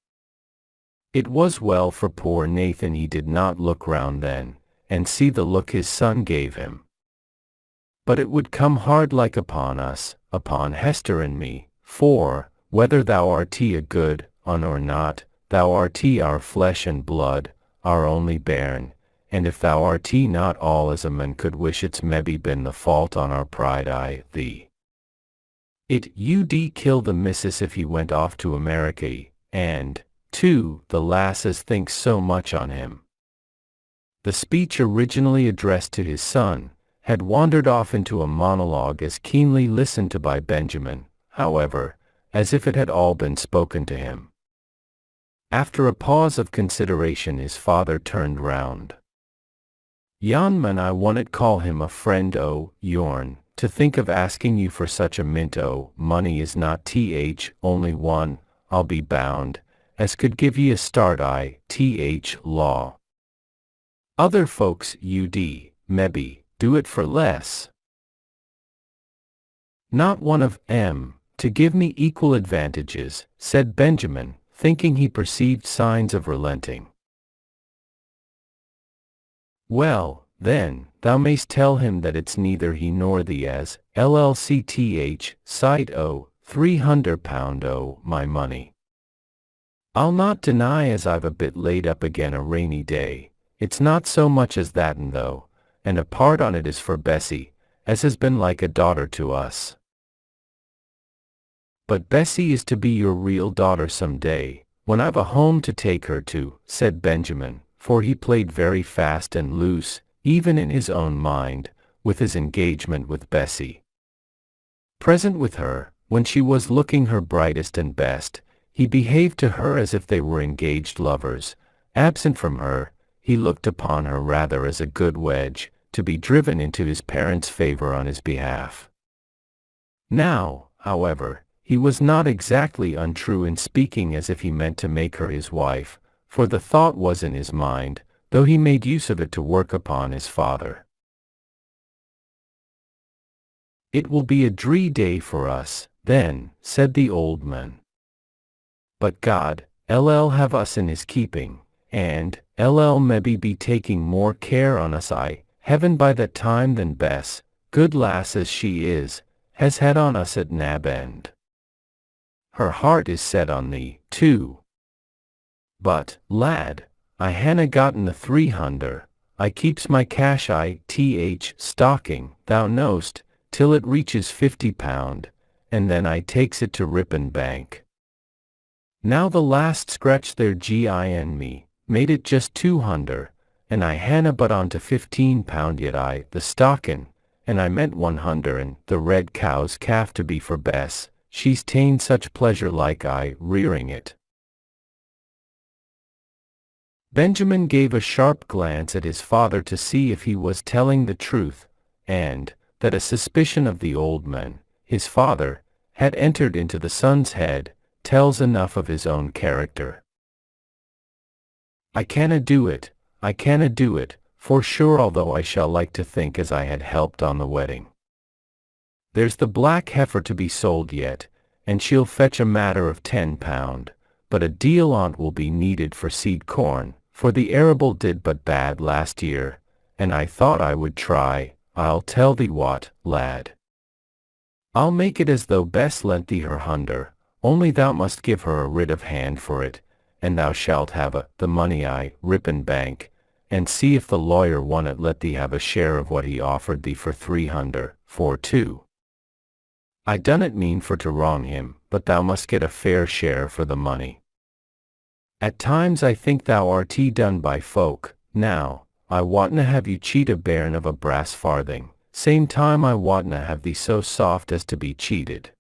It was well for poor Nathan he did not look round then, and see the look his son gave him. But it would come hard like upon us, upon Hester and me, for, whether thou art a good un or not, thou art our flesh and blood, our only bairn, and if thou art not all as a man could wish, it's maybe been the fault on our pride I thee. It ud kill the missus if he went off to America, and, too, the lasses thinks so much on him. The speech originally addressed to his son had wandered off into a monologue as keenly listened to by Benjamin, however, as if it had all been spoken to him. After a pause of consideration his father turned round. Yon man I wonn't call him a friend o' yourn, to think of asking you for such a mint o' money is not only one, I'll be bound, as could give ye a start law. Other folks maybe, do it for less. Not one of to give me equal advantages, said Benjamin, thinking he perceived signs of relenting. Well, then, thou mayst tell him that it's neither he nor thee as, llcth, sight o, £300 o, my money. I'll not deny as I've a bit laid up again a rainy day, it's not so much as that'n though, and a part on it is for Bessie, as has been like a daughter to us. But Bessie is to be your real daughter some day, when I've a home to take her to, said Benjamin, for he played very fast and loose, even in his own mind, with his engagement with Bessie. Present with her, When she was looking her brightest and best, he behaved to her as if they were engaged lovers. Absent from her, he looked upon her rather as a good wedge, to be driven into his parents' favor on his behalf. Now, however, he was not exactly untrue in speaking as if he meant to make her his wife, for the thought was in his mind, though he made use of it to work upon his father. "It will be a dree day for us, then," said the old man. "But God, LL have us in his keeping, and LL maybe be taking more care on us I, heaven by that time than Bess, good lass as she is, has had on us at Nab End. Her heart is set on thee, too. But, lad, I hanna gotten the 300, I keeps my cash stocking, thou knowst, till it reaches £50, and then I takes it to Ripon Bank. Now the last scratch there gin me, made it just 200, and I hanna but on to £15 yet the stockin', and I meant 100 and the red cow's calf to be for Bess, she's ta'en such pleasure like rearing it." Benjamin gave a sharp glance at his father to see if he was telling the truth, and that a suspicion of the old man, his father, had entered into the son's head, tells enough of his own character. "I canna do it, for sure, although I shall like to think as I had helped on the wedding. There's the black heifer to be sold yet, and she'll fetch a matter of £10, but a deal on't will be needed for seed corn, for the arable did but bad last year, and I thought I would try. I'll tell thee what, lad. I'll make it as though Bess lent thee her hunder, only thou must give her a writ of hand for it, and thou shalt have the money Ripon Bank, and see if the lawyer wonn't let thee have a share of what he offered thee for 300, for two. I dunnot mean for to wrong him, but thou must get a fair share for the money. At times I think thou art done by folk, now, I wotna have you cheat a bairn of a brass farthing, same time I wotna have thee so soft as to be cheated."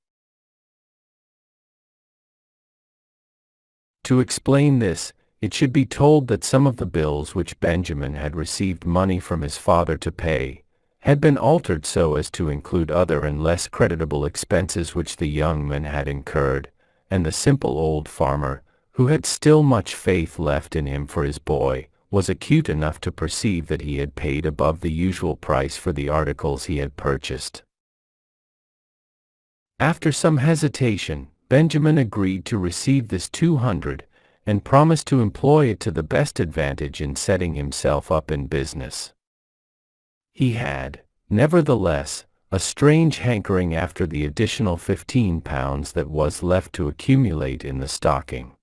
To explain this, it should be told that some of the bills which Benjamin had received money from his father to pay, had been altered so as to include other and less creditable expenses which the young man had incurred, and the simple old farmer, who had still much faith left in him for his boy, was acute enough to perceive that he had paid above the usual price for the articles he had purchased. After some hesitation, Benjamin agreed to receive this 200, and promised to employ it to the best advantage in setting himself up in business. He had, nevertheless, a strange hankering after the additional £15 that was left to accumulate in the stocking.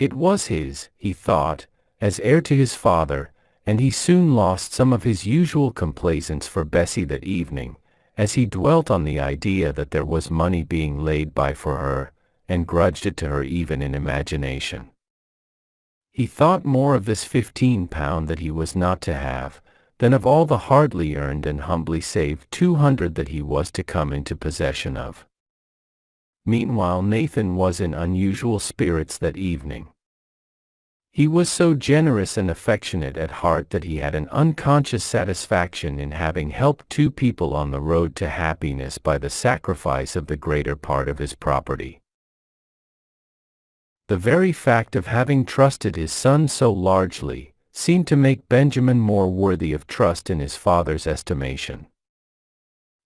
It was his, he thought, as heir to his father, and he soon lost some of his usual complaisance for Bessie that evening, as he dwelt on the idea that there was money being laid by for her, and grudged it to her even in imagination. He thought more of this £15 that he was not to have, than of all the hardly earned and humbly saved 200 that he was to come into possession of. Meanwhile Nathan was in unusual spirits that evening. He was so generous and affectionate at heart that he had an unconscious satisfaction in having helped two people on the road to happiness by the sacrifice of the greater part of his property. The very fact of having trusted his son so largely seemed to make Benjamin more worthy of trust in his father's estimation.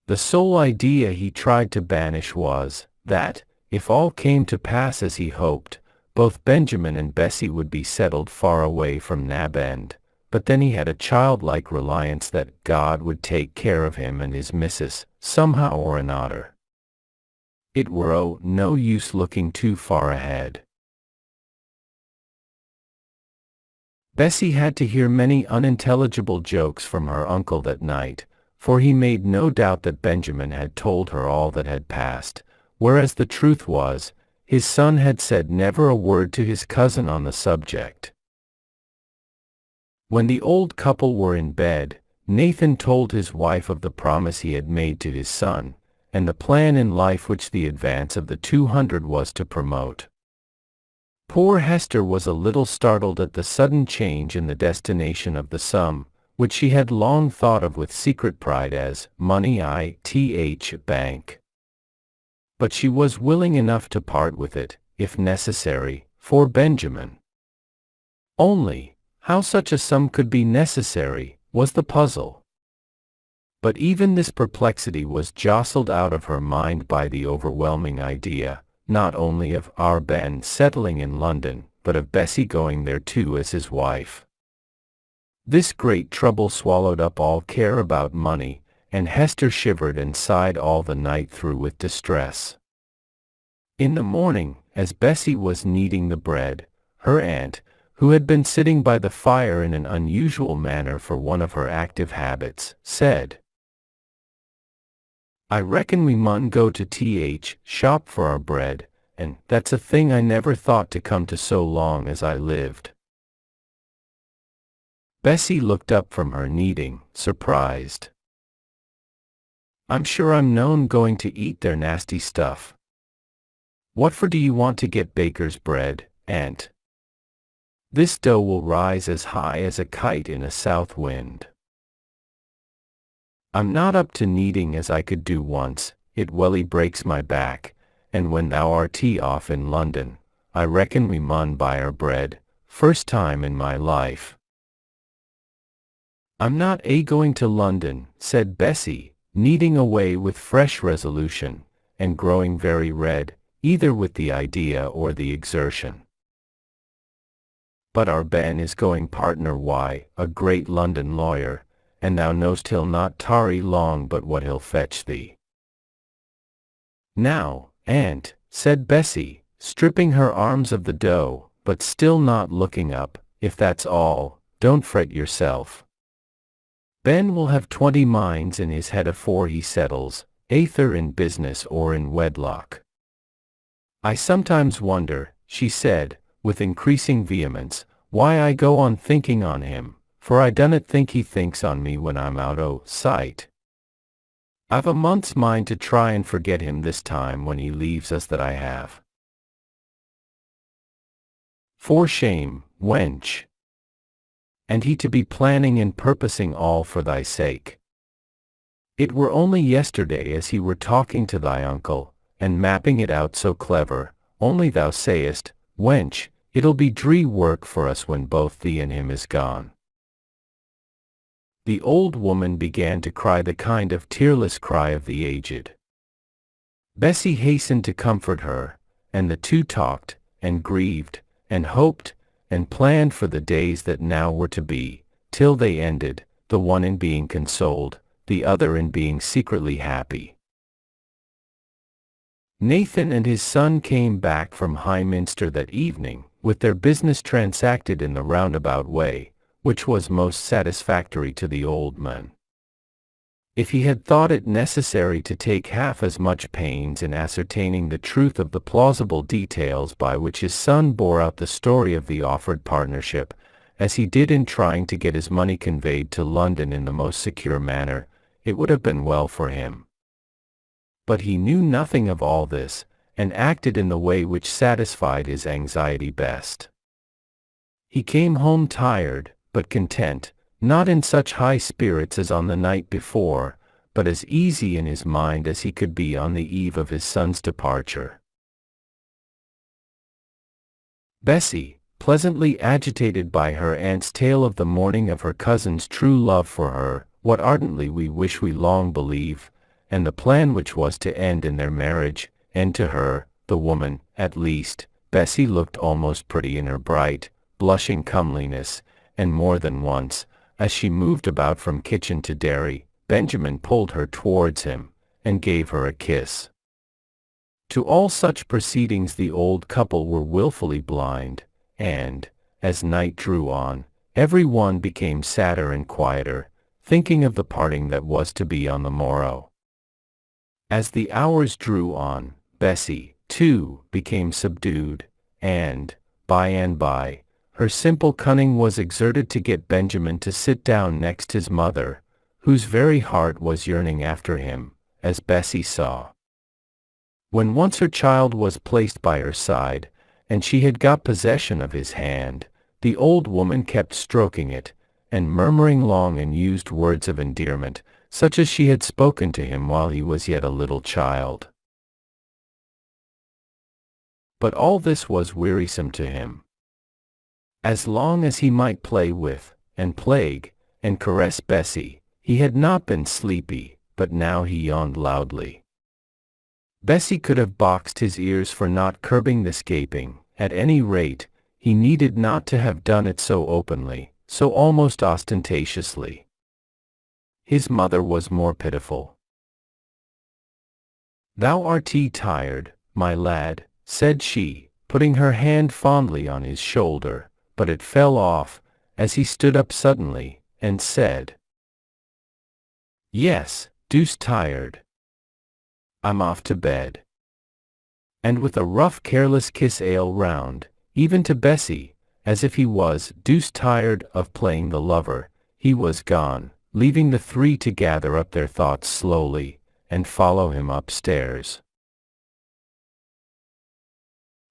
The sole idea he tried to banish was, that, if all came to pass as he hoped, both Benjamin and Bessie would be settled far away from Nab End, but then he had a childlike reliance that God would take care of him and his missus, somehow or another. It were no use looking too far ahead. Bessie had to hear many unintelligible jokes from her uncle that night, for he made no doubt that Benjamin had told her all that had passed, whereas the truth was, his son had said never a word to his cousin on the subject. When the old couple were in bed, Nathan told his wife of the promise he had made to his son, and the plan in life which the advance of the 200 was to promote. Poor Hester was a little startled at the sudden change in the destination of the sum, which she had long thought of with secret pride as money bank. But she was willing enough to part with it, if necessary, for Benjamin. Only, how such a sum could be necessary, was the puzzle. But even this perplexity was jostled out of her mind by the overwhelming idea, not only of our Ben settling in London, but of Bessie going there too as his wife. This great trouble swallowed up all care about money, and Hester shivered and sighed all the night through with distress. In the morning, as Bessie was kneading the bread, her aunt, who had been sitting by the fire in an unusual manner for one of her active habits, said, "I reckon we mun go to shop for our bread, and that's a thing I never thought to come to so long as I lived." Bessie looked up from her kneading, surprised. "I'm sure I'm known going to eat their nasty stuff. What for do you want to get baker's bread, aunt? This dough will rise as high as a kite in a south wind. I'm not up to kneading as I could do once, it welly breaks my back, and when thou art off in London, I reckon we mun buy our bread, first time in my life." "I'm not going to London," said Bessie, kneading away with fresh resolution, and growing very red, either with the idea or the exertion. "But our Ben is going partner a great London lawyer, and thou know'st he'll not tarry long but what he'll fetch thee." "Now, aunt," said Bessie, stripping her arms of the dough, but still not looking up, "if that's all, don't fret yourself. Ben will have 20 minds in his head afore he settles, either in business or in wedlock. I sometimes wonder," she said, with increasing vehemence, "why I go on thinking on him, for I dunnot think he thinks on me when I'm out o' sight. I've a month's mind to try and forget him this time when he leaves us that I have." "For shame, wench! And he to be planning and purposing all for thy sake. It were only yesterday as he were talking to thy uncle, and mapping it out so clever, only thou sayest, wench, it'll be dree work for us when both thee and him is gone." The old woman began to cry the kind of tearless cry of the aged. Bessie hastened to comfort her, and the two talked, and grieved, and hoped, and planned for the days that now were to be, till they ended, the one in being consoled, the other in being secretly happy. Nathan and his son came back from Highminster that evening, with their business transacted in the roundabout way, which was most satisfactory to the old man. If he had thought it necessary to take half as much pains in ascertaining the truth of the plausible details by which his son bore out the story of the offered partnership, as he did in trying to get his money conveyed to London in the most secure manner, it would have been well for him. But he knew nothing of all this, and acted in the way which satisfied his anxiety best. He came home tired, but content, not in such high spirits as on the night before, but as easy in his mind as he could be on the eve of his son's departure. Bessie, pleasantly agitated by her aunt's tale of the morning of her cousin's true love for her, what ardently we wish we long believe, and the plan which was to end in their marriage, and to her, the woman, at least, Bessie looked almost pretty in her bright, blushing comeliness, and more than once, as she moved about from kitchen to dairy, Benjamin pulled her towards him, and gave her a kiss. To all such proceedings the old couple were willfully blind, and, as night drew on, every one became sadder and quieter, thinking of the parting that was to be on the morrow. As the hours drew on, Bessie, too, became subdued, and, by, her simple cunning was exerted to get Benjamin to sit down next his mother, whose very heart was yearning after him, as Bessie saw. When once her child was placed by her side, and she had got possession of his hand, the old woman kept stroking it, and murmuring long and used words of endearment, such as she had spoken to him while he was yet a little child. But all this was wearisome to him. As long as he might play with, and plague, and caress Bessie, he had not been sleepy, but now he yawned loudly. Bessie could have boxed his ears for not curbing this gaping. At any rate, he needed not to have done it so openly, so almost ostentatiously. His mother was more pitiful. "Thou art tired, my lad," said she, putting her hand fondly on his shoulder, but it fell off, as he stood up suddenly, and said, "Yes, deuced tired. I'm off to bed." And with a rough careless kiss all round, even to Bessie, as if he was deuced tired of playing the lover, he was gone, leaving the three to gather up their thoughts slowly, and follow him upstairs.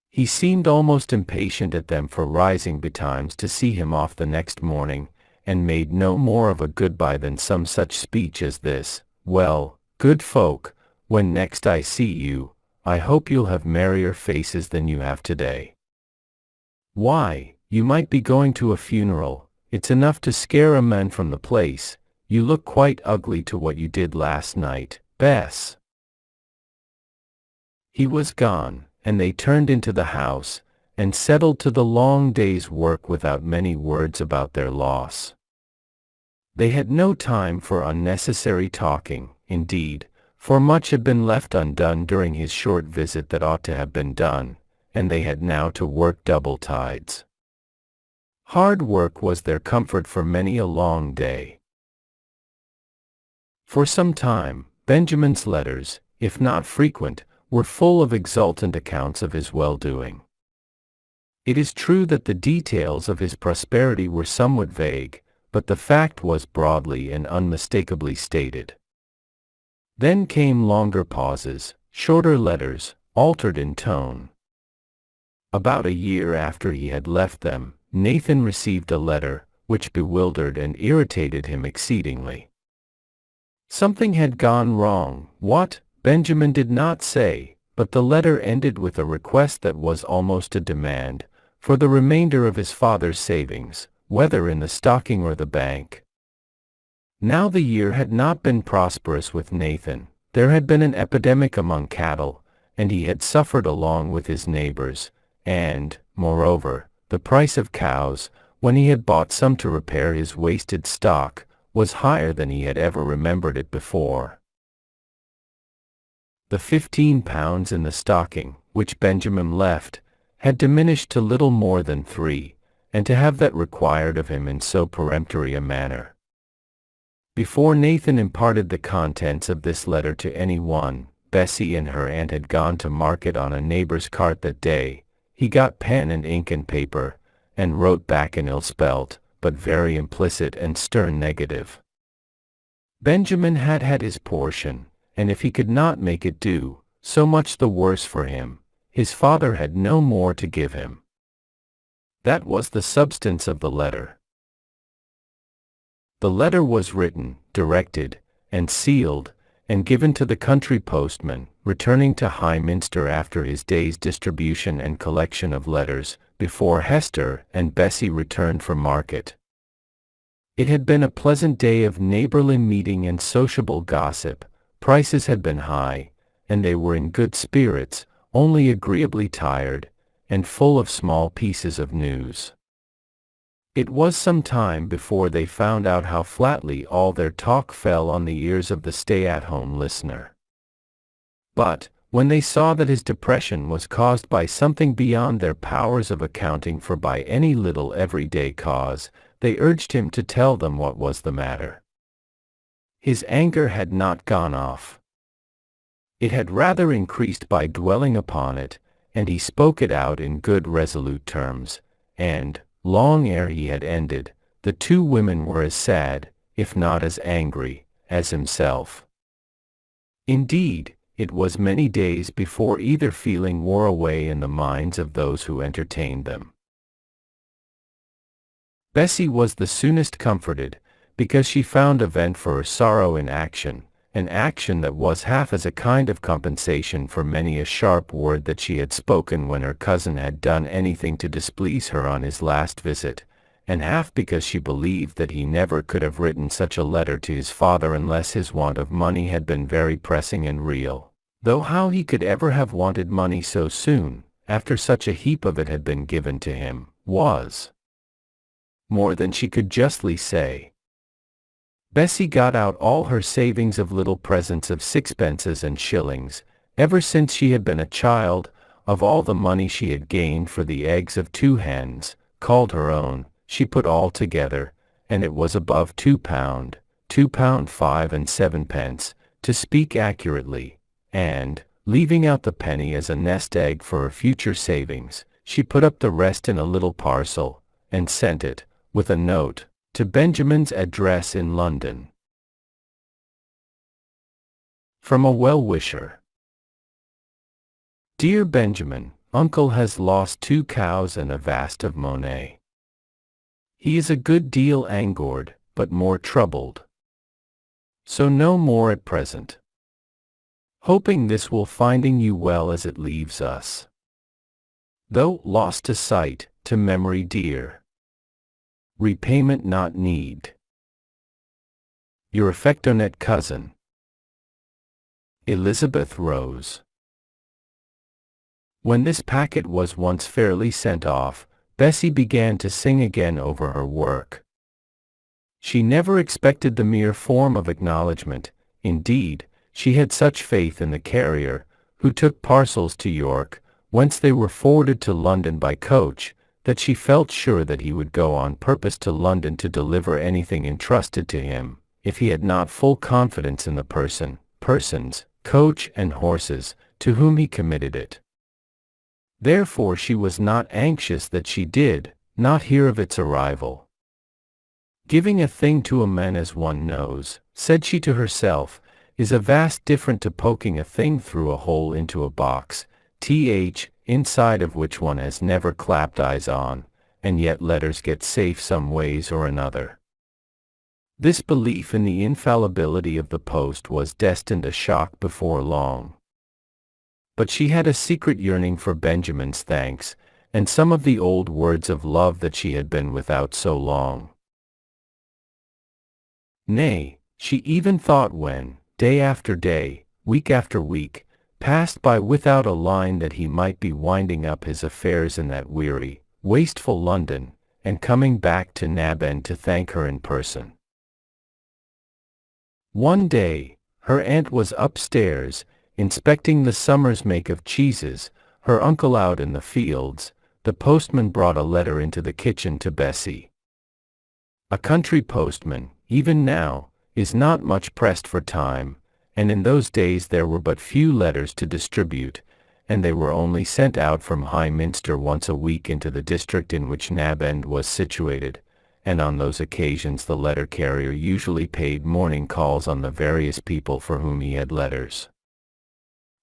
He seemed almost impatient at them for rising betimes to see him off the next morning, and made no more of a goodbye than some such speech as this: "Well, good folk, when next I see you, I hope you'll have merrier faces than you have today. Why, you might be going to a funeral, it's enough to scare a man from the place. You look quite ugly to what you did last night, Bess." He was gone, and they turned into the house, and settled to the long day's work without many words about their loss. They had no time for unnecessary talking, indeed, for much had been left undone during his short visit that ought to have been done, and they had now to work double tides. Hard work was their comfort for many a long day. For some time, Benjamin's letters, if not frequent, were full of exultant accounts of his well-doing. It is true that the details of his prosperity were somewhat vague, but the fact was broadly and unmistakably stated. Then came longer pauses, shorter letters, altered in tone. About a year after he had left them, Nathan received a letter, which bewildered and irritated him exceedingly. Something had gone wrong. What, Benjamin did not say, but the letter ended with a request that was almost a demand, for the remainder of his father's savings, whether in the stocking or the bank. Now the year had not been prosperous with Nathan. There had been an epidemic among cattle, and he had suffered along with his neighbors, and, moreover, the price of cows, when he had bought some to repair his wasted stock, was higher than he had ever remembered it before. The £15 in the stocking, which Benjamin left, had diminished to little more than 3, and to have that required of him in so peremptory a manner. Before Nathan imparted the contents of this letter to any one, Bessie and her aunt had gone to market on a neighbor's cart that day. He got pen and ink and paper, and wrote back an ill-spelt, but very implicit and stern negative. Benjamin had had his portion, and if he could not make it do, so much the worse for him. His father had no more to give him. That was the substance of the letter. The letter was written, directed, and sealed, and given to the country postman, returning to High Minster after his day's distribution and collection of letters, before Hester and Bessie returned from market. It had been a pleasant day of neighborly meeting and sociable gossip. Prices had been high, and they were in good spirits, only agreeably tired, and full of small pieces of news. It was some time before they found out how flatly all their talk fell on the ears of the stay-at-home listener. But, when they saw that his depression was caused by something beyond their powers of accounting for by any little everyday cause, they urged him to tell them what was the matter. His anger had not gone off. It had rather increased by dwelling upon it, and he spoke it out in good resolute terms, and, long ere he had ended, the two women were as sad, if not as angry, as himself. Indeed, it was many days before either feeling wore away in the minds of those who entertained them. Bessie was the soonest comforted, because she found a vent for her sorrow in action, an action that was half as a kind of compensation for many a sharp word that she had spoken when her cousin had done anything to displease her on his last visit, and half because she believed that he never could have written such a letter to his father unless his want of money had been very pressing and real. Though how he could ever have wanted money so soon, after such a heap of it had been given to him, was more than she could justly say. Bessie got out all her savings of little presents of sixpences and shillings, ever since she had been a child, of all the money she had gained for the eggs of 2 hens, called her own, she put all together, and it was above £2, £2 5 and 7 pence, to speak accurately, and, leaving out the penny as a nest egg for her future savings, she put up the rest in a little parcel, and sent it, with a note, to Benjamin's address in London. From a well-wisher. Dear Benjamin, Uncle has lost 2 cows and a vast of money. He is a good deal angered, but more troubled. So no more at present. Hoping this will finding you well as it leaves us. Though lost to sight, to memory dear. Repayment not need. Your affectionate cousin, Elizabeth Rose. When this packet was once fairly sent off, Bessie began to sing again over her work. She never expected the mere form of acknowledgment. Indeed, she had such faith in the carrier, who took parcels to York, whence they were forwarded to London by coach, that she felt sure that he would go on purpose to London to deliver anything entrusted to him, if he had not full confidence in the persons, coach and horses, to whom he committed it. Therefore she was not anxious that she did not hear of its arrival. Giving a thing to a man as one knows, said she to herself, is a vast different to poking a thing through a hole into a box, inside of which one has never clapped eyes on, and yet letters get safe some ways or another. This belief in the infallibility of the post was destined a shock before long. But she had a secret yearning for Benjamin's thanks, and some of the old words of love that she had been without so long. Nay, she even thought when, day after day, week after week, passed by without a line that he might be winding up his affairs in that weary, wasteful London, and coming back to Nab End to thank her in person. One day, her aunt was upstairs, inspecting the summer's make of cheeses, her uncle out in the fields. The postman brought a letter into the kitchen to Bessie. A country postman, even now, is not much pressed for time, and in those days there were but few letters to distribute, and they were only sent out from High Minster once a week into the district in which Nab End was situated, and on those occasions the letter carrier usually paid morning calls on the various people for whom he had letters.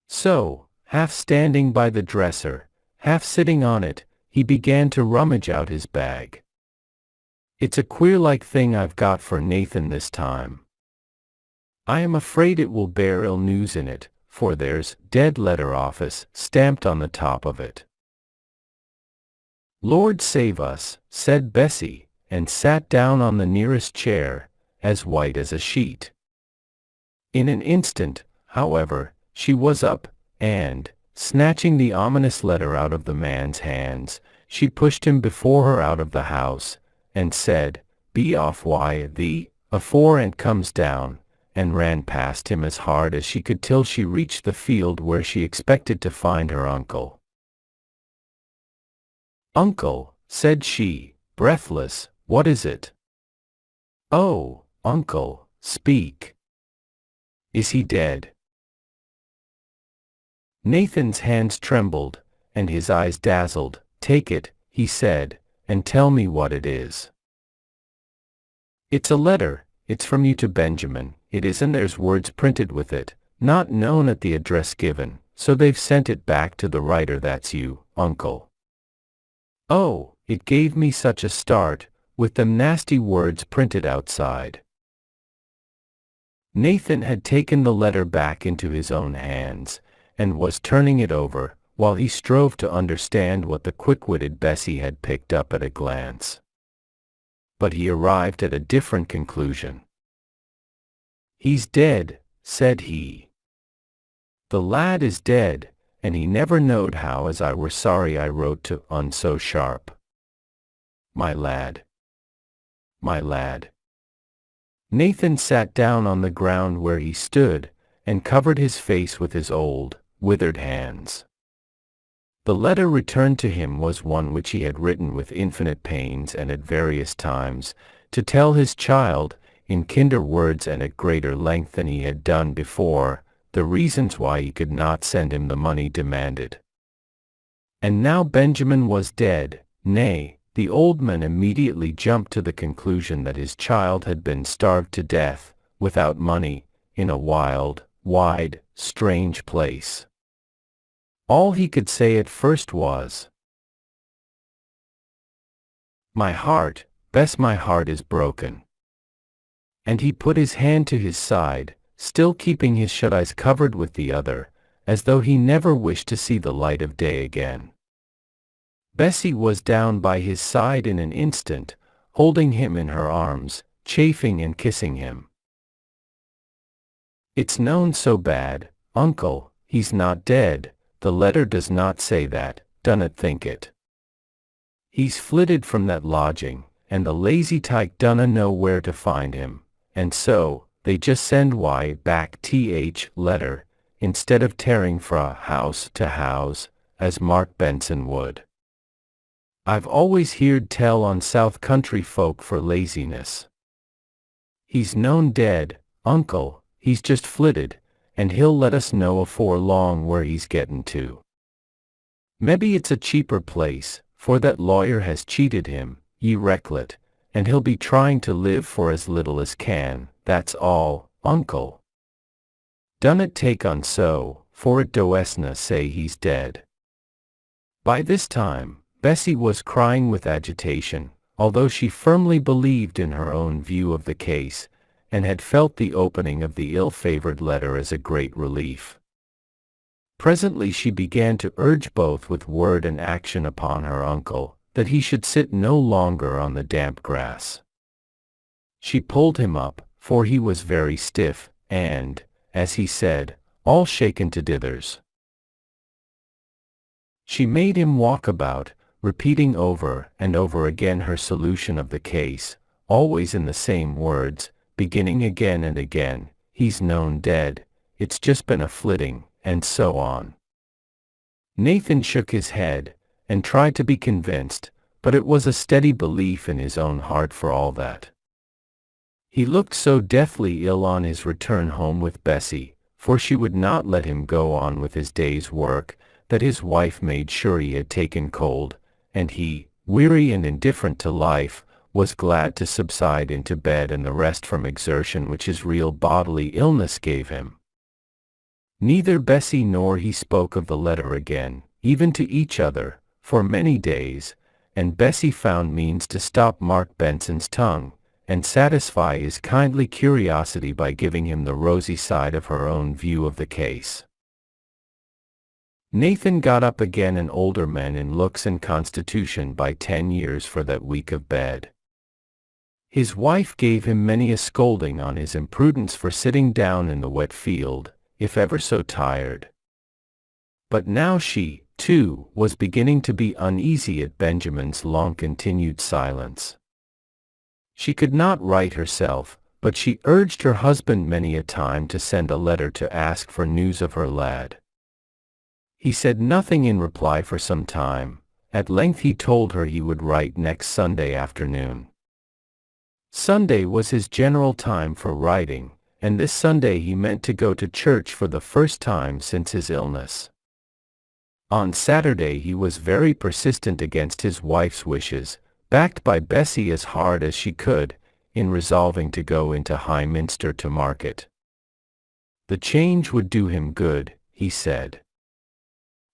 So, half standing by the dresser, half sitting on it, he began to rummage out his bag. It's a queer-like thing I've got for Nathan this time. I am afraid it will bear ill news in it, for there's Dead Letter Office stamped on the top of it. Lord save us, said Bessie, and sat down on the nearest chair, as white as a sheet. In an instant, however, she was up, and, snatching the ominous letter out of the man's hands, she pushed him before her out of the house, and said, "Be off why thee, afore Aunt comes down," and ran past him as hard as she could till she reached the field where she expected to find her uncle. "Uncle," said she, breathless, "what is it?" "Oh, uncle, speak. Is he dead?" Nathan's hands trembled, and his eyes dazzled. "Take it," he said, "and tell me what it is." "It's a letter, it's from you to Benjamin, it is, and there's words printed with it, not known at the address given, so they've sent it back to the writer. That's you, Uncle. Oh, it gave me such a start, with them nasty words printed outside. Nathan had taken the letter back into his own hands, and was turning it over, while he strove to understand what the quick-witted Bessie had picked up at a glance. But he arrived at a different conclusion. "He's dead," said he. "The lad is dead, and he never knowed how as I were sorry I wrote to un so sharp. My lad. My lad." Nathan sat down on the ground where he stood, and covered his face with his old, withered hands. The letter returned to him was one which he had written with infinite pains and at various times, to tell his child, in kinder words and at greater length than he had done before, the reasons why he could not send him the money demanded. And now Benjamin was dead. Nay, the old man immediately jumped to the conclusion that his child had been starved to death, without money, in a wild, wide, strange place. All he could say at first was, "My heart, Bess, my heart is broken." And he put his hand to his side, still keeping his shut eyes covered with the other, as though he never wished to see the light of day again. Bessie was down by his side in an instant, holding him in her arms, chafing and kissing him. "It's known so bad, Uncle, he's not dead. The letter does not say that, dunnot think it. He's flitted from that lodging, and the lazy tyke dunna know where to find him, and so, they just send back letter, instead of tearing fra house to house, as Mark Benson would. I've always heerd tell on South Country folk for laziness. He's known dead, Uncle, he's just flitted, and he'll let us know afore long where he's gettin' to. Mebbe it's a cheaper place, for that lawyer has cheated him, ye recklet, and he'll be trying to live for as little as can, that's all, Uncle. Dunnot take on so, for it doesna say he's dead." By this time, Bessie was crying with agitation, although she firmly believed in her own view of the case, and had felt the opening of the ill-favored letter as a great relief. Presently she began to urge both with word and action upon her uncle, that he should sit no longer on the damp grass. She pulled him up, for he was very stiff, and, as he said, all shaken to dithers. She made him walk about, repeating over and over again her solution of the case, always in the same words, beginning again and again, "He's known dead, it's just been a flitting," and so on. Nathan shook his head, and tried to be convinced, but it was a steady belief in his own heart for all that. He looked so deathly ill on his return home with Bessie, for she would not let him go on with his day's work, that his wife made sure he had taken cold, and he, weary and indifferent to life, was glad to subside into bed and the rest from exertion which his real bodily illness gave him. Neither Bessie nor he spoke of the letter again, even to each other, for many days, and Bessie found means to stop Mark Benson's tongue, and satisfy his kindly curiosity by giving him the rosy side of her own view of the case. Nathan got up again an older man in looks and constitution by 10 years for that week of bed. His wife gave him many a scolding on his imprudence for sitting down in the wet field, if ever so tired. But now she, too, was beginning to be uneasy at Benjamin's long-continued silence. She could not write herself, but she urged her husband many a time to send a letter to ask for news of her lad. He said nothing in reply for some time. At length he told her he would write next Sunday afternoon. Sunday was his general time for writing, and this Sunday he meant to go to church for the first time since his illness. On Saturday he was very persistent against his wife's wishes, backed by Bessie as hard as she could, in resolving to go into High Minster to market. The change would do him good, he said.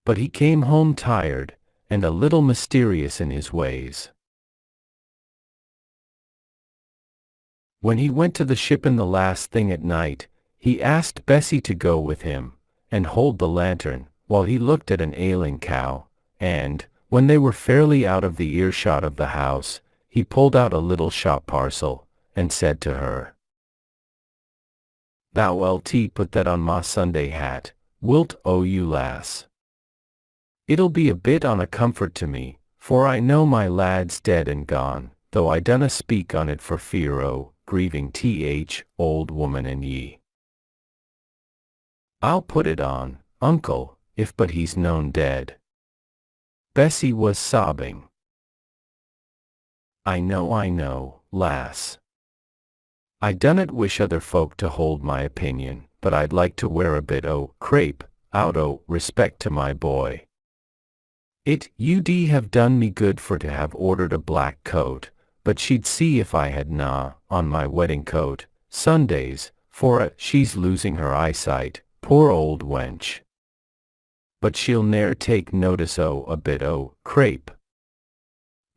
But he came home tired, and a little mysterious in his ways. When he went to the shippen the last thing at night, he asked Bessie to go with him, and hold the lantern, while he looked at an ailing cow, and, when they were fairly out of the earshot of the house, he pulled out a little shop parcel, and said to her, "Thou LT put that on ma Sunday hat, wilt you lass? It'll be a bit on a comfort to me, for I know my lad's dead and gone, though I dunna speak on it for fear o' grieving old woman and ye. I'll put it on, uncle, if but he's known dead." Bessie was sobbing. I know, lass. I dunnot wish other folk to hold my opinion, but I'd like to wear a bit o' crape, out o' respect to my boy. It ud have done me good for to have ordered a black coat, but she'd see if I had on my wedding coat, Sundays, for she's losing her eyesight, poor old wench. But she'll ne'er take notice o' a bit o' crape.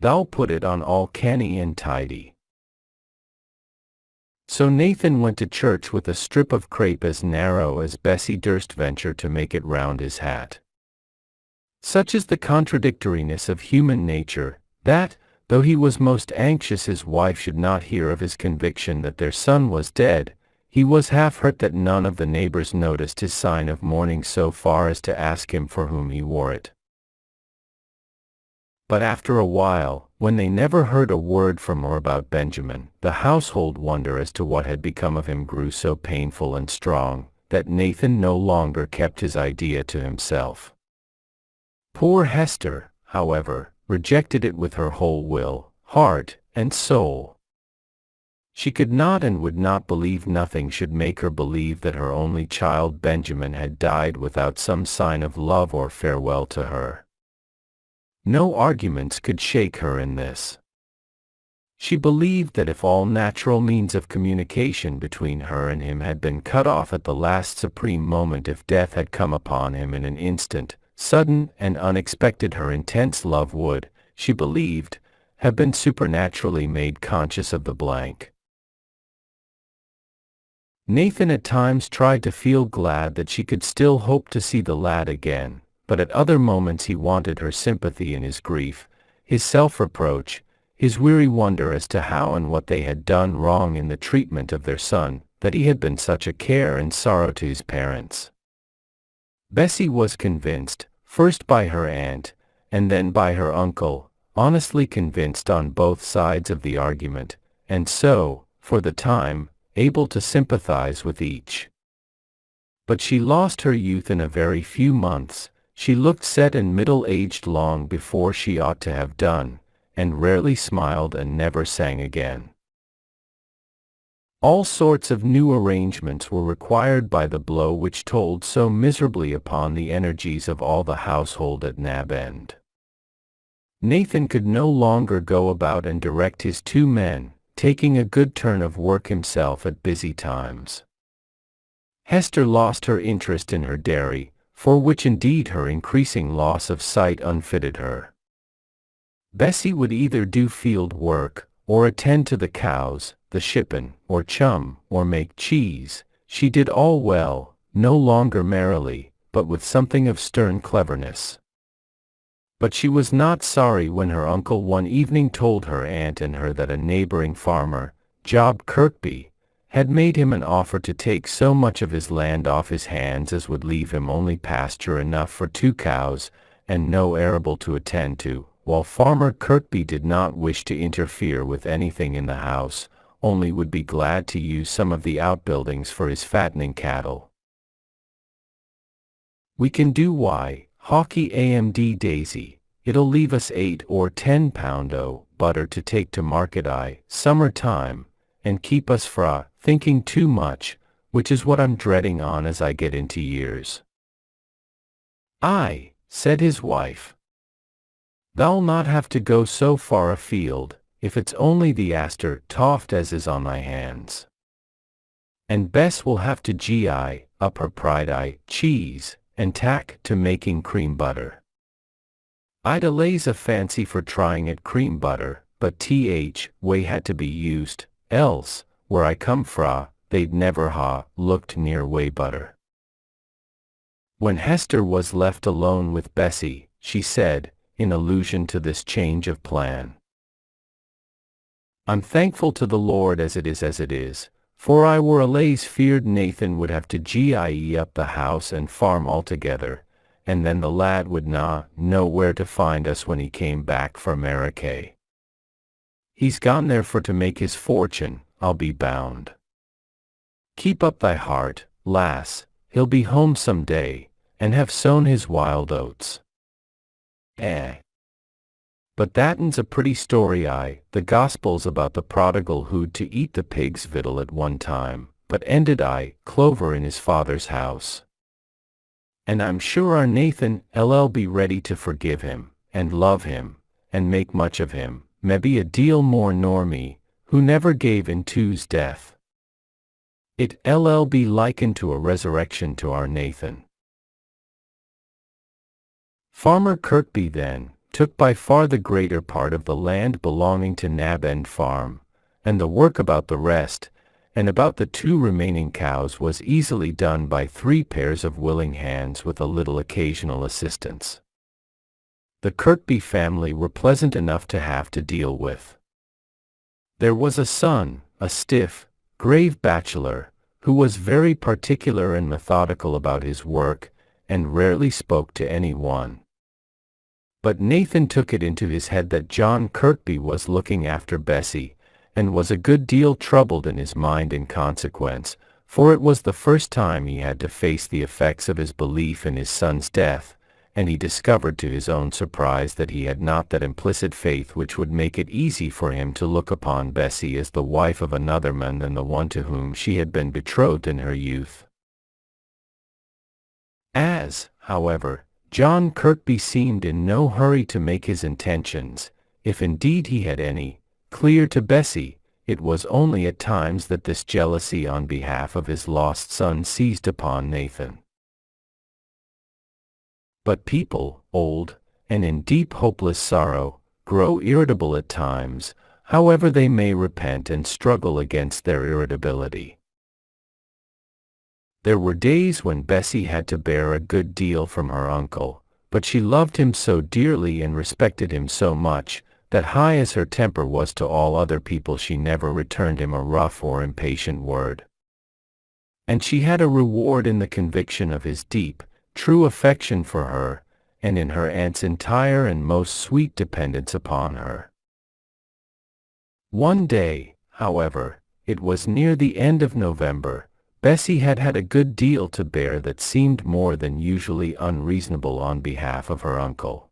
Thou'll put it on all canny and tidy. So Nathan went to church with a strip of crape as narrow as Bessie durst venture to make it round his hat. Such is the contradictoriness of human nature, that, though he was most anxious his wife should not hear of his conviction that their son was dead, he was half hurt that none of the neighbors noticed his sign of mourning so far as to ask him for whom he wore it. But after a while, when they never heard a word from or about Benjamin, the household wonder as to what had become of him grew so painful and strong, that Nathan no longer kept his idea to himself. Poor Hester, however, rejected it with her whole will, heart, and soul. She could not and would not believe nothing should make her believe that her only child Benjamin had died without some sign of love or farewell to her. No arguments could shake her in this. She believed that if all natural means of communication between her and him had been cut off at the last supreme moment, if death had come upon him in an instant, sudden and unexpected, her intense love would, she believed, have been supernaturally made conscious of the blank. Nathan at times tried to feel glad that she could still hope to see the lad again, but at other moments he wanted her sympathy in his grief, his self-reproach, his weary wonder as to how and what they had done wrong in the treatment of their son, that he had been such a care and sorrow to his parents. Bessie was convinced, first by her aunt, and then by her uncle, honestly convinced on both sides of the argument, and so, for the time, able to sympathize with each. But she lost her youth in a very few months. She looked set and middle-aged long before she ought to have done, and rarely smiled and never sang again. All sorts of new arrangements were required by the blow which told so miserably upon the energies of all the household at Nab End. Nathan could no longer go about and direct his two men, taking a good turn of work himself at busy times. Hester lost her interest in her dairy, for which indeed her increasing loss of sight unfitted her. Bessie would either do field work, or attend to the cows, the shippen, or chum, or make cheese. She did all well, no longer merrily, but with something of stern cleverness. But she was not sorry when her uncle one evening told her aunt and her that a neighboring farmer, Job Kirkby, had made him an offer to take so much of his land off his hands as would leave him only pasture enough for 2 cows, and no arable to attend to, while Farmer Kirkby did not wish to interfere with anything in the house, only would be glad to use some of the outbuildings for his fattening cattle. "We can do Hawkey AMD Daisy, it'll leave us 8 or 10 pound o' butter to take to market summer time, and keep us fra thinking too much, which is what I'm dreading on as I get into years." "Aye," said his wife. "Thou'll not have to go so far afield, if it's only the aster toft as is on thy hands. And Bess will have to gi up her pride cheese, and tack to making cream butter. I'd lays a fancy for trying at cream butter, but whey had to be used, else, where I come fra, they'd never looked near whey butter. When Hester was left alone with Bessie, she said, in allusion to this change of plan, "I'm thankful to the Lord as it is, for I were allays feared Nathan would have to gie up the house and farm altogether, and then the lad would know where to find us when he came back from America. He's gone there for to make his fortune, I'll be bound. Keep up thy heart, lass, he'll be home some day, and have sown his wild oats." But that'n's a pretty story the Gospel's about the prodigal who'd to eat the pig's victual at one time, but ended clover in his father's house. And I'm sure our Nathan be ready to forgive him, and love him, and make much of him, maybe a deal more nor me, who never gave in to's death. It'll be likened to a resurrection to our Nathan. Farmer Kirkby then took by far the greater part of the land belonging to Nab End Farm, and the work about the rest, and about the 2 remaining cows was easily done by 3 pairs of willing hands with a little occasional assistance. The Kirkby family were pleasant enough to have to deal with. There was a son, a stiff, grave bachelor, who was very particular and methodical about his work, and rarely spoke to any one. But Nathan took it into his head that John Kirkby was looking after Bessie, and was a good deal troubled in his mind in consequence, for it was the first time he had to face the effects of his belief in his son's death, and he discovered to his own surprise that he had not that implicit faith which would make it easy for him to look upon Bessie as the wife of another man than the one to whom she had been betrothed in her youth. As, however, John Kirkby seemed in no hurry to make his intentions, if indeed he had any, clear to Bessie, it was only at times that this jealousy on behalf of his lost son seized upon Nathan. But people, old, and in deep hopeless sorrow, grow irritable at times, however they may repent and struggle against their irritability. There were days when Bessie had to bear a good deal from her uncle, but she loved him so dearly and respected him so much, that high as her temper was to all other people she never returned him a rough or impatient word. And she had a reward in the conviction of his deep, true affection for her, and in her aunt's entire and most sweet dependence upon her. One day, however, it was near the end of November, Bessie had had a good deal to bear that seemed more than usually unreasonable on behalf of her uncle.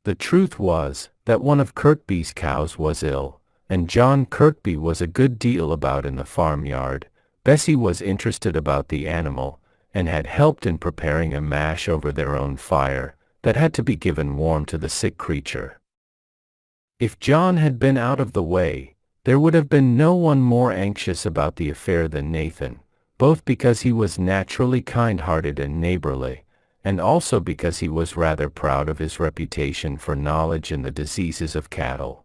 The truth was, that one of Kirkby's cows was ill, and John Kirkby was a good deal about in the farmyard. Bessie was interested about the animal, and had helped in preparing a mash over their own fire, that had to be given warm to the sick creature. If John had been out of the way, there would have been no one more anxious about the affair than Nathan, both because he was naturally kind-hearted and neighborly, and also because he was rather proud of his reputation for knowledge in the diseases of cattle.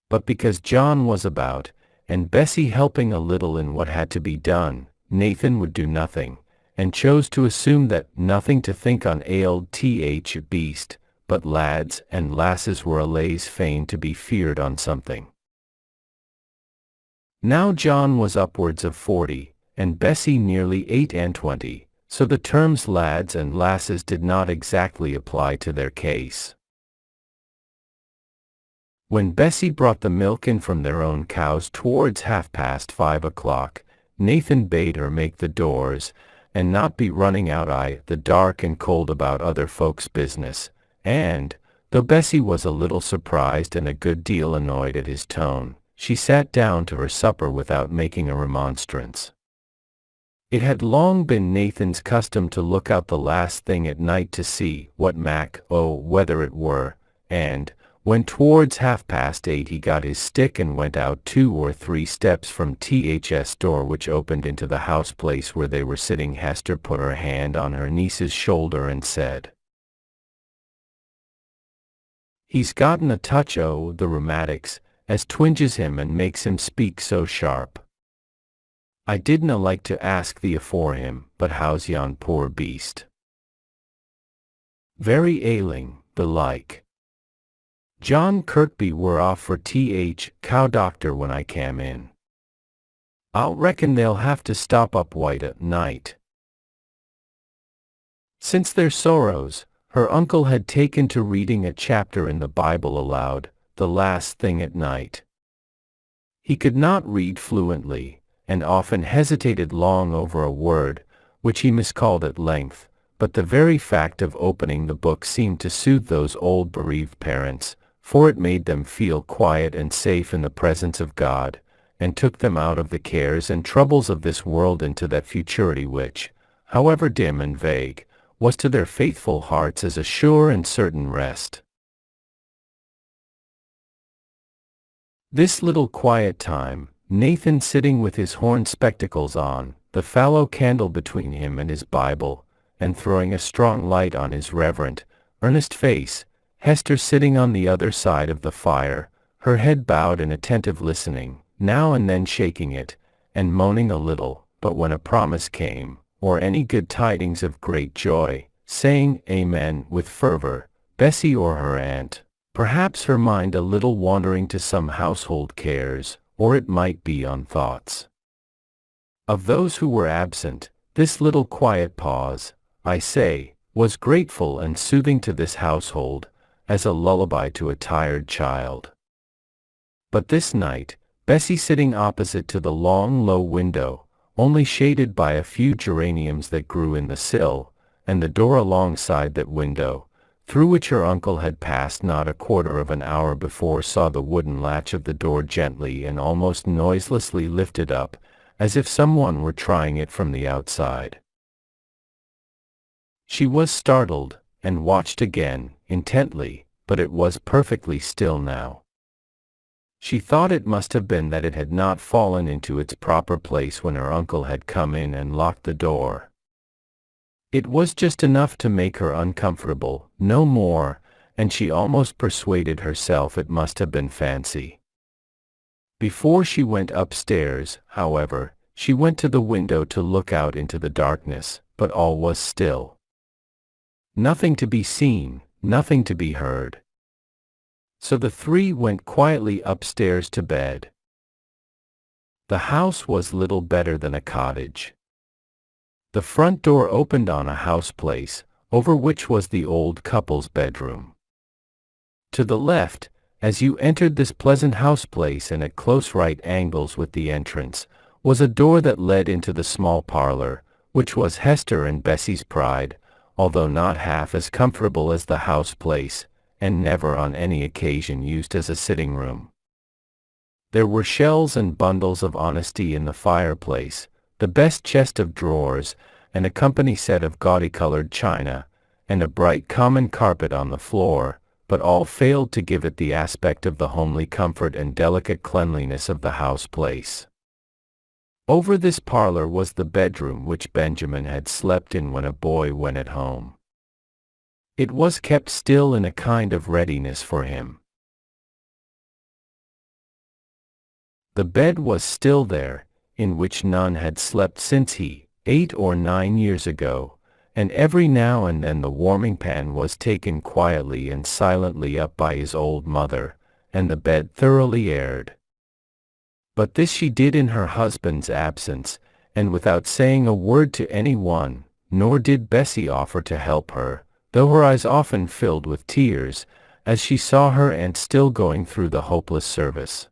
But because John was about, and Bessie helping a little in what had to be done, Nathan would do nothing, and chose to assume that nothing to think on ailed beast, but lads and lasses were allays fain to be feared on something. Now John was upwards of 40, and Bessie nearly 28, so the terms lads and lasses did not exactly apply to their case. When Bessie brought the milk in from their own cows towards 5:30, Nathan bade her make the doors, and not be running out the dark and cold about other folks' business, and, though Bessie was a little surprised and a good deal annoyed at his tone, she sat down to her supper without making a remonstrance. It had long been Nathan's custom to look out the last thing at night to see what whether it were, and, When towards 8:30 he got his stick and went out 2 or 3 steps from TH's door, which opened into the house place where they were sitting, Hester put her hand on her niece's shoulder and said, "He's gotten a touch o' the rheumatics, as twinges him and makes him speak so sharp. I didna like to ask thee afore him, but how's yon poor beast?" "Very ailing, belike. John Kirkby were off for cow doctor when I cam in. I'll reckon they'll have to stop up white at night." Since their sorrows, her uncle had taken to reading a chapter in the Bible aloud, the last thing at night. He could not read fluently, and often hesitated long over a word, which he miscalled at length, but the very fact of opening the book seemed to soothe those old bereaved parents, for it made them feel quiet and safe in the presence of God, and took them out of the cares and troubles of this world into that futurity which, however dim and vague, was to their faithful hearts as a sure and certain rest. This little quiet time, Nathan sitting with his horn spectacles on, the fallow candle between him and his Bible, and throwing a strong light on his reverent, earnest face, Hester sitting on the other side of the fire, her head bowed in attentive listening, now and then shaking it, and moaning a little, but when a promise came, or any good tidings of great joy, saying Amen with fervor, Bessie or her aunt, perhaps her mind a little wandering to some household cares, or it might be on thoughts of those who were absent, this little quiet pause, I say, was grateful and soothing to this household, as a lullaby to a tired child. But this night, Bessie sitting opposite to the long low window, only shaded by a few geraniums that grew in the sill, and the door alongside that window, through which her uncle had passed not a quarter of an hour before, saw the wooden latch of the door gently and almost noiselessly lifted up, as if someone were trying it from the outside. She was startled, and watched again, intently, but it was perfectly still now. She thought it must have been that it had not fallen into its proper place when her uncle had come in and locked the door. It was just enough to make her uncomfortable, no more, and she almost persuaded herself it must have been fancy. Before she went upstairs, however, she went to the window to look out into the darkness, but all was still. Nothing to be seen, nothing to be heard. So the three went quietly upstairs to bed. The house was little better than a cottage. The front door opened on a house place, over which was the old couple's bedroom. To the left, as you entered this pleasant house place and at close right angles with the entrance, was a door that led into the small parlor, which was Hester and Bessie's pride, although not half as comfortable as the house place, and never on any occasion used as a sitting room. There were shelves and bundles of honesty in the fireplace, the best chest of drawers, and a company set of gaudy-colored china, and a bright common carpet on the floor, but all failed to give it the aspect of the homely comfort and delicate cleanliness of the house place. Over this parlor was the bedroom which Benjamin had slept in when a boy when at home. It was kept still in a kind of readiness for him. The bed was still there, in which none had slept since 8 or 9 years ago, and every now and then the warming pan was taken quietly and silently up by his old mother, and the bed thoroughly aired. But this she did in her husband's absence, and without saying a word to any one, nor did Bessie offer to help her, though her eyes often filled with tears, as she saw her aunt still going through the hopeless service.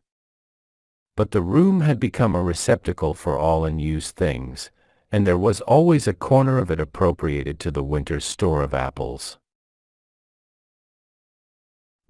But the room had become a receptacle for all unused things, and there was always a corner of it appropriated to the winter's store of apples.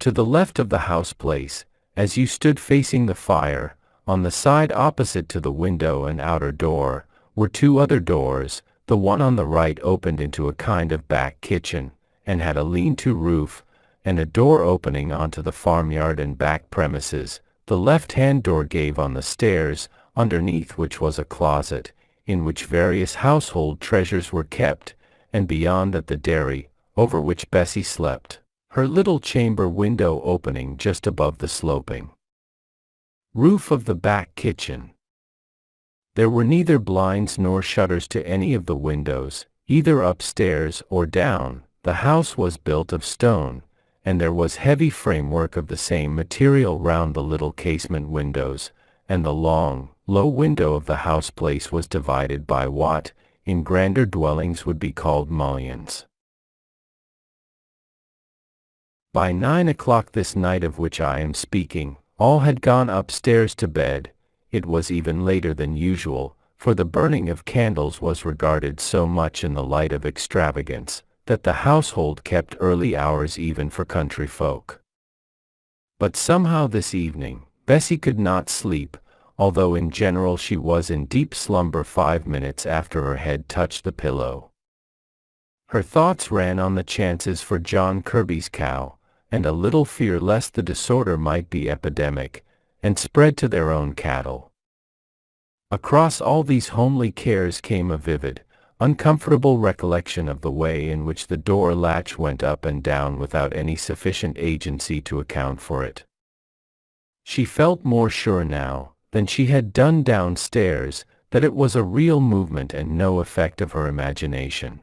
To the left of the house place, as you stood facing the fire, on the side opposite to the window and outer door, were 2 other doors. The one on the right opened into a kind of back kitchen, and had a lean-to roof, and a door opening onto the farmyard and back premises. The left-hand door gave on the stairs, underneath which was a closet, in which various household treasures were kept, and beyond that the dairy, over which Bessie slept, her little chamber window opening just above the sloping roof of the back kitchen. There were neither blinds nor shutters to any of the windows, either upstairs or down. The house was built of stone, and there was heavy framework of the same material round the little casement windows, and the long, low window of the house place was divided by what, in grander dwellings would be called mullions. By 9 o'clock this night of which I am speaking, all had gone upstairs to bed. It was even later than usual, for the burning of candles was regarded so much in the light of extravagance, that the household kept early hours even for country folk. But somehow this evening, Bessie could not sleep, although in general she was in deep slumber 5 minutes after her head touched the pillow. Her thoughts ran on the chances for John Kirby's cow, and a little fear lest the disorder might be epidemic, and spread to their own cattle. Across all these homely cares came a vivid, uncomfortable recollection of the way in which the door latch went up and down without any sufficient agency to account for it. She felt more sure now, than she had done downstairs, that it was a real movement and no effect of her imagination.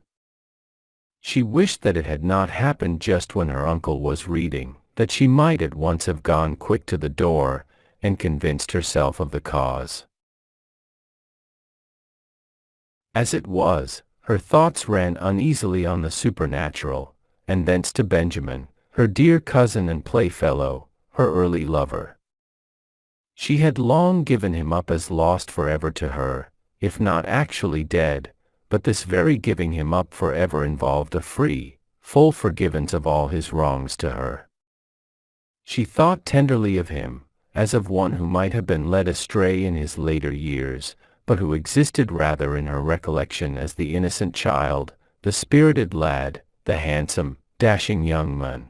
She wished that it had not happened just when her uncle was reading, that she might at once have gone quick to the door, and convinced herself of the cause. As it was, her thoughts ran uneasily on the supernatural, and thence to Benjamin, her dear cousin and playfellow, her early lover. She had long given him up as lost forever to her, if not actually dead, but this very giving him up forever involved a free, full forgiveness of all his wrongs to her. She thought tenderly of him, as of one who might have been led astray in his later years, but who existed rather in her recollection as the innocent child, the spirited lad, the handsome, dashing young man.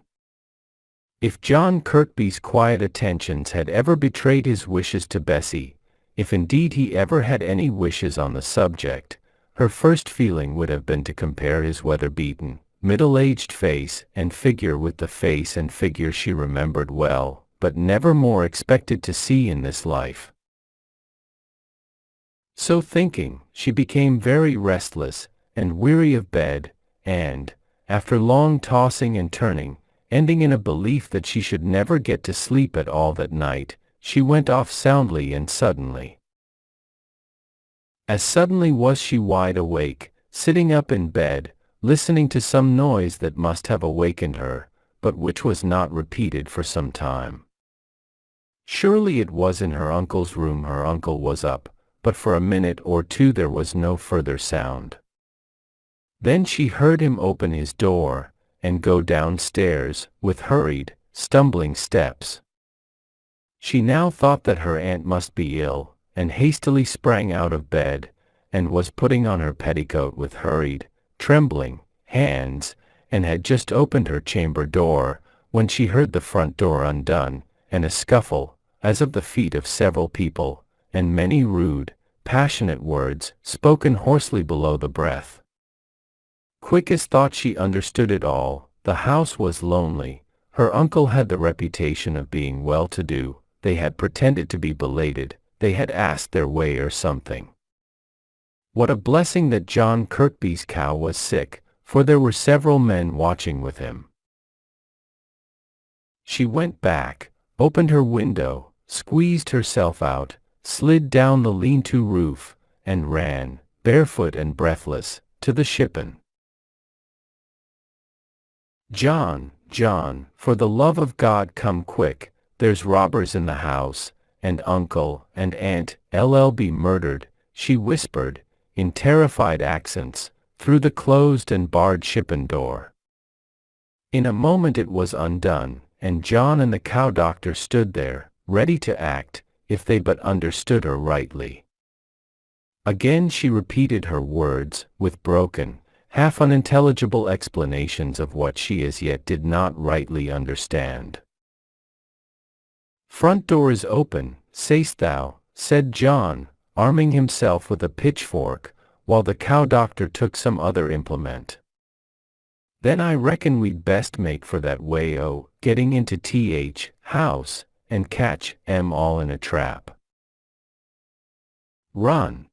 If John Kirkby's quiet attentions had ever betrayed his wishes to Bessie, if indeed he ever had any wishes on the subject, her first feeling would have been to compare his weather-beaten, middle-aged face and figure with the face and figure she remembered well, but never more expected to see in this life. So thinking, she became very restless, and weary of bed, and, after long tossing and turning, ending in a belief that she should never get to sleep at all that night, she went off soundly and suddenly. As suddenly was she wide awake, sitting up in bed, listening to some noise that must have awakened her, but which was not repeated for some time. Surely it was in her uncle's room. Her uncle was up, but for a minute or two there was no further sound. Then she heard him open his door, and go downstairs, with hurried, stumbling steps. She now thought that her aunt must be ill, and hastily sprang out of bed, and was putting on her petticoat with hurried, trembling hands, and had just opened her chamber door, when she heard the front door undone, and a scuffle, as of the feet of several people, and many rude, passionate words, spoken hoarsely below the breath. Quick as thought she understood it all. The house was lonely. Her uncle had the reputation of being well-to-do. They had pretended to be belated. They had asked their way or something. What a blessing that John Kirkby's cow was sick, for there were several men watching with him. She went back, opened her window, squeezed herself out, slid down the lean-to roof, and ran, barefoot and breathless, to the shippen. "John, John, for the love of God come quick, there's robbers in the house, and uncle and aunt LL.B. murdered," she whispered, in terrified accents, through the closed and barred shippen door. In a moment it was undone, and John and the cow doctor stood there, ready to act, if they but understood her rightly. Again she repeated her words, with broken, half unintelligible explanations of what she as yet did not rightly understand. "Front door is open, say'st thou," said John, arming himself with a pitchfork, while the cow doctor took some other implement. "Then I reckon we'd best make for that way o' getting into th house, and catch 'em all in a trap." "Run!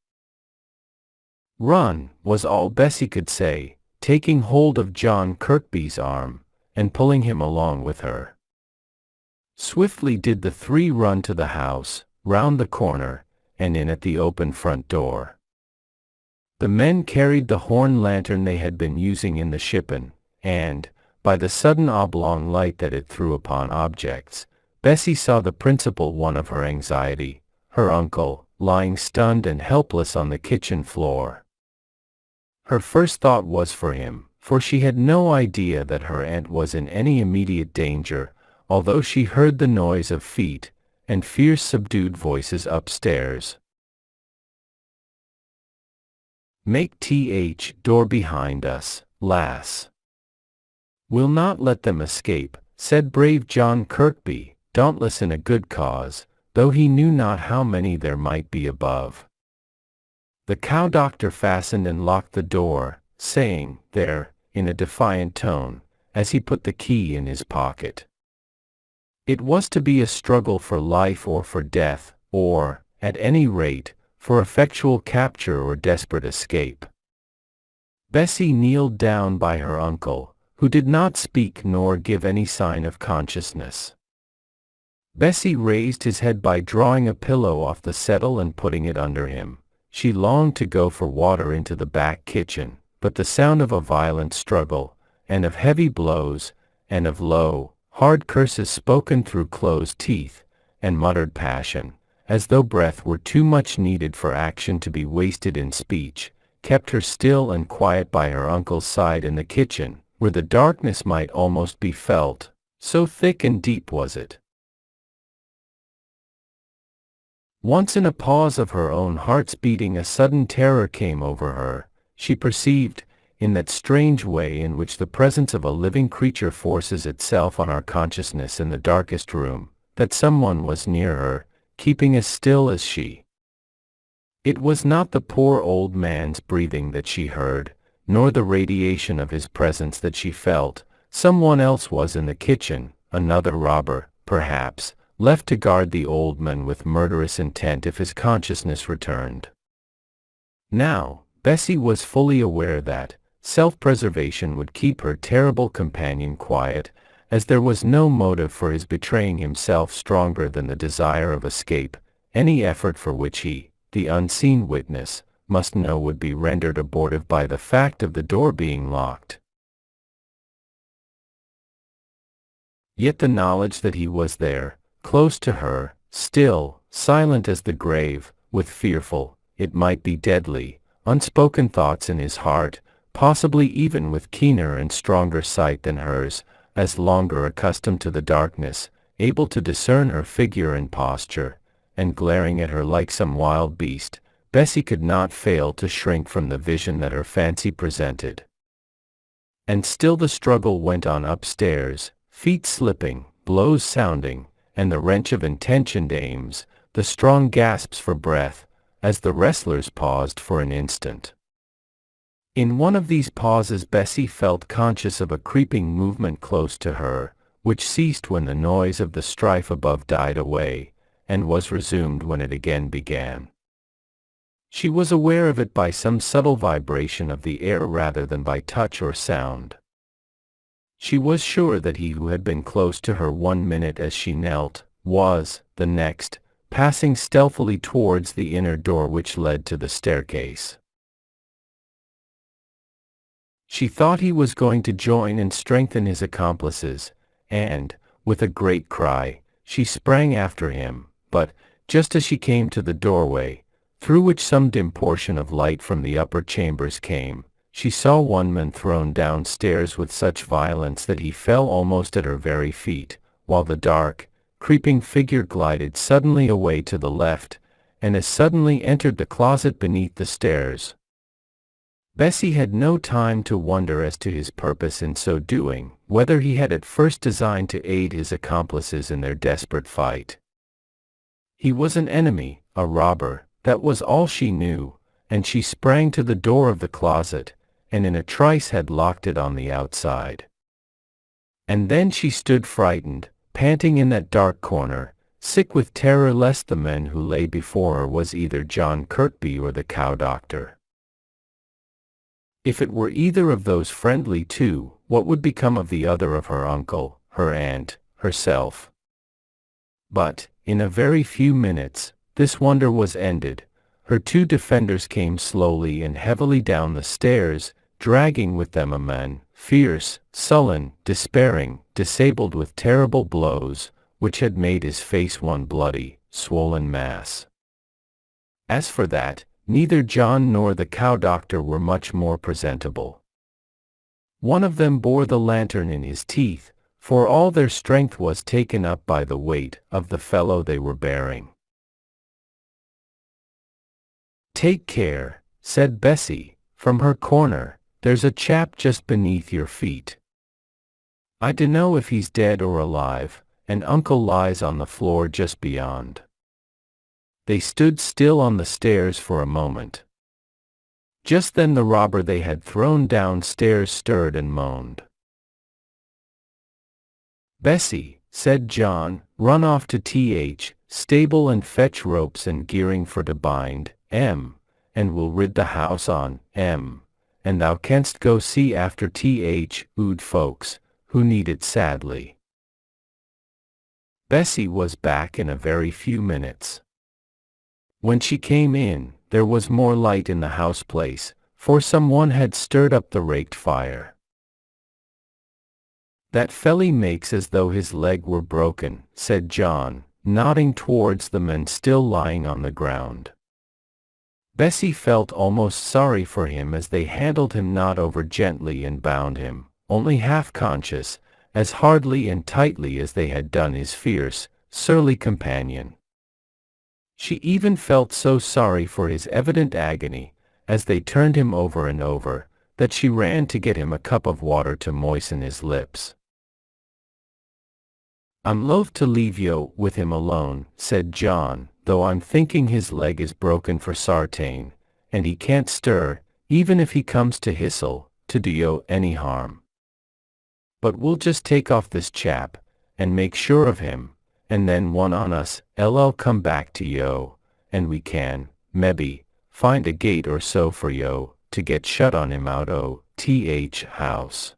Run!" was all Bessie could say, taking hold of John Kirkby's arm, and pulling him along with her. Swiftly did the three run to the house, round the corner, and in at the open front door. The men carried the horn lantern they had been using in the shippen, and, by the sudden oblong light that it threw upon objects, Bessie saw the principal one of her anxiety, her uncle, lying stunned and helpless on the kitchen floor. Her first thought was for him, for she had no idea that her aunt was in any immediate danger, although she heard the noise of feet, and fierce subdued voices upstairs. "Make door behind us, lass. We'll not let them escape," said brave John Kirkby, dauntless in a good cause, though he knew not how many there might be above. The cow doctor fastened and locked the door, saying, "There," in a defiant tone, as he put the key in his pocket. It was to be a struggle for life or for death, or, at any rate, for effectual capture or desperate escape. Bessie kneeled down by her uncle, who did not speak nor give any sign of consciousness. Bessie raised his head by drawing a pillow off the settle and putting it under him. She longed to go for water into the back kitchen, but the sound of a violent struggle, and of heavy blows, and of low, hard curses spoken through closed teeth, and muttered passion, as though breath were too much needed for action to be wasted in speech, kept her still and quiet by her uncle's side in the kitchen, where the darkness might almost be felt, so thick and deep was it. Once in a pause of her own heart's beating a sudden terror came over her. She perceived, in that strange way in which the presence of a living creature forces itself on our consciousness in the darkest room, that someone was near her, keeping as still as she. It was not the poor old man's breathing that she heard, nor the radiation of his presence that she felt. Someone else was in the kitchen, another robber, perhaps, left to guard the old man with murderous intent if his consciousness returned. Now, Bessie was fully aware that self-preservation would keep her terrible companion quiet, as there was no motive for his betraying himself stronger than the desire of escape, any effort for which he, the unseen witness, must know would be rendered abortive by the fact of the door being locked. Yet the knowledge that he was there, close to her, still, silent as the grave, with fearful, it might be deadly, unspoken thoughts in his heart, possibly even with keener and stronger sight than hers, as longer accustomed to the darkness, able to discern her figure and posture, and glaring at her like some wild beast, Bessie could not fail to shrink from the vision that her fancy presented. And still the struggle went on upstairs, feet slipping, blows sounding, and the wrench of intentioned aims, the strong gasps for breath, as the wrestlers paused for an instant. In one of these pauses Bessie felt conscious of a creeping movement close to her, which ceased when the noise of the strife above died away, and was resumed when it again began. She was aware of it by some subtle vibration of the air rather than by touch or sound. She was sure that he who had been close to her 1 minute as she knelt, was, the next, passing stealthily towards the inner door which led to the staircase. She thought he was going to join and strengthen his accomplices, and, with a great cry, she sprang after him, but, just as she came to the doorway, through which some dim portion of light from the upper chambers came, she saw one man thrown downstairs with such violence that he fell almost at her very feet, while the dark, creeping figure glided suddenly away to the left, and as suddenly entered the closet beneath the stairs. Bessie had no time to wonder as to his purpose in so doing, whether he had at first designed to aid his accomplices in their desperate fight. He was an enemy, a robber, that was all she knew, and she sprang to the door of the closet, and in a trice had locked it on the outside. And then she stood frightened, panting in that dark corner, sick with terror lest the man who lay before her was either John Kirkby or the cow doctor. If it were either of those friendly two, what would become of the other, of her uncle, her aunt, herself? But, in a very few minutes, this wonder was ended. Her two defenders came slowly and heavily down the stairs, dragging with them a man, fierce, sullen, despairing, disabled with terrible blows, which had made his face one bloody, swollen mass. As for that, neither John nor the cow doctor were much more presentable. One of them bore the lantern in his teeth, for all their strength was taken up by the weight of the fellow they were bearing. "Take care," said Bessie, from her corner, "there's a chap just beneath your feet. I dunno if he's dead or alive, and Uncle lies on the floor just beyond." They stood still on the stairs for a moment. Just then the robber they had thrown downstairs stirred and moaned. "Bessie," said John, "run off to Th. stable and fetch ropes and gearing for to bind M, and we'll rid the house on M, and thou canst go see after Th. ood folks, who need it sadly." Bessie was back in a very few minutes. When she came in, there was more light in the house place, for someone had stirred up the raked fire. "That felly makes as though his leg were broken," said John, nodding towards the men still lying on the ground. Bessie felt almost sorry for him as they handled him not over gently and bound him, only half conscious, as hardly and tightly as they had done his fierce, surly companion. She even felt so sorry for his evident agony, as they turned him over and over, that she ran to get him a cup of water to moisten his lips. "I'm loath to leave yo with him alone," said John, "though I'm thinking his leg is broken for sartain, and he can't stir, even if he comes to hissel, to do yo any harm. But we'll just take off this chap, and make sure of him, and then one on us, I'll come back to yo, and we can, mebbe, find a gate or so for yo, to get shut on him out o' Th. house.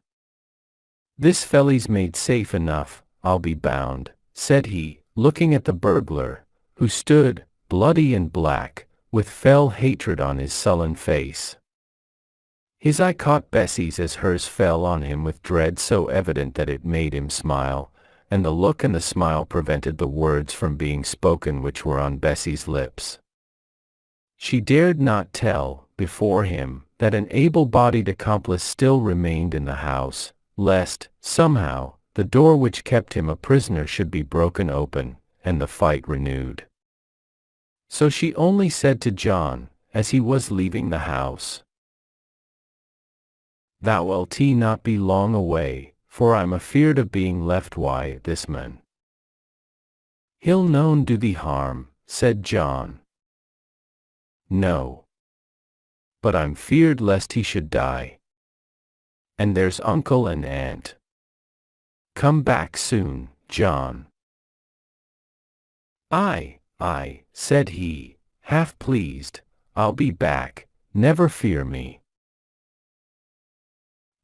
This felly's made safe enough, I'll be bound," said he, looking at the burglar, who stood, bloody and black, with fell hatred on his sullen face. His eye caught Bessie's as hers fell on him with dread so evident that it made him smile, and the look and the smile prevented the words from being spoken which were on Bessie's lips. She dared not tell, before him, that an able-bodied accomplice still remained in the house, lest, somehow, the door which kept him a prisoner should be broken open, and the fight renewed. So she only said to John, as he was leaving the house, "Thou wilt not be long away, for I'm afeard of being left this man." "He'll noan do thee harm," said John. "No. But I'm feared lest he should die. And there's uncle and aunt. Come back soon, John." Aye, said he, half pleased, "I'll be back, never fear me."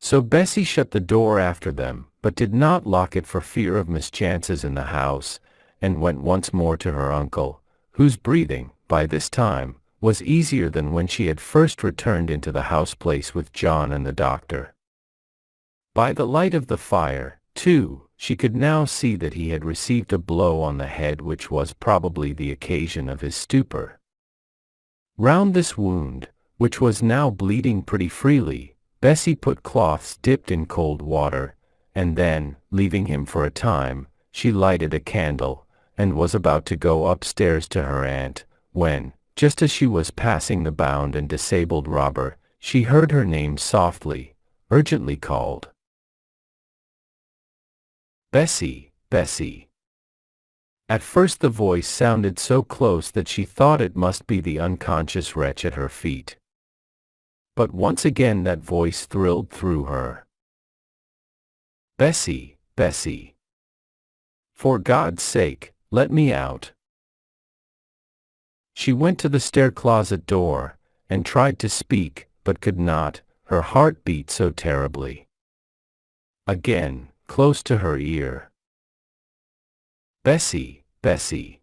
So Bessie shut the door after them, but did not lock it for fear of mischances in the house, and went once more to her uncle, whose breathing, by this time, was easier than when she had first returned into the house place with John and the doctor. By the light of the fire, too, she could now see that he had received a blow on the head which was probably the occasion of his stupor. Round this wound, which was now bleeding pretty freely, Bessie put cloths dipped in cold water, and then, leaving him for a time, she lighted a candle, and was about to go upstairs to her aunt, when, just as she was passing the bound and disabled robber, she heard her name softly, urgently called. Bessie, Bessie. At first the voice sounded so close that she thought it must be the unconscious wretch at her feet. But once again that voice thrilled through her. Bessie, Bessie. For God's sake, let me out. She went to the stair-closet door, and tried to speak, but could not, her heart beat so terribly. Again, close to her ear. Bessie, Bessie.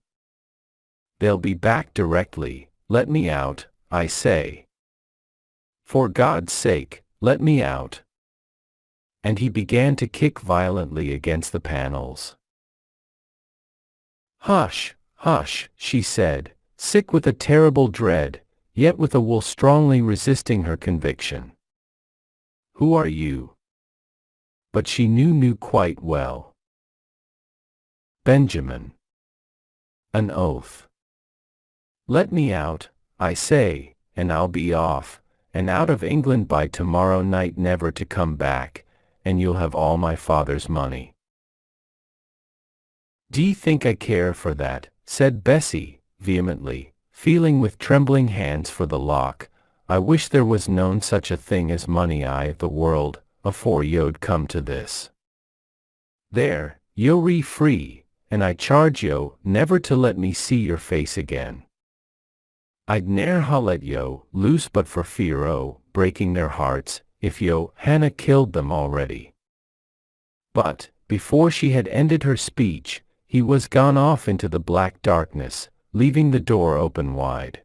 They'll be back directly, let me out, I say. For God's sake, let me out. And he began to kick violently against the panels. Hush, hush, she said, sick with a terrible dread, yet with a will strongly resisting her conviction. Who are you? But she knew quite well. Benjamin. An oath. Let me out, I say, and I'll be off, and out of England by tomorrow night never to come back, and you'll have all my father's money. D'ye think I care for that? Said Bessie, vehemently, feeling with trembling hands for the lock. I wish there was known such a thing as money the world, afore yo'd come to this. There, yo re free, and I charge yo never to let me see your face again. I'd ne'er ha let yo loose but for fear o' breaking their hearts, if yo hanna killed them already. But, before she had ended her speech, he was gone off into the black darkness, leaving the door open wide.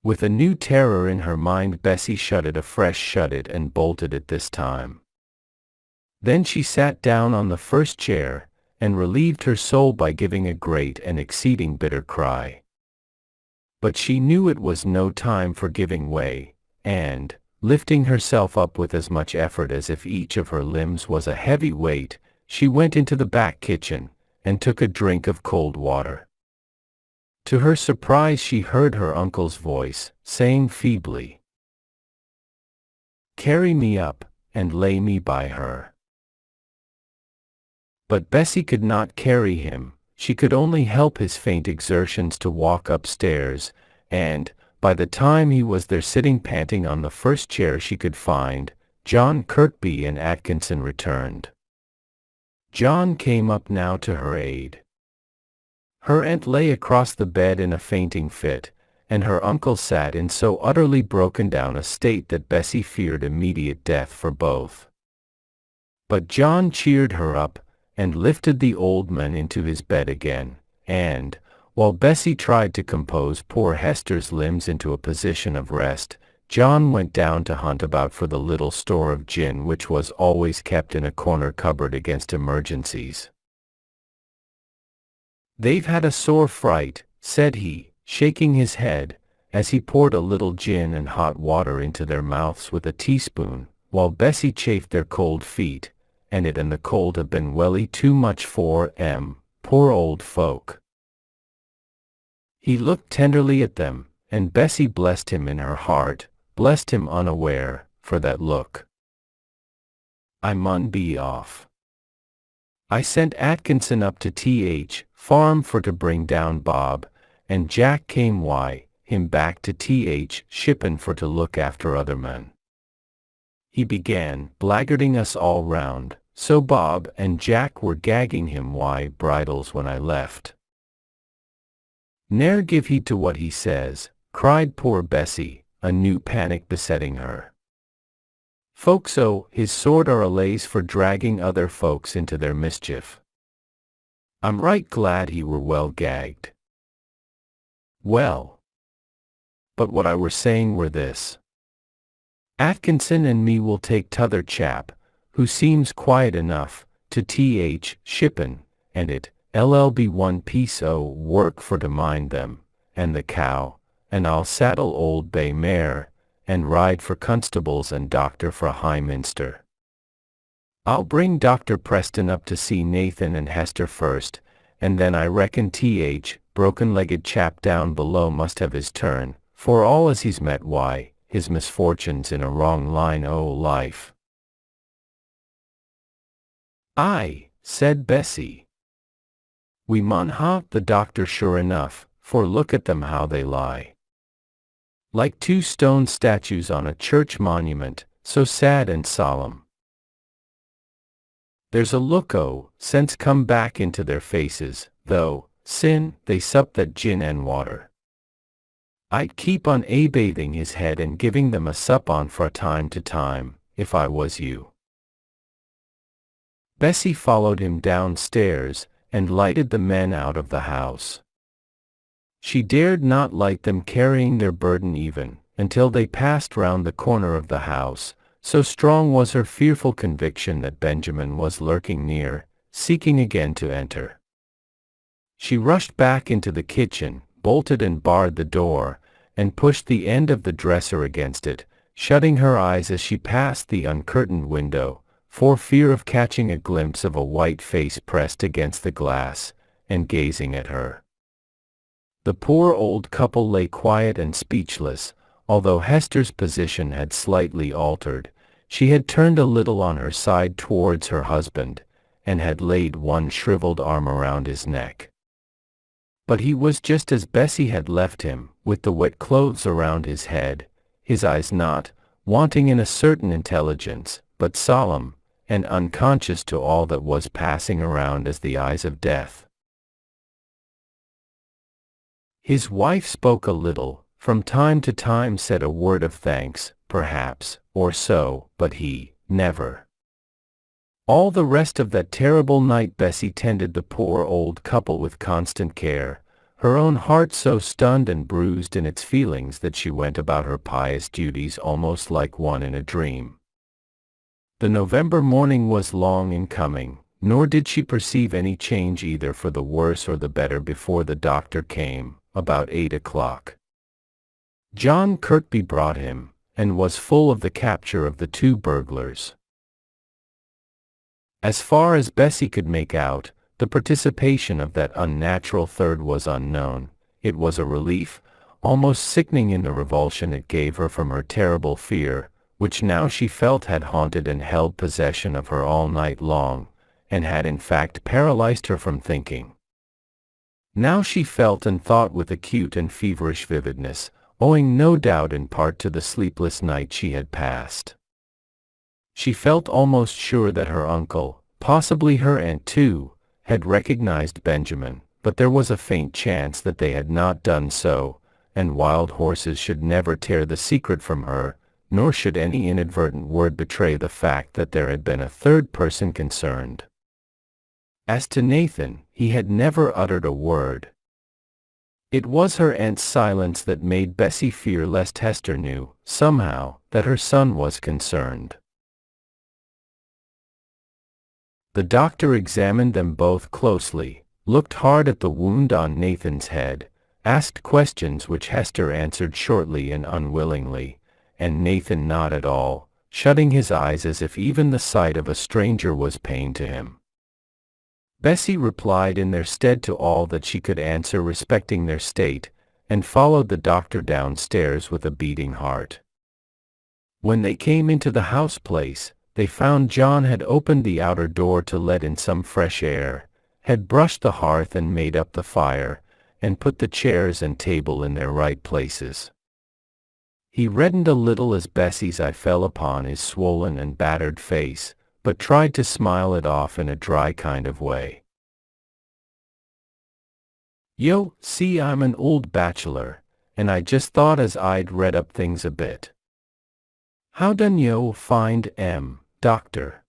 With a new terror in her mind, Bessie shut it and bolted it this time. Then she sat down on the first chair, and relieved her soul by giving a great and exceeding bitter cry. But she knew it was no time for giving way, and, lifting herself up with as much effort as if each of her limbs was a heavy weight, she went into the back kitchen, and took a drink of cold water. To her surprise she heard her uncle's voice, saying feebly, "Carry me up, and lay me by her." But Bessie could not carry him, she could only help his faint exertions to walk upstairs, and, by the time he was there sitting panting on the first chair she could find, John Kirkby and Atkinson returned. John came up now to her aid. Her aunt lay across the bed in a fainting fit, and her uncle sat in so utterly broken down a state that Bessie feared immediate death for both. But John cheered her up, and lifted the old man into his bed again, and, while Bessie tried to compose poor Hester's limbs into a position of rest, John went down to hunt about for the little store of gin which was always kept in a corner cupboard against emergencies. "They've had a sore fright," said he, shaking his head, as he poured a little gin and hot water into their mouths with a teaspoon, while Bessie chafed their cold feet, and it and the cold have been welly too much for 'em, poor old folk. He looked tenderly at them, and Bessie blessed him in her heart, blessed him unaware, for that look. "I mun be off. I sent Atkinson up to Th. Farm for to bring down Bob, and Jack came him back to Th. Shippen for to look after other men. He began blackguarding us all round, so Bob and Jack were gagging him bridles when I left." "Ne'er give heed to what he says," cried poor Bessie, a new panic besetting her. "Folks his sort are allays for dragging other folks into their mischief. I'm right glad he were well gagged." "Well, but what I were saying were this. Atkinson and me will take t'other chap, who seems quiet enough, to Th. Shippen, and it'll be one piece o' work for to mind them, and the cow, and I'll saddle old bay mare, and ride for constables and doctor for Highminster. I'll bring Dr. Preston up to see Nathan and Hester first, and then I reckon Th. broken-legged chap down below must have his turn, for all as he's met his misfortunes in a wrong line o' life. "Aye," said Bessie. "We mun ha' the doctor sure enough, for look at them how they lie. Like two stone statues on a church monument, so sad and solemn. There's a look o' sense come back into their faces, though, sin, they sup that gin and water. I'd keep on bathing his head and giving them a sup on fra time to time, if I was you." Bessie followed him downstairs, and lighted the men out of the house. She dared not light them carrying their burden even, until they passed round the corner of the house, so strong was her fearful conviction that Benjamin was lurking near, seeking again to enter. She rushed back into the kitchen, bolted and barred the door, and pushed the end of the dresser against it, shutting her eyes as she passed the uncurtained window, for fear of catching a glimpse of a white face pressed against the glass, and gazing at her. The poor old couple lay quiet and speechless. Although Hester's position had slightly altered, she had turned a little on her side towards her husband, and had laid one shriveled arm around his neck. But he was just as Bessie had left him, with the wet clothes around his head, his eyes not wanting in a certain intelligence, but solemn, and unconscious to all that was passing around as the eyes of death. His wife spoke a little, from time to time said a word of thanks, perhaps, or so, but he, never. All the rest of that terrible night Bessie tended the poor old couple with constant care, her own heart so stunned and bruised in its feelings that she went about her pious duties almost like one in a dream. The November morning was long in coming, nor did she perceive any change either for the worse or the better before the doctor came, about 8 o'clock. John Kirkby brought him, and was full of the capture of the two burglars. As far as Bessie could make out, the participation of that unnatural third was unknown. It was a relief, almost sickening in the revulsion it gave her from her terrible fear, which now she felt had haunted and held possession of her all night long, and had in fact paralyzed her from thinking. Now she felt and thought with acute and feverish vividness, owing no doubt in part to the sleepless night she had passed. She felt almost sure that her uncle, possibly her aunt too, had recognized Benjamin, but there was a faint chance that they had not done so, and wild horses should never tear the secret from her, nor should any inadvertent word betray the fact that there had been a third person concerned. As to Nathan, he had never uttered a word. It was her aunt's silence that made Bessie fear lest Hester knew, somehow, that her son was concerned. The doctor examined them both closely, looked hard at the wound on Nathan's head, asked questions which Hester answered shortly and unwillingly, and Nathan not at all, shutting his eyes as if even the sight of a stranger was pain to him. Bessie replied in their stead to all that she could answer respecting their state, and followed the doctor downstairs with a beating heart. When they came into the house place, they found John had opened the outer door to let in some fresh air, had brushed the hearth and made up the fire, and put the chairs and table in their right places. He reddened a little as Bessie's eye fell upon his swollen and battered face, but tried to smile it off in a dry kind of way. "Yo, see, I'm an old bachelor, and I just thought as I'd read up things a bit. How done yo find doctor?"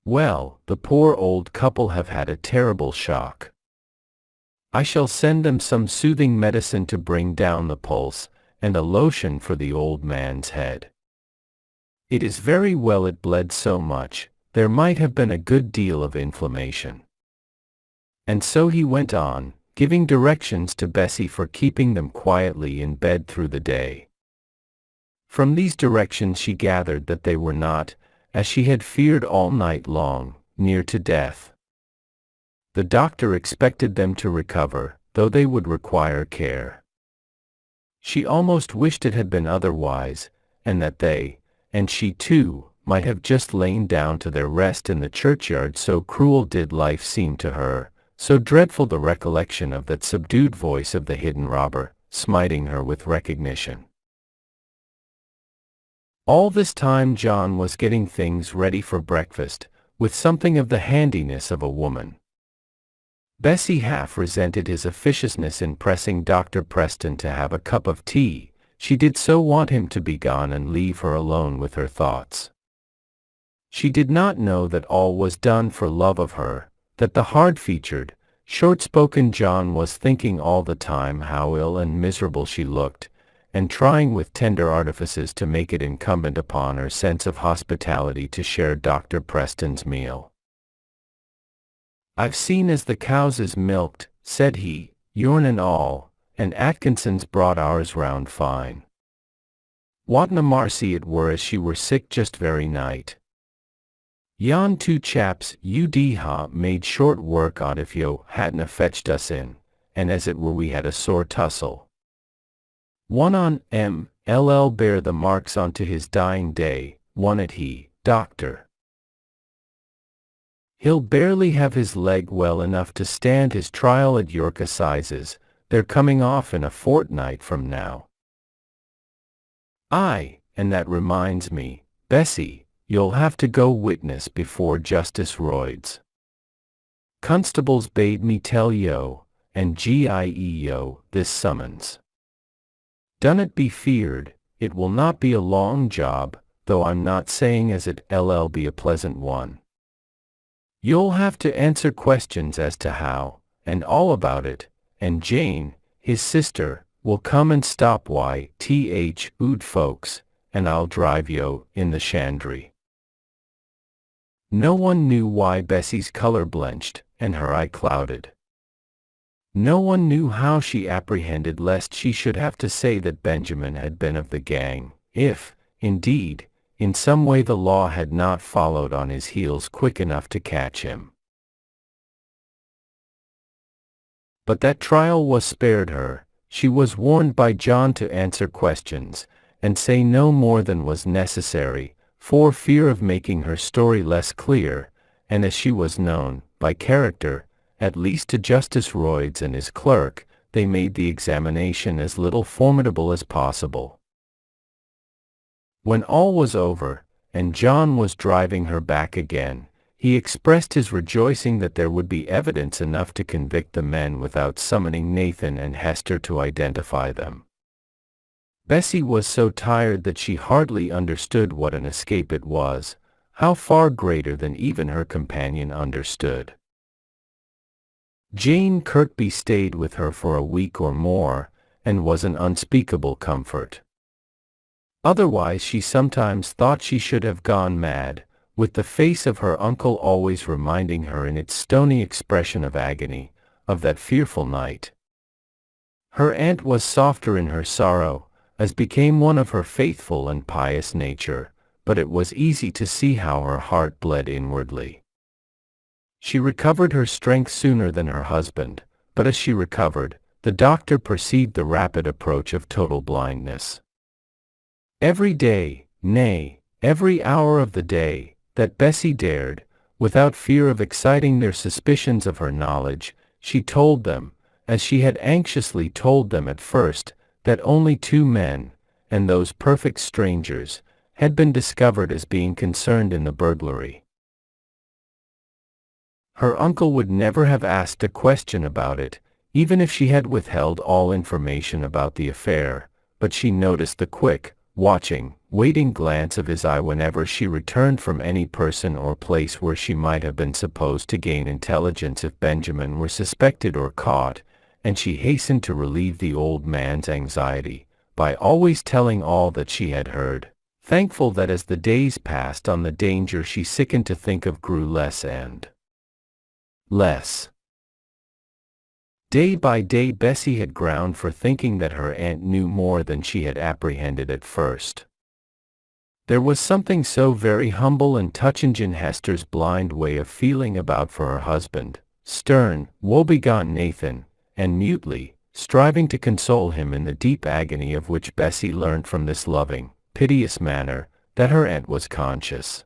"Well, the poor old couple have had a terrible shock. I shall send them some soothing medicine to bring down the pulse, and a lotion for the old man's head. It is very well it bled so much, there might have been a good deal of inflammation." And so he went on, giving directions to Bessie for keeping them quietly in bed through the day. From these directions she gathered that they were not, as she had feared all night long, near to death. The doctor expected them to recover, though they would require care. She almost wished it had been otherwise, and that they, and she too, might have just lain down to their rest in the churchyard, so cruel did life seem to her, so dreadful the recollection of that subdued voice of the hidden robber, smiting her with recognition. All this time John was getting things ready for breakfast, with something of the handiness of a woman. Bessie half resented his officiousness in pressing Dr. Preston to have a cup of tea. She did so want him to be gone and leave her alone with her thoughts. She did not know that all was done for love of her, that the hard-featured, short-spoken John was thinking all the time how ill and miserable she looked, and trying with tender artifices to make it incumbent upon her sense of hospitality to share Dr. Preston's meal. "I've seen as the cows is milked," said he, "yourn and all, and Atkinson's brought ours round fine. Whatna marcy it were as she were sick just very night. Yon two chaps ud ha made short work on if yo hadna fetched us in, and as it were we had a sore tussle. One on M.L.L. bear the marks onto his dying day, one at he, doctor. He'll barely have his leg well enough to stand his trial at York Assizes. They're coming off in a fortnight from now. Aye, and that reminds me, Bessie, you'll have to go witness before Justice Royds. Constables bade me tell yo, and gieo, this summons. Done it be feared, it will not be a long job, though I'm not saying as it'll be a pleasant one. You'll have to answer questions as to how, and all about it, and Jane, his sister, will come and stop oud folks, and I'll drive yo in the shandry." No one knew why Bessie's color blenched, and her eye clouded. No one knew how she apprehended lest she should have to say that Benjamin had been of the gang, if, indeed, in some way the law had not followed on his heels quick enough to catch him. But that trial was spared her. She was warned by John to answer questions, and say no more than was necessary, for fear of making her story less clear, and as she was known, by character, at least to Justice Royds and his clerk, they made the examination as little formidable as possible. When all was over, and John was driving her back again, he expressed his rejoicing that there would be evidence enough to convict the men without summoning Nathan and Hester to identify them. Bessie was so tired that she hardly understood what an escape it was, how far greater than even her companion understood. Jane Kirkby stayed with her for a week or more, and was an unspeakable comfort. Otherwise she sometimes thought she should have gone mad, with the face of her uncle always reminding her in its stony expression of agony, of that fearful night. Her aunt was softer in her sorrow, as became one of her faithful and pious nature, but it was easy to see how her heart bled inwardly. She recovered her strength sooner than her husband, but as she recovered, the doctor perceived the rapid approach of total blindness. Every day, nay, every hour of the day, that Bessie dared, without fear of exciting their suspicions of her knowledge, she told them, as she had anxiously told them at first, that only 2 men, and those perfect strangers, had been discovered as being concerned in the burglary. Her uncle would never have asked a question about it, even if she had withheld all information about the affair, but she noticed the quick, watching, waiting glance of his eye whenever she returned from any person or place where she might have been supposed to gain intelligence if Benjamin were suspected or caught, and she hastened to relieve the old man's anxiety by always telling all that she had heard, thankful that as the days passed on the danger she sickened to think of grew less and less. Day by day Bessie had ground for thinking that her aunt knew more than she had apprehended at first. There was something so very humble and touching in Hester's blind way of feeling about for her husband, stern, woebegone Nathan, and mutely, striving to console him in the deep agony of which Bessie learned from this loving, piteous manner, that her aunt was conscious.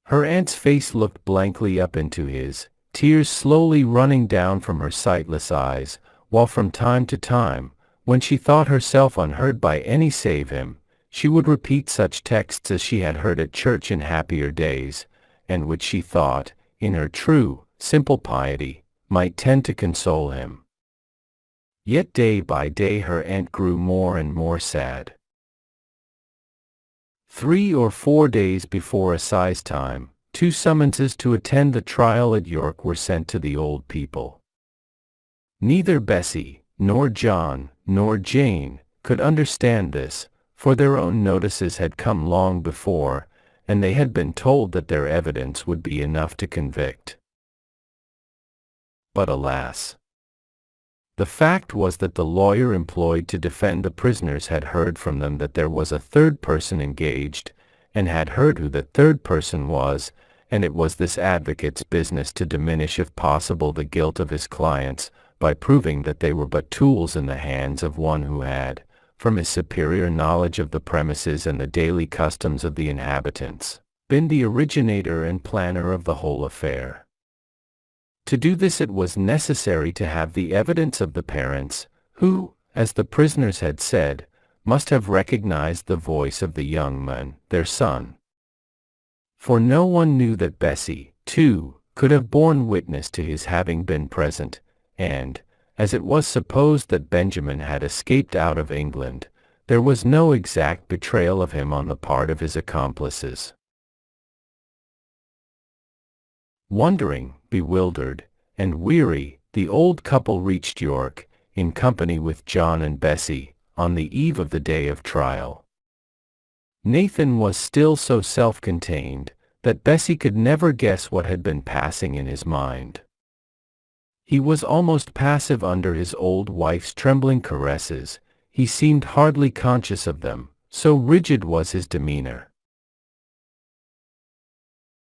Her aunt's face looked blankly up into his, tears slowly running down from her sightless eyes, while from time to time, when she thought herself unheard by any save him, she would repeat such texts as she had heard at church in happier days, and which she thought, in her true, simple piety, might tend to console him. Yet day by day her aunt grew more and more sad. 3 or 4 days before assize time, 2 summonses to attend the trial at York were sent to the old people. Neither Bessie, nor John, nor Jane, could understand this, for their own notices had come long before, and they had been told that their evidence would be enough to convict. But alas! The fact was that the lawyer employed to defend the prisoners had heard from them that there was a third person engaged, and had heard who the third person was, and it was this advocate's business to diminish if possible the guilt of his clients, by proving that they were but tools in the hands of one who had, from his superior knowledge of the premises and the daily customs of the inhabitants, been the originator and planner of the whole affair. To do this it was necessary to have the evidence of the parents, who, as the prisoners had said, must have recognized the voice of the young man, their son. For no one knew that Bessie, too, could have borne witness to his having been present, and, as it was supposed that Benjamin had escaped out of England, there was no exact betrayal of him on the part of his accomplices. Wondering, bewildered, and weary, the old couple reached York, in company with John and Bessie, on the eve of the day of trial. Nathan was still so self-contained, that Bessie could never guess what had been passing in his mind. He was almost passive under his old wife's trembling caresses, he seemed hardly conscious of them, so rigid was his demeanor.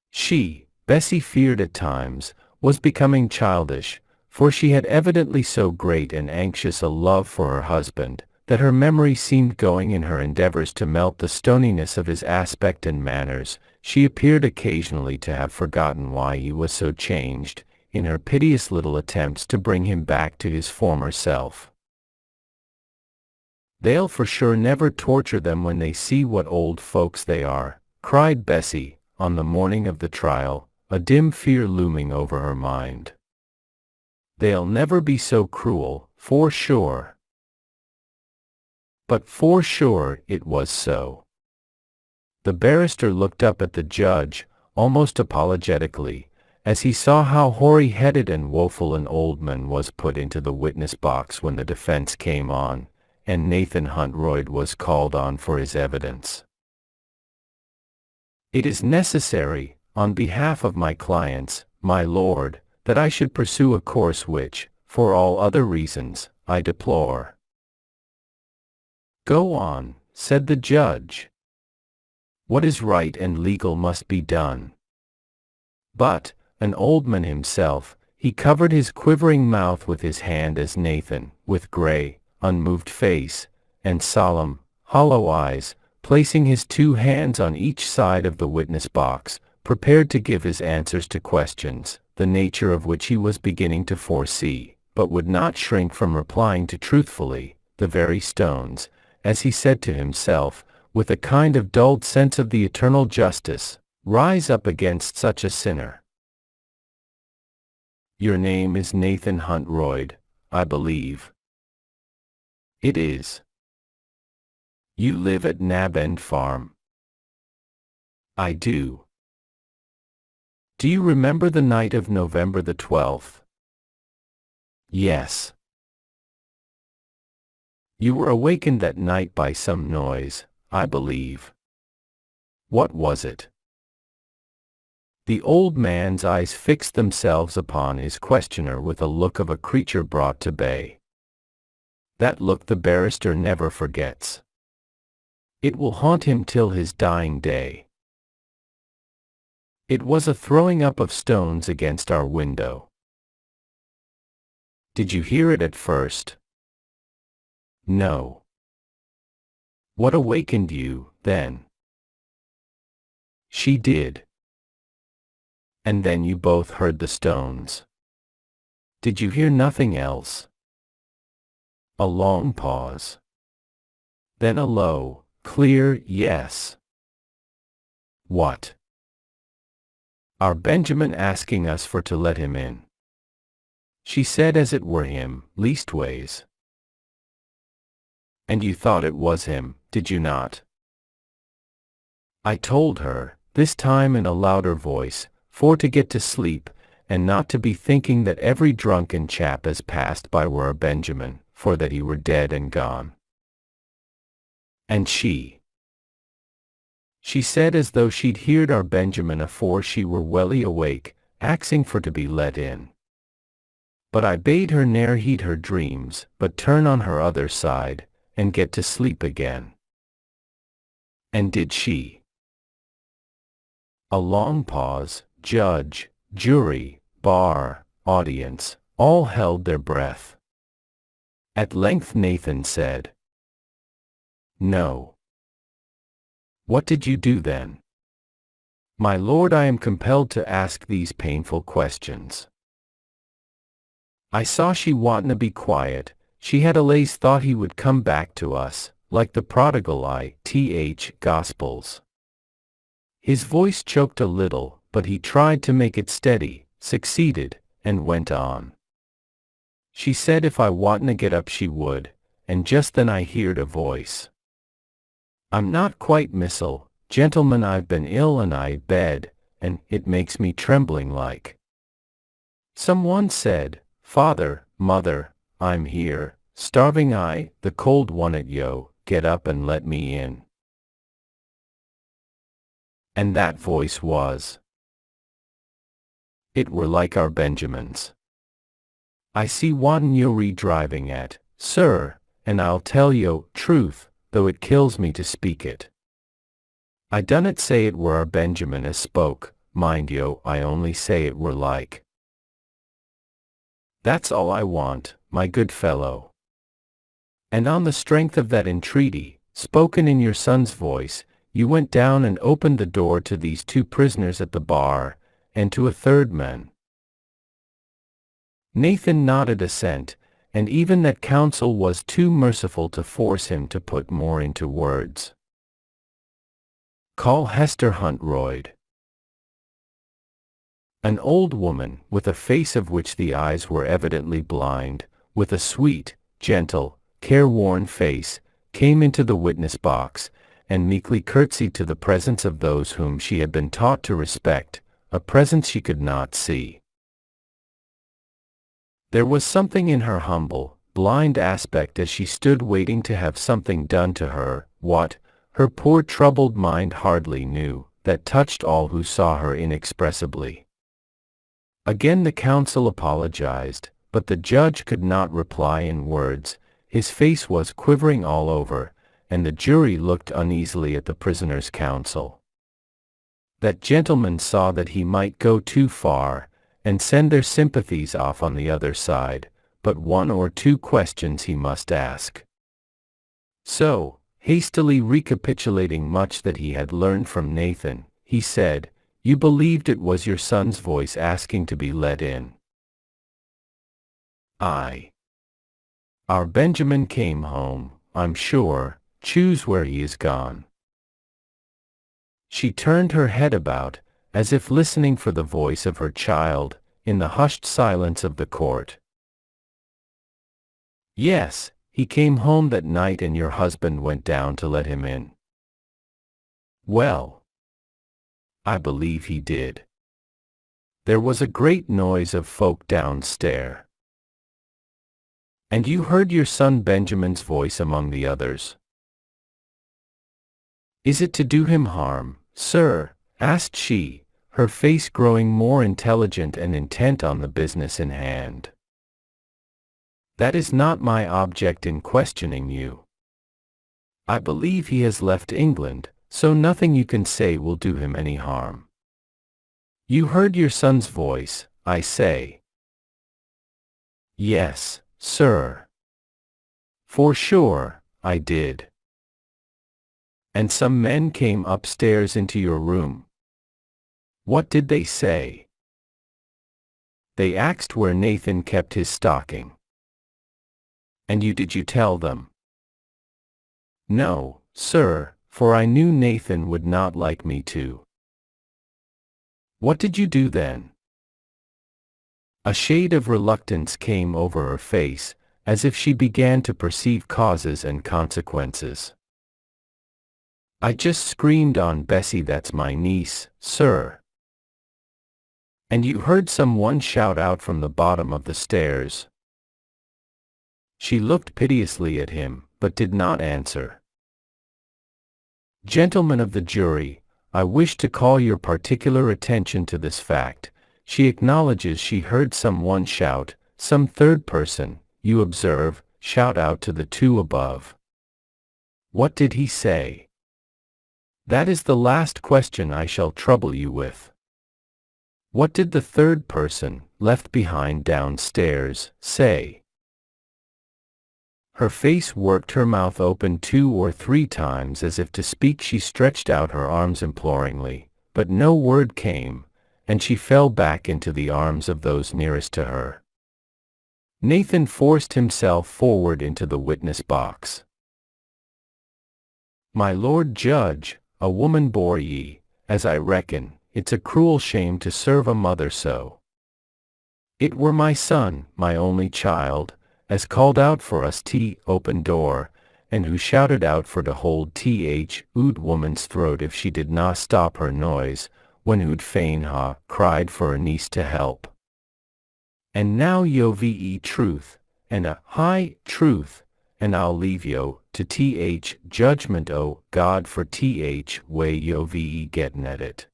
She, Bessie feared at times, was becoming childish, for she had evidently so great and anxious a love for her husband, that her memory seemed going in her endeavors to melt the stoniness of his aspect and manners. She appeared occasionally to have forgotten why he was so changed, in her piteous little attempts to bring him back to his former self. "They'll for sure never torture them when they see what old folks they are," cried Bessie, on the morning of the trial, a dim fear looming over her mind. "They'll never be so cruel, for sure." But for sure it was so. The barrister looked up at the judge, almost apologetically, as he saw how hoary-headed and woeful an old man was put into the witness box when the defense came on, and Nathan Huntroyd was called on for his evidence. "It is necessary, on behalf of my clients, my lord, that I should pursue a course which, for all other reasons, I deplore." "Go on," said the judge. "What is right and legal must be done." But, an old man himself, he covered his quivering mouth with his hand as Nathan, with gray, unmoved face, and solemn, hollow eyes, placing his 2 hands on each side of the witness box, prepared to give his answers to questions, the nature of which he was beginning to foresee, but would not shrink from replying to truthfully, the very stones, as he said to himself, with a kind of dulled sense of the eternal justice, rise up against such a sinner. "Your name is Nathan Huntroyd, I believe." "It is." "You live at Nab End Farm?" "I do." "Do you remember the night of November the 12th? "Yes." "You were awakened that night by some noise, I believe. What was it?" The old man's eyes fixed themselves upon his questioner with a look of a creature brought to bay. That look the barrister never forgets. It will haunt him till his dying day. "It was a throwing up of stones against our window." Did you hear it at first? No. What awakened you, then? She did. And then you both heard the stones. Did you hear nothing else? A long pause. Then a low, clear yes. What? Our Benjamin asking us for to let him in. She said as it were him, leastways. And you thought it was him, did you not? I told her, this time in a louder voice, for to get to sleep, and not to be thinking that every drunken chap as passed by were a Benjamin, for that he were dead and gone. And she said as though she'd heard our Benjamin afore she were welly awake, axing for to be let in. But I bade her ne'er heed her dreams, but turn on her other side, and get to sleep again. And did she? A long pause, judge, jury, bar, audience, all held their breath. At length Nathan said, No. What did you do then? My lord, I am compelled to ask these painful questions. I saw she wantna be quiet, she had allays thought he would come back to us, like the prodigal Gospels. His voice choked a little, but he tried to make it steady, succeeded, and went on. She said if I wantna get up she would, and just then I heard a voice. I'm not quite missile, gentlemen, I've been ill and I bed, and it makes me trembling like. Someone said, Father, Mother, I'm here, starving the cold one at yo, get up and let me in. And that voice was. It were like our Benjamin's. I see one yo driving at, sir, and I'll tell yo truth, though it kills me to speak it. I dunnot say it were our Benjamin as spoke, mind yo, I only say it were like. That's all I want, my good fellow. And on the strength of that entreaty, spoken in your son's voice, you went down and opened the door to these two prisoners at the bar, and to a third man. Nathan nodded assent, and even that counsel was too merciful to force him to put more into words. Call Hester Huntroyd. An old woman, with a face of which the eyes were evidently blind, with a sweet, gentle, careworn face, came into the witness box, and meekly curtsied to the presence of those whom she had been taught to respect, a presence she could not see. There was something in her humble, blind aspect as she stood waiting to have something done to her, what, her poor troubled mind hardly knew, that touched all who saw her inexpressibly. Again the counsel apologized, but the judge could not reply in words, his face was quivering all over, and the jury looked uneasily at the prisoner's counsel. That gentleman saw that he might go too far, and send their sympathies off on the other side, but one or two questions he must ask. So, hastily recapitulating much that he had learned from Nathan, he said, You believed it was your son's voice asking to be let in? Aye. Our Benjamin came home, I'm sure, choose where he is gone. She turned her head about, as if listening for the voice of her child, in the hushed silence of the court. Yes, he came home that night and your husband went down to let him in. Well, I believe he did. There was a great noise of folk downstairs. And you heard your son Benjamin's voice among the others. Is it to do him harm, sir? Asked she, her face growing more intelligent and intent on the business in hand. That is not my object in questioning you. I believe he has left England, so nothing you can say will do him any harm. You heard your son's voice, I say. Yes, sir. For sure, I did. And some men came upstairs into your room. What did they say? They asked where Nathan kept his stocking. And did you tell them? No, sir, for I knew Nathan would not like me to. What did you do then? A shade of reluctance came over her face, as if she began to perceive causes and consequences. I just screamed on Bessie, that's my niece, sir. And you heard someone shout out from the bottom of the stairs. She looked piteously at him, but did not answer. Gentlemen of the jury, I wish to call your particular attention to this fact. She acknowledges she heard someone shout, some third person, you observe, shout out to the two above. What did he say? That is the last question I shall trouble you with. What did the third person, left behind downstairs, say? Her face worked, her mouth opened 2 or 3 times as if to speak. She stretched out her arms imploringly, but no word came, and she fell back into the arms of those nearest to her. Nathan forced himself forward into the witness box. My Lord Judge, a woman bore ye, as I reckon, it's a cruel shame to serve a mother so. It were my son, my only child, as called out for us open door, and who shouted out for to hold ood woman's throat if she did not stop her noise, when who'd fain ha cried for a niece to help. And now yo ve truth, and a high truth, and I'll leave yo to judgment o God for way yo ve gettin' at it.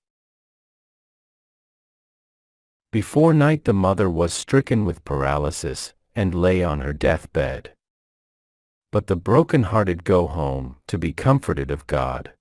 Before night the mother was stricken with paralysis, and lay on her deathbed. But the broken-hearted go home, to be comforted of God.